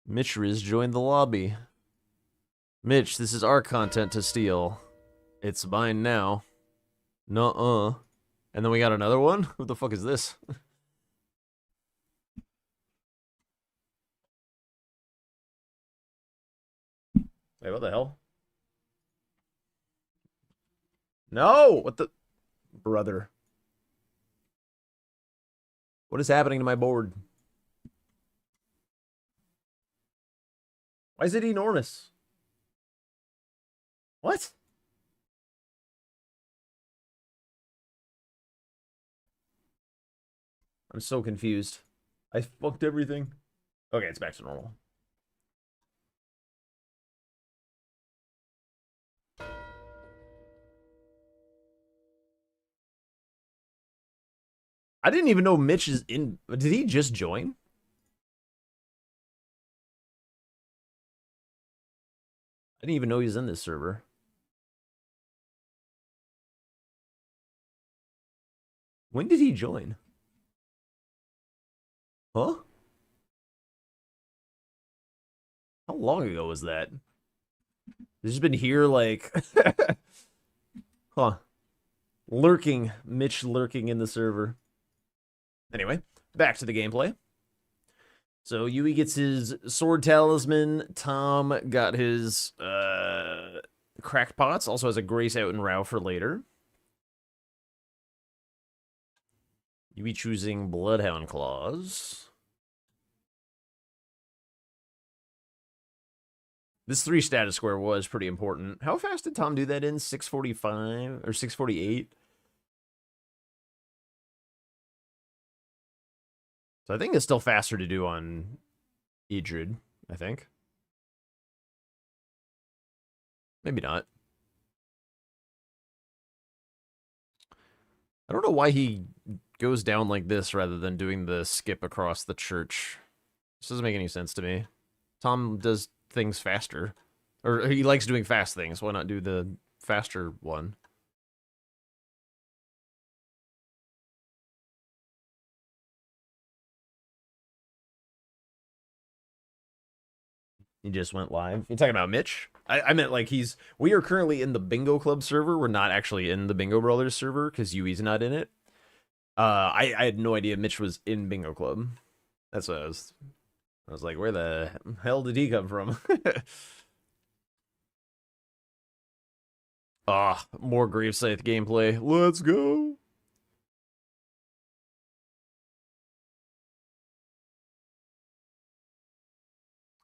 Mitch Riz joined the lobby. Mitch, this is our content to steal. It's mine now. Nuh-uh. And then we got another one? What the fuck is this? Wait, what the hell? No! What the... Brother. What is happening to my board? Why is it enormous? What? I'm so confused. I fucked everything. Okay, it's back to normal. I didn't even know Mitch is in. Did he just join? I didn't even know he was in this server. When did he join? Huh? How long ago was that? He's just been here like... Huh. Lurking. Mitch lurking in the server. Anyway, back to the gameplay. So Yui gets his sword talisman. Tom got his cracked pots. Also has a grace out in Rao for later. Yui choosing Bloodhound Claws. This 3 status square was pretty important. How fast did Tom do that in? 6:45 or 6:48? So I think it's still faster to do on Idrid, I think. Maybe not. I don't know why he goes down like this rather than doing the skip across the church. This doesn't make any sense to me. Tom does things faster. Or he likes doing fast things. Why not do the faster one? He just went live. You talking about Mitch? I meant like we are currently in the Bingo Club server. We're not actually in the Bingo Brothers server because Yui's not in it. I had no idea Mitch was in Bingo Club. That's what I was like, where the hell did he come from? Ah, more Gravescythe gameplay. Let's go.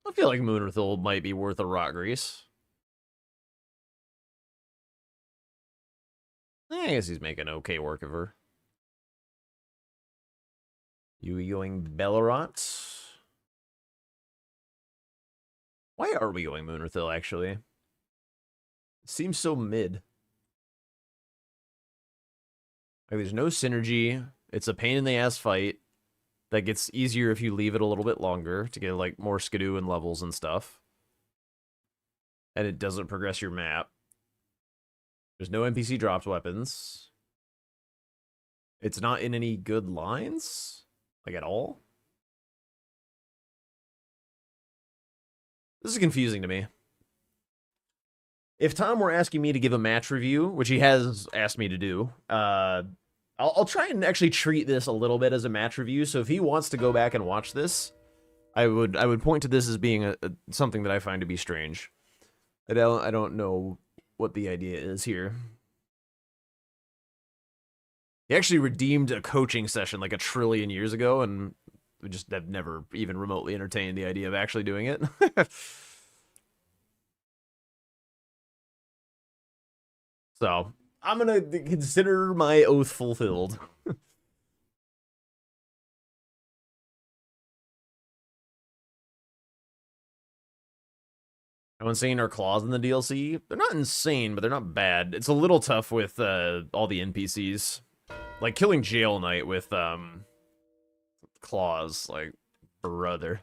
I feel like Moonrithil might be worth a rot grease. I guess he's making okay work of her. You going Bellerot? Why are we going Moonrithil, actually? It seems so mid. Like, there's no synergy. It's a pain in the ass fight that gets easier if you leave it a little bit longer to get, like, more skidoo and levels and stuff. And it doesn't progress your map. There's no NPC dropped weapons. It's not in any good lines, like, at all. This is confusing to me. If Tom were asking me to give a match review, which he has asked me to do, I'll try and actually treat this a little bit as a match review. So if he wants to go back and watch this, I would point to this as being something that I find to be strange. I don't know what the idea is here. He actually redeemed a coaching session like 1 trillion years ago, and we just have never even remotely entertained the idea of actually doing it. So, I'm gonna consider my oath fulfilled. I'm insane our claws in the DLC. They're not insane, but they're not bad. It's a little tough with all the NPCs. Like killing Jail Knight with claws, like, brother.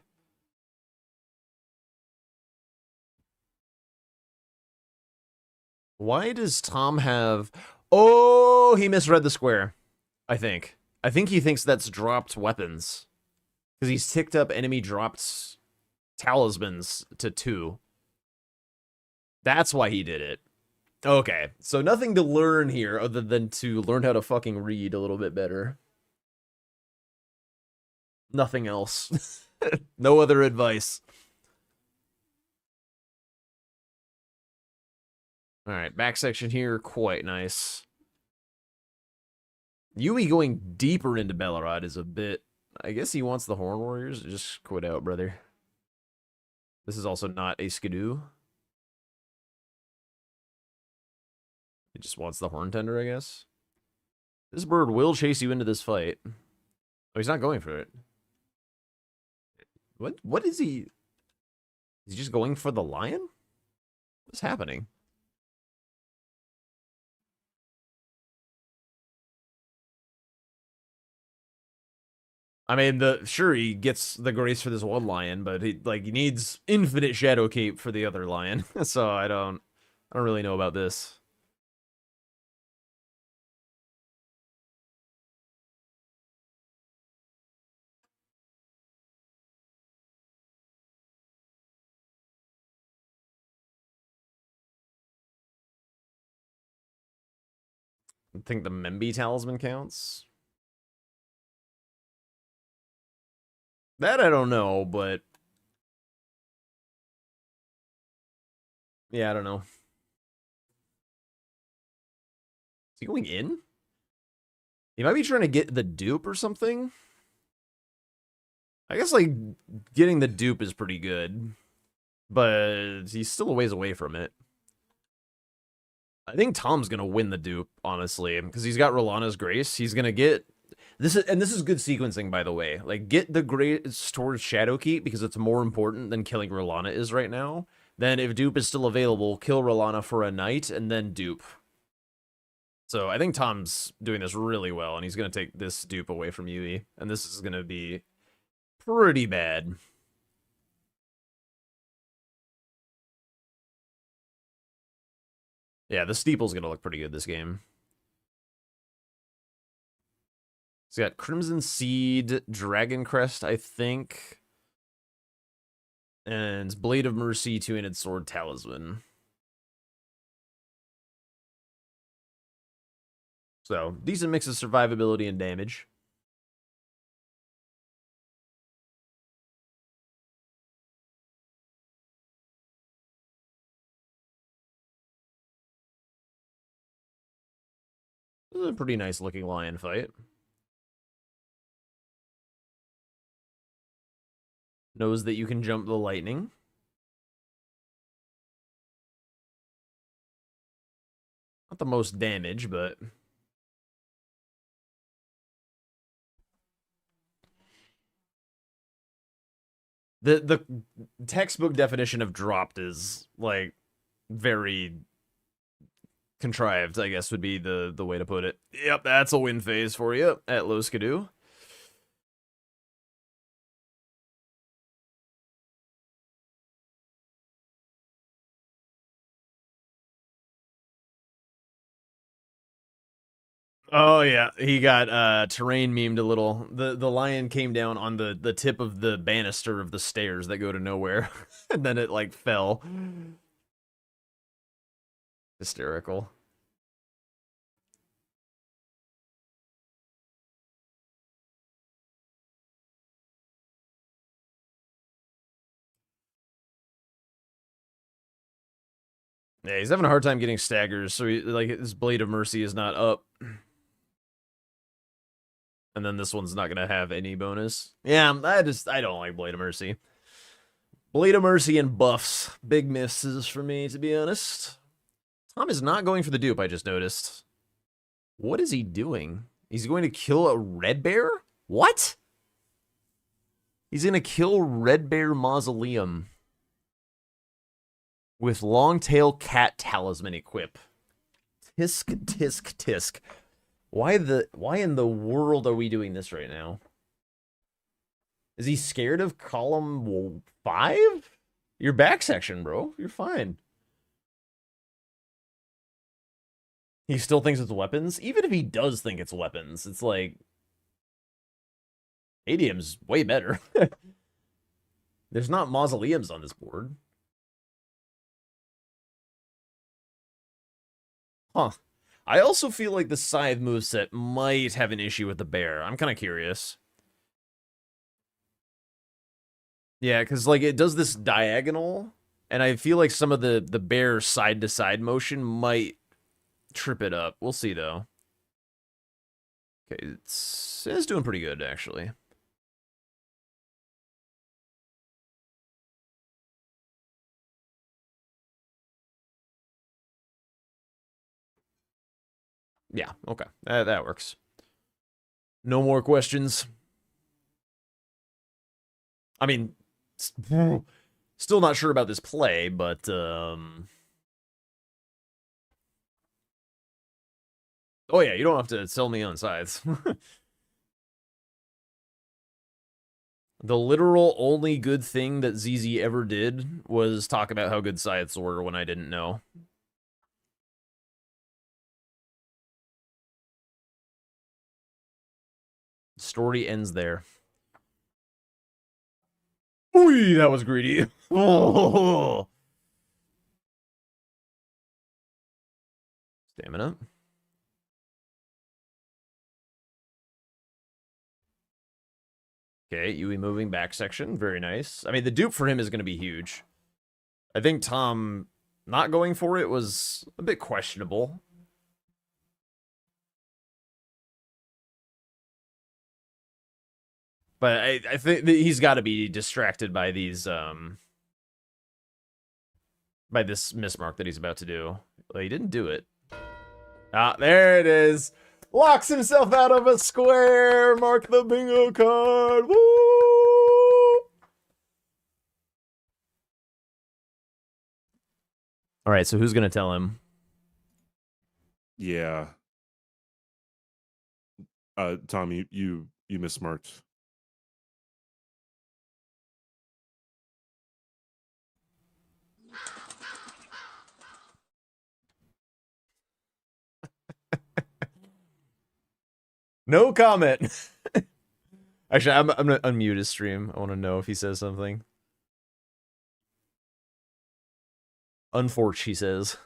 Why does Tom have... Oh, he misread the square, I think. I think he thinks that's dropped weapons. Because he's ticked up enemy dropped talismans to 2. That's why he did it. Okay, so nothing to learn here other than to learn how to fucking read a little bit better. Nothing else. No other advice. Alright, back section here, quite nice. Yui going deeper into Bellerod is a bit... I guess he wants the Horn Warriors. Just quit out, brother. This is also not a skidoo. He just wants the Horn Tender, I guess. This bird will chase you into this fight. Oh, he's not going for it. What is he? Is he just going for the lion? What's happening? I mean, sure, he gets the grace for this one lion, but he needs infinite Shadow Cape for the other lion. So I don't really know about this. I think the Memby talisman counts. That I don't know, but yeah, I don't know. Is he going in? He might be trying to get the dupe or something. I guess, like, getting the dupe is pretty good, but he's still a ways away from it. I think Tom's gonna win the dupe, honestly, because he's got Rolana's Grace. He's gonna get... This is good sequencing, by the way. Like, get the Grace towards Shadowkeep, because it's more important than killing Rolana is right now. Then, if dupe is still available, kill Rolana for a night, and then dupe. So, I think Tom's doing this really well, and he's gonna take this dupe away from Yui. And this is gonna be pretty bad. Yeah, the steeple's gonna look pretty good this game. He's got Crimson Seed, Dragon Crest, I think. And Blade of Mercy, Two-Handed Sword, Talisman. So, decent mix of survivability and damage. This is a pretty nice looking lion fight. Knows that you can jump the lightning. Not the most damage, but... The textbook definition of dropped is, like, very contrived, I guess would be the way to put it. Yep, that's a win phase for you at Low Skidoo. Oh yeah, he got terrain memed a little. The lion came down on the tip of the banister of the stairs that go to nowhere, and then it like fell. Hysterical. Yeah, he's having a hard time getting staggers, so like his Blade of Mercy is not up. And then this one's not gonna have any bonus. Yeah, I don't like Blade of Mercy. Blade of Mercy and buffs. Big misses for me, to be honest. Tom is not going for the dupe, I just noticed. What is he doing? He's going to kill a red bear? What? He's gonna kill Red Bear Mausoleum with Longtail Cat Talisman equip. Tisk, tisk, tisk. Why in the world are we doing this right now? Is he scared of column 5? Your back section, bro. You're fine. He still thinks it's weapons? Even if he does think it's weapons, it's like... ADM's way better. There's not mausoleums on this board. Huh. I also feel like the Scythe moveset might have an issue with the bear. I'm kind of curious. Yeah, because like it does this diagonal, and I feel like some of the bear side-to-side motion might trip it up. We'll see, though. Okay, it's doing pretty good, actually. Yeah, okay. That works. No more questions. I mean, still not sure about this play, but, oh yeah, you don't have to sell me on sides. The literal only good thing that ZZ ever did was talk about how good scythes were when I didn't know. Story ends there. Ooh, that was greedy. Oh. Stamina. Okay, Yui moving back section. Very nice. I mean, the dupe for him is going to be huge. I think Tom not going for it was a bit questionable. But I think that he's got to be distracted by these, by this mismark that he's about to do. Well, he didn't do it. Ah, there it is. Locks himself out of a square. Mark the bingo card. Woo! All right, so who's going to tell him? Yeah. Tom, you mismarked. No comment. Actually, I'm gonna unmute his stream. I want to know if he says something. Unfortunately, he says.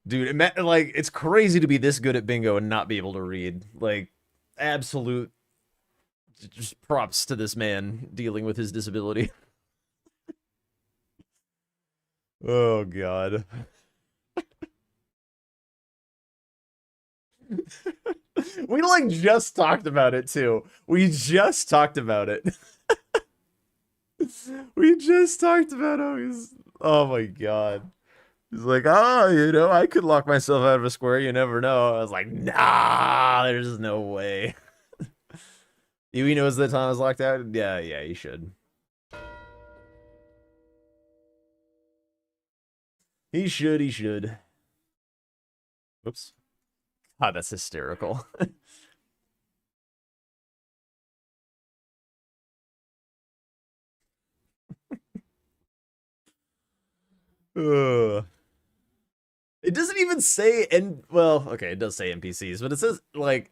Dude, like, it's crazy to be this good at bingo and not be able to read. Like, absolute just props to this man dealing with his disability. Oh, God. We, like, just talked about it, too. We just talked about it. We just talked about how he's... Oh, my God. He's like, oh, you know, I could lock myself out of a square. You never know. I was like, nah, there's no way. He knows that Tom is locked out? Yeah, he should. He should. Whoops. God, that's hysterical. Ugh. It doesn't even say, well, okay, it does say NPCs, but it says, like,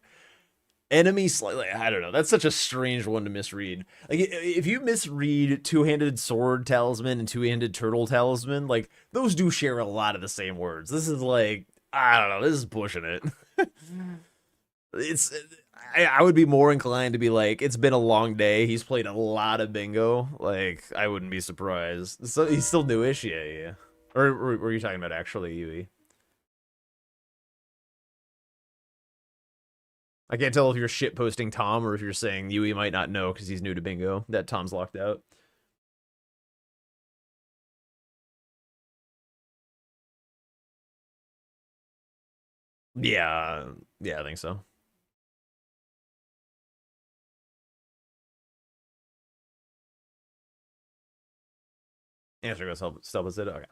enemy like, I don't know. That's such a strange one to misread. Like, if you misread two-handed sword talisman and two-handed turtle talisman, like, those do share a lot of the same words. This is like, I don't know. This is pushing it. I would be more inclined to be like, it's been a long day. He's played a lot of bingo. Like, I wouldn't be surprised. So he's still newish, yeah. Or were you talking about actually Yui? I can't tell if you're shit posting Tom or if you're saying Yui might not know because he's new to bingo that Tom's locked out. Yeah, I think so. Answer goes still was it? Okay.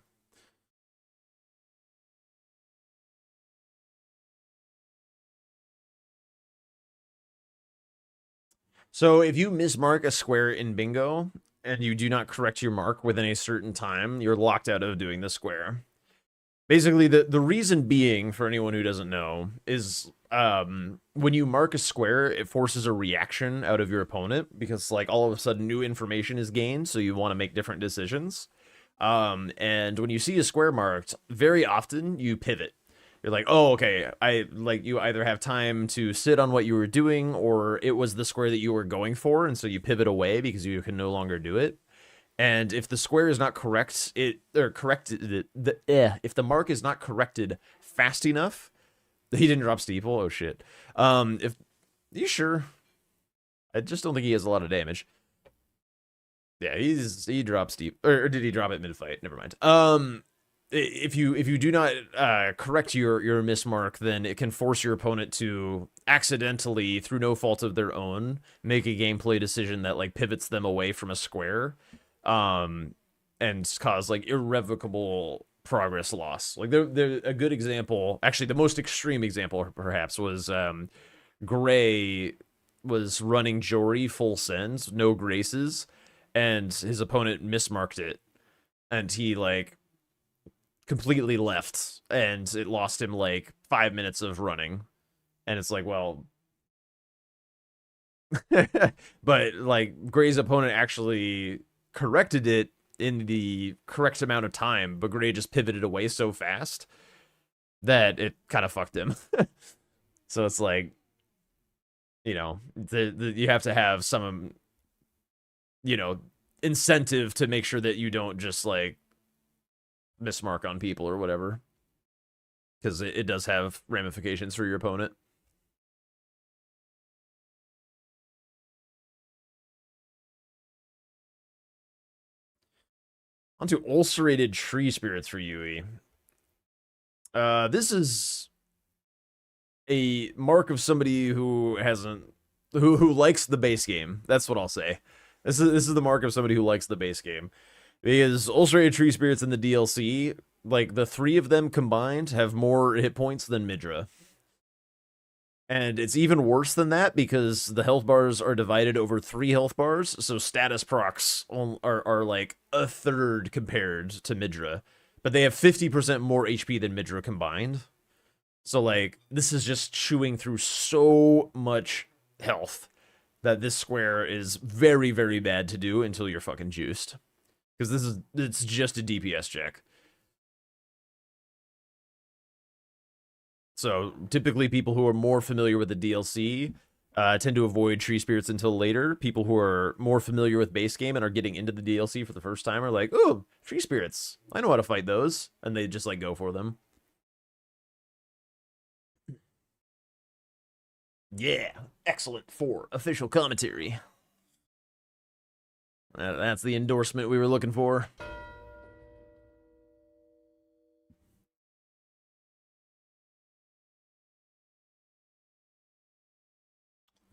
So if you mismark a square in bingo and you do not correct your mark within a certain time, you're locked out of doing the square. Basically, the reason being, for anyone who doesn't know, is when you mark a square, it forces a reaction out of your opponent because, like, all of a sudden new information is gained, so you want to make different decisions. And when you see a square marked, very often you pivot. You're like, oh, okay, you either have time to sit on what you were doing, or it was the square that you were going for, and so you pivot away because you can no longer do it. And if the square is not correct, if the mark is not corrected fast enough, he didn't drop steeple. Oh shit. If you sure? I just don't think he has a lot of damage. Yeah, he dropped steep, or did he drop it mid fight? Never mind. If you do not correct your mismark, then it can force your opponent to accidentally, through no fault of their own, make a gameplay decision that like pivots them away from a square. And cause like irrevocable progress loss. Like they're a good example, actually the most extreme example perhaps was Gray was running Jory full sends, no graces, and his opponent mismarked it, and he like completely left, and it lost him like 5 minutes of running, and it's like, well, but like Gray's opponent actually corrected it in the correct amount of time, but Gray just pivoted away so fast that it kind of fucked him. So it's like, you know, you have to have some, you know, incentive to make sure that you don't just like mismark on people or whatever, because it does have ramifications for your opponent. Onto ulcerated tree spirits for Yui. This is a mark of somebody who hasn't, who likes the base game. That's what I'll say. This is the mark of somebody who likes the base game, because ulcerated tree spirits in the DLC, like the 3 of them combined, have more hit points than Midra. And it's even worse than that because the health bars are divided over 3 health bars, so status procs are like a third compared to Midra. But they have 50% more HP than Midra combined. So like, this is just chewing through so much health that this square is very, very bad to do until you're fucking juiced. Because it's just a DPS check. So typically people who are more familiar with the DLC tend to avoid tree spirits until later. People who are more familiar with base game and are getting into the DLC for the first time are like, "Oh, tree spirits. I know how to fight those." And they just like go for them. Yeah, excellent for official commentary. That's the endorsement we were looking for.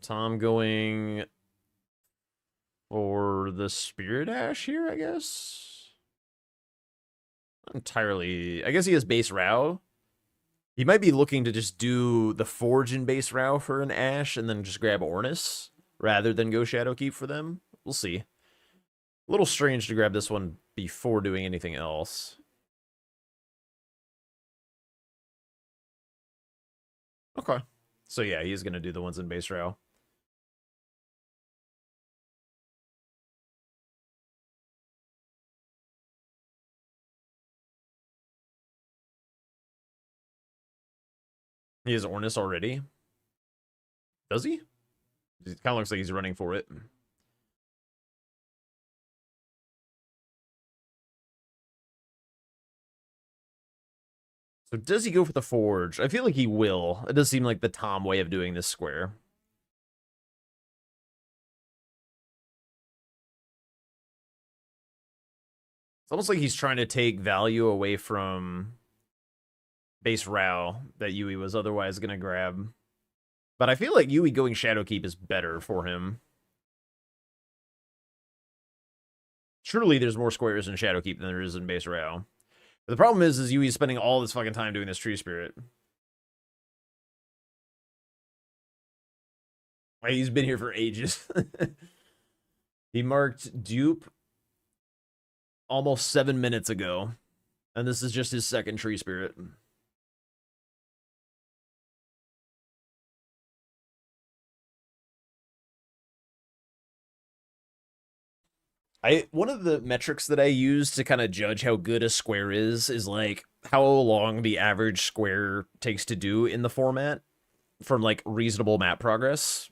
Tom going for the Spirit Ash here, I guess? Not entirely. I guess he has base Rao. He might be looking to just do the Forge in base Rao for an Ash and then just grab Ornus rather than go Shadowkeep for them. We'll see. A little strange to grab this one before doing anything else. Okay. So yeah, he's going to do the ones in base Rao. He has Ornus already. Does he? It kind of looks like he's running for it. So does he go for the Forge? I feel like he will. It does seem like the Tom way of doing this square. It's almost like he's trying to take value away from base Rao that Yui was otherwise going to grab. But I feel like Yui going Shadowkeep is better for him. Surely there's more squares in Shadowkeep than there is in base Rao. But the problem is Yui's spending all this fucking time doing this Tree Spirit. Like, he's been here for ages. He marked dupe almost 7 minutes ago. And this is just his second Tree Spirit. One of the metrics that I use to kind of judge how good a square is like how long the average square takes to do in the format from like reasonable map progress.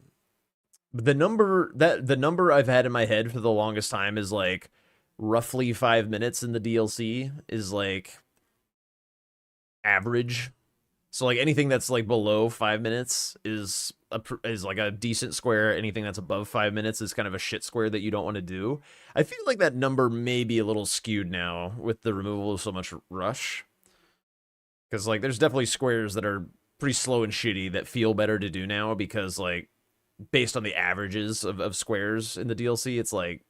The number I've had in my head for the longest time is like roughly 5 minutes in the DLC is like average. So like anything that's like below 5 minutes is like a decent square. Anything that's above 5 minutes is kind of a shit square that you don't want to do. I feel like that number may be a little skewed now with the removal of so much rush. Because like there's definitely squares that are pretty slow and shitty that feel better to do now because like based on the averages of squares in the DLC, it's like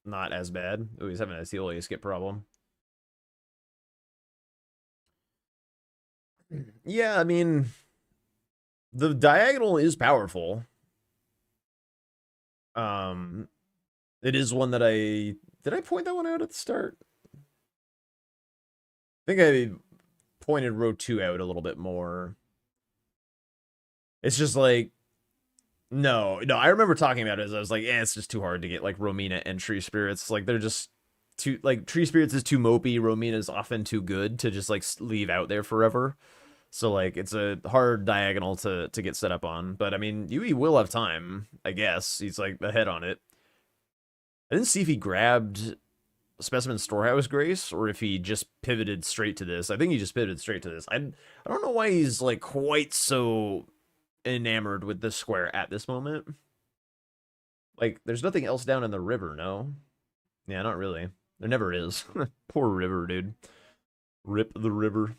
not as bad. Oh, he's having a CLA skip problem. Yeah, I mean, the diagonal is powerful. It is one that did I point that one out at the start? I think I pointed row 2 out a little bit more. It's just like, no, I remember talking about it as I was like, it's just too hard to get like Romina and Tree Spirits. Like they're just too, like Tree Spirits is too mopey. Romina is often too good to just like leave out there forever. So like it's a hard diagonal to get set up on. But I mean, Yui will have time, I guess. He's like ahead on it. I didn't see if he grabbed Specimen Storehouse Grace or if he just pivoted straight to this. I think he just pivoted straight to this. I don't know why he's like quite so enamored with this square at this moment. Like there's nothing else down in the river, no? Yeah, not really. There never is. Poor river, dude. Rip the river.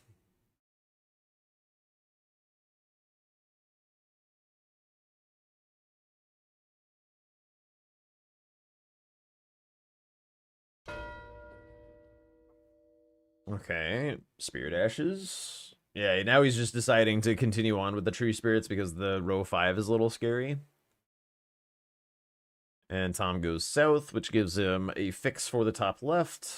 Okay, Spirit Ashes. Yeah, now he's just deciding to continue on with the Tree Spirits because the row 5 is a little scary. And Tom goes south, which gives him a fix for the top left.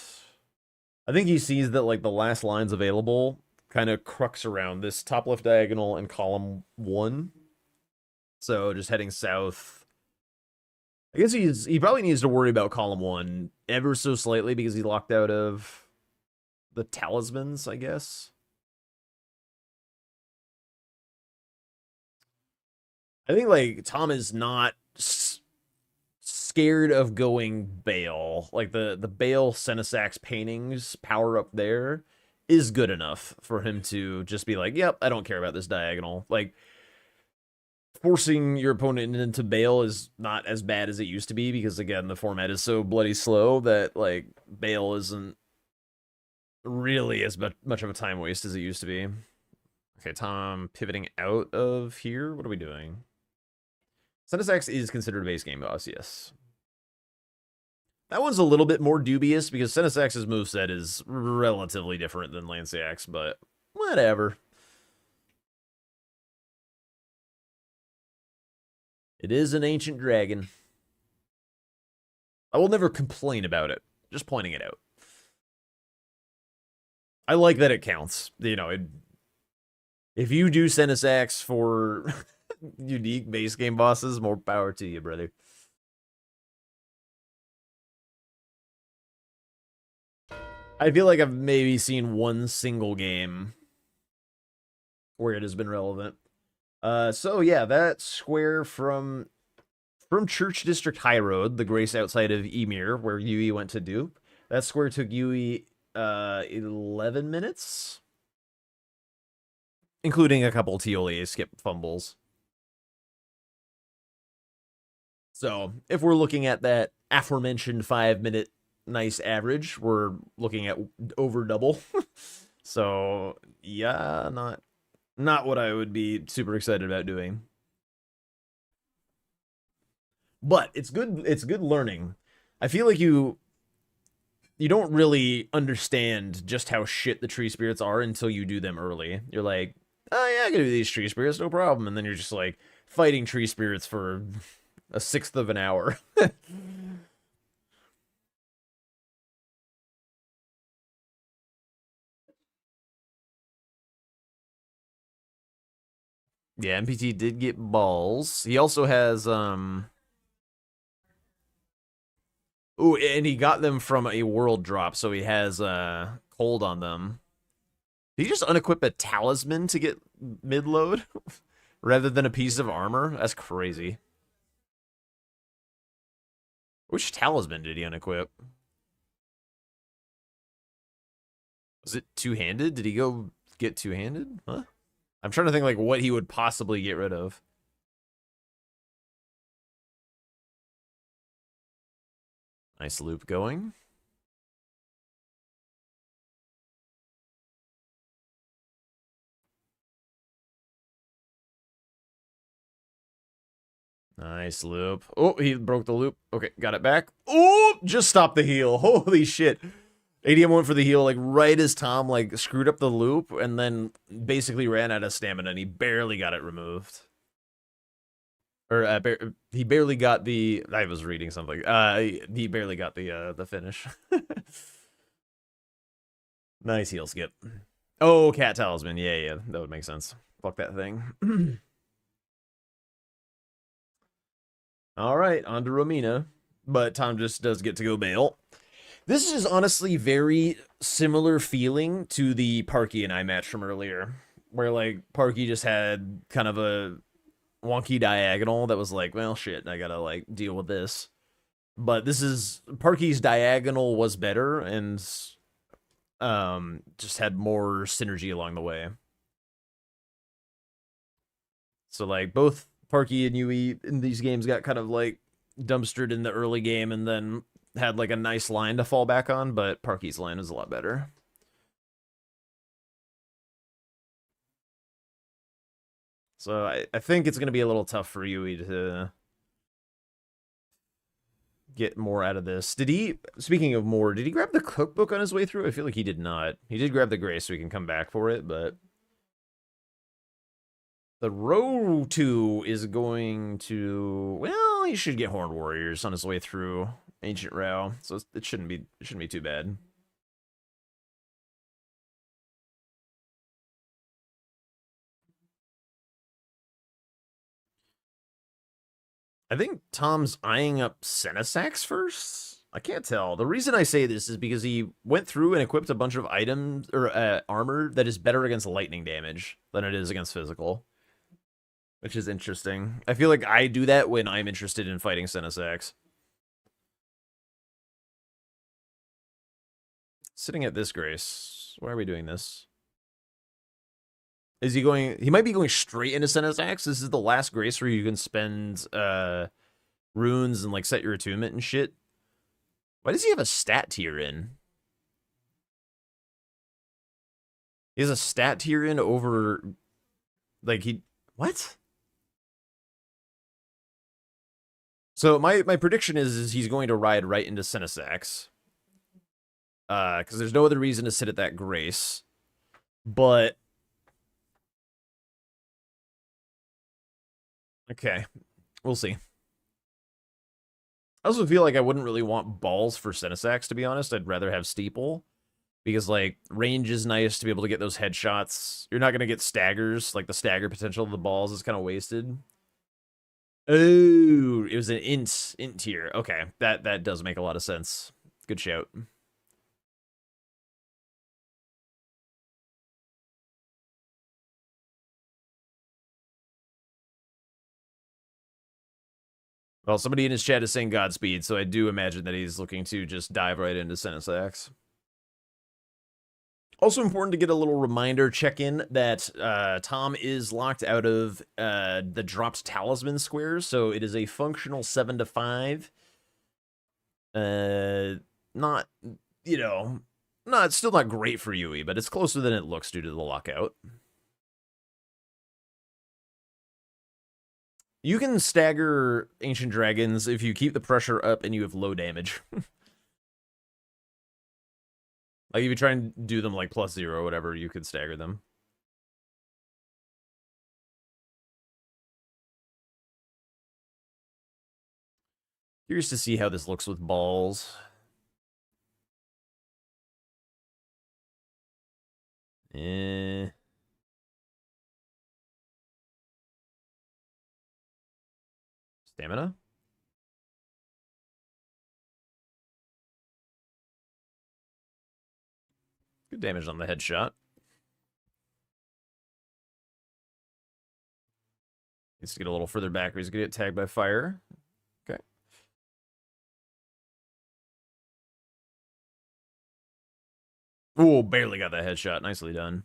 I think he sees that like the last lines available kind of crux around this top left diagonal and column 1. So just heading south. I guess he probably needs to worry about column 1 ever so slightly because he locked out of the talismans, I guess. I think like Tom is not scared of going Bale. Like the Bale Senesax paintings power up there is good enough for him to just be like, yep, I don't care about this diagonal. Like forcing your opponent into Bale is not as bad as it used to be because again the format is so bloody slow that like Bale isn't really as much of a time waste as it used to be. Okay, Tom pivoting out of here. What are we doing? Senesax is considered a base game boss, yes. That one's a little bit more dubious because Senesax's moveset is relatively different than Lanceax, but whatever. It is an ancient dragon. I will never complain about it. Just pointing it out. I like that it counts. You know, if you do Senesax for unique base game bosses, more power to you, brother. I feel like I've maybe seen one single game where it has been relevant. So yeah, that square from Church District High Road, the grace outside of Ymir, where Yui went to dupe. That square took Yui 11 minutes, including a couple Tioli skip fumbles. So if we're looking at that aforementioned 5-minute nice average, we're looking at over double. So yeah, not what I would be super excited about doing. But it's good learning. I feel like you don't really understand just how shit the tree spirits are until you do them early. You're like, oh yeah, I can do these tree spirits, no problem. And then you're just like fighting tree spirits for a sixth of an hour. Yeah, MPT did get balls. He also has ooh, and he got them from a world drop, so he has cold on them. Did he just unequip a talisman to get mid-load rather than a piece of armor? That's crazy. Which talisman did he unequip? Was it two-handed? Did he go get two-handed? Huh? I'm trying to think like what he would possibly get rid of. Nice loop going. Nice loop. Oh, he broke the loop. Okay, got it back. Oh, just stopped the heal. Holy shit. ADM went for the heal like right as Tom like screwed up the loop and then basically ran out of stamina and he barely got it removed. Or he barely got the I was reading something. He barely got the finish. Nice heal skip. Oh, cat talisman. Yeah, that would make sense. Fuck that thing. All right, on to Romina. But Tom just does get to go bail. This is honestly very similar feeling to the Parky and I match from earlier. Where, like, Parky just had kind of a wonky diagonal that was like, well, shit, I gotta, like, deal with this. But this is... Parky's diagonal was better and just had more synergy along the way. So, like, both Parky and Yui in these games got kind of, like, dumpstered in the early game and then had, like, a nice line to fall back on, but Parky's line was a lot better. So I think it's going to be a little tough for Yui to get more out of this. Did he, speaking of more, did he grab the cookbook on his way through? I feel like he did not. He did grab the grace so he can come back for it, but... The row 2 is going to... Well, he should get Horned Warriors on his way through Ancient Row, so it shouldn't be too bad. I think Tom's eyeing up Senesax first? I can't tell. The reason I say this is because he went through and equipped a bunch of items or armor that is better against lightning damage than it is against physical. which is interesting. I feel like I do that when I'm interested in fighting Senesax. Sitting at this grace. Why are we doing this? Is he going... He might be going straight into Senesax. This is the last grace where you can spend runes and like set your attunement and shit. Why does he have a stat tier in? He has a stat tier in over... Like he... What? So my prediction is he's going to ride right into Senesax. Because there's no other reason to sit at that grace. But... Okay. We'll see. I also feel like I wouldn't really want balls for Senesax, to be honest. I'd rather have Steeple. Because, like, range is nice to be able to get those headshots. You're not going to get staggers. Like, the stagger potential of the balls is kind of wasted. Oh, it was an int tier. Okay, that does make a lot of sense. Good shout. Well, somebody in his chat is saying Godspeed, so I do imagine that he's looking to just dive right into Senesax. Also important to get a little reminder check-in that Tom is locked out of the dropped talisman squares, so it is a functional 7 to 5. Not, you know, it's still not great for Yui, but it's closer than it looks due to the lockout. You can stagger Ancient Dragons if you keep the pressure up and you have low damage. Like, if you try and do them, like, +0 or whatever, you could stagger them. Curious to see how this looks with balls. Stamina? Good damage on the headshot. Needs to get a little further back or he's going to get tagged by fire. Okay. Ooh, barely got that headshot. Nicely done.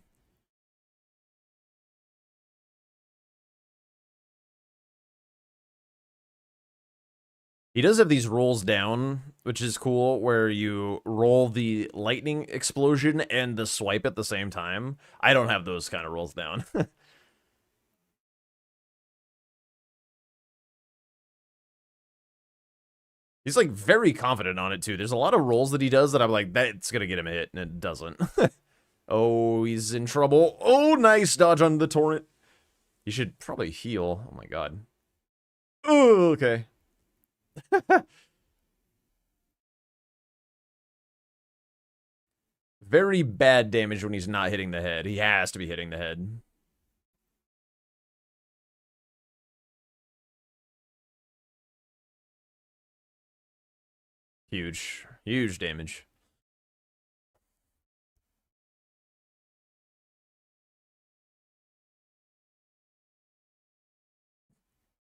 He does have these rolls down, which is cool, where you roll the lightning explosion and the swipe at the same time. I don't have those kind of rolls down. He's, like, very confident on it, too. There's a lot of rolls that he does that I'm like, that's gonna get him a hit, and it doesn't. Oh, he's in trouble. Oh, nice dodge on the torrent. He should probably heal. Oh, my God. Oh, okay. Very bad damage when he's not hitting the head. He has to be hitting the head. Huge. Huge damage.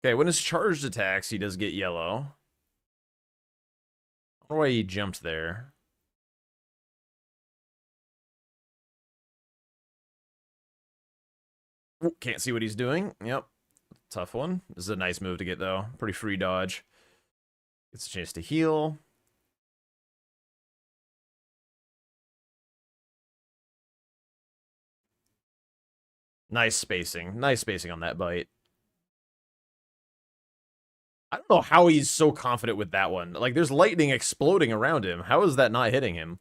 Okay, when his charged attacks, he does get yellow. I don't know why he jumped there. Ooh, can't see what he's doing. Yep. Tough one. This is a nice move to get, though. Pretty free dodge. Gets a chance to heal. Nice spacing. Nice spacing on that bite. I don't know how he's so confident with that one. Like, there's lightning exploding around him. How is that not hitting him?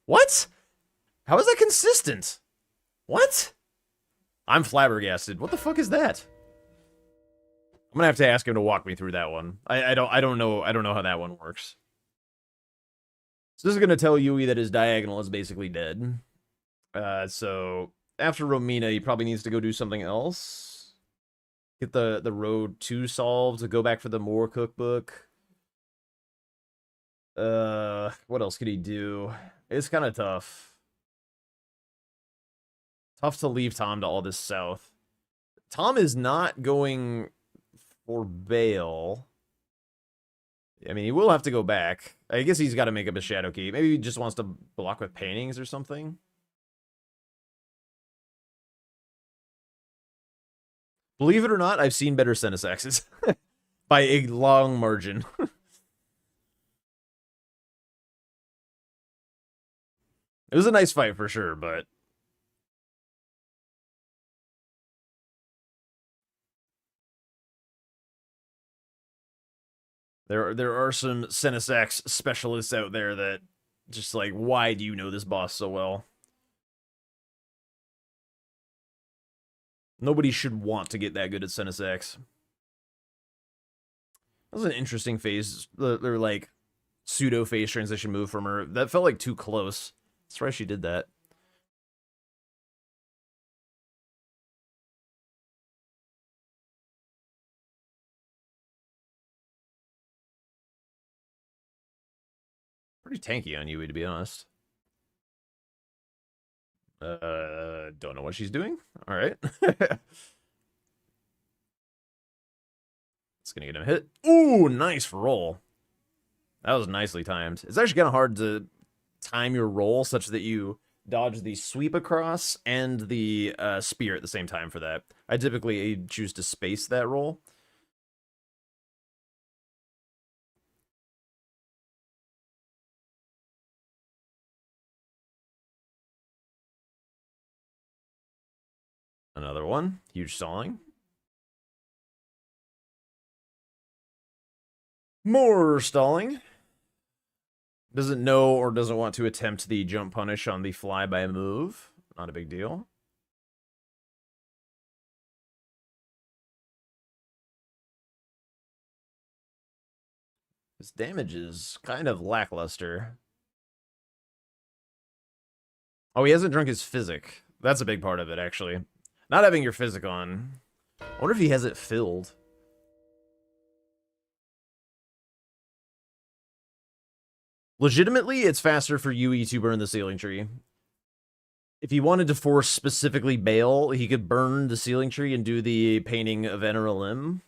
What? How is that consistent? What? I'm flabbergasted. What the fuck is that? I'm gonna have to ask him to walk me through that one. I don't know how that one works. So this is gonna tell Yui that his diagonal is basically dead. So after Romina, he probably needs to go do something else. Get the road 2 solved, go back for the Moore cookbook. What else could he do? It's kind of tough. Tough to leave Tom to all this south. Tom is not going for Bale. I mean, he will have to go back. I guess he's got to make up a Shadow Key. Maybe he just wants to block with paintings or something. Believe it or not, I've seen better Senesexes by a long margin. It was a nice fight for sure, but there are some Senesex specialists out there that just like, why do you know this boss so well? Nobody should want to get that good at Senesex. That was an interesting phase. Their like pseudo phase transition move from her. That felt like too close. That's why she did that. Pretty tanky on Yui, to be honest. Don't know what she's doing. All right. It's gonna get him hit. Ooh, nice roll. That was nicely timed. It's actually kind of hard to time your roll such that you dodge the sweep across and the spear at the same time for that. I typically choose to space that roll. Another one. Huge stalling. More stalling. Doesn't know or doesn't want to attempt the jump punish on the flyby move. Not a big deal. His damage is kind of lackluster. Oh, he hasn't drunk his physic. That's a big part of it, actually. Not having your physic on. I wonder if he has it filled. Legitimately, it's faster for Yui to burn the ceiling tree. If he wanted to force specifically Bale, he could burn the ceiling tree and do the painting of Eneralim.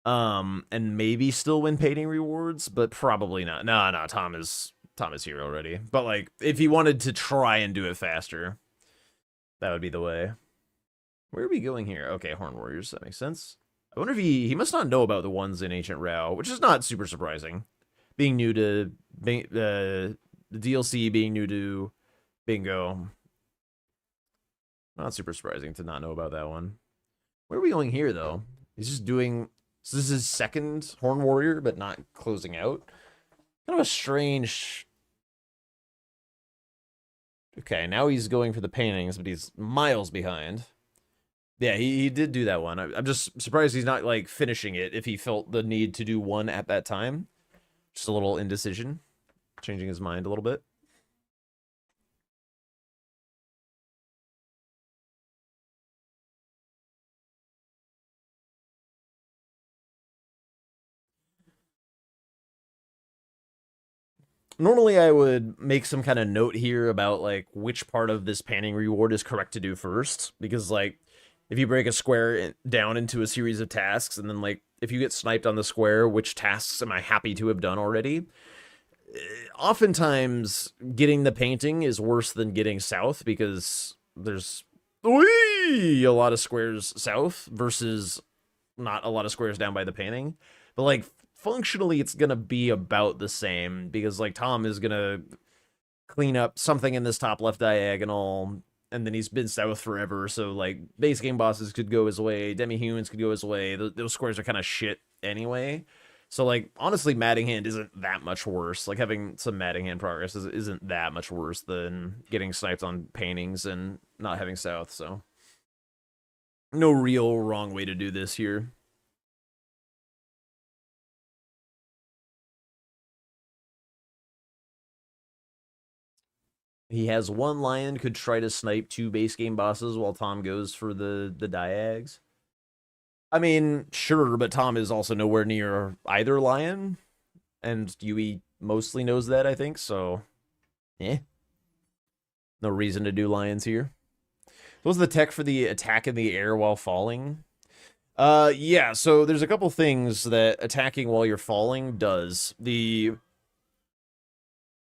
And maybe still win painting rewards, but probably not. No, Tom is here already. But like, if he wanted to try and do it faster, that would be the way. Where are we going here? Okay, Horn Warriors, that makes sense. I wonder if he must not know about the ones in Ancient Rao, which is not super surprising. Being new to the DLC, being new to Bingo. Not super surprising to not know about that one. Where are we going here, though? He's just doing... So this is his second Horn Warrior, but not closing out. Kind of a strange... Okay, now he's going for the paintings, but he's miles behind. Yeah, he did do that one. I'm just surprised he's not, like, finishing it if he felt the need to do one at that time. Just a little indecision. Changing his mind a little bit. Normally I would make some kind of note here about like which part of this panning reward is correct to do first, because like if you break a square down into a series of tasks and then like if you get sniped on the square, which tasks am I happy to have done already? Oftentimes getting the painting is worse than getting south because there's a lot of squares south versus not a lot of squares down by the painting. But like functionally it's gonna be about the same because like Tom is gonna clean up something in this top left diagonal and then he's been south forever, so like base game bosses could go his way, demi-humans could go his way. Those squares are kind of shit anyway, so like honestly matting hand isn't that much worse. Like having some matting hand progress isn't that much worse than getting sniped on paintings and not having south. So no real wrong way to do this here. He has one lion, could try to snipe two base game bosses while Tom goes for the diags. I mean, sure, but Tom is also nowhere near either lion. And Yui mostly knows that, I think, so... No reason to do lions here. what's the tech for the attack in the air while falling? Yeah, so there's a couple things that attacking while you're falling does. The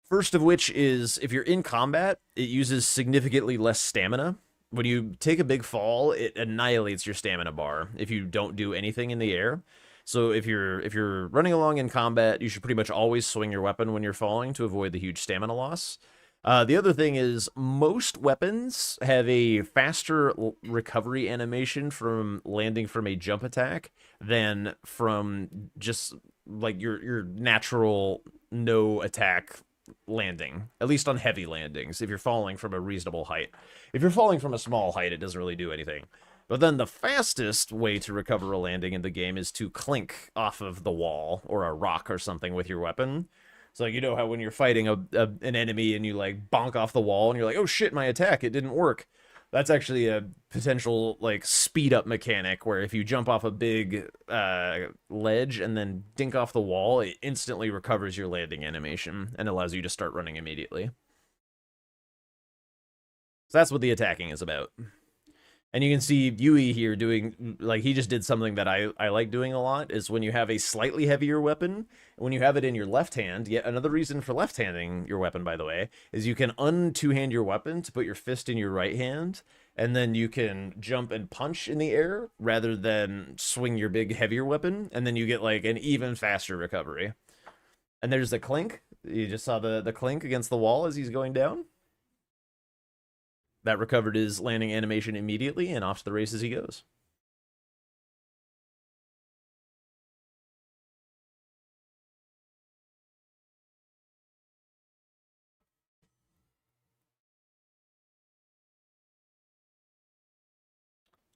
first of which is if you're in combat, it uses significantly less stamina. When you take a big fall, it annihilates your stamina bar if you don't do anything in the air. So if you're running along in combat, you should pretty much always swing your weapon when you're falling to avoid the huge stamina loss. The other thing is most weapons have a faster recovery animation from landing from a jump attack than from just like your natural no attack landing, at least on heavy landings, if you're falling from a reasonable height. If you're falling from a small height, it doesn't really do anything. But then the fastest way to recover a landing in the game is to clink off of the wall or a rock or something with your weapon. So you know how when you're fighting an enemy and you like bonk off the wall and you're like, oh shit, my attack, it didn't work. That's actually a potential like speed up mechanic where if you jump off a big ledge and then dink off the wall, it instantly recovers your landing animation and allows you to start running immediately. So that's what the attacking is about. And you can see Yui here doing, like, he just did something that I like doing a lot, is when you have a slightly heavier weapon, when you have it in your left hand, yet another reason for left-handing your weapon, by the way, is you can un-two-hand your weapon to put your fist in your right hand, and then you can jump and punch in the air, rather than swing your big, heavier weapon, and then you get, like, an even faster recovery. And there's the clink. You just saw the clink against the wall as he's going down. That recovered his landing animation immediately, and off to the races he goes.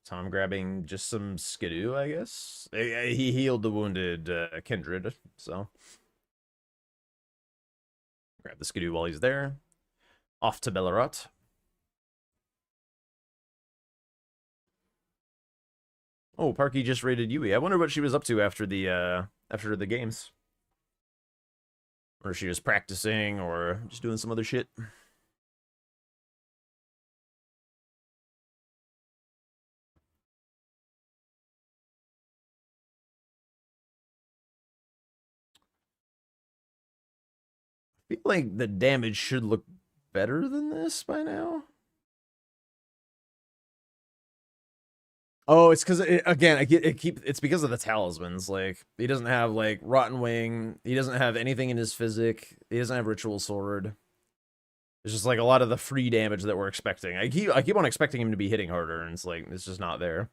Tom grabbing just some skidoo, I guess. He healed the wounded kindred, so. Grab the skidoo while he's there. Off to Bellerotte. Oh, Parky just raided Yui. I wonder what she was up to after the games. Or she was practicing or just doing some other shit. I feel like the damage should look better than this by now. Oh, it's because again, it's because of the talismans. Like he doesn't have like Rotten Wing. He doesn't have anything in his physic. He doesn't have Ritual Sword. It's just like a lot of the free damage that we're expecting. I keep on expecting him to be hitting harder, and it's like it's just not there.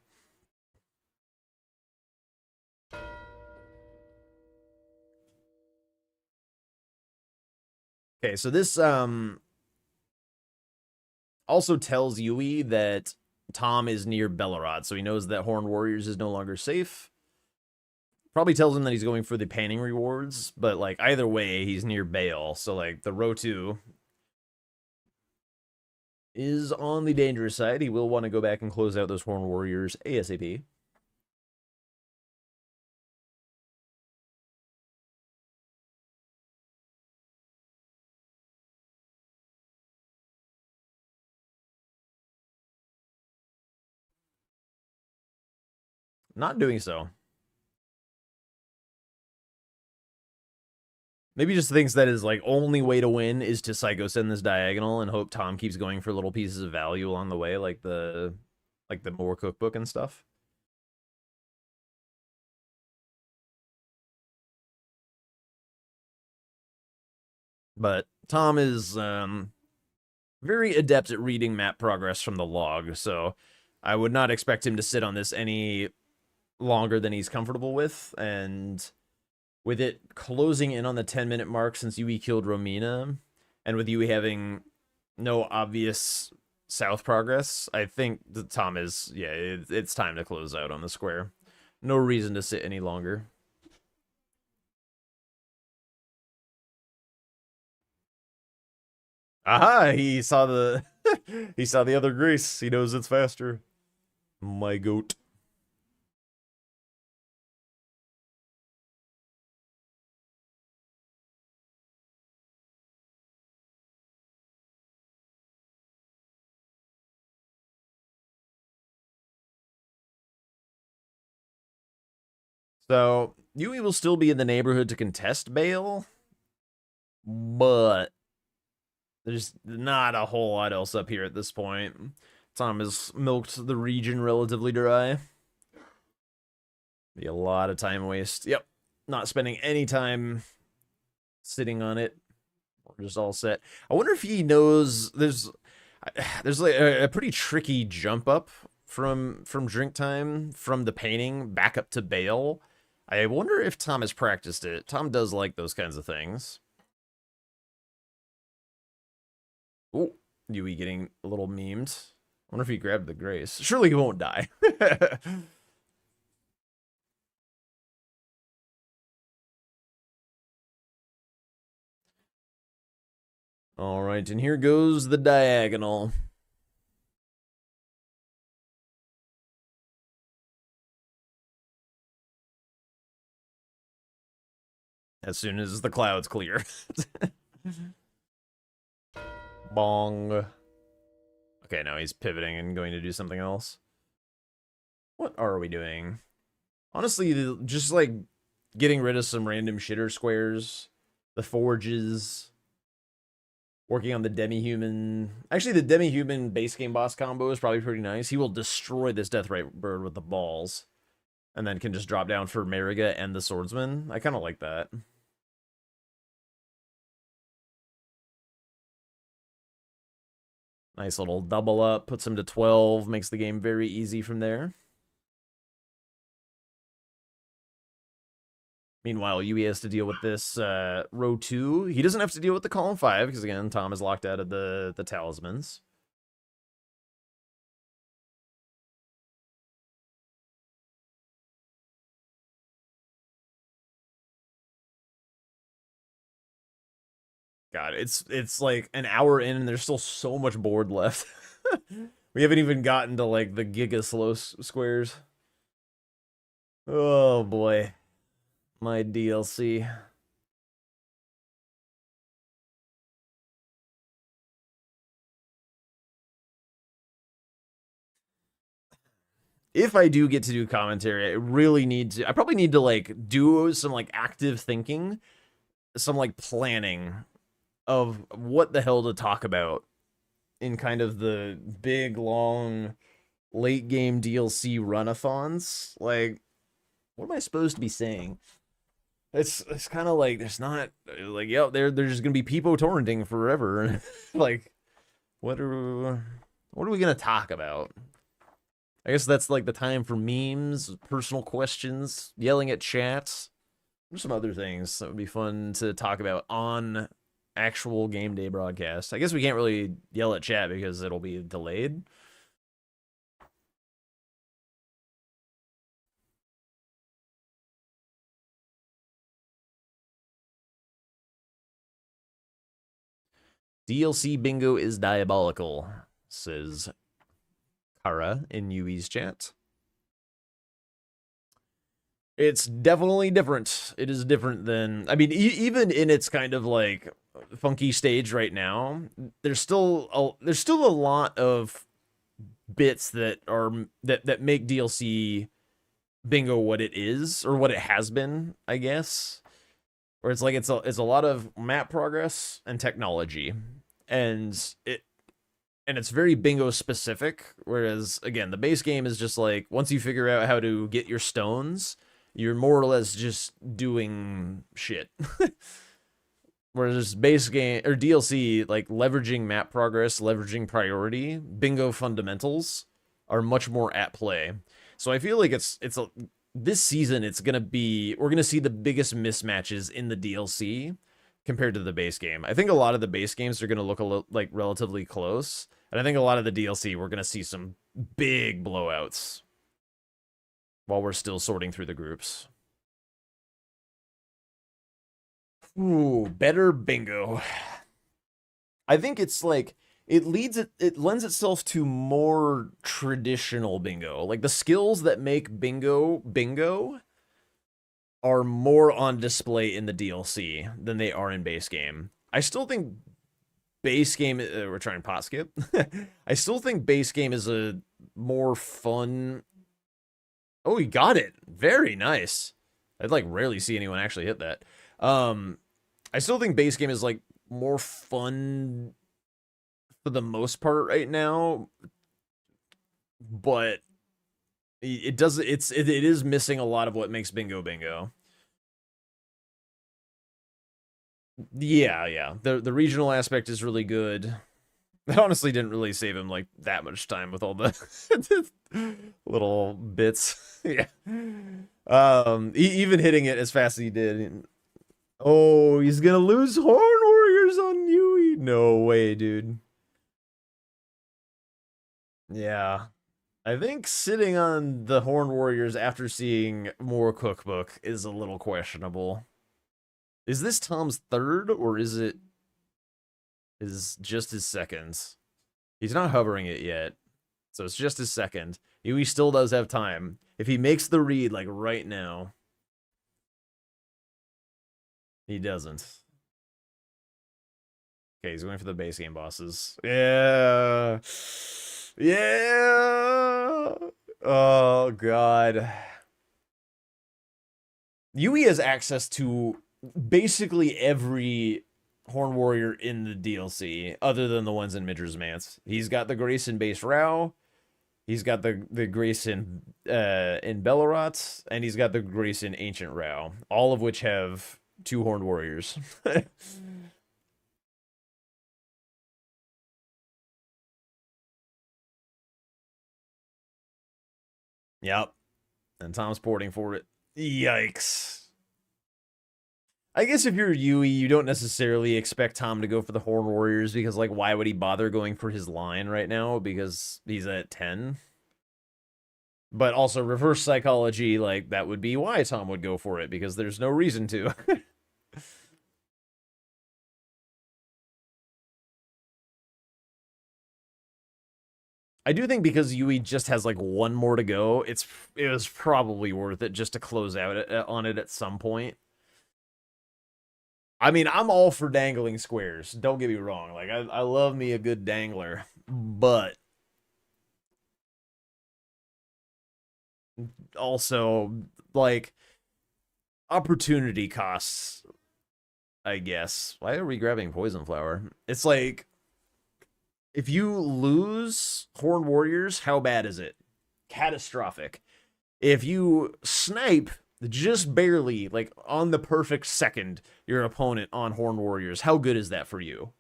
Okay, so this also tells Yui that Tom is near Bellerotte, so he knows that Horned Warriors is no longer safe. Probably tells him that he's going for the panning rewards, but like either way, he's near Bale, so like the Rotu is on the dangerous side. He will want to go back and close out those Horned Warriors ASAP. Not doing so. Maybe just thinks that his like only way to win is to Psycho Send this diagonal and hope Tom keeps going for little pieces of value along the way, like the Moore cookbook and stuff. But Tom is very adept at reading map progress from the log, so I would not expect him to sit on this any longer than he's comfortable with, and with it closing in on the 10-minute mark since Yui killed Romina, and with Yui having no obvious south progress, I think that Tom is, yeah, it's time to close out on the square. No reason to sit any longer. Aha, he saw the he saw the other Grace. He knows it's faster. My goat. So Yui will still be in the neighborhood to contest Bale, but there's not a whole lot else up here at this point. Tom has milked the region relatively dry. Be a lot of time waste. Yep, not spending any time sitting on it. We're just all set. I wonder if he knows there's like a pretty tricky jump up from drink time from the painting back up to Bale. I wonder if Tom has practiced it. Tom does like those kinds of things. Oh, Yui getting a little memed. I wonder if he grabbed the grace. Surely he won't die. All right, and here goes the diagonal. As soon as the clouds clear. Bong. Okay, now he's pivoting and going to do something else. What are we doing? Honestly, just like getting rid of some random shitter squares, the forges, working on the demi-human. Actually, the demi-human base game boss combo is probably pretty nice. He will destroy this Deathrite bird with the balls, and then can just drop down for Mariga and the swordsman. I kind of like that. Nice little double up, puts him to 12, makes the game very easy from there. Meanwhile, Yui has to deal with this row 2. He doesn't have to deal with the column 5, because again, Tom is locked out of the talismans. God, it's like an hour in and there's still so much board left. We haven't even gotten to like the giga slow squares. Oh boy. My DLC. If I do get to do commentary, I probably need to like do some like active thinking, some like planning of what the hell to talk about in kind of the big, long, late game DLC run-a-thons. Like, what am I supposed to be saying? It's kind of like, there's not, like, yeah, there's just gonna be people torrenting forever. Like, what are we gonna talk about? I guess that's like the time for memes, personal questions, yelling at chats. There's some other things that would be fun to talk about on actual game day broadcast. I guess we can't really yell at chat because it'll be delayed. DLC bingo is diabolical, says Kara in Yui's chat. It's definitely different. It is different than, I mean, even in its kind of like funky stage right now, there's still a lot of bits that make DLC bingo what it is, or what it has been, I guess. Where it's like it's a lot of map progress and technology, and it's very bingo specific. Whereas again, the base game is just like, once you figure out how to get your stones, you're more or less just doing shit. Whereas base game or DLC, like leveraging map progress, leveraging priority, bingo fundamentals are much more at play. So I feel like this season we're gonna see the biggest mismatches in the DLC compared to the base game. I think a lot of the base games are gonna look like relatively close, and I think a lot of the DLC we're gonna see some big blowouts while we're still sorting through the groups. Ooh, better bingo. I think it's like it lends itself to more traditional bingo. Like the skills that make bingo are more on display in the DLC than they are in base game. I still think base game, we're trying pot skip. I still think base game is a more fun. Oh, he got it. Very nice. I'd like rarely see anyone actually hit that. I still think base game is like more fun for the most part right now, but it does it is missing a lot of what makes bingo bingo. Yeah. The regional aspect is really good. I honestly didn't really save him like that much time with all the little bits. Yeah. Even hitting it as fast as he did. Oh, he's gonna lose Horn Warriors on Yui. No way, dude. Yeah. I think sitting on the Horn Warriors after seeing more Cookbook is a little questionable. Is this Tom's third, or is just his second? He's not hovering it yet, so it's just his second. Yui still does have time. If he makes the read, like, right now. He doesn't. Okay, he's going for the base game bosses. Yeah. Yeah. Oh, God. Yui has access to basically every Horn Warrior in the DLC, other than the ones in Midra's Mance. He's got the Grayson base Rao. He's got the Grayson in Bellerot, and he's got the Grayson Ancient Rao, all of which have 2 Horned Warriors. Yep. And Tom's porting for it. Yikes. I guess if you're Yui, you don't necessarily expect Tom to go for the Horn Warriors because, like, why would he bother going for his line right now? Because he's at 10. But also, reverse psychology, like, that would be why Tom would go for it, because there's no reason to. I do think because Yui just has, like, 1 more to go, it was probably worth it just to close out on it at some point. I mean, I'm all for dangling squares. Don't get me wrong. Like, I love me a good dangler. But also, like, opportunity costs, I guess. Why are we grabbing Poison Flower? It's like, if you lose Horn Warriors, how bad is it? Catastrophic. If you snipe just barely, like, on the perfect second, your opponent on Horn Warriors, how good is that for you?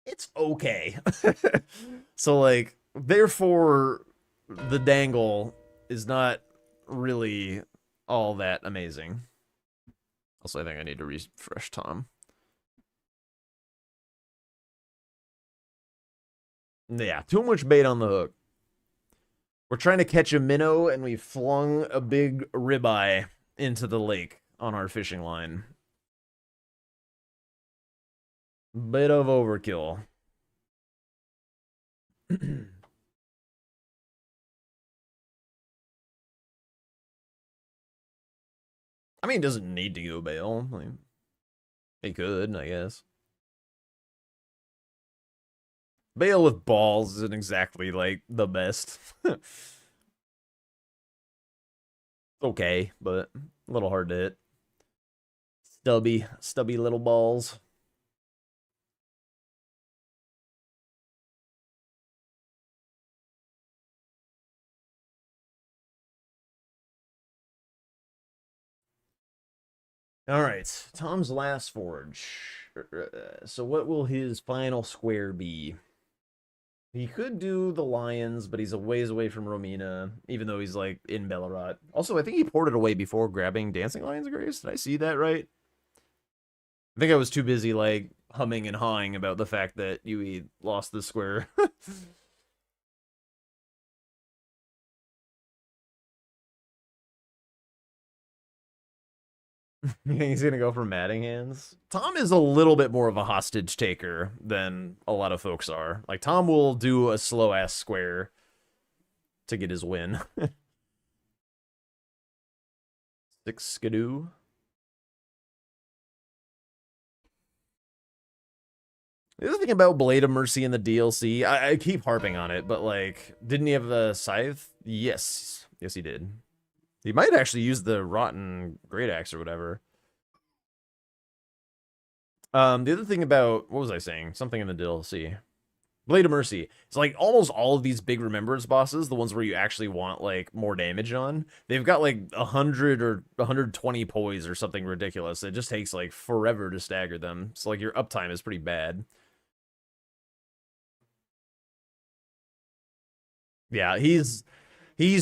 It's okay. So, like, therefore, the dangle is not really all that amazing. Also, I think I need to refresh Tom. Yeah, too much bait on the hook. We're trying to catch a minnow, and we flung a big ribeye into the lake on our fishing line. Bit of overkill. I mean, it doesn't need to go bail. Like, he could, I guess. Bail with balls isn't exactly, like, the best. Okay, but a little hard to hit. Stubby little balls. All right, Tom's last forge. So what will his final square be? He could do the Lions, but he's a ways away from Romina, even though he's, like, in Bellerot. Also, I think he ported away before grabbing Dancing Lions of Grace. Did I see that right? I think I was too busy, like, humming and hawing about the fact that Yui lost the square. He's gonna go for Matting Hands. Tom is a little bit more of a hostage taker than a lot of folks are. Like, Tom will do a slow ass square to get his win. 6 skidoo. The other thing about Blade of Mercy in the DLC, I keep harping on it, but, like, didn't he have a scythe? Yes. Yes, he did. He might actually use the rotten great axe or whatever. The other thing about, what was I saying? Something in the DLC. Blade of Mercy. It's like almost all of these big remembrance bosses, the ones where you actually want like more damage on, they've got like 100 or 120 poise or something ridiculous. It just takes like forever to stagger them. So like your uptime is pretty bad. Yeah, he's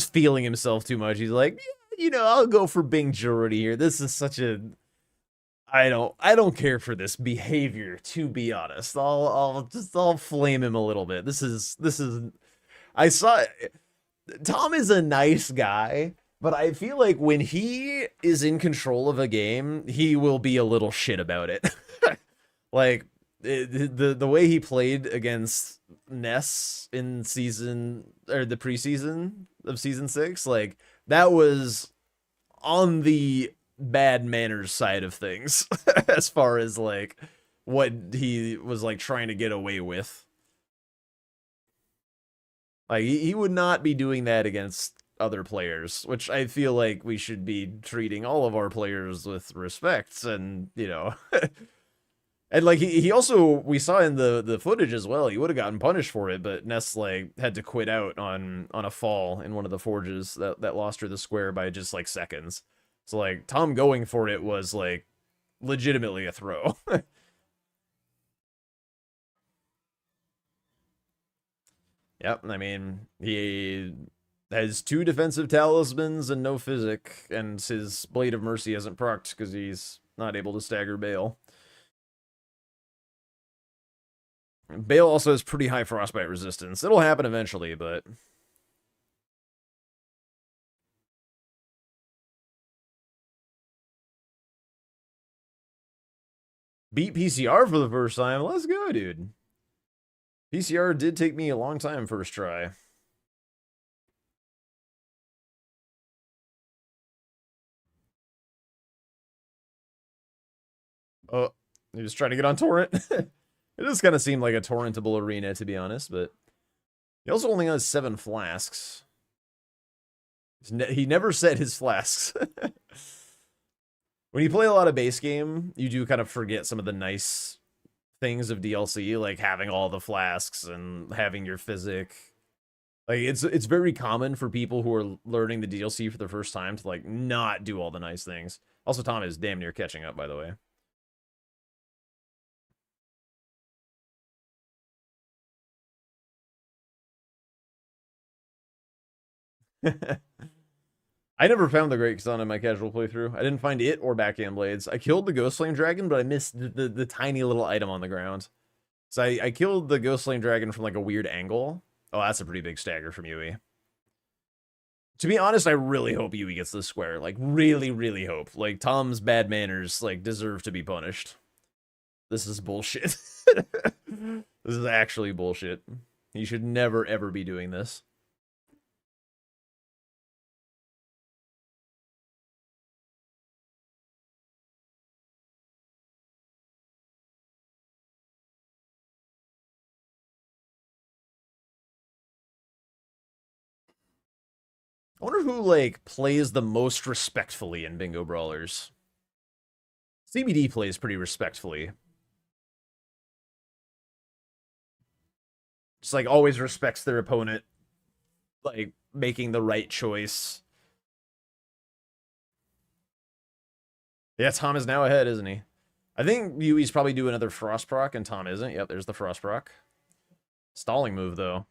feeling himself too much. He's like, yeah, you know, I'll go for Bing Jurity here. This is such a I don't care for this behavior, to be honest. I'll flame him a little bit. This is I saw Tom is a nice guy, but I feel like when he is in control of a game, he will be a little shit about it. Like the way he played against Ness in the preseason of season 6, like that was on the bad manners side of things as far as like what he was like trying to get away with. Like he would not be doing that against other players, which I feel like we should be treating all of our players with respect, and you know. And like he also, we saw in the footage as well, he would have gotten punished for it, but Ness like had to quit out on a fall in one of the forges that lost her the square by just like seconds. So like Tom going for it was like legitimately a throw. Yep, I mean, he has 2 defensive talismans and no physic, and his Blade of Mercy hasn't procced because he's not able to stagger Bale. Bale also has pretty high frostbite resistance. It'll happen eventually, but beat PCR for the first time. Let's go, dude. PCR did take me a long time first try. Oh, he was trying to get on torrent. It does kind of seem like a torrentable arena, to be honest, but he also only has 7 flasks. He never said his flasks. When you play a lot of base game, you do kind of forget some of the nice things of DLC, like having all the flasks and having your physic. Like it's very common for people who are learning the DLC for the first time to like not do all the nice things. Also, Tom is damn near catching up, by the way. I never found the Great Katana in my casual playthrough. I didn't find it or backhand blades. I killed the Ghost Flame Dragon, but I missed the tiny little item on the ground. So I killed the Ghost Flame Dragon from like a weird angle. Oh, that's a pretty big stagger from Yui. To be honest, I really hope Yui gets this square. Like, really, really hope. Like, Tom's bad manners, like, deserve to be punished. This is bullshit. This is actually bullshit. He should never, ever be doing this. I wonder who, like, plays the most respectfully in Bingo Brawlers. CBD plays pretty respectfully. Just, like, always respects their opponent. Like, making the right choice. Yeah, Tom is now ahead, isn't he? I think Yui's probably doing another Frost proc, and Tom isn't. Yep, there's the Frost proc. Stalling move, though.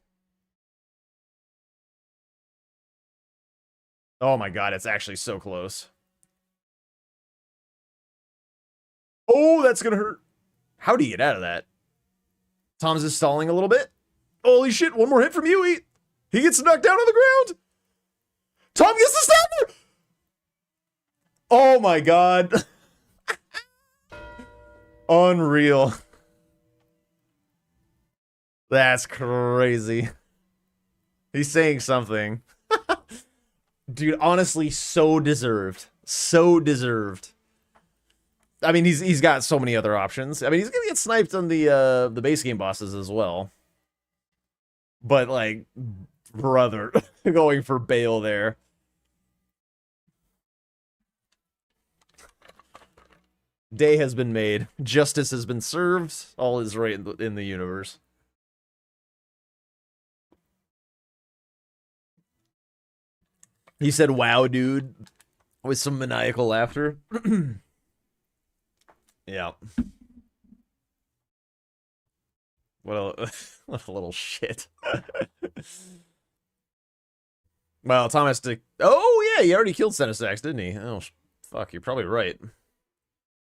Oh my god, it's actually so close. Oh, that's gonna hurt. How do you get out of that? Tom's just stalling a little bit. Holy shit, one more hit from Yui. He gets knocked down on the ground. Tom gets the stagger. Oh my god. Unreal. That's crazy. He's saying something. Dude, honestly, so deserved. So deserved. I mean, he's got so many other options. I mean, he's gonna get sniped on the base game bosses as well. But like, brother, going for Bale there. Day has been made. Justice has been served. All is right in the universe. He said, "Wow, dude," with some maniacal laughter. Yeah. What a little shit. Well, Tom has to... Oh, yeah, he already killed Senesax, didn't he? Oh, fuck, you're probably right. I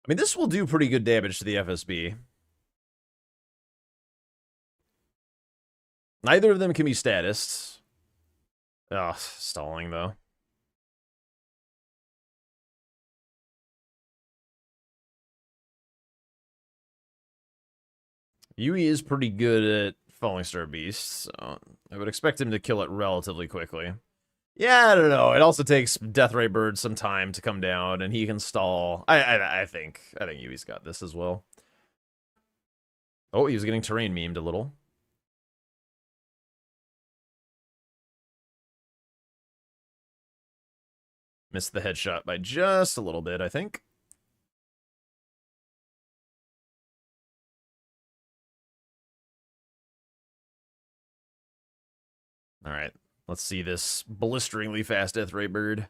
mean, this will do pretty good damage to the FSB. Neither of them can be statists. Ugh, stalling, though. Yui is pretty good at Falling Star Beast, so I would expect him to kill it relatively quickly. Yeah, I don't know. It also takes Deathray Bird some time to come down, and he can stall. I think Yui's got this as well. Oh, he was getting terrain memed a little. Missed the headshot by just a little bit, I think. All right, let's see this blisteringly fast Deathray Bird.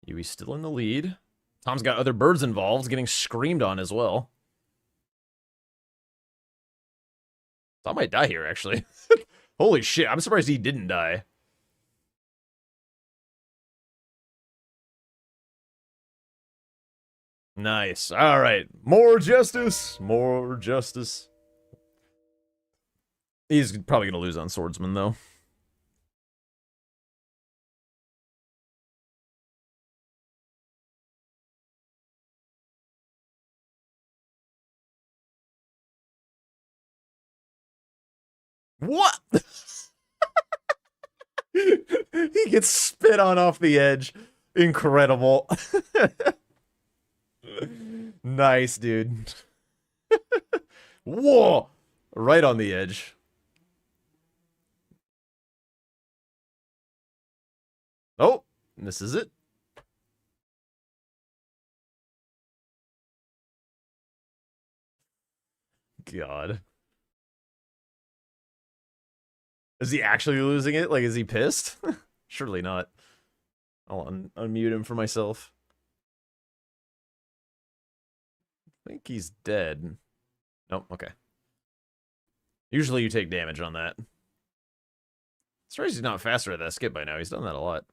Yui's still in the lead. Tom's got other birds involved, getting screamed on as well. Tom might die here, actually. Holy shit, I'm surprised he didn't die. Nice. All right. More justice. More justice. He's probably going to lose on Swordsman, though. What? He gets spit on off the edge. Incredible. Nice, dude. Whoa! Right on the edge. Oh, this is it. God. Is he actually losing it? Like, is he pissed? Surely not. I'll unmute him for myself. I think he's dead. Nope, okay. Usually you take damage on that. Surprised he's not faster at that skip by now. He's done that a lot.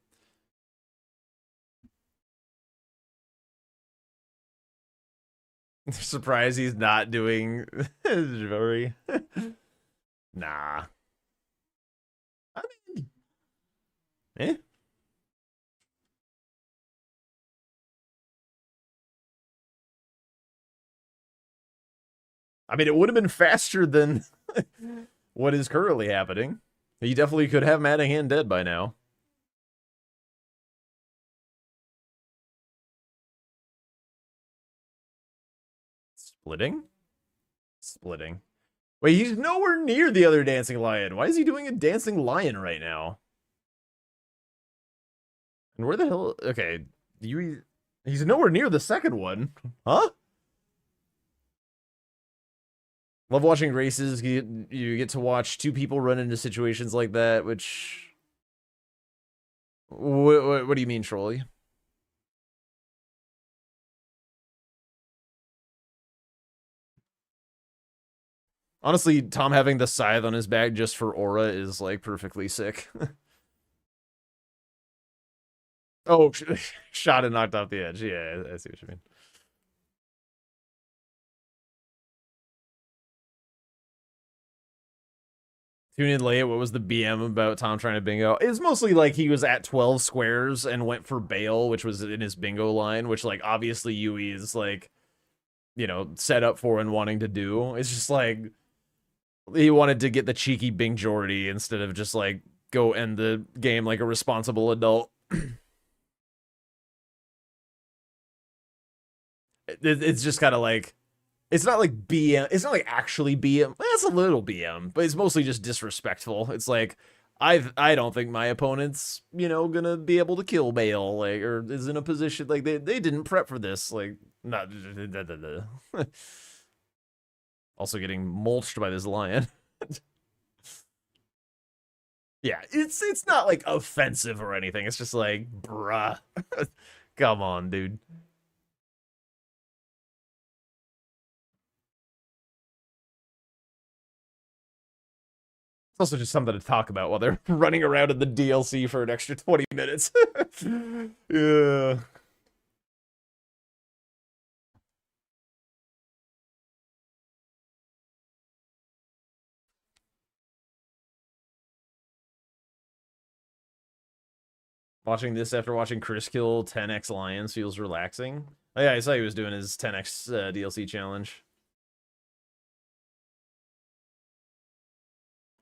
Surprised he's not doing jewelry. Nah. I mean, eh? I mean, it would have been faster than what is currently happening. He definitely could have Mattingham dead by now. Splitting? Splitting. Wait, he's nowhere near the other dancing lion. Why is he doing a dancing lion right now? And where the hell... Okay, he's nowhere near the second one. Huh? Love watching races. You get to watch two people run into situations like that, which... What do you mean, Trolley? Honestly, Tom having the scythe on his back just for aura is, like, perfectly sick. Oh, shot and knocked off the edge. Yeah, I see what you mean. Tune in late. What was the BM about Tom trying to bingo? It's mostly like he was at 12 squares and went for bail, which was in his bingo line, which, like, obviously Yui is, like, you know, set up for and wanting to do. It's just like he wanted to get the cheeky Bing Jordy instead of just, like, go end the game like a responsible adult. It's just kind of like, it's not like BM, it's not like actually BM. It's a little BM, but it's mostly just disrespectful. It's like, I don't think my opponent's, gonna be able to kill Bale, like, or is in a position, like, they didn't prep for this, like, not. Also getting mulched by this lion. Yeah, it's not, like, offensive or anything. It's just like, bruh. Come on, dude. It's also just something to talk about while they're running around in the DLC for an extra 20 minutes. Yeah. Watching this after watching Chris kill 10x lions feels relaxing. Oh, yeah, I saw he was doing his 10x DLC challenge.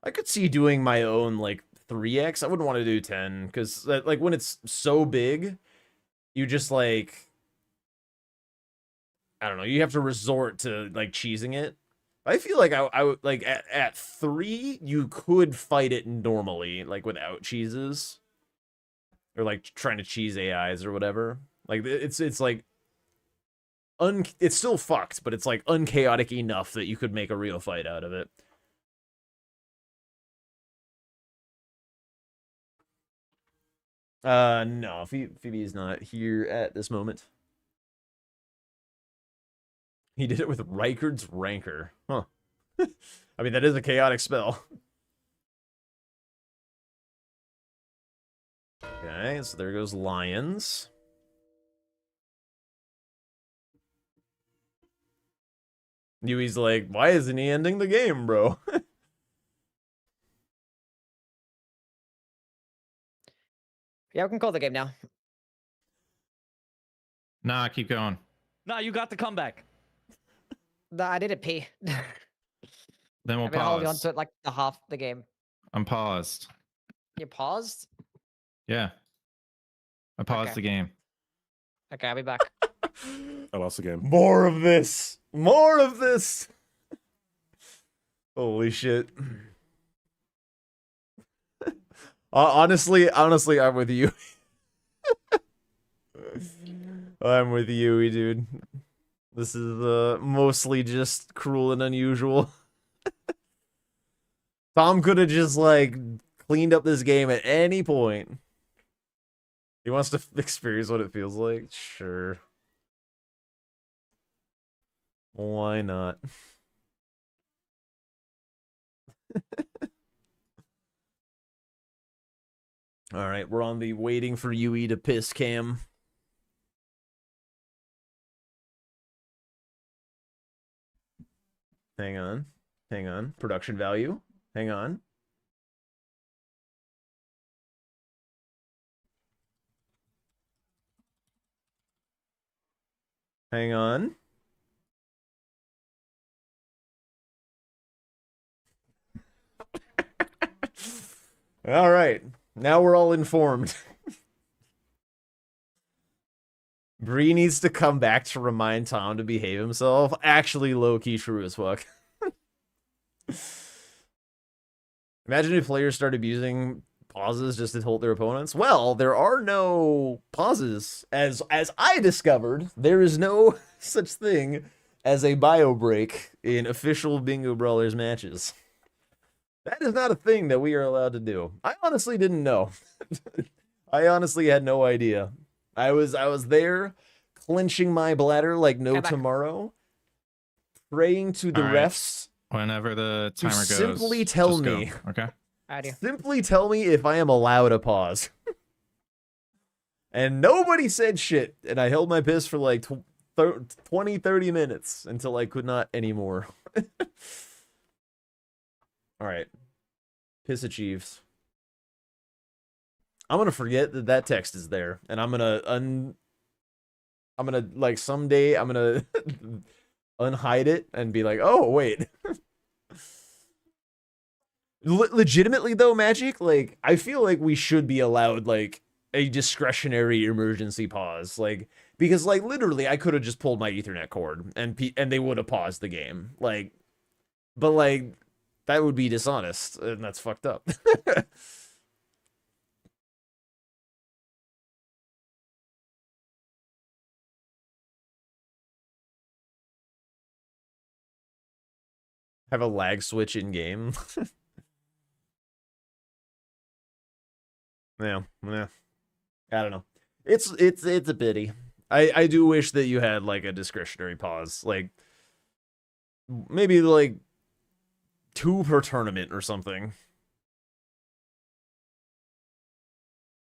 I could see doing my own, like, 3x. I wouldn't want to do 10, because, like, when it's so big, you just, like, I don't know, you have to resort to, like, cheesing it. I feel like I would, like, at 3, you could fight it normally, like, without cheeses. Or, like, trying to cheese AIs or whatever. Like, it's like, it's still fucked, but it's, like, unchaotic enough that you could make a real fight out of it. No, Phoebe is not here at this moment. He did it with Rykard's Rancor. Huh. I mean, that is a chaotic spell. Okay, so there goes lions. Yui's like, why isn't he ending the game, bro? Yeah, we can call the game now. Nah, keep going. Nah, you got the comeback. Nah, I didn't pee. Then we'll I've been holding on pause. to it like the half the game. I'm paused. You paused? Yeah. I paused Okay. the game. Okay, I'll be back. I lost the game. More of this. More of this. Holy shit. Honestly, I'm with you. I'm with you, dude. This is mostly just cruel and unusual. Tom could have just, like, cleaned up this game at any point. He wants to experience what it feels like? Sure. Why not? Alright, we're on the waiting for Yui to piss cam. Hang on. Hang on. Production value. Hang on. Hang on. All right. Now we're all informed. Bree needs to come back to remind Tom to behave himself. Actually, low-key true as fuck. Imagine if players started using pauses just to hold their opponents. Well, there are no pauses. As I discovered, there is no such thing as a bio break in official Bingo Brawlers matches. That is not a thing that we are allowed to do. I honestly didn't know. I honestly had no idea. I was there, clenching my bladder like no tomorrow, praying to the refs. Whenever the timer goes, simply tell just go, me. okay? Simply tell me if I am allowed a pause. And nobody said shit, and I held my piss for like 20, 30 minutes until I could not anymore. All right. Piss achieves. I'm gonna forget that text is there, and I'm gonna like someday I'm gonna unhide it and be like, oh wait. Legitimately though, Magic, like I feel like we should be allowed like a discretionary emergency pause, like because like literally I could have just pulled my Ethernet cord and they would have paused the game, like, but like that would be dishonest and that's fucked up. Have a lag switch in game. Yeah. I don't know. It's a pity. I do wish that you had like a discretionary pause, like maybe like 2 per tournament or something.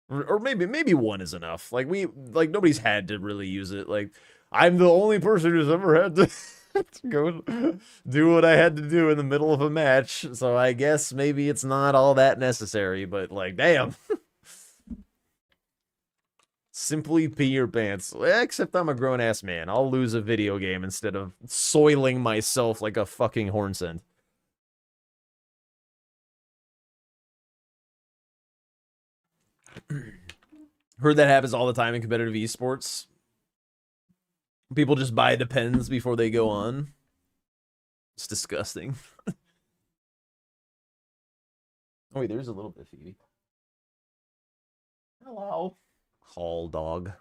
Or maybe 1 is enough. Like nobody's had to really use it. Like I'm the only person who's ever had to, to go do what I had to do in the middle of a match. So I guess maybe it's not all that necessary, but like damn. Simply pee your pants. Except I'm a grown ass man. I'll lose a video game instead of soiling myself like a fucking horn scent. Heard that happens all the time in competitive esports. People just buy Depends before they go on. It's disgusting. Oh wait, there's a little bit, Phoebe. Hello. Hall dog.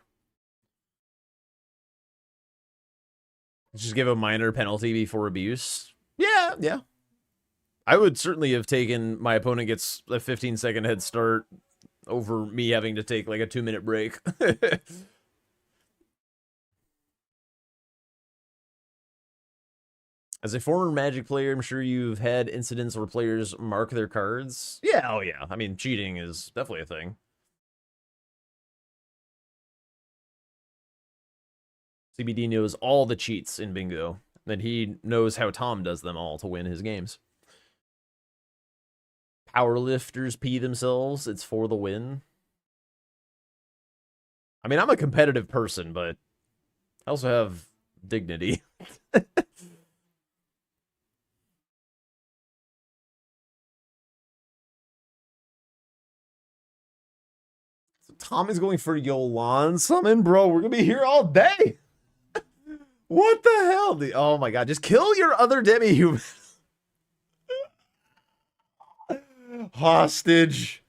Just give a minor penalty before abuse. Yeah. I would certainly have taken my opponent gets a 15-second head start over me having to take like a 2-minute break. As a former Magic player, I'm sure you've had incidents where players mark their cards. Yeah, oh yeah. I mean, cheating is definitely a thing. CBD knows all the cheats in bingo, and he knows how Tom does them all to win his games. Powerlifters pee themselves. It's for the win. I mean, I'm a competitive person, but I also have dignity. So Tom is going for Yolan summon, bro. We're gonna be here all day. What the hell? Oh my god, just kill your other demi-human. Hostage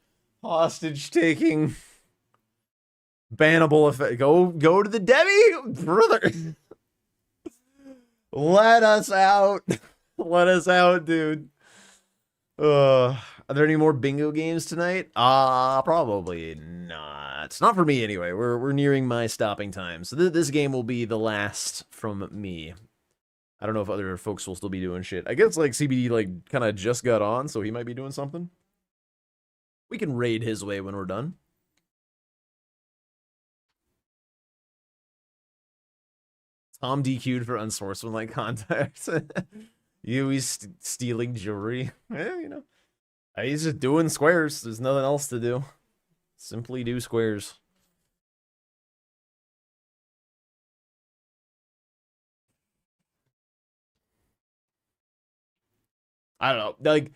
taking. Bannable effect. Go to the demi, brother. Let us out. Let us out, dude. Are there any more bingo games tonight? Probably not. Not for me anyway. We're nearing my stopping time. So this game will be the last from me. I don't know if other folks will still be doing shit. I guess like CBD like kind of just got on, so he might be doing something. We can raid his way when we're done. Tom DQ'd for unsportsmanlike contact. He's stealing jewelry. You know. He's just doing squares. There's nothing else to do. Simply do squares. I don't know. Like,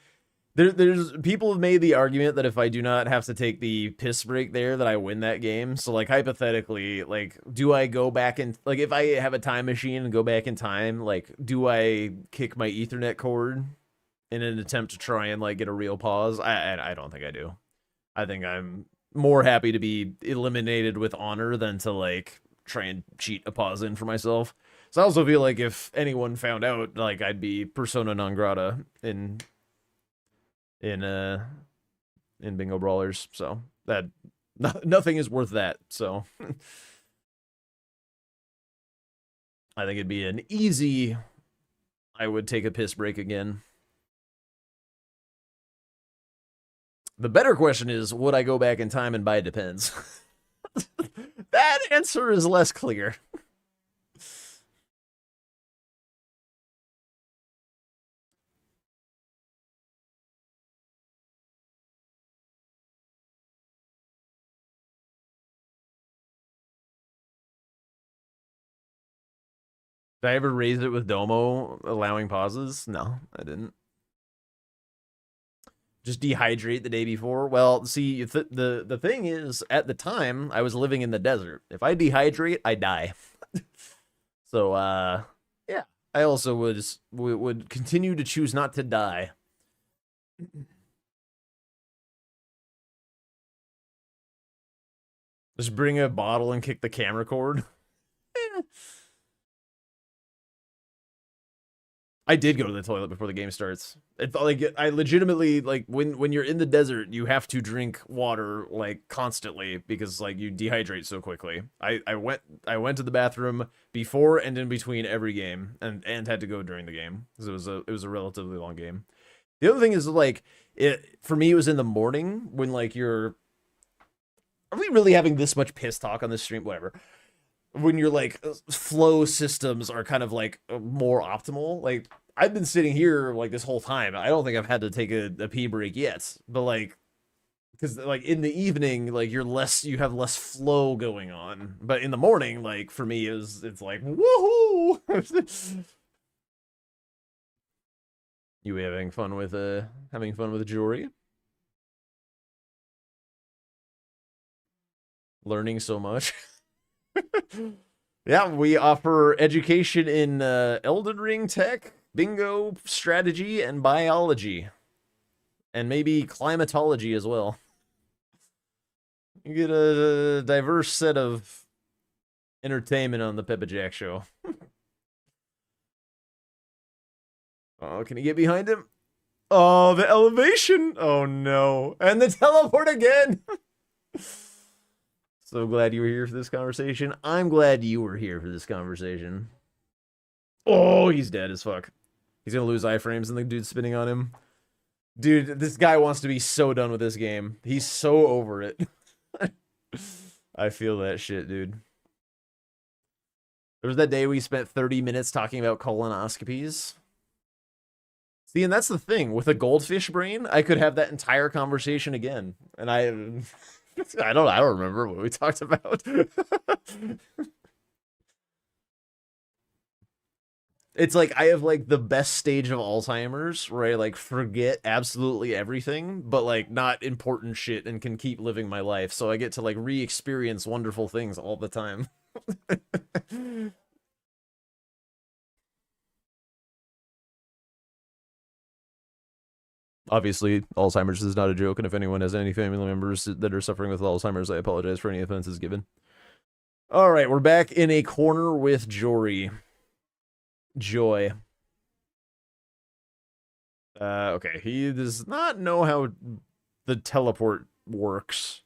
there's people have made the argument that if I do not have to take the piss break there, that I win that game. So, like, hypothetically, like, do I go back and, like, if I have a time machine and go back in time, like, do I kick my Ethernet cord in an attempt to try and, like, get a real pause? I don't think I do. I think I'm more happy to be eliminated with honor than to, like, try and cheat a pause in for myself. So I also feel like if anyone found out, like, I'd be persona non grata in Bingo Brawlers. So that nothing is worth that. So I think it'd be an easy. I would take a piss break again. The better question is, would I go back in time and buy Depends? That answer is less clear. Did I ever raise it with Domo allowing pauses? No, I didn't. Just dehydrate the day before? Well, see, the thing is, at the time, I was living in the desert. If I dehydrate, I die. So, yeah. I also would continue to choose not to die. Just bring a bottle and kick the camera cord. I did go to the toilet before the game starts. It felt like I legitimately, like, when you're in the desert, you have to drink water like constantly because like you dehydrate so quickly. I went to the bathroom before and in between every game, and had to go during the game because it was a relatively long game. The other thing is, like, for me, it was in the morning when, like, are we really having this much piss talk on this stream? Whatever. When your, like, flow systems are kind of, like, more optimal. Like, I've been sitting here, like, this whole time. I don't think I've had to take a pee break yet. But, like, because, like, in the evening, like, you have less flow going on. But in the morning, like, for me, it's like, woohoo! You having fun with jewelry? Learning so much. Yeah, we offer education in Elden Ring tech, bingo, strategy, and biology. And maybe climatology as well. You get a diverse set of entertainment on the Peppa Jack show. Oh, can you get behind him? Oh, the elevation! Oh no. And the teleport again! So glad you were here for this conversation. I'm glad you were here for this conversation. Oh, he's dead as fuck. He's gonna lose iframes and the dude's spinning on him. Dude, this guy wants to be so done with this game. He's so over it. I feel that shit, dude. There was that day we spent 30 minutes talking about colonoscopies. See, and that's the thing. With a goldfish brain, I could have that entire conversation again. And I don't remember what we talked about. It's like I have like the best stage of Alzheimer's where I like forget absolutely everything, but like not important shit and can keep living my life. So I get to like re-experience wonderful things all the time. Obviously, Alzheimer's is not a joke, and if anyone has any family members that are suffering with Alzheimer's, I apologize for any offenses given. All right, we're back in a corner with Jory. Joy. Okay, he does not know how the teleport works.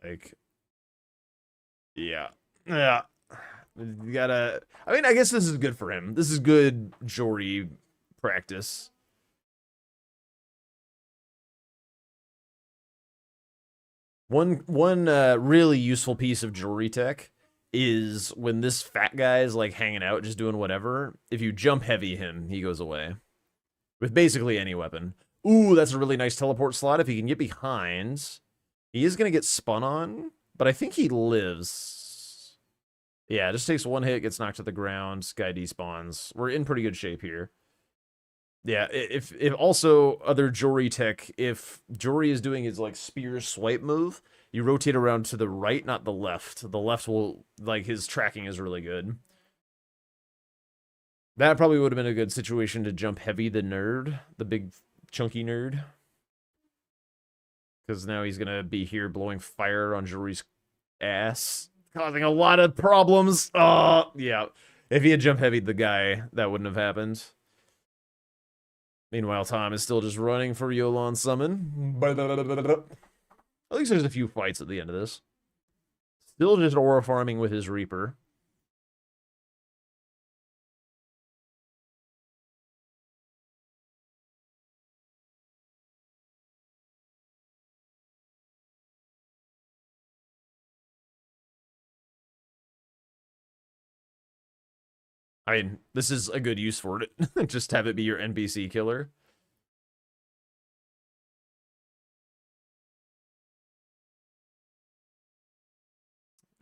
Like, yeah. You gotta, I mean, I guess this is good for him. This is good Jory practice. One really useful piece of Jory tech is when this fat guy is like hanging out, just doing whatever. If you jump heavy him, he goes away. With basically any weapon. Ooh, that's a really nice teleport slot. If he can get behind, he is going to get spun on, but I think he lives. Yeah, just takes one hit, gets knocked to the ground, guy despawns. We're in pretty good shape here. Yeah, if also other Jory tech, if Jory is doing his like spear swipe move, you rotate around to the right, not the left. The left will, like, his tracking is really good. That probably would have been a good situation to jump heavy the nerd, the big chunky nerd. Because now he's going to be here blowing fire on Jory's ass, causing a lot of problems. Oh, yeah. If he had jump heavied the guy, that wouldn't have happened. Meanwhile, Tom is still just running for Yolan Summon. At least there's a few fights at the end of this. Still just aura farming with his Reaper. I mean, this is a good use for it. Just have it be your NPC killer.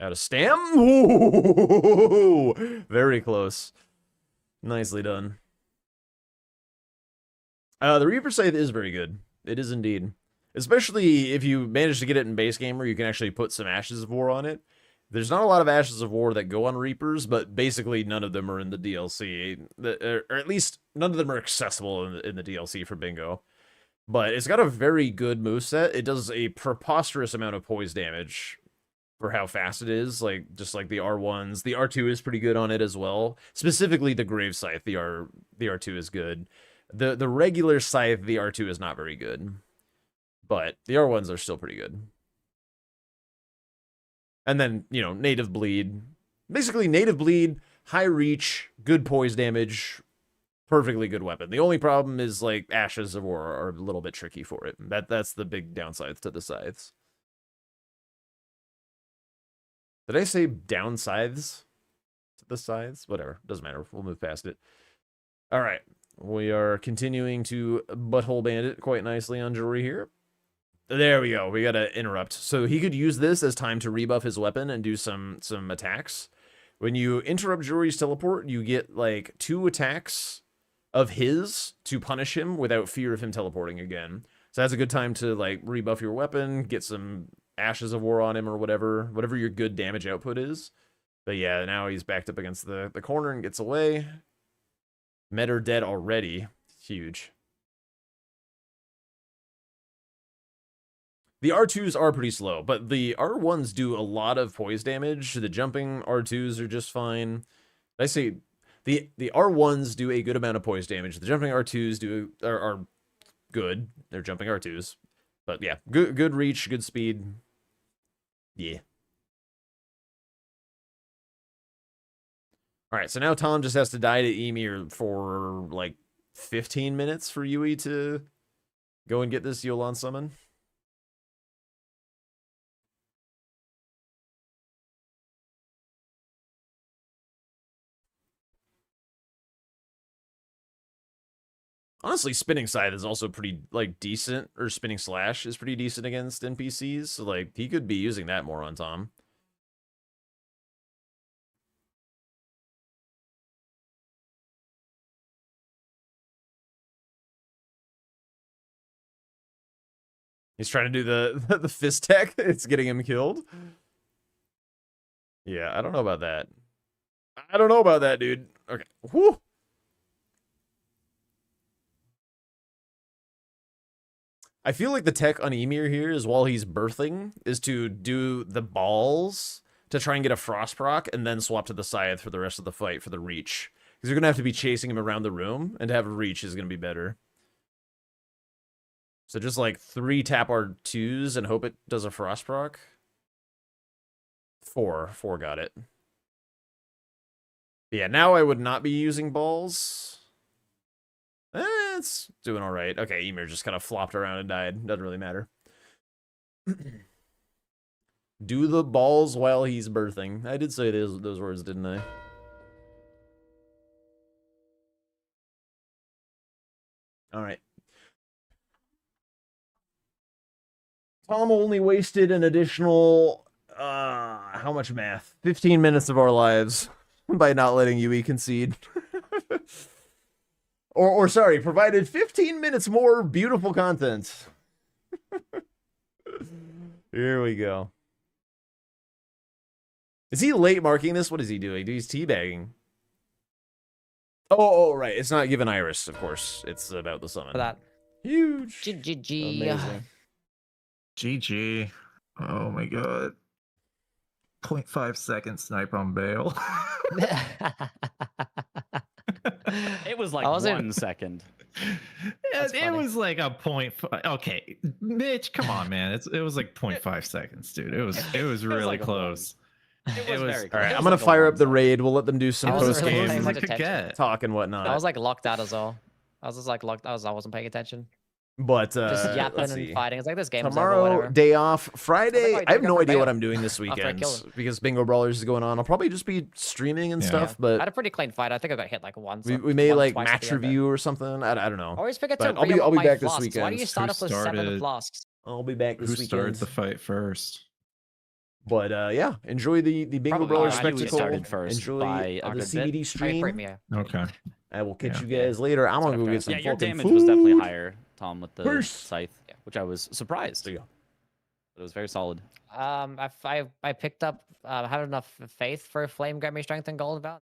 Out of stam? Ooh, very close. Nicely done. The Reaper Scythe is very good. It is indeed. Especially if you manage to get it in base game where you can actually put some Ashes of War on it. There's not a lot of Ashes of War that go on Reapers, but basically none of them are in the DLC. Or at least none of them are accessible in the DLC for Bingo. But it's got a very good moveset. It does a preposterous amount of poise damage for how fast it is. Like, just like the R1s. The R2 is pretty good on it as well. Specifically the Grave Scythe, the R2 is good. The regular Scythe, the R2 is not very good. But the R1s are still pretty good. And then, you know, Native Bleed. Basically, Native Bleed, high reach, good poise damage, perfectly good weapon. The only problem is, like, Ashes of War are a little bit tricky for it. That's the big downside to the scythes. Did I say down scythes to the scythes? Whatever, doesn't matter. We'll move past it. All right, we are continuing to Butthole Bandit quite nicely on Jory here. There we go. We got to interrupt. So he could use this as time to rebuff his weapon and do some attacks. When you interrupt Jory's teleport, you get like 2 attacks of his to punish him without fear of him teleporting again. So that's a good time to like rebuff your weapon, get some Ashes of War on him or whatever your good damage output is. But yeah, now he's backed up against the corner and gets away. Metter dead already. Huge. The R2s are pretty slow, but the R1s do a lot of poise damage. The jumping R2s are just fine. I say the R1s do a good amount of poise damage. The jumping R2s are good. They're jumping R2s. But yeah, good reach, good speed. Yeah. All right, so now Tom just has to die to Emir for like 15 minutes for Yui to go and get this Yolan summon. Honestly, Spinning Scythe is also pretty, like, decent, or Spinning Slash is pretty decent against NPCs, so, like, he could be using that more on Tom. He's trying to do the fist tech. It's getting him killed. Yeah, I don't know about that. I don't know about that, dude. Okay. Whew. I feel like the tech on Emir here is while he's birthing is to do the balls to try and get a frost proc and then swap to the scythe for the rest of the fight for the reach. Because you're going to have to be chasing him around the room, and to have a reach is going to be better. So just like 3 tap R2s and hope it does a frost proc. 4 got it. Yeah, now I would not be using balls. It's doing all right. Okay, Emir just kind of flopped around and died. Doesn't really matter. Do the balls while he's birthing. I did say those words, didn't I? All right. Tom only wasted an additional, how much math? 15 minutes of our lives by not letting Yui concede. Or sorry, provided 15 minutes more beautiful content. Here we go. Is he late marking this? What is he doing? He's teabagging. Oh, right. It's not given Iris, of course. It's about the summon. For that. Huge. GG. Amazing. GG. Oh my god. 0.5 second snipe on Bale. It was like 1 second. It was like a 0.5. Okay, Mitch, come on, man. It was like 0.5 seconds, dude. It was really like close. It was very All right, close. I'm gonna fire up the raid. We'll let them do some I wasn't post really game paying much Like a attention. get. talk and whatnot. I was like locked out as well. I was just like locked. I wasn't paying attention. But Just yapping let's and see. fighting. It's like this game's over, Tomorrow, whatever. day off. Friday, like, I have don't no go for idea what bail I'm doing this after I weekend kill him. because Bingo Brawlers is going on. I'll probably just be streaming and Yeah. stuff, I but had a pretty clean fight. I think I got hit like once. we may like twice at match the end, but- review or something. I don't know. Always forget But to I'll be re-up back my this flasks. Why do weekend. you start Who off with 7 started- flasks? I'll be back Who this started weekend. the fight first? But yeah, enjoy the Bingo Probably Brawlers I knew we spectacle. started first Enjoy by the a good bit. CBD I mean, stream. Premiere. Okay. I will catch Yeah. you guys later. I'm gonna go Okay. get some Yeah, your fucking damage food. was definitely higher, Tom, with the Peace. scythe, which I was surprised. There you But go. it was very solid. I picked up. Had enough faith for Flame Grab Me Strength and Gold about.